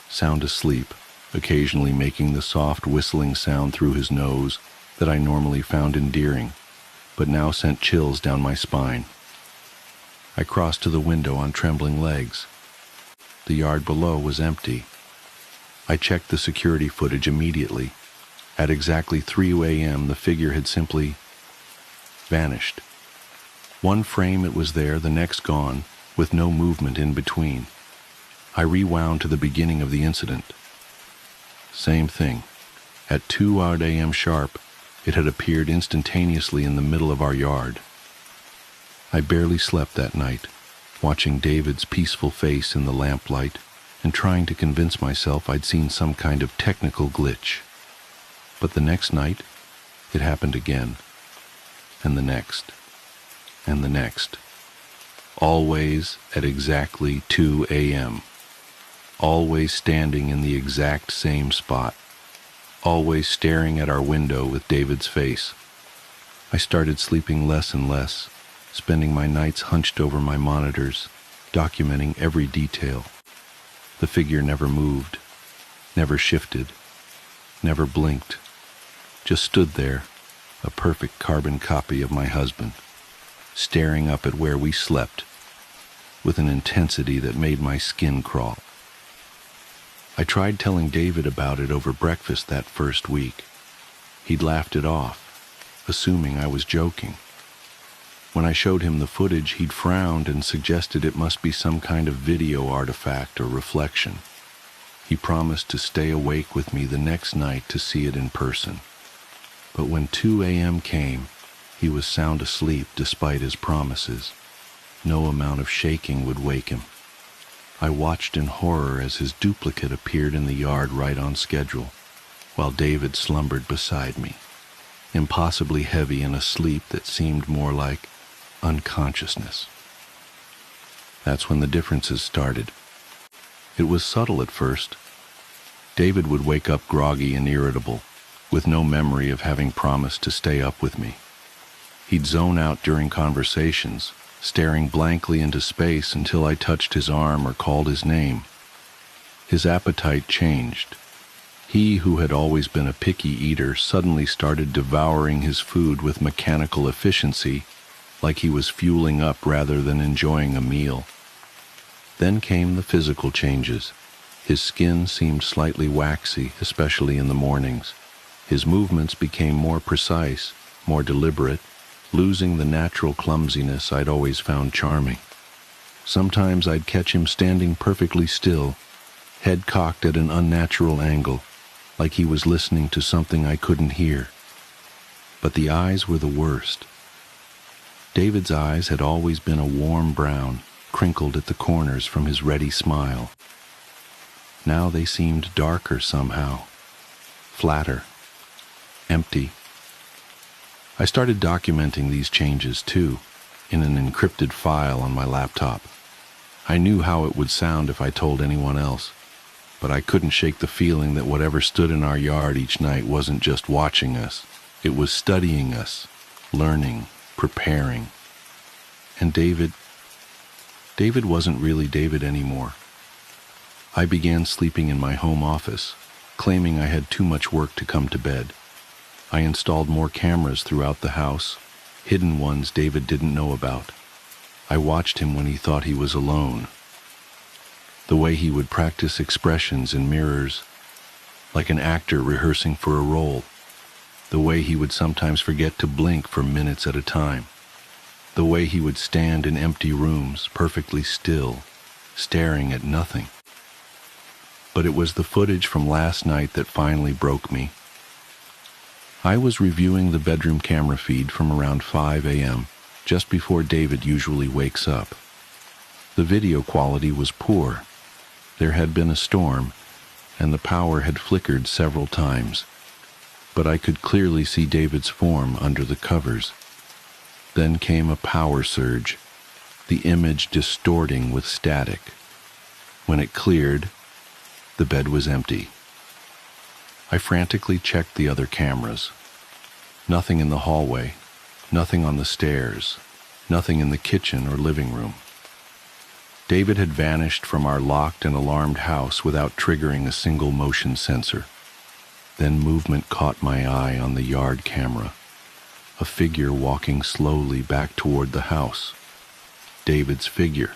sound asleep, occasionally making the soft whistling sound through his nose that I normally found endearing, but now sent chills down my spine. I crossed to the window on trembling legs. The yard below was empty. I checked the security footage immediately. At exactly 3 a.m., the figure had simply vanished. One frame it was there, the next gone, with no movement in between. I rewound to the beginning of the incident. Same thing. At 2 a.m. sharp, it had appeared instantaneously in the middle of our yard. I barely slept that night, watching David's peaceful face in the lamplight and trying to convince myself I'd seen some kind of technical glitch. But the next night, it happened again, and the next, and the next. Always at exactly 2 a.m. Always standing in the exact same spot. Always staring at our window with David's face. I started sleeping less and less, spending my nights hunched over my monitors, documenting every detail. The figure never moved, never shifted, never blinked, just stood there, a perfect carbon copy of my husband, staring up at where we slept, with an intensity that made my skin crawl. I tried telling David about it over breakfast that first week. He'd laughed it off, assuming I was joking. When I showed him the footage, he'd frowned and suggested it must be some kind of video artifact or reflection. He promised to stay awake with me the next night to see it in person. But when 2 a.m. came, he was sound asleep despite his promises. No amount of shaking would wake him. I watched in horror as his duplicate appeared in the yard right on schedule, while David slumbered beside me, impossibly heavy in a sleep that seemed more like unconsciousness. That's when the differences started. It was subtle at first. David would wake up groggy and irritable, with no memory of having promised to stay up with me. He'd zone out during conversations, staring blankly into space until I touched his arm or called his name. His appetite changed. He who had always been a picky eater suddenly started devouring his food with mechanical efficiency, like he was fueling up rather than enjoying a meal. Then came the physical changes. His skin seemed slightly waxy, especially in the mornings. His movements became more precise, more deliberate, losing the natural clumsiness I'd always found charming. Sometimes I'd catch him standing perfectly still, head cocked at an unnatural angle, like he was listening to something I couldn't hear. But the eyes were the worst. David's eyes had always been a warm brown, crinkled at the corners from his ready smile. Now they seemed darker somehow, flatter, empty. I started documenting these changes too, in an encrypted file on my laptop. I knew how it would sound if I told anyone else, but I couldn't shake the feeling that whatever stood in our yard each night wasn't just watching us. It was studying us, learning, preparing. And David wasn't really David anymore. I began sleeping in my home office, claiming I had too much work to come to bed. I installed more cameras throughout the house, hidden ones David didn't know about. I watched him when he thought he was alone. The way he would practice expressions in mirrors, like an actor rehearsing for a role. The way he would sometimes forget to blink for minutes at a time. The way he would stand in empty rooms, perfectly still, staring at nothing. But it was the footage from last night that finally broke me. I was reviewing the bedroom camera feed from around 5 a.m., just before David usually wakes up. The video quality was poor. There had been a storm, and the power had flickered several times. But I could clearly see David's form under the covers. Then came a power surge, the image distorting with static. When it cleared, the bed was empty. I frantically checked the other cameras. Nothing in the hallway, nothing on the stairs, nothing in the kitchen or living room. David had vanished from our locked and alarmed house without triggering a single motion sensor. Then movement caught my eye on the yard camera. A figure walking slowly back toward the house. David's figure.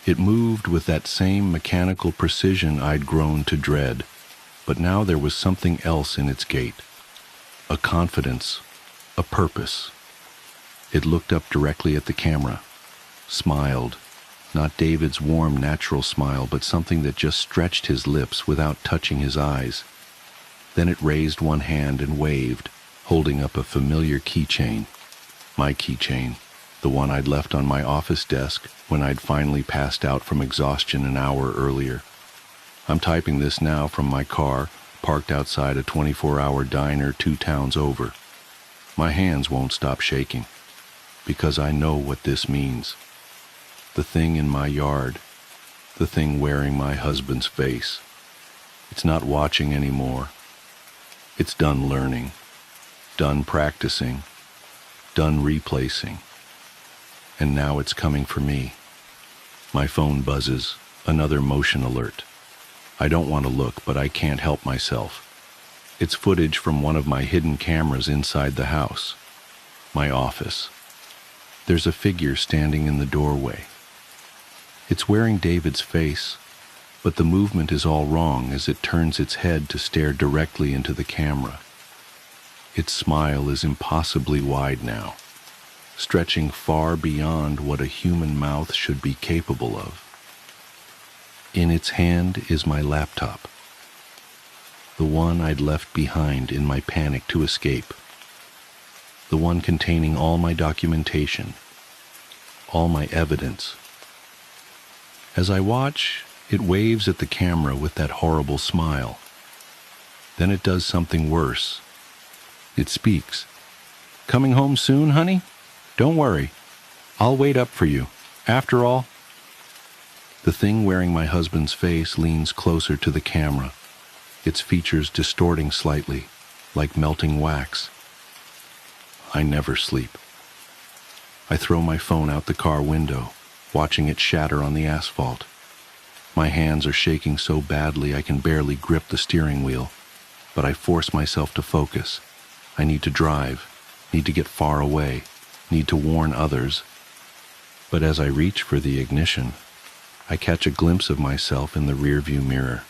It moved with that same mechanical precision I'd grown to dread, but now there was something else in its gait. A confidence, a purpose. It looked up directly at the camera, smiled, not David's warm, natural smile, but something that just stretched his lips without touching his eyes. Then it raised one hand and waved, holding up a familiar keychain. My keychain, the one I'd left on my office desk when I'd finally passed out from exhaustion an hour earlier. I'm typing this now from my car, parked outside a 24-hour diner 2 towns over. My hands won't stop shaking, because I know what this means. The thing in my yard, the thing wearing my husband's face. It's not watching anymore. It's done learning, done practicing, done replacing. And now it's coming for me. My phone buzzes, another motion alert. I don't want to look, but I can't help myself. It's footage from one of my hidden cameras inside the house. My office. There's a figure standing in the doorway. It's wearing David's face, but the movement is all wrong as it turns its head to stare directly into the camera. Its smile is impossibly wide now, stretching far beyond what a human mouth should be capable of. In its hand is my laptop, the one I'd left behind in my panic to escape, the one containing all my documentation, all my evidence. As I watch, it waves at the camera with that horrible smile. Then it does something worse. It speaks. "Coming home soon, honey? Don't worry. I'll wait up for you. After all..." The thing wearing my husband's face leans closer to the camera, its features distorting slightly, like melting wax. I never sleep. I throw my phone out the car window, watching it shatter on the asphalt. My hands are shaking so badly I can barely grip the steering wheel, but I force myself to focus. I need to drive, need to get far away, need to warn others. But as I reach for the ignition, I catch a glimpse of myself in the rearview mirror.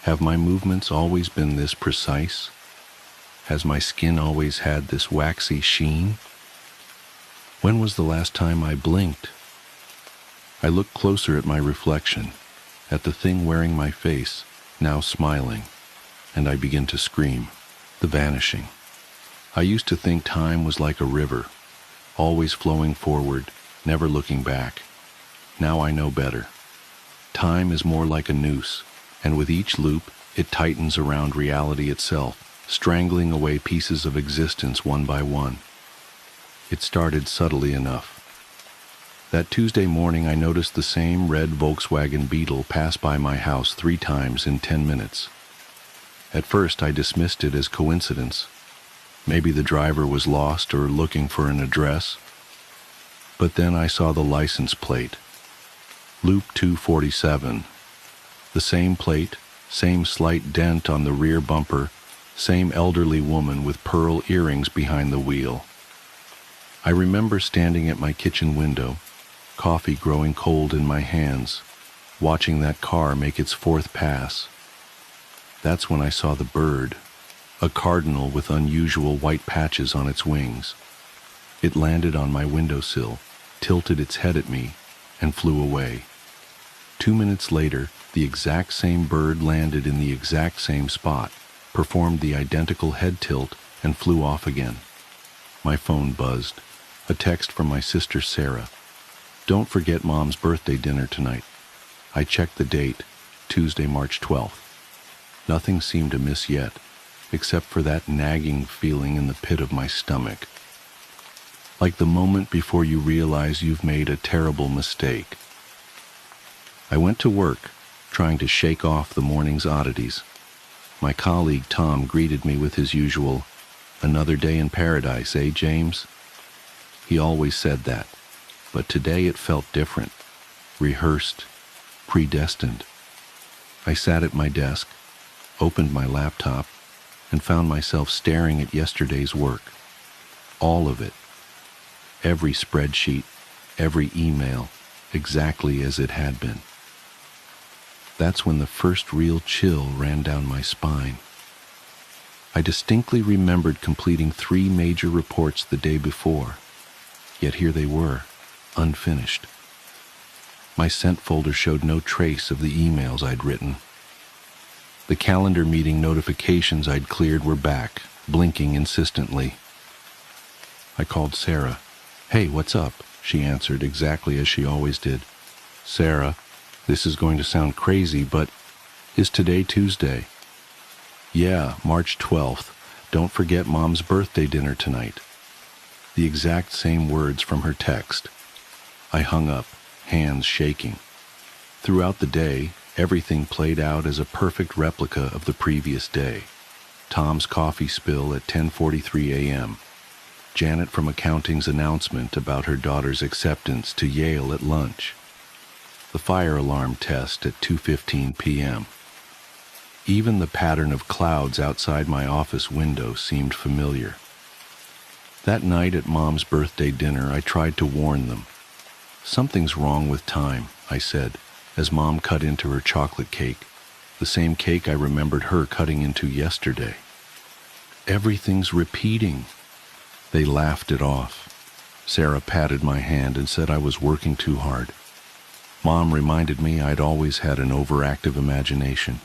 Have my movements always been this precise? Has my skin always had this waxy sheen? When was the last time I blinked? I look closer at my reflection, at the thing wearing my face, now smiling. and I begin to scream. The vanishing. I used to think time was like a river, always flowing forward, never looking back. Now I know better. Time is more like a noose, and with each loop, it tightens around reality itself, strangling away pieces of existence one by one. It started subtly enough. That Tuesday morning, I noticed the same red Volkswagen Beetle pass by my house 3 times in 10 minutes. At first, I dismissed it as coincidence. Maybe the driver was lost or looking for an address. But then I saw the license plate. Loop 247. The same plate, same slight dent on the rear bumper, same elderly woman with pearl earrings behind the wheel. I remember standing at my kitchen window, coffee growing cold in my hands, watching that car make its 4th pass. That's when I saw the bird, a cardinal with unusual white patches on its wings. It landed on my windowsill, tilted its head at me, and flew away. 2 minutes later, the exact same bird landed in the exact same spot, performed the identical head tilt, and flew off again. My phone buzzed. A text from my sister Sarah. "Don't forget Mom's birthday dinner tonight." I checked the date, Tuesday, March 12th. Nothing seemed amiss yet, except for that nagging feeling in the pit of my stomach. Like the moment before you realize you've made a terrible mistake. I went to work, trying to shake off the morning's oddities. My colleague Tom greeted me with his usual, "Another day in paradise, eh, James?" He always said that, but today it felt different, rehearsed, predestined. I sat at my desk, opened my laptop, and found myself staring at yesterday's work. All of it. Every spreadsheet, every email, exactly as it had been. That's when the first real chill ran down my spine. I distinctly remembered completing 3 major reports the day before, yet here they were, unfinished. My sent folder showed no trace of the emails I'd written. The calendar meeting notifications I'd cleared were back, blinking insistently. I called Sarah. "Hey, what's up?" She answered exactly as she always did. "Sarah, this is going to sound crazy, but is today Tuesday?" "Yeah, March 12th. Don't forget Mom's birthday dinner tonight." The exact same words from her text. I hung up, hands shaking. Throughout the day, everything played out as a perfect replica of the previous day. Tom's coffee spill at 10:43 a.m. Janet from accounting's announcement about her daughter's acceptance to Yale at lunch. The fire alarm test at 2:15 p.m. Even the pattern of clouds outside my office window seemed familiar. That night at Mom's birthday dinner, I tried to warn them. "Something's wrong with time," I said, as Mom cut into her chocolate cake, the same cake I remembered her cutting into yesterday. "Everything's repeating." They laughed it off. Sarah patted my hand and said I was working too hard. Mom reminded me I'd always had an overactive imagination,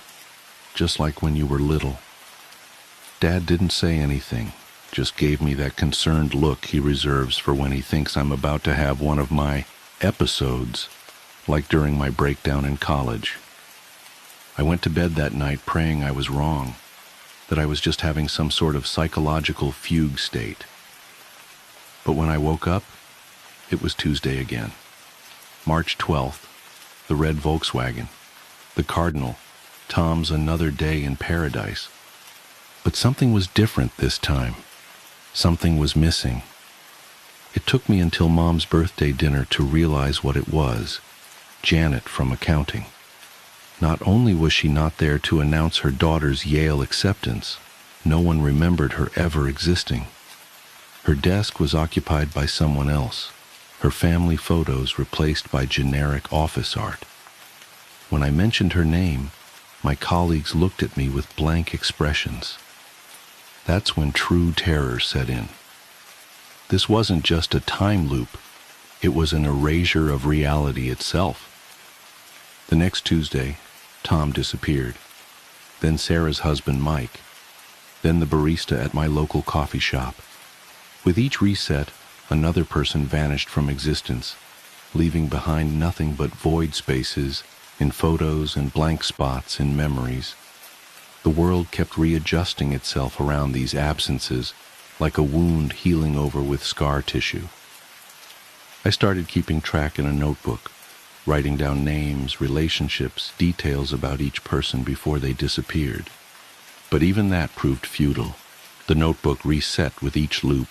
just like when you were little. Dad didn't say anything, just gave me that concerned look he reserves for when he thinks I'm about to have one of my episodes, like during my breakdown in college. I went to bed that night praying I was wrong, that I was just having some sort of psychological fugue state. But when I woke up, it was Tuesday again. March 12th, the red Volkswagen, the Cardinal, Tom's another day in paradise. But something was different this time. Something was missing. It took me until Mom's birthday dinner to realize what it was. Janet from accounting. Not only was she not there to announce her daughter's Yale acceptance, no one remembered her ever existing. Her desk was occupied by someone else, her family photos replaced by generic office art. When I mentioned her name, my colleagues looked at me with blank expressions. That's when true terror set in. This wasn't just a time loop, it was an erasure of reality itself. The next Tuesday, Tom disappeared. then Sarah's husband Mike, then the barista at my local coffee shop. With each reset, another person vanished from existence, leaving behind nothing but void spaces in photos and blank spots in memories. The world kept readjusting itself around these absences, like a wound healing over with scar tissue. I started keeping track in a notebook, writing down names, relationships, details about each person before they disappeared. But even that proved futile. The notebook reset with each loop,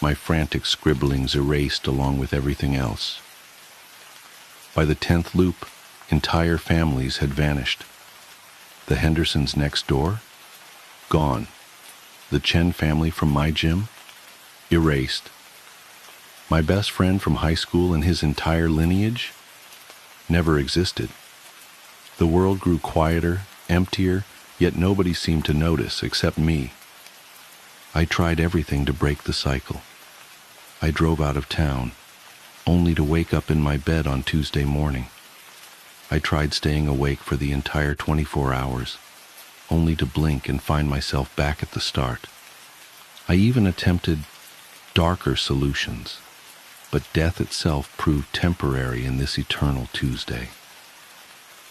my frantic scribblings erased along with everything else. By the 10th loop, entire families had vanished. The Hendersons next door? Gone. The Chen family from my gym? Erased. My best friend from high school and his entire lineage? Never existed. The world grew quieter, emptier, yet nobody seemed to notice except me. I tried everything to break the cycle. I drove out of town, only to wake up in my bed on Tuesday morning. I tried staying awake for the entire 24 hours, only to blink and find myself back at the start. I even attempted darker solutions, but death itself proved temporary in this eternal Tuesday.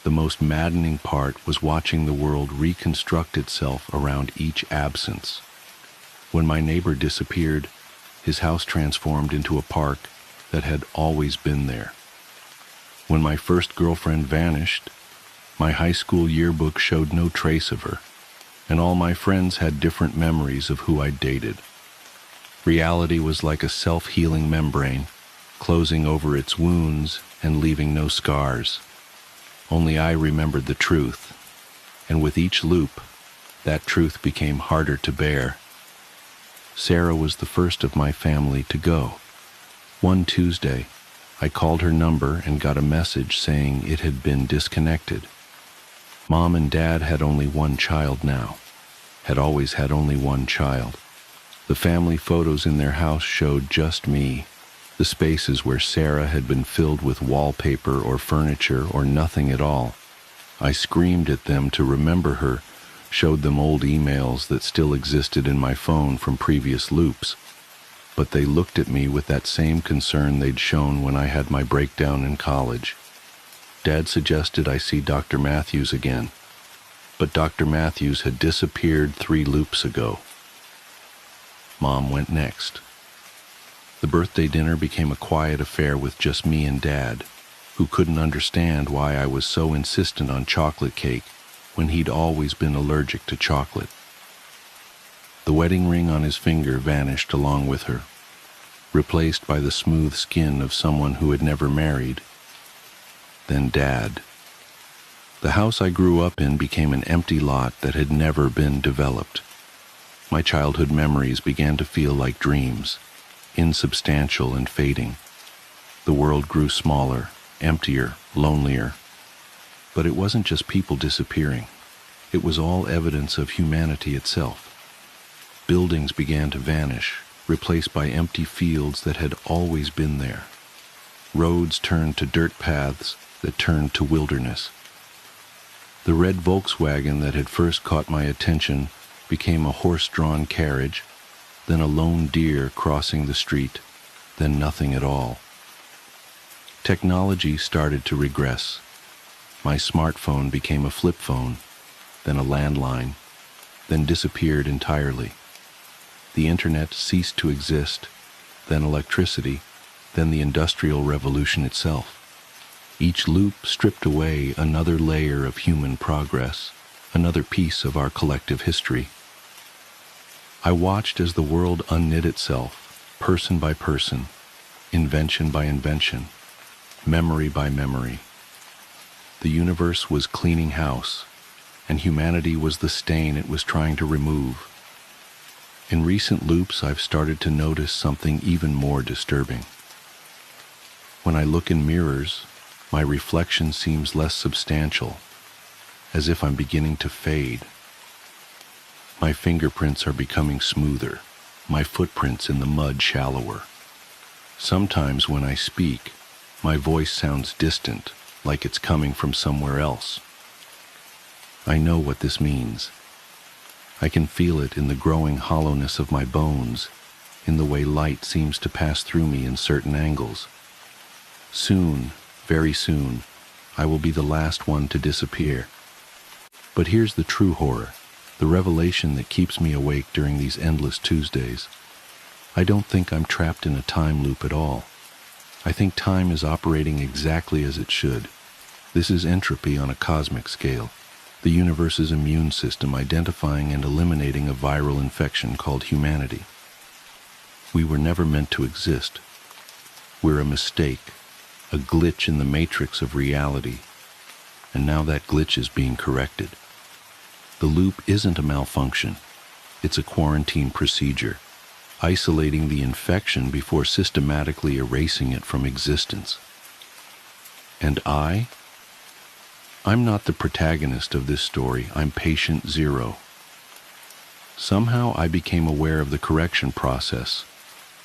The most maddening part was watching the world reconstruct itself around each absence. When my neighbor disappeared, his house transformed into a park that had always been there. When my first girlfriend vanished, my high school yearbook showed no trace of her, and all my friends had different memories of who I'd dated. Reality was like a self-healing membrane, closing over its wounds and leaving no scars. Only I remembered the truth, and with each loop, that truth became harder to bear. Sarah was the first of my family to go. One Tuesday, I called her number and got a message saying it had been disconnected. Mom and Dad had only one child now, had always had only one child. The family photos in their house showed just me. The spaces where Sarah had been filled with wallpaper or furniture or nothing at all. I screamed at them to remember her, showed them old emails that still existed in my phone from previous loops. But they looked at me with that same concern they'd shown when I had my breakdown in college. Dad suggested I see Dr. Matthews again, but Dr. Matthews had disappeared 3 loops ago. Mom went next. The birthday dinner became a quiet affair with just me and Dad, who couldn't understand why I was so insistent on chocolate cake when he'd always been allergic to chocolate. The wedding ring on his finger vanished along with her, replaced by the smooth skin of someone who had never married. Then Dad. The house I grew up in became an empty lot that had never been developed. My childhood memories began to feel like dreams, insubstantial and fading. The world grew smaller, emptier, lonelier. But it wasn't just people disappearing. It was all evidence of humanity itself. Buildings began to vanish, replaced by empty fields that had always been there. Roads turned to dirt paths that turned to wilderness. The red Volkswagen that had first caught my attention became a horse-drawn carriage, then a lone deer crossing the street, then nothing at all. Technology started to regress. My smartphone became a flip phone, then a landline, then disappeared entirely. The internet ceased to exist, then electricity, then the Industrial Revolution itself. Each loop stripped away another layer of human progress, another piece of our collective history. I watched as the world unknit itself, person by person, invention by invention, memory by memory. The universe was cleaning house, and humanity was the stain it was trying to remove. In recent loops, I've started to notice something even more disturbing. When I look in mirrors, my reflection seems less substantial, as if I'm beginning to fade. My fingerprints are becoming smoother, my footprints in the mud shallower. Sometimes when I speak, my voice sounds distant, like it's coming from somewhere else. I know what this means. I can feel it in the growing hollowness of my bones, in the way light seems to pass through me in certain angles. Soon, very soon, I will be the last one to disappear. But here's the true horror, the revelation that keeps me awake during these endless Tuesdays. I don't think I'm trapped in a time loop at all. I think time is operating exactly as it should. This is entropy on a cosmic scale, the universe's immune system identifying and eliminating a viral infection called humanity. We were never meant to exist. We're a mistake, a glitch in the matrix of reality, and now that glitch is being corrected. The loop isn't a malfunction, it's a quarantine procedure, isolating the infection before systematically erasing it from existence. And I'm not the protagonist of this story, I'm patient zero. Somehow I became aware of the correction process,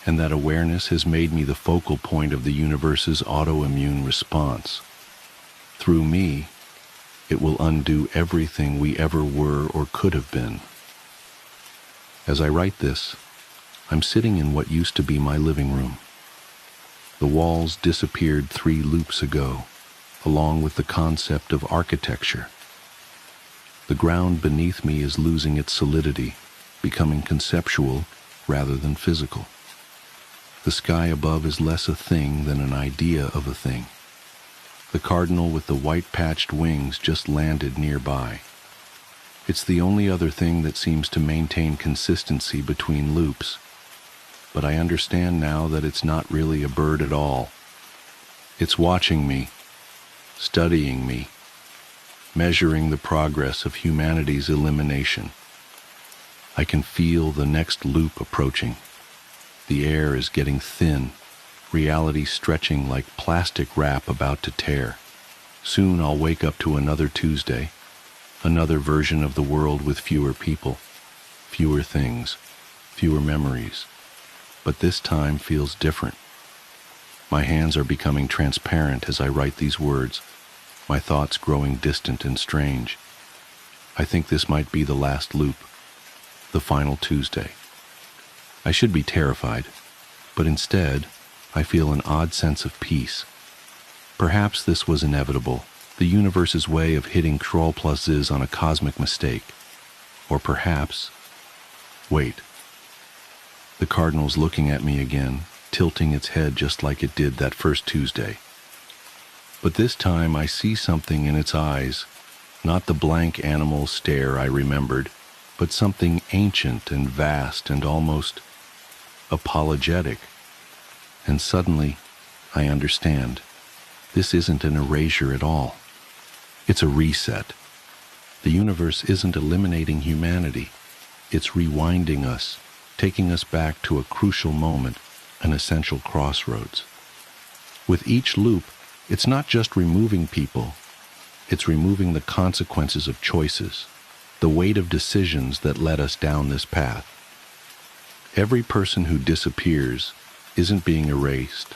and that awareness has made me the focal point of the universe's autoimmune response. Through me, it will undo everything we ever were or could have been. As I write this, I'm sitting in what used to be my living room. The walls disappeared 3 loops ago, along with the concept of architecture. The ground beneath me is losing its solidity, becoming conceptual rather than physical. The sky above is less a thing than an idea of a thing. The cardinal with the white-patched wings just landed nearby. It's the only other thing that seems to maintain consistency between loops. But I understand now that it's not really a bird at all. It's watching me, studying me, measuring the progress of humanity's elimination. I can feel the next loop approaching. The air is getting thin, reality stretching like plastic wrap about to tear. Soon I'll wake up to another Tuesday, another version of the world with fewer people, fewer things, fewer memories. But this time feels different. My hands are becoming transparent as I write these words, my thoughts growing distant and strange. I think this might be the last loop, the final Tuesday. I should be terrified, but instead, I feel an odd sense of peace. Perhaps this was inevitable, the universe's way of hitting Ctrl+Z on a cosmic mistake. Or perhaps... Wait. The cardinal's looking at me again, tilting its head just like it did that first Tuesday. But this time I see something in its eyes, not the blank animal stare I remembered, but something ancient and vast and almost apologetic. And suddenly, I understand. This isn't an erasure at all. It's a reset. The universe isn't eliminating humanity. It's rewinding us, taking us back to a crucial moment, an essential crossroads. With each loop, it's not just removing people, it's removing the consequences of choices, the weight of decisions that led us down this path. Every person who disappears isn't being erased.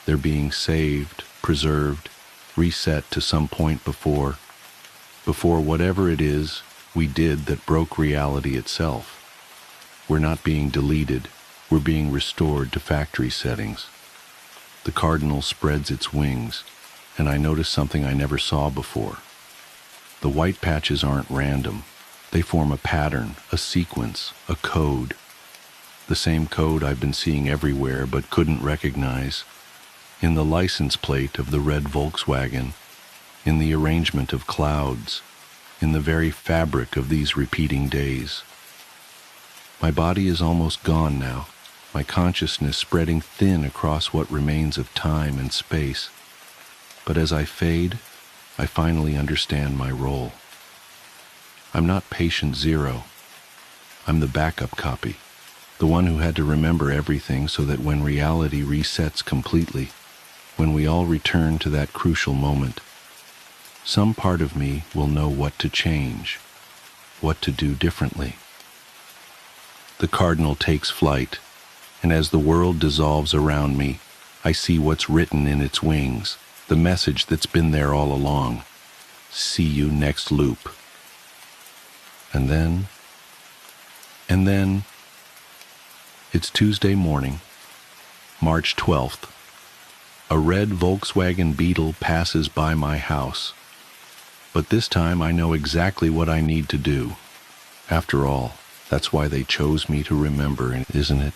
They're being saved, preserved, reset to some point before whatever it is we did that broke reality itself. We're not being deleted, we're being restored to factory settings. The cardinal spreads its wings, and I notice something I never saw before. The white patches aren't random. They form a pattern, a sequence, a code. The same code I've been seeing everywhere but couldn't recognize. In the license plate of the red Volkswagen, in the arrangement of clouds, in the very fabric of these repeating days. My body is almost gone now, my consciousness spreading thin across what remains of time and space. But as I fade, I finally understand my role. I'm not patient zero. I'm the backup copy, the one who had to remember everything so that when reality resets completely, when we all return to that crucial moment, some part of me will know what to change, what to do differently. The cardinal takes flight, and as the world dissolves around me, I see what's written in its wings, the message that's been there all along. See you next loop. And then, it's Tuesday morning, March 12th. A red Volkswagen Beetle passes by my house. But this time I know exactly what I need to do. After all, that's why they chose me to remember, isn't it?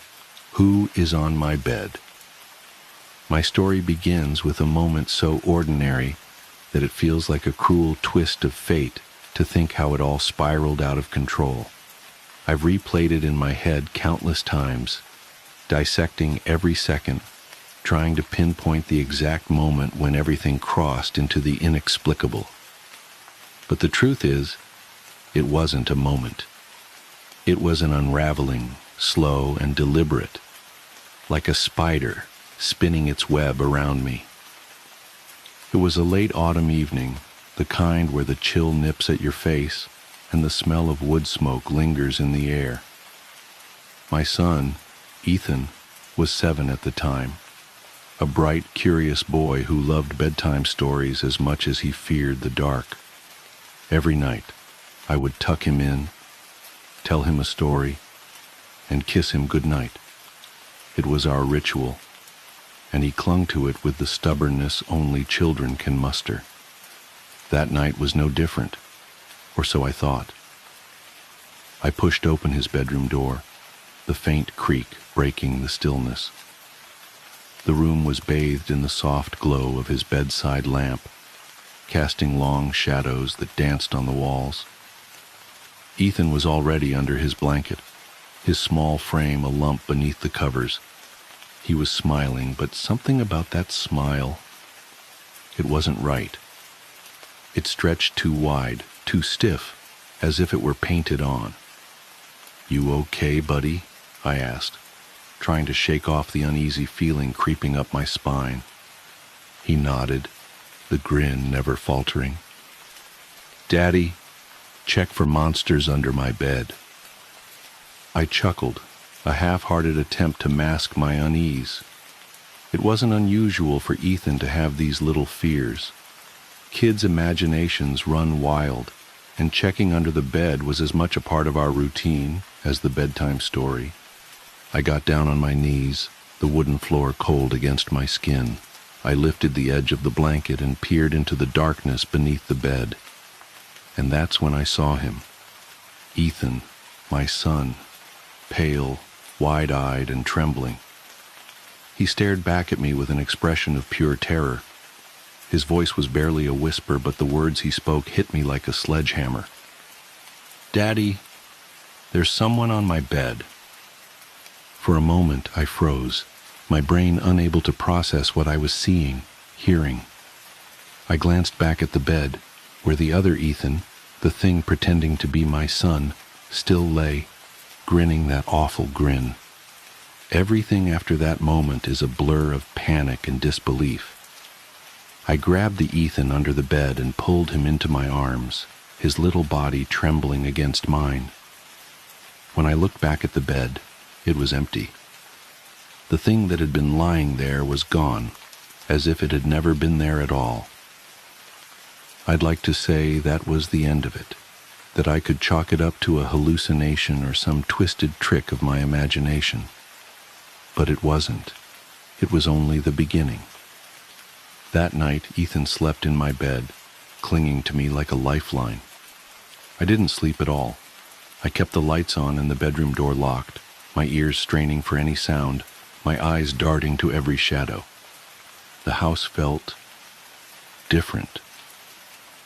Who is on my bed? My story begins with a moment so ordinary that it feels like a cruel twist of fate to think how it all spiraled out of control. I've replayed it in my head countless times, dissecting every second, trying to pinpoint the exact moment when everything crossed into the inexplicable. But the truth is, it wasn't a moment. It was an unraveling, slow and deliberate, like a spider spinning its web around me. It was a late autumn evening, the kind where the chill nips at your face and the smell of wood smoke lingers in the air. My son, Ethan, was 7 at the time, a bright, curious boy who loved bedtime stories as much as he feared the dark. Every night, I would tuck him in, tell him a story, and kiss him goodnight. It was our ritual, and he clung to it with the stubbornness only children can muster. That night was no different, or so I thought. I pushed open his bedroom door, the faint creak breaking the stillness. The room was bathed in the soft glow of his bedside lamp, casting long shadows that danced on the walls. Ethan was already under his blanket, his small frame a lump beneath the covers. He was smiling, but something about that smile, it wasn't right. It stretched too wide, too stiff, as if it were painted on. "You okay, buddy?" I asked, trying to shake off the uneasy feeling creeping up my spine. He nodded, the grin never faltering. "Daddy, check for monsters under my bed." I chuckled, a half-hearted attempt to mask my unease. It wasn't unusual for Ethan to have these little fears. Kids' imaginations run wild, and checking under the bed was as much a part of our routine as the bedtime story. I got down on my knees, the wooden floor cold against my skin. I lifted the edge of the blanket and peered into the darkness beneath the bed. And that's when I saw him. Ethan, my son, pale, wide-eyed and trembling. He stared back at me with an expression of pure terror. His voice was barely a whisper, but the words he spoke hit me like a sledgehammer. "Daddy, there's someone on my bed." For a moment, I froze, my brain unable to process what I was seeing, hearing. I glanced back at the bed, where the other Ethan, the thing pretending to be my son, still lay, grinning that awful grin. Everything after that moment is a blur of panic and disbelief. I grabbed the Ethan under the bed and pulled him into my arms, his little body trembling against mine. When I looked back at the bed, it was empty. The thing that had been lying there was gone, as if it had never been there at all. I'd like to say that was the end of it, that I could chalk it up to a hallucination or some twisted trick of my imagination. But it wasn't. It was only the beginning. That night, Ethan slept in my bed, clinging to me like a lifeline. I didn't sleep at all. I kept the lights on and the bedroom door locked, my ears straining for any sound, my eyes darting to every shadow. The house felt different.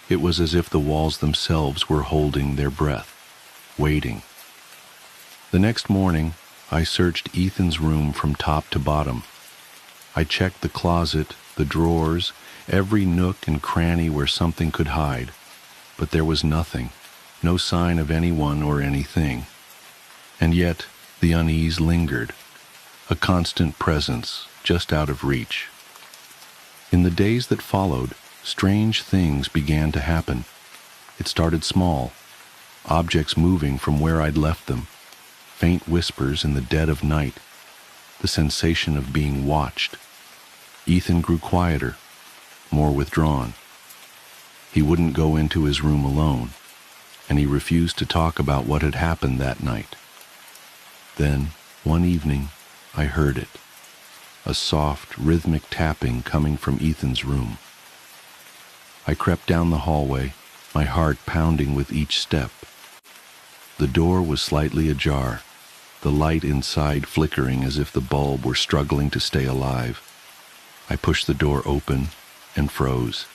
It was as if the walls themselves were holding their breath, waiting. The next morning, I searched Ethan's room from top to bottom. I checked the closet, the drawers, every nook and cranny where something could hide, but there was nothing, no sign of anyone or anything. And yet, the unease lingered, a constant presence just out of reach. In the days that followed, strange things began to happen. It started small, objects moving from where I'd left them, faint whispers in the dead of night, the sensation of being watched. Ethan grew quieter, more withdrawn. He wouldn't go into his room alone. and he refused to talk about what had happened that night. Then, one evening, I heard it, a soft, rhythmic tapping coming from Ethan's room. I crept down the hallway, my heart pounding with each step. The door was slightly ajar, the light inside flickering as if the bulb were struggling to stay alive. I pushed the door open and froze.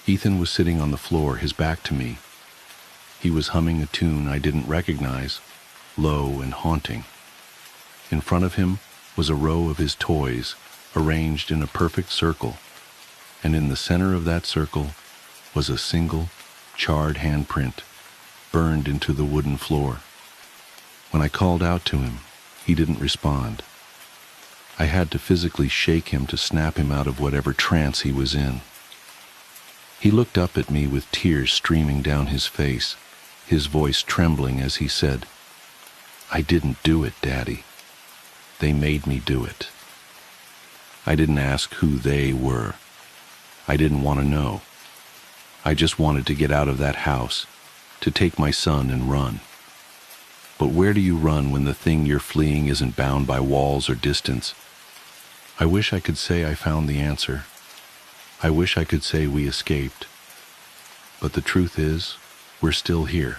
Ethan was sitting on the floor, his back to me. He was humming a tune I didn't recognize, low and haunting. In front of him was a row of his toys, arranged in a perfect circle, and in the center of that circle was a single, charred handprint, burned into the wooden floor. When I called out to him, he didn't respond. I had to physically shake him to snap him out of whatever trance he was in. He looked up at me with tears streaming down his face, his voice trembling as he said, "I didn't do it, Daddy. They made me do it." I didn't ask who they were. I didn't want to know. I just wanted to get out of that house, to take my son and run. But where do you run when the thing you're fleeing isn't bound by walls or distance? I wish I could say I found the answer. I wish I could say we escaped. But the truth is, we're still here.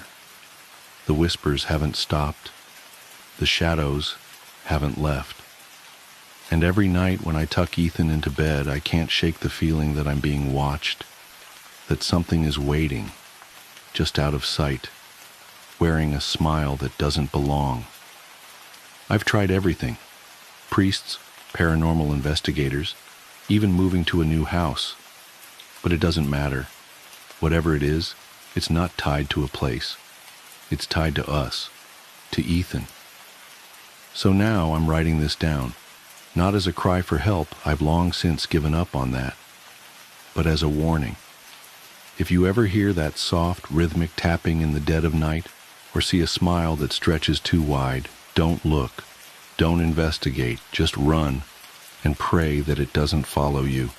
The whispers haven't stopped. The shadows haven't left. And every night when I tuck Ethan into bed, I can't shake the feeling that I'm being watched, that something is waiting, just out of sight, wearing a smile that doesn't belong. I've tried everything: priests, paranormal investigators, even moving to a new house. But it doesn't matter. Whatever it is, it's not tied to a place. It's tied to us, to Ethan. So now I'm writing this down, not as a cry for help, I've long since given up on that, but as a warning. If you ever hear that soft, rhythmic tapping in the dead of night, or see a smile that stretches too wide, don't look, don't investigate, just run, and pray that it doesn't follow you.